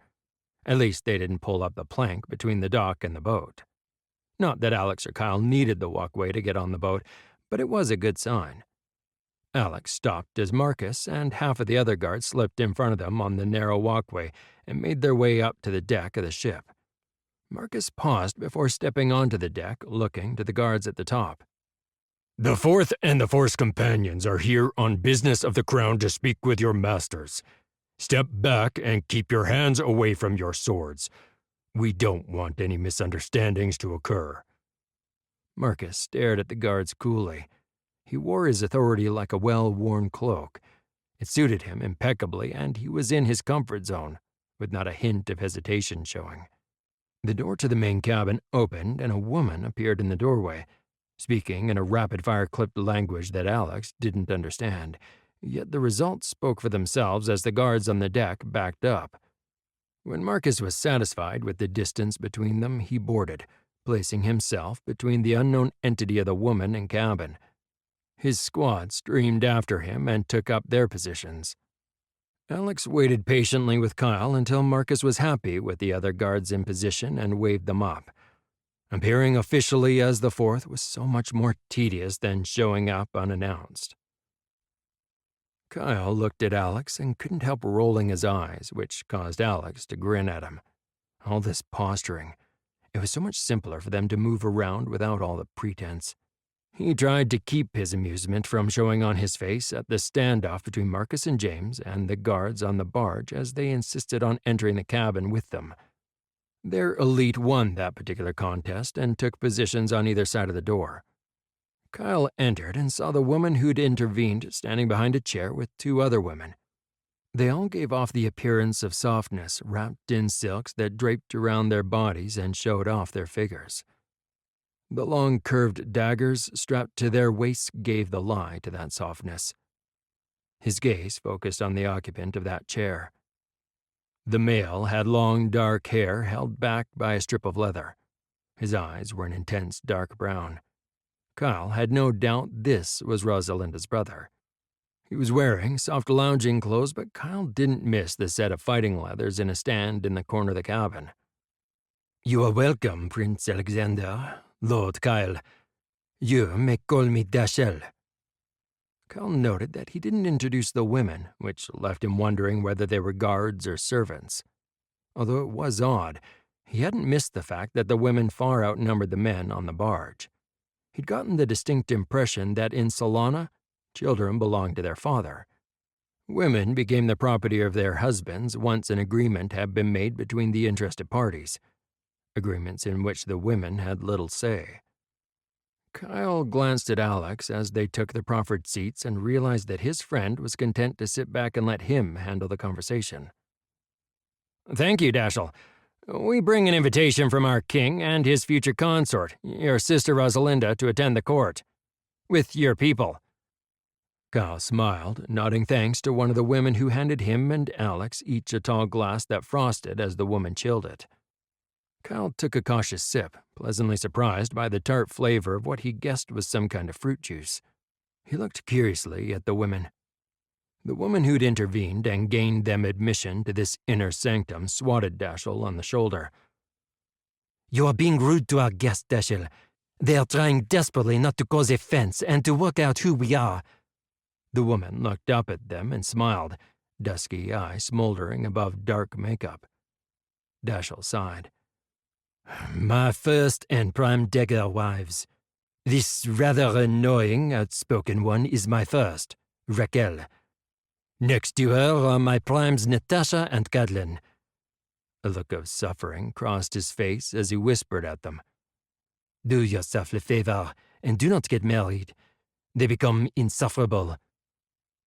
At least they didn't pull up the plank between the dock and the boat. Not that Alex or Kyle needed the walkway to get on the boat, but it was a good sign. Alex stopped as Marcus and half of the other guards slipped in front of them on the narrow walkway and made their way up to the deck of the ship. Marcus paused before stepping onto the deck, looking to the guards at the top. "The Fourth and the Fourth's companions are here on business of the crown to speak with your masters. Step back and keep your hands away from your swords. We don't want any misunderstandings to occur." Marcus stared at the guards coolly. He wore his authority like a well-worn cloak. It suited him impeccably, and he was in his comfort zone, with not a hint of hesitation showing. The door to the main cabin opened, and a woman appeared in the doorway, speaking in a rapid-fire clipped language that Alex didn't understand, yet the results spoke for themselves as the guards on the deck backed up. When Marcus was satisfied with the distance between them, he boarded, placing himself between the unknown entity of the woman and cabin. His squad streamed after him and took up their positions. Alex waited patiently with Kyle until Marcus was happy with the other guards in position and waved them up. Appearing officially as the Fourth was so much more tedious than showing up unannounced. Kyle looked at Alex and couldn't help rolling his eyes, which caused Alex to grin at him. All this posturing. It was so much simpler for them to move around without all the pretense. He tried to keep his amusement from showing on his face at the standoff between Marcus and James and the guards on the barge as they insisted on entering the cabin with them. Their elite won that particular contest and took positions on either side of the door. Kyle entered and saw the woman who'd intervened standing behind a chair with two other women. They all gave off the appearance of softness, wrapped in silks that draped around their bodies and showed off their figures. The long curved daggers strapped to their waists gave the lie to that softness. His gaze focused on the occupant of that chair. The male had long dark hair held back by a strip of leather. His eyes were an intense dark brown. Kyle had no doubt this was Rosalinda's brother. He was wearing soft lounging clothes, but Kyle didn't miss the set of fighting leathers in a stand in the corner of the cabin. "You are welcome, Prince Alexander, Lord Kyle. You may call me Dashiell. Kyle noted that he didn't introduce the women, which left him wondering whether they were guards or servants. Although it was odd, he hadn't missed the fact that the women far outnumbered the men on the barge. He'd gotten the distinct impression that in Solana, children belonged to their father. Women became the property of their husbands once an agreement had been made between the interested parties, agreements in which the women had little say. Kyle glanced at Alex as they took the proffered seats and realized that his friend was content to sit back and let him handle the conversation. "Thank you, Dashiell. We bring an invitation from our king and his future consort, your sister Rosalinda, to attend the court. With your people." Kyle smiled, nodding thanks to one of the women who handed him and Alex each a tall glass that frosted as the woman chilled it. Kyle took a cautious sip, pleasantly surprised by the tart flavor of what he guessed was some kind of fruit juice. He looked curiously at the women. The woman who'd intervened and gained them admission to this inner sanctum swatted Dashiell on the shoulder. You are being rude to our guest, Dashiell. They are trying desperately not to cause offense and to work out who we are. The woman looked up at them and smiled, dusky eye smoldering above dark makeup. Dashiell sighed. My first and prime dagger wives. This rather annoying, outspoken one is my first, Raquel. Next to her are my primes Natasha and Catelyn. A look of suffering crossed his face as he whispered at them. Do yourself a favor and do not get married. They become insufferable.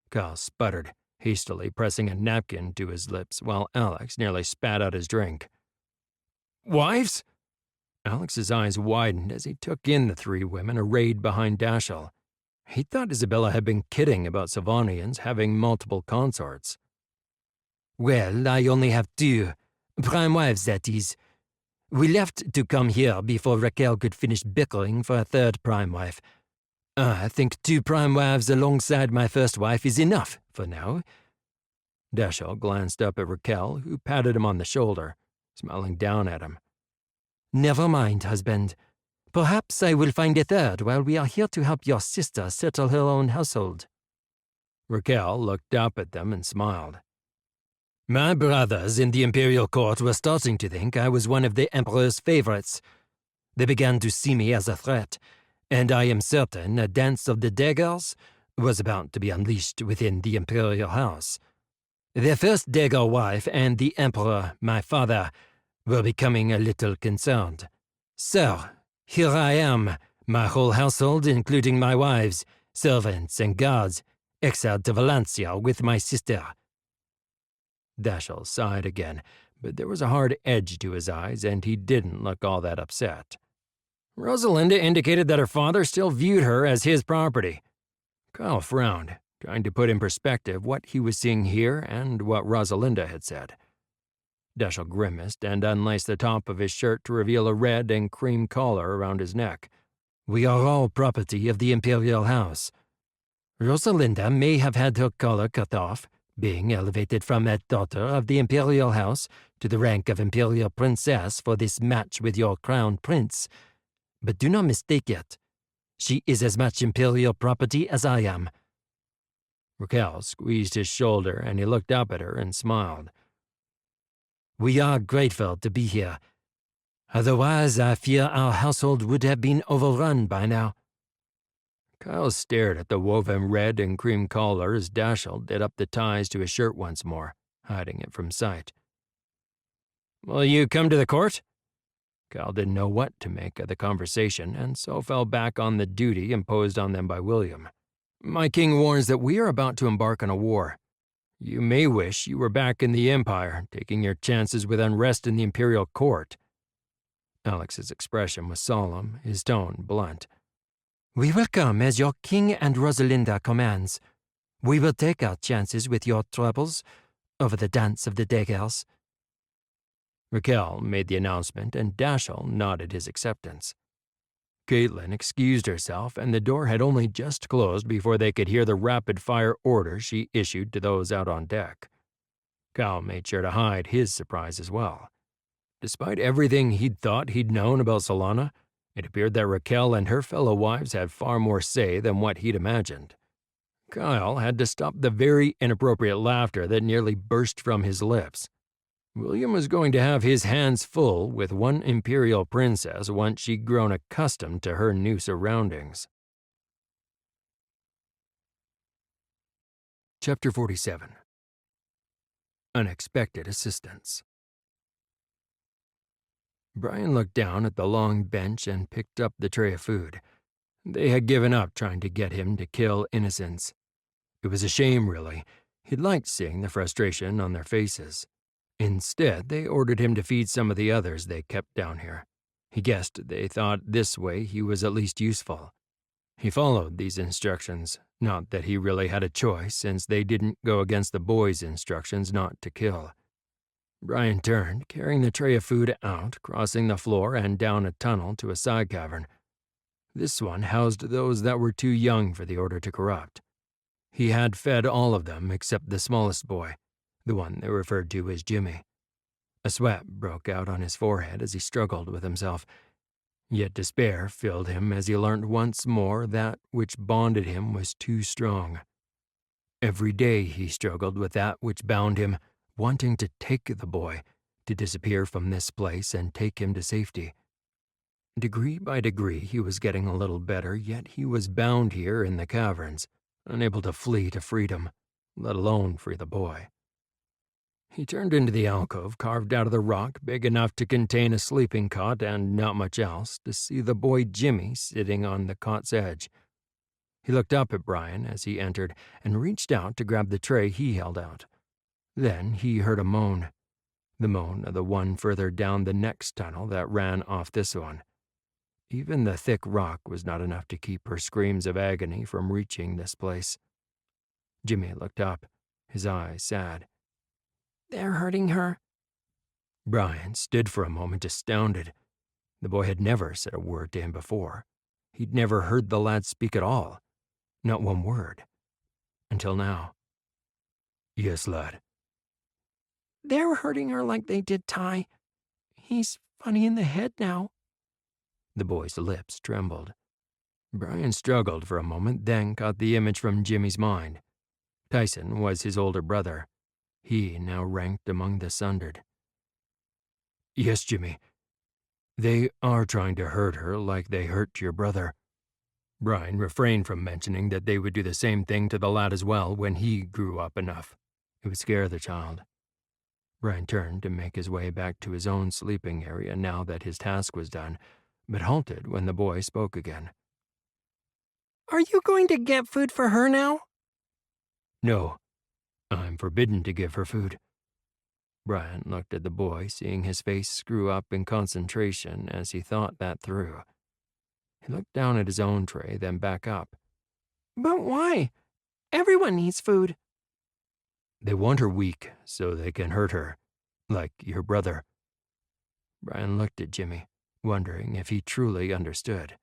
Kyle sputtered, hastily pressing a napkin to his lips while Alex nearly spat out his drink. "Wives?" Alex's eyes widened as he took in the three women arrayed behind Dashiell. He thought Isabella had been kidding about Sylvanians having multiple consorts. Well, I only have two. Prime wives, that is. We left to come here before Raquel could finish bickering for a third prime wife. I think two prime wives alongside my first wife is enough for now. Dashiell glanced up at Raquel, who patted him on the shoulder, smiling down at him. Never mind, husband. Perhaps I will find a third while we are here to help your sister settle her own household. Raquel looked up at them and smiled. My brothers in the imperial court were starting to think I was one of the emperor's favorites. They began to see me as a threat, and I am certain a dance of the daggers was about to be unleashed within the imperial house. Their first dagger wife and the emperor, my father, were becoming a little concerned. So, here I am, my whole household, including my wives, servants, and guards, exiled to Valencia with my sister. Dashiell sighed again, but there was a hard edge to his eyes, and he didn't look all that upset. Rosalinda indicated that her father still viewed her as his property. Kyle frowned, trying to put in perspective what he was seeing here and what Rosalinda had said. Dashiell grimaced and unlaced the top of his shirt to reveal a red and cream collar around his neck. We are all property of the imperial house. Rosalinda may have had her collar cut off, being elevated from a daughter of the imperial house to the rank of imperial princess for this match with your crown prince. But do not mistake it. She is as much imperial property as I am. Raquel squeezed his shoulder and he looked up at her and smiled. We are grateful to be here. Otherwise, I fear our household would have been overrun by now. Kyle stared at the woven red and cream collar as Dashiell did up the ties to his shirt once more, hiding it from sight. "Will you come to the court?" Kyle didn't know what to make of the conversation, and so fell back on the duty imposed on them by William. "My king warns that we are about to embark on a war. You may wish you were back in the Empire, taking your chances with unrest in the imperial court." Alex's expression was solemn, his tone blunt. We will come as your king and Rosalinda commands. We will take our chances with your troubles over the dance of the daggers. Raquel made the announcement, and Dashiell nodded his acceptance. Caitlin excused herself, and the door had only just closed before they could hear the rapid-fire order she issued to those out on deck. Kyle made sure to hide his surprise as well. Despite everything he'd thought he'd known about Solana, It appeared that Raquel and her fellow wives had far more say than what he'd imagined. Kyle had to stop the very inappropriate laughter that nearly burst from his lips. William was going to have his hands full with one imperial princess once she'd grown accustomed to her new surroundings. Chapter 47. Unexpected Assistance. Brian looked down at the long bench and picked up the tray of food. They had given up trying to get him to kill innocents. It was a shame, really. He'd liked seeing the frustration on their faces. Instead, they ordered him to feed some of the others they kept down here. He guessed they thought this way he was at least useful. He followed these instructions, not that he really had a choice since they didn't go against the boys' instructions not to kill. Brian turned, carrying the tray of food out, crossing the floor and down a tunnel to a side cavern. This one housed those that were too young for the order to corrupt. He had fed all of them except the smallest boy, the one they referred to as Jimmy. A sweat broke out on his forehead as he struggled with himself, yet despair filled him as he learned once more that which bonded him was too strong. Every day he struggled with that which bound him, wanting to take the boy, to disappear from this place and take him to safety. Degree by degree he was getting a little better, yet he was bound here in the caverns, unable to flee to freedom, let alone free the boy. He turned into the alcove carved out of the rock big enough to contain a sleeping cot and not much else to see the boy Jimmy sitting on the cot's edge. He looked up at Brian as he entered and reached out to grab the tray he held out. Then he heard a moan, the moan of the one further down the next tunnel that ran off this one. Even the thick rock was not enough to keep her screams of agony from reaching this place. Jimmy looked up, his eyes sad. "They're hurting her?" Brian stood for a moment astounded. The boy had never said a word to him before. He'd never heard the lad speak at all, not one word, until now. "Yes, lad." "They're hurting her like they did Ty. He's funny in the head now." The boy's lips trembled. Brian struggled for a moment, then caught the image from Jimmy's mind. Tyson was his older brother. He now ranked among the sundered. "Yes, Jimmy. They are trying to hurt her like they hurt your brother." Brian refrained from mentioning that they would do the same thing to the lad as well when he grew up enough. It would scare the child. Brian turned to make his way back to his own sleeping area now that his task was done, but halted when the boy spoke again. "Are you going to get food for her now?" "No, I'm forbidden to give her food." Brian looked at the boy, seeing his face screw up in concentration as he thought that through. He looked down at his own tray, then back up. "But why? Everyone needs food." "They want her weak so they can hurt her, like your brother." Brian looked at Jimmy, wondering if he truly understood.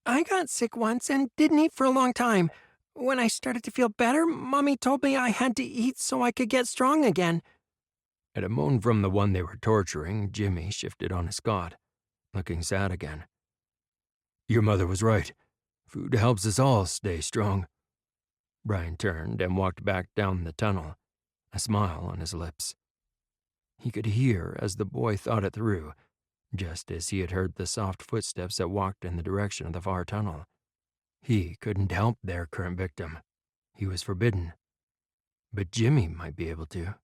"I got sick once and didn't eat for a long time. When I started to feel better, Mommy told me I had to eat so I could get strong again." At a moan from the one they were torturing, Jimmy shifted on his cot, looking sad again. "Your mother was right. Food helps us all stay strong." Brian turned and walked back down the tunnel, a smile on his lips. He could hear as the boy thought it through, just as he had heard the soft footsteps that walked in the direction of the far tunnel. He couldn't help their current victim. He was forbidden. But Jimmy might be able to.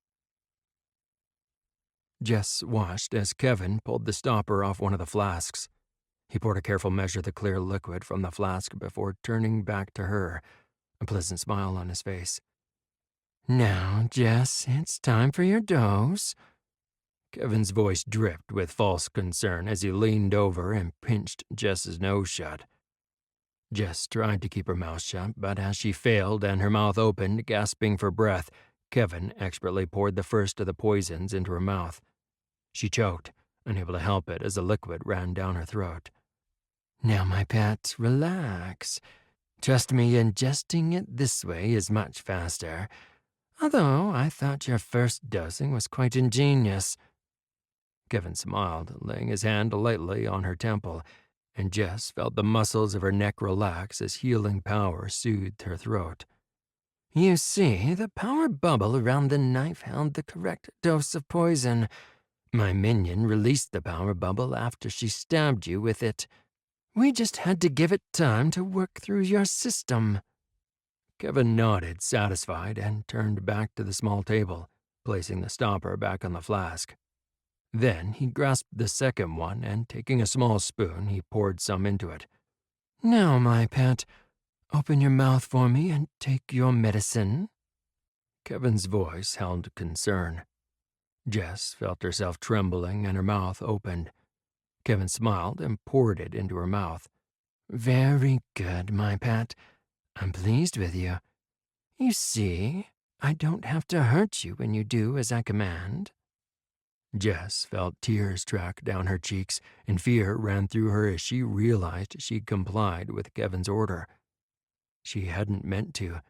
Jess watched as Kevin pulled the stopper off one of the flasks. He poured a careful measure of the clear liquid from the flask before turning back to her, a pleasant smile on his face. "Now, Jess, it's time for your dose." Kevin's voice dripped with false concern as he leaned over and pinched Jess's nose shut. Jess tried to keep her mouth shut, but as she failed and her mouth opened, gasping for breath, Kevin expertly poured the first of the poisons into her mouth. She choked, unable to help it as the liquid ran down her throat. "Now, my pet, relax. Trust me, ingesting it this way is much faster. Although I thought your first dosing was quite ingenious." Kevin smiled, laying his hand lightly on her temple, and Jess felt the muscles of her neck relax as healing power soothed her throat. You see, the power bubble around the knife held the correct dose of poison. My minion released the power bubble after she stabbed you with it. We just had to give it time to work through your system. Kevin nodded, satisfied, and turned back to the small table, placing the stopper back on the flask. Then he grasped the second one, and taking a small spoon, he poured some into it. Now, my pet, open your mouth for me and take your medicine. Kevin's voice held concern. Jess felt herself trembling and her mouth opened. Kevin smiled and poured it into her mouth. Very good, my pet. I'm pleased with you. You see, I don't have to hurt you when you do as I command. Jess felt tears track down her cheeks, and fear ran through her as she realized she'd complied with Kevin's order. She hadn't meant to.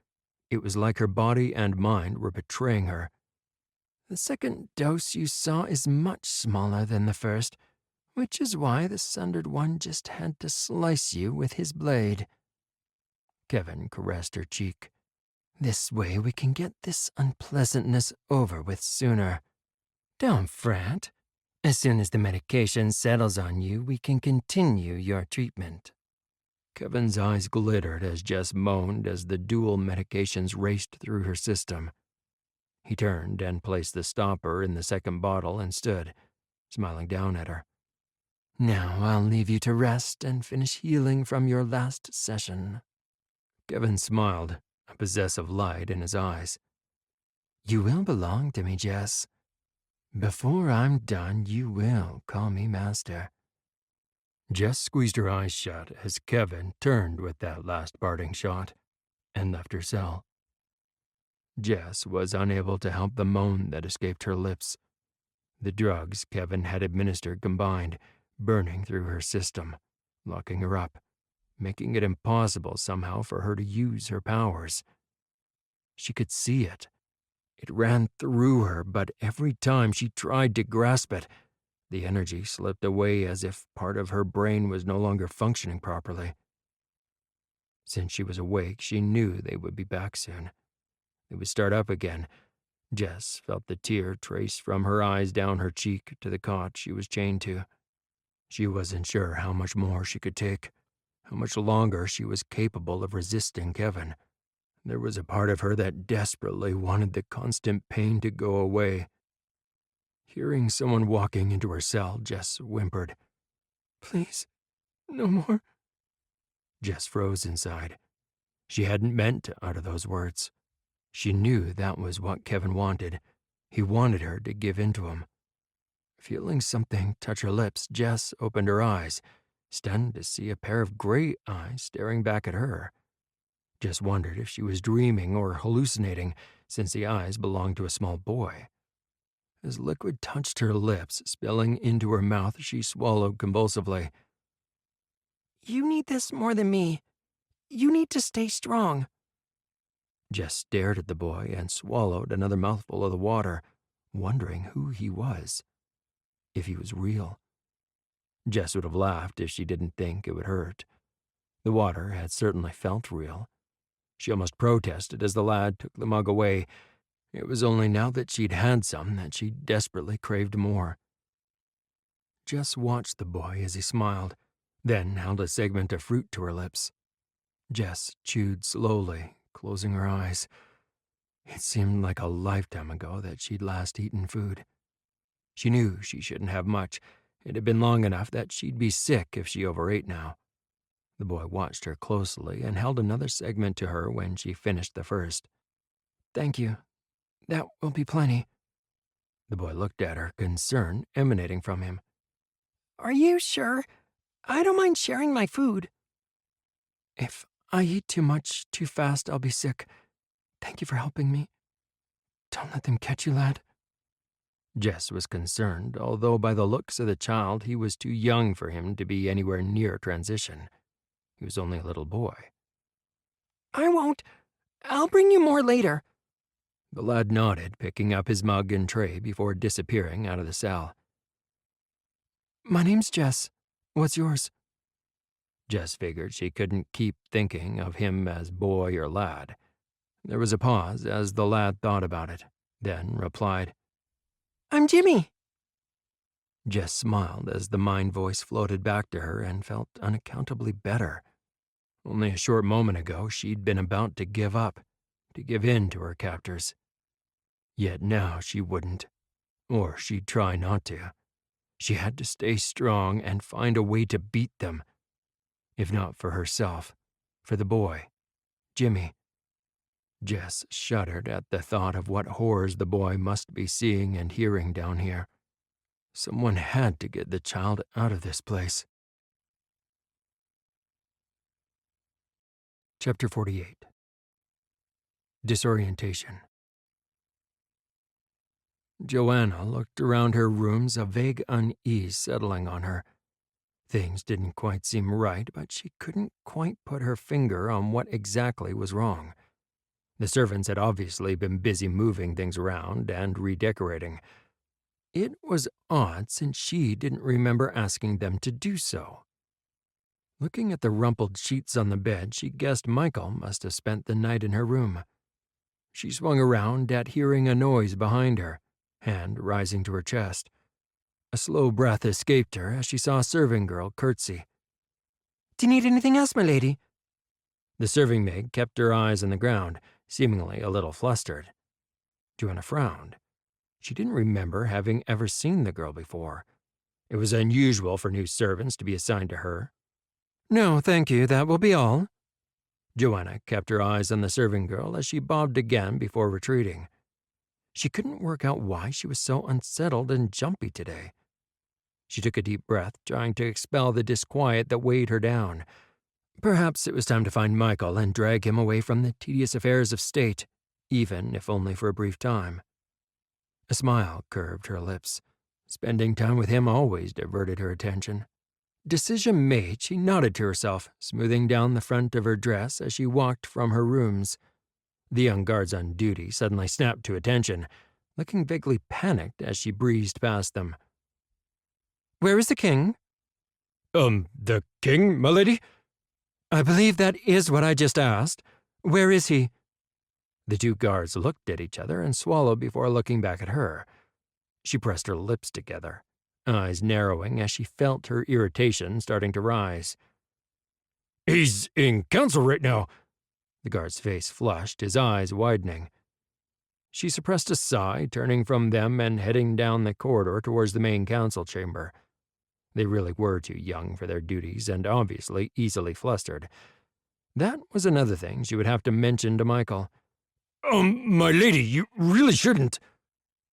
It was like her body and mind were betraying her. The second dose you saw is much smaller than the first, which is why the sundered one just had to slice you with his blade. Kevin caressed her cheek. This way we can get this unpleasantness over with sooner. Don't fret. As soon as the medication settles on you, we can continue your treatment. Kevin's eyes glittered as Jess moaned as the dual medications raced through her system. He turned and placed the stopper in the second bottle and stood, smiling down at her. Now I'll leave you to rest and finish healing from your last session. Kevin smiled, a possessive light in his eyes. You will belong to me, Jess. Before I'm done, you will call me master. Jess squeezed her eyes shut as Kevin turned with that last parting shot and left her cell. Jess was unable to help the moan that escaped her lips. The drugs Kevin had administered combined, burning through her system, locking her up, making it impossible somehow for her to use her powers. She could see it. It ran through her, but every time she tried to grasp it, the energy slipped away as if part of her brain was no longer functioning properly. Since she was awake, she knew they would be back soon. They would start up again. Jess felt the tear trace from her eyes down her cheek to the cot she was chained to. She wasn't sure how much more she could take, how much longer she was capable of resisting Kevin. There was a part of her that desperately wanted the constant pain to go away. Hearing someone walking into her cell, Jess whimpered, Please, no more. Jess froze inside. She hadn't meant to utter those words. She knew that was what Kevin wanted. He wanted her to give in to him. Feeling something touch her lips, Jess opened her eyes, stunned to see a pair of gray eyes staring back at her. Jess wondered if she was dreaming or hallucinating, since the eyes belonged to a small boy. As liquid touched her lips, spilling into her mouth, she swallowed convulsively. You need this more than me. You need to stay strong. Jess stared at the boy and swallowed another mouthful of the water, wondering who he was, if he was real. Jess would have laughed if she didn't think it would hurt. The water had certainly felt real. She almost protested as the lad took the mug away. It was only now that she'd had some that she desperately craved more. Jess watched the boy as he smiled, then held a segment of fruit to her lips. Jess chewed slowly, closing her eyes. It seemed like a lifetime ago that she'd last eaten food. She knew she shouldn't have much. It had been long enough that she'd be sick if she overate now. The boy watched her closely and held another segment to her when she finished the first. Thank you. That will be plenty. The boy looked at her, concern emanating from him. Are you sure? I don't mind sharing my food. If I eat too much too fast, I'll be sick. Thank you for helping me. Don't let them catch you, lad. Jess was concerned, although by the looks of the child he was too young for him to be anywhere near transition. He was only a little boy. I won't. I'll bring you more later. The lad nodded, picking up his mug and tray before disappearing out of the cell. My name's Jess. What's yours? Jess figured she couldn't keep thinking of him as boy or lad. There was a pause as the lad thought about it, then replied, I'm Jimmy. Jess smiled as the mind voice floated back to her and felt unaccountably better. Only a short moment ago, she'd been about to give up, to give in to her captors. Yet now she wouldn't, or she'd try not to. She had to stay strong and find a way to beat them. If not for herself, for the boy, Jimmy. Jess shuddered at the thought of what horrors the boy must be seeing and hearing down here. Someone had to get the child out of this place. Chapter 48. Disorientation. Joanna looked around her rooms, a vague unease settling on her. Things didn't quite seem right, but she couldn't quite put her finger on what exactly was wrong. The servants had obviously been busy moving things around and redecorating. It was odd since she didn't remember asking them to do so. Looking at the rumpled sheets on the bed, she guessed Michael must have spent the night in her room. She swung around at hearing a noise behind her, hand rising to her chest. A slow breath escaped her as she saw a serving girl curtsy. Do you need anything else, my lady? The serving maid kept her eyes on the ground, seemingly a little flustered. Joanna frowned. She didn't remember having ever seen the girl before. It was unusual for new servants to be assigned to her. No, thank you, that will be all. Joanna kept her eyes on the serving girl as she bobbed again before retreating. She couldn't work out why she was so unsettled and jumpy today. She took a deep breath, trying to expel the disquiet that weighed her down. Perhaps it was time to find Michael and drag him away from the tedious affairs of state, even if only for a brief time. A smile curved her lips. Spending time with him always diverted her attention. Decision made, she nodded to herself, smoothing down the front of her dress as she walked from her rooms. The young guards on duty suddenly snapped to attention, looking vaguely panicked as she breezed past them. Where is the king? The king, my lady? I believe that is what I just asked. Where is he? The two guards looked at each other and swallowed before looking back at her. She pressed her lips together, eyes narrowing as she felt her irritation starting to rise. He's in council right now. The guard's face flushed, his eyes widening. She suppressed a sigh, turning from them and heading down the corridor towards the main council chamber. They really were too young for their duties and obviously easily flustered. That was another thing she would have to mention to Michael. My lady, you really shouldn't.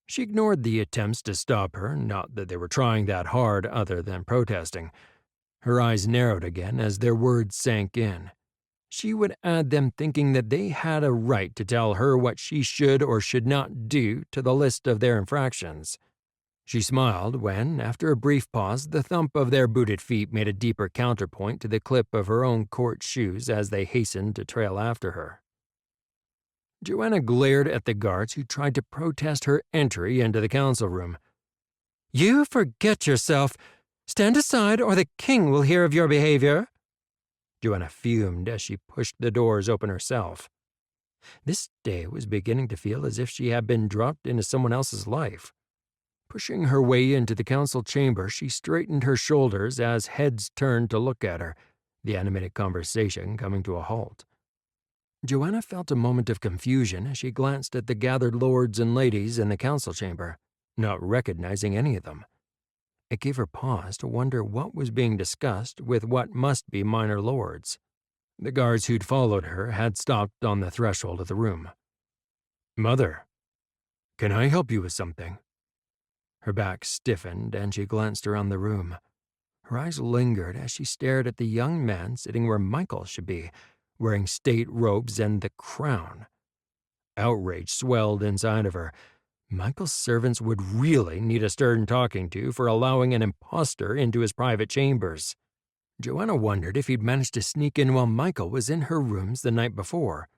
She ignored the attempts to stop her, not that they were trying that hard other than protesting. Her eyes narrowed again as their words sank in. She would add them thinking that they had a right to tell her what she should or should not do to the list of their infractions. She smiled when, after a brief pause, the thump of their booted feet made a deeper counterpoint to the clip of her own court shoes as they hastened to trail after her. Joanna glared at the guards who tried to protest her entry into the council room. You forget yourself. Stand aside or the king will hear of your behavior. Joanna fumed as she pushed the doors open herself. This day was beginning to feel as if she had been dropped into someone else's life. Pushing her way into the council chamber, she straightened her shoulders as heads turned to look at her, the animated conversation coming to a halt. Joanna felt a moment of confusion as she glanced at the gathered lords and ladies in the council chamber, not recognizing any of them. It gave her pause to wonder what was being discussed with what must be minor lords. The guards who'd followed her had stopped on the threshold of the room. Mother, can I help you with something? Her back stiffened and she glanced around the room. Her eyes lingered as she stared at the young man sitting where Michael should be, wearing state robes and the crown. Outrage swelled inside of her. Michael's servants would really need a stern talking to for allowing an imposter into his private chambers. Joanna wondered if he'd managed to sneak in while Michael was in her rooms the night before.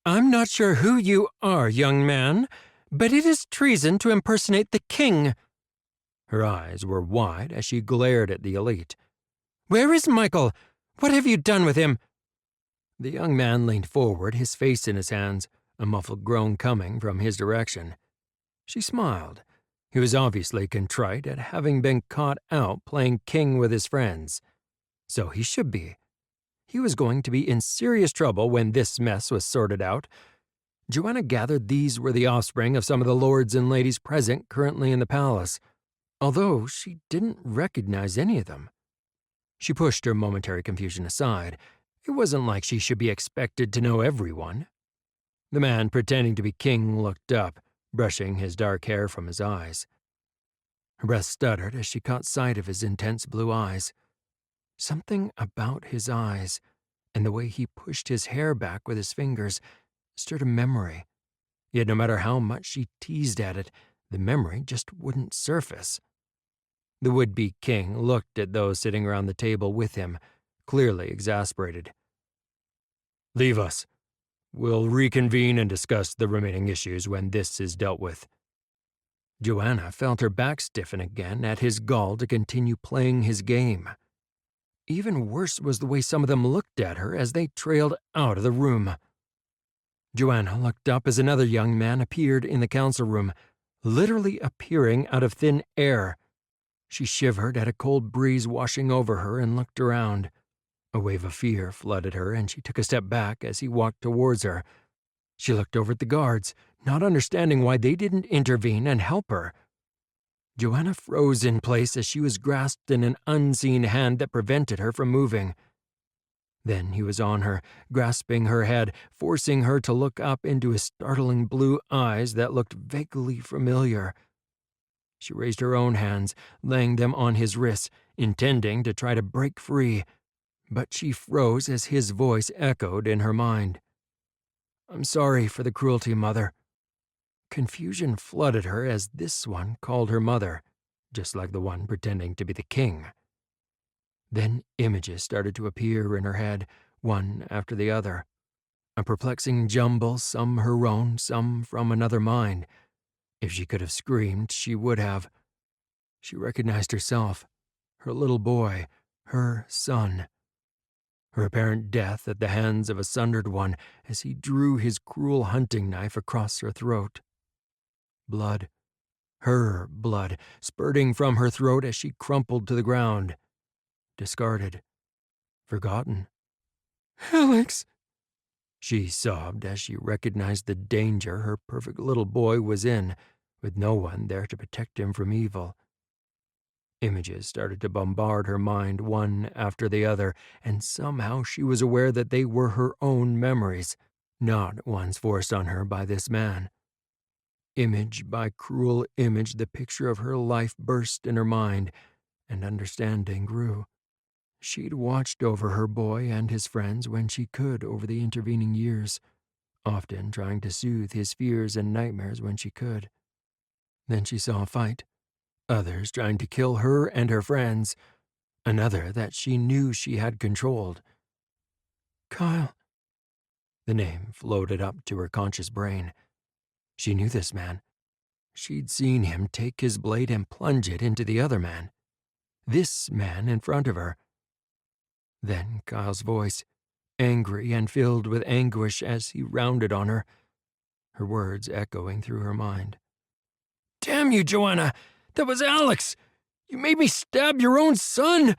I'm not sure who you are, young man, but it is treason to impersonate the king. Her eyes were wide as she glared at the elite. Where is Michael? What have you done with him?" The young man leaned forward, his face in his hands, a muffled groan coming from his direction. She smiled. He was obviously contrite at having been caught out playing king with his friends. So he should be. He was going to be in serious trouble when this mess was sorted out. Joanna gathered these were the offspring of some of the lords and ladies present currently in the palace, although she didn't recognize any of them. She pushed her momentary confusion aside. It wasn't like she should be expected to know everyone. The man pretending to be king looked up, brushing his dark hair from his eyes. Her breath stuttered as she caught sight of his intense blue eyes. Something about his eyes and the way he pushed his hair back with his fingers stirred a memory. Yet no matter how much she teased at it, the memory just wouldn't surface. The would-be king looked at those sitting around the table with him, clearly exasperated. "Leave us. We'll reconvene and discuss the remaining issues when this is dealt with." Joanna felt her back stiffen again at his gall to continue playing his game. Even worse was the way some of them looked at her as they trailed out of the room. Joanna looked up as another young man appeared in the council room, literally appearing out of thin air. She shivered at a cold breeze washing over her and looked around. A wave of fear flooded her, and she took a step back as he walked towards her. She looked over at the guards, not understanding why they didn't intervene and help her. Joanna froze in place as she was grasped in an unseen hand that prevented her from moving. Then he was on her, grasping her head, forcing her to look up into his startling blue eyes that looked vaguely familiar. She raised her own hands, laying them on his wrists, intending to try to break free, but she froze as his voice echoed in her mind. "I'm sorry for the cruelty, Mother." Confusion flooded her as this one called her mother, just like the one pretending to be the king. Then images started to appear in her head, one after the other. A perplexing jumble, some her own, some from another mind. If she could have screamed, she would have. She recognized herself, her little boy, her son. Her apparent death at the hands of a sundered one as he drew his cruel hunting knife across her throat. Blood, her blood, spurting from her throat as she crumpled to the ground. Discarded. Forgotten. "Alex!" She sobbed as she recognized the danger her perfect little boy was in, with no one there to protect him from evil. Images started to bombard her mind one after the other, and somehow she was aware that they were her own memories, not ones forced on her by this man. Image by cruel image, the picture of her life burst in her mind, and understanding grew. She'd watched over her boy and his friends when she could over the intervening years, often trying to soothe his fears and nightmares when she could. Then she saw a fight, others trying to kill her and her friends, another that she knew she had controlled. Kyle. The name floated up to her conscious brain. She knew this man. She'd seen him take his blade and plunge it into the other man. This man in front of her. Then Kyle's voice, angry and filled with anguish as he rounded on her, her words echoing through her mind. "Damn you, Joanna! That was Alex! You made me stab your own son!"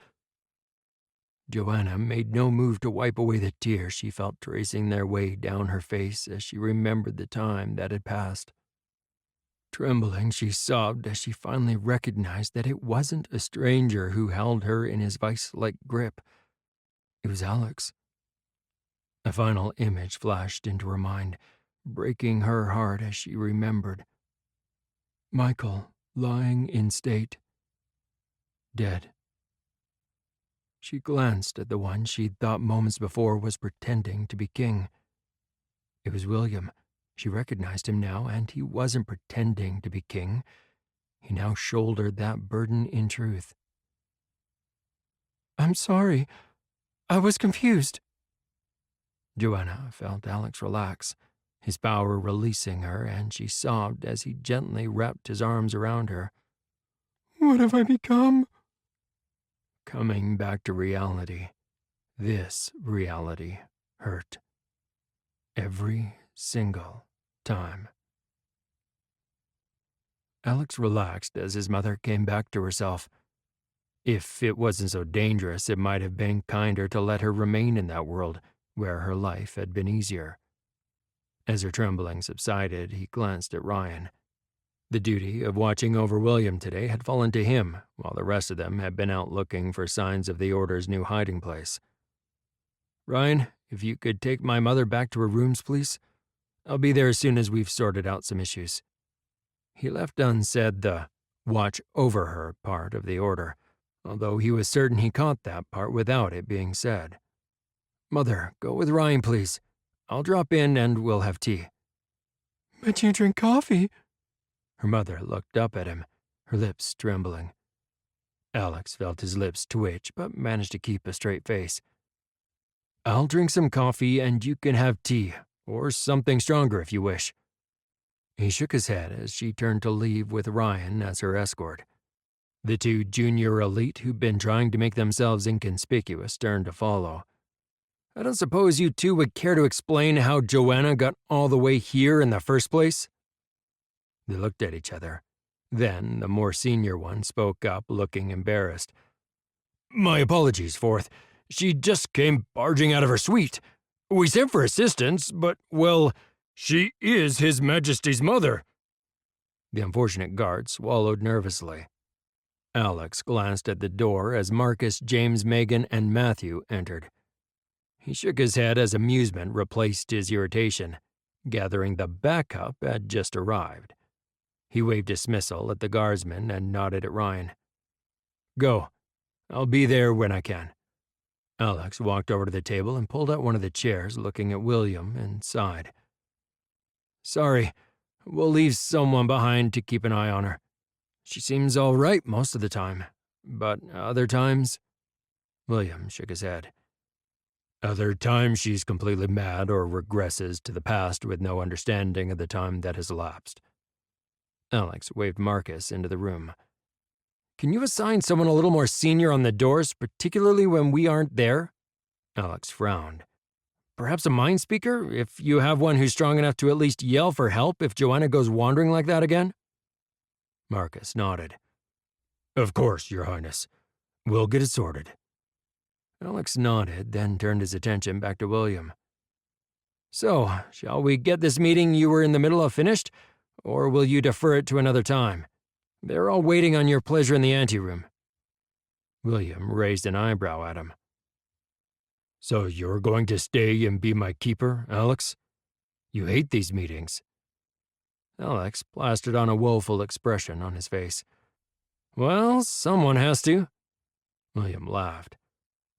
Joanna made no move to wipe away the tears she felt tracing their way down her face as she remembered the time that had passed. Trembling, she sobbed as she finally recognized that it wasn't a stranger who held her in his vice-like grip. It was Alex. A final image flashed into her mind, breaking her heart as she remembered. Michael, lying in state. Dead. She glanced at the one she'd thought moments before was pretending to be king. It was William. She recognized him now, and he wasn't pretending to be king. He now shouldered that burden in truth. "I'm sorry. I was confused." Joanna felt Alex relax, his power releasing her, and she sobbed as he gently wrapped his arms around her. "What have I become?" Coming back to reality, This reality hurt. Every single time. Alex relaxed as his mother came back to herself. If it wasn't so dangerous, it might have been kinder to let her remain in that world where her life had been easier. As her trembling subsided, he glanced at Ryan. The duty of watching over William today had fallen to him, while the rest of them had been out looking for signs of the Order's new hiding place. "Ryan, if you could take my mother back to her rooms, please. I'll be there as soon as we've sorted out some issues." He left unsaid the "watch over her" part of the order, although he was certain he caught that part without it being said. "Mother, go with Ryan, please. I'll drop in and we'll have tea." "But you drink coffee." Her mother looked up at him, her lips trembling. Alex felt his lips twitch but managed to keep a straight face. "I'll drink some coffee and you can have tea, or something stronger if you wish." He shook his head as she turned to leave with Ryan as her escort. The two junior elite who'd been trying to make themselves inconspicuous turned to follow. "I don't suppose you two would care to explain how Joanna got all the way here in the first place?" They looked at each other. Then the more senior one spoke up, looking embarrassed. "My apologies, Fourth. She just came barging out of her suite. We sent for assistance, but, well, she is His Majesty's mother." The unfortunate guard swallowed nervously. Alex glanced at the door as Marcus, James, Megan, and Matthew entered. He shook his head as amusement replaced his irritation, gathering the backup had just arrived. He waved dismissal at the guardsman and nodded at Ryan. "Go. I'll be there when I can." Alex walked over to the table and pulled out one of the chairs, looking at William, and sighed. "Sorry, we'll leave someone behind to keep an eye on her. She seems all right most of the time, but other times—" William shook his head. "Other times she's completely mad or regresses to the past with no understanding of the time that has elapsed." Alex waved Marcus into the room. "Can you assign someone a little more senior on the doors, particularly when we aren't there?" Alex frowned. "Perhaps a mind speaker, if you have one who's strong enough to at least yell for help if Joanna goes wandering like that again?" Marcus nodded. "Of course, Your Highness. We'll get it sorted." Alex nodded, then turned his attention back to William. "So, shall we get this meeting you were in the middle of finished, or will you defer it to another time? They're all waiting on your pleasure in the anteroom." William raised an eyebrow at him. "So you're going to stay and be my keeper, Alex? You hate these meetings." Alex plastered on a woeful expression on his face. "Well, someone has to." William laughed.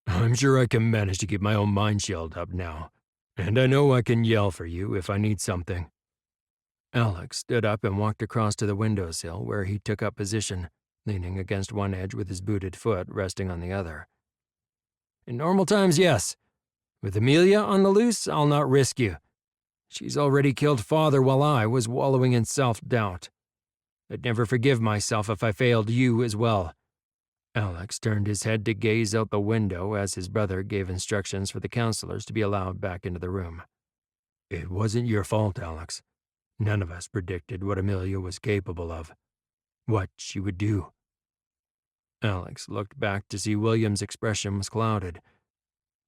"I'm sure I can manage to keep my own mind shield up now, and I know I can yell for you if I need something." Alex stood up and walked across to the windowsill where he took up position, leaning against one edge with his booted foot resting on the other. "In normal times, yes. With Amelia on the loose, I'll not risk you. She's already killed Father while I was wallowing in self-doubt. I'd never forgive myself if I failed you as well." Alex turned his head to gaze out the window as his brother gave instructions for the counselors to be allowed back into the room. "It wasn't your fault, Alex. None of us predicted what Amelia was capable of, what she would do." Alex looked back to see William's expression was clouded.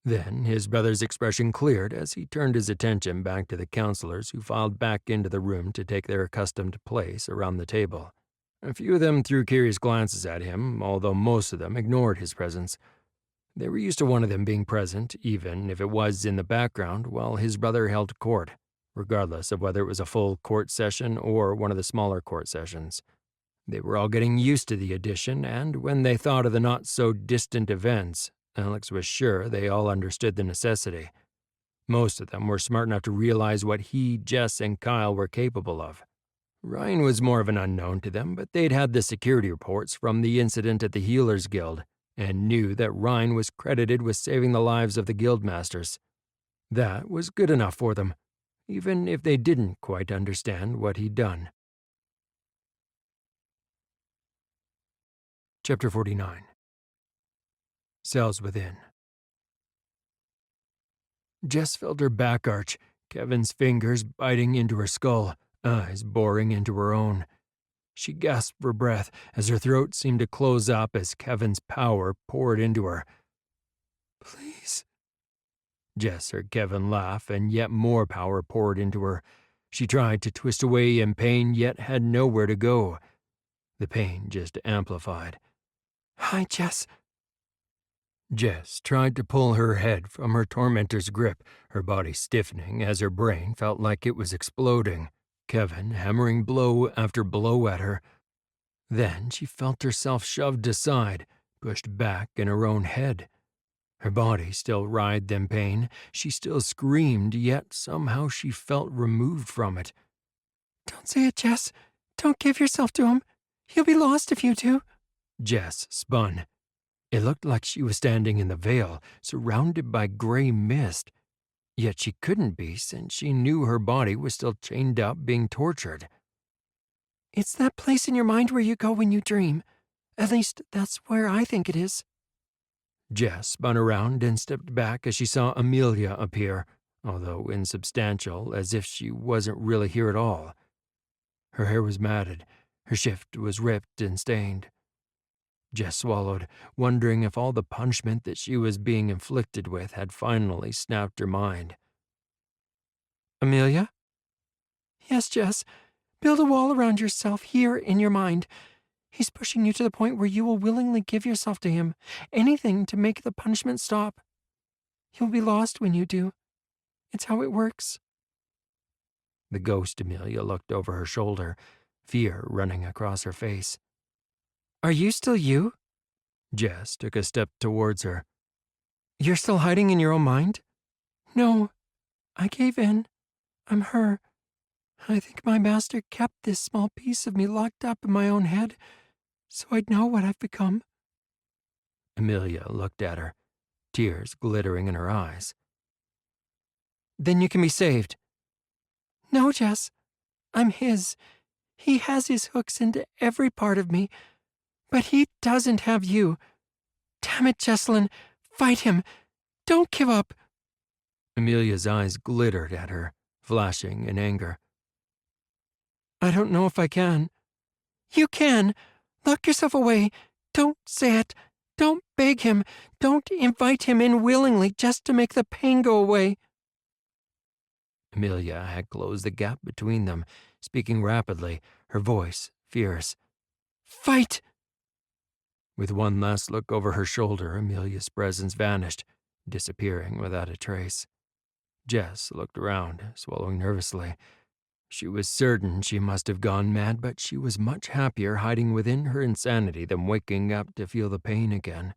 Then his brother's expression cleared as he turned his attention back to the counselors who filed back into the room to take their accustomed place around the table. A few of them threw curious glances at him, although most of them ignored his presence. They were used to one of them being present, even if it was in the background while his brother held court, regardless of whether it was a full court session or one of the smaller court sessions. They were all getting used to the addition, and when they thought of the not-so-distant events, Alex was sure they all understood the necessity. Most of them were smart enough to realize what he, Jess, and Kyle were capable of. Ryan was more of an unknown to them, but they'd had the security reports from the incident at the Healers Guild, and knew that Ryan was credited with saving the lives of the guildmasters. That was good enough for them, even if they didn't quite understand what he'd done. Chapter 49. Cells Within. Jess felt her back arch, Kevin's fingers biting into her skull, eyes boring into her own. She gasped for breath as her throat seemed to close up as Kevin's power poured into her. "Please." Jess heard Kevin laugh, and yet more power poured into her. She tried to twist away in pain, yet had nowhere to go. The pain just amplified. "Hi, Jess." Jess tried to pull her head from her tormentor's grip, her body stiffening as her brain felt like it was exploding. Kevin hammering blow after blow at her. Then she felt herself shoved aside, pushed back in her own head. Her body still writhed in pain. She still screamed, yet somehow she felt removed from it. "Don't say it, Jess. Don't give yourself to him. He'll be lost if you do." Jess spun. It looked like she was standing in the Vale, surrounded by gray mist. Yet she couldn't be, since she knew her body was still chained up, being tortured. "It's that place in your mind where you go when you dream. At least, that's where I think it is." Jess spun around and stepped back as she saw Amelia appear, although insubstantial, as if she wasn't really here at all. Her hair was matted, her shift was ripped and stained. Jess swallowed, wondering if all the punishment that she was being inflicted with had finally snapped her mind. "Amelia?" "Yes, Jess. Build a wall around yourself here in your mind. He's pushing you to the point where you will willingly give yourself to him, anything to make the punishment stop. You'll be lost when you do. It's how it works." The ghost Amelia looked over her shoulder, fear running across her face. "Are you still you?" Jess took a step towards her. "You're still hiding in your own mind?" "No, I gave in. I'm her. I think my master kept this small piece of me locked up in my own head, so I'd know what I've become." Amelia looked at her, tears glittering in her eyes. "Then you can be saved." "No, Jess. I'm his. He has his hooks into every part of me, but he doesn't have you. Damn it, Jessalyn. Fight him. Don't give up." Amelia's eyes glittered at her, flashing in anger. "I don't know if I can." "You can. Lock yourself away. Don't say it. Don't beg him. Don't invite him in willingly just to make the pain go away." Amelia had closed the gap between them, speaking rapidly, her voice fierce. "Fight!" With one last look over her shoulder, Amelia's presence vanished, disappearing without a trace. Jess looked around, swallowing nervously. She was certain she must have gone mad, but she was much happier hiding within her insanity than waking up to feel the pain again.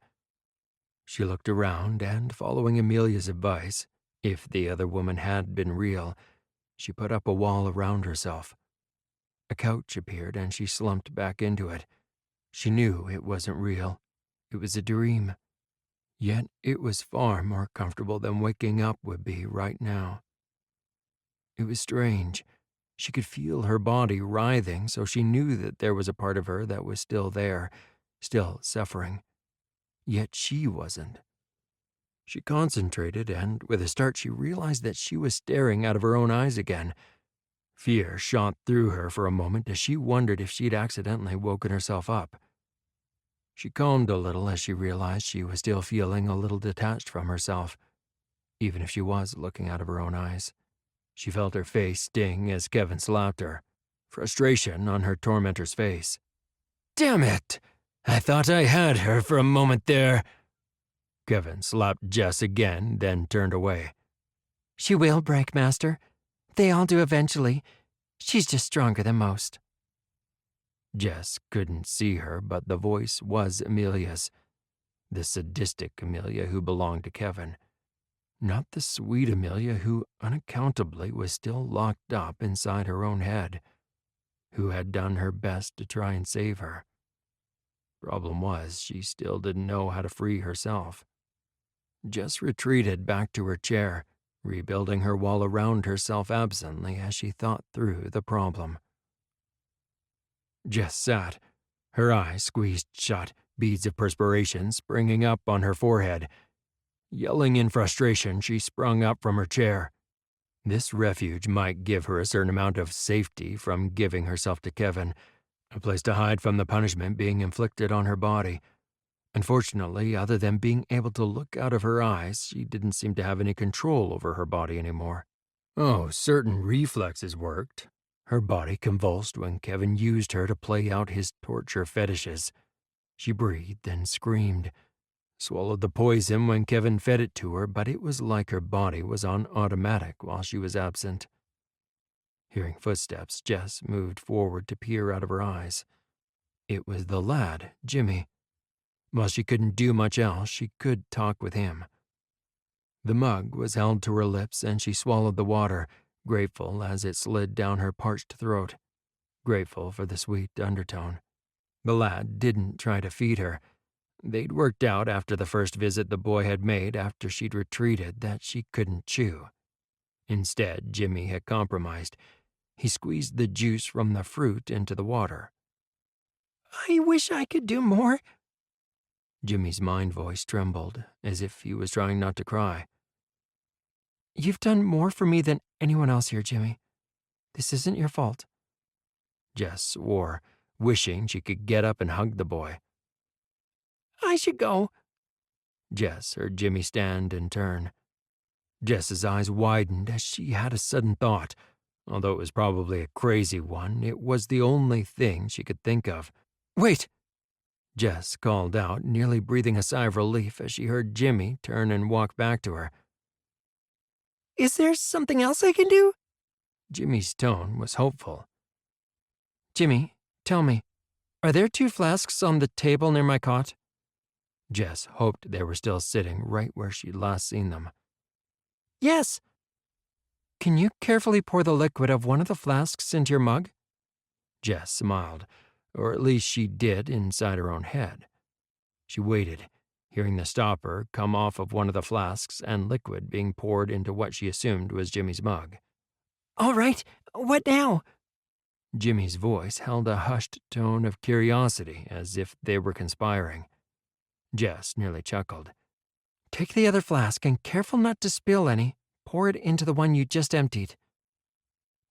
She looked around and, following Amelia's advice, if the other woman had been real, she put up a wall around herself. A couch appeared and she slumped back into it. She knew it wasn't real. It was a dream. Yet it was far more comfortable than waking up would be right now. It was strange. She could feel her body writhing, so she knew that there was a part of her that was still there, still suffering. Yet she wasn't. She concentrated, and with a start she realized that she was staring out of her own eyes again. Fear shot through her for a moment as she wondered if she'd accidentally woken herself up. She calmed a little as she realized she was still feeling a little detached from herself, even if she was looking out of her own eyes. She felt her face sting as Kevin slapped her, frustration on her tormentor's face. "Damn it! I thought I had her for a moment there." Kevin slapped Jess again, then turned away. "She will break, Master. They all do eventually. She's just stronger than most." Jess couldn't see her, but the voice was Amelia's, the sadistic Amelia who belonged to Kevin. Not the sweet Amelia who unaccountably was still locked up inside her own head, who had done her best to try and save her. Problem was, she still didn't know how to free herself. Jess retreated back to her chair, rebuilding her wall around herself absently as she thought through the problem. Jess sat, her eyes squeezed shut, beads of perspiration springing up on her forehead. Yelling in frustration, she sprung up from her chair. This refuge might give her a certain amount of safety from giving herself to Kevin, a place to hide from the punishment being inflicted on her body. Unfortunately, other than being able to look out of her eyes, she didn't seem to have any control over her body anymore. Oh, certain reflexes worked. Her body convulsed when Kevin used her to play out his torture fetishes. She breathed and screamed, swallowed the poison when Kevin fed it to her, but it was like her body was on automatic while she was absent. Hearing footsteps, Jess moved forward to peer out of her eyes. It was the lad, Jimmy. While she couldn't do much else, she could talk with him. The mug was held to her lips and she swallowed the water, grateful as it slid down her parched throat, grateful for the sweet undertone. The lad didn't try to feed her. They'd worked out after the first visit the boy had made after she'd retreated that she couldn't chew. Instead, Jimmy had compromised. He squeezed the juice from the fruit into the water. I wish I could do more. Jimmy's mind voice trembled, as if he was trying not to cry. You've done more for me than anyone else here, Jimmy. This isn't your fault. Jess swore, wishing she could get up and hug the boy. I should go. Jess heard Jimmy stand and turn. Jess's eyes widened as she had a sudden thought. Although it was probably a crazy one, it was the only thing she could think of. Wait! Jess called out, nearly breathing a sigh of relief as she heard Jimmy turn and walk back to her. Is there something else I can do? Jimmy's tone was hopeful. Jimmy, tell me, are there 2 flasks on the table near my cot? Jess hoped they were still sitting right where she'd last seen them. Yes. Can you carefully pour the liquid of one of the flasks into your mug? Jess smiled, or at least she did inside her own head. She waited, hearing the stopper come off of one of the flasks and liquid being poured into what she assumed was Jimmy's mug. All right, what now? Jimmy's voice held a hushed tone of curiosity, as if they were conspiring. Jess nearly chuckled. Take the other flask and, careful not to spill any, pour it into the one you just emptied.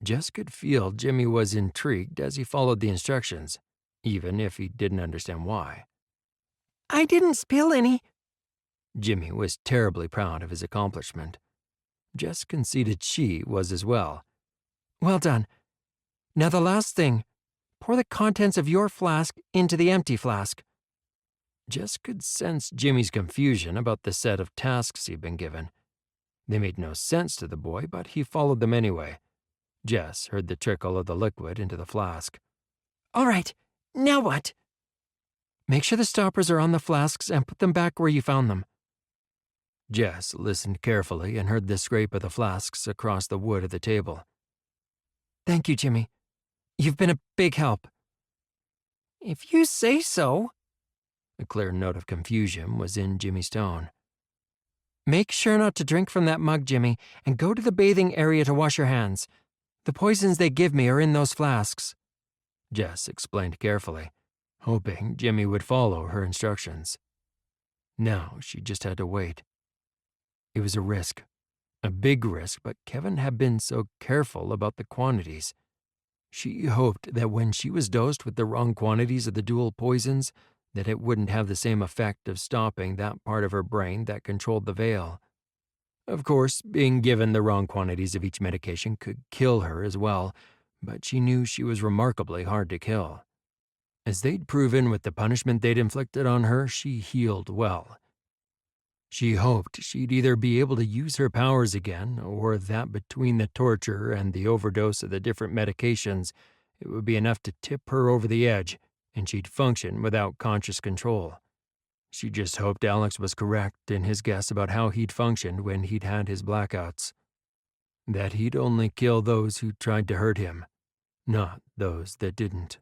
Jess could feel Jimmy was intrigued as he followed the instructions, even if he didn't understand why. I didn't spill any. Jimmy was terribly proud of his accomplishment. Jess conceded she was as well. Well done. Now the last thing. Pour the contents of your flask into the empty flask. Jess could sense Jimmy's confusion about the set of tasks he'd been given. They made no sense to the boy, but he followed them anyway. Jess heard the trickle of the liquid into the flask. All right, now what? Make sure the stoppers are on the flasks and put them back where you found them. Jess listened carefully and heard the scrape of the flasks across the wood of the table. Thank you, Jimmy. You've been a big help. If you say so. A clear note of confusion was in Jimmy's tone. Make sure not to drink from that mug, Jimmy, and go to the bathing area to wash your hands. The poisons they give me are in those flasks. Jess explained carefully, hoping Jimmy would follow her instructions. Now she just had to wait. It was a risk, a big risk, but Kevin had been so careful about the quantities. She hoped that when she was dosed with the wrong quantities of the dual poisons, that it wouldn't have the same effect of stopping that part of her brain that controlled the veil. Of course, being given the wrong quantities of each medication could kill her as well, but she knew she was remarkably hard to kill. As they'd proven with the punishment they'd inflicted on her, she healed well. She hoped she'd either be able to use her powers again, or that between the torture and the overdose of the different medications, it would be enough to tip her over the edge, and she'd function without conscious control. She just hoped Alex was correct in his guess about how he'd functioned when he'd had his blackouts. That he'd only kill those who tried to hurt him, not those that didn't.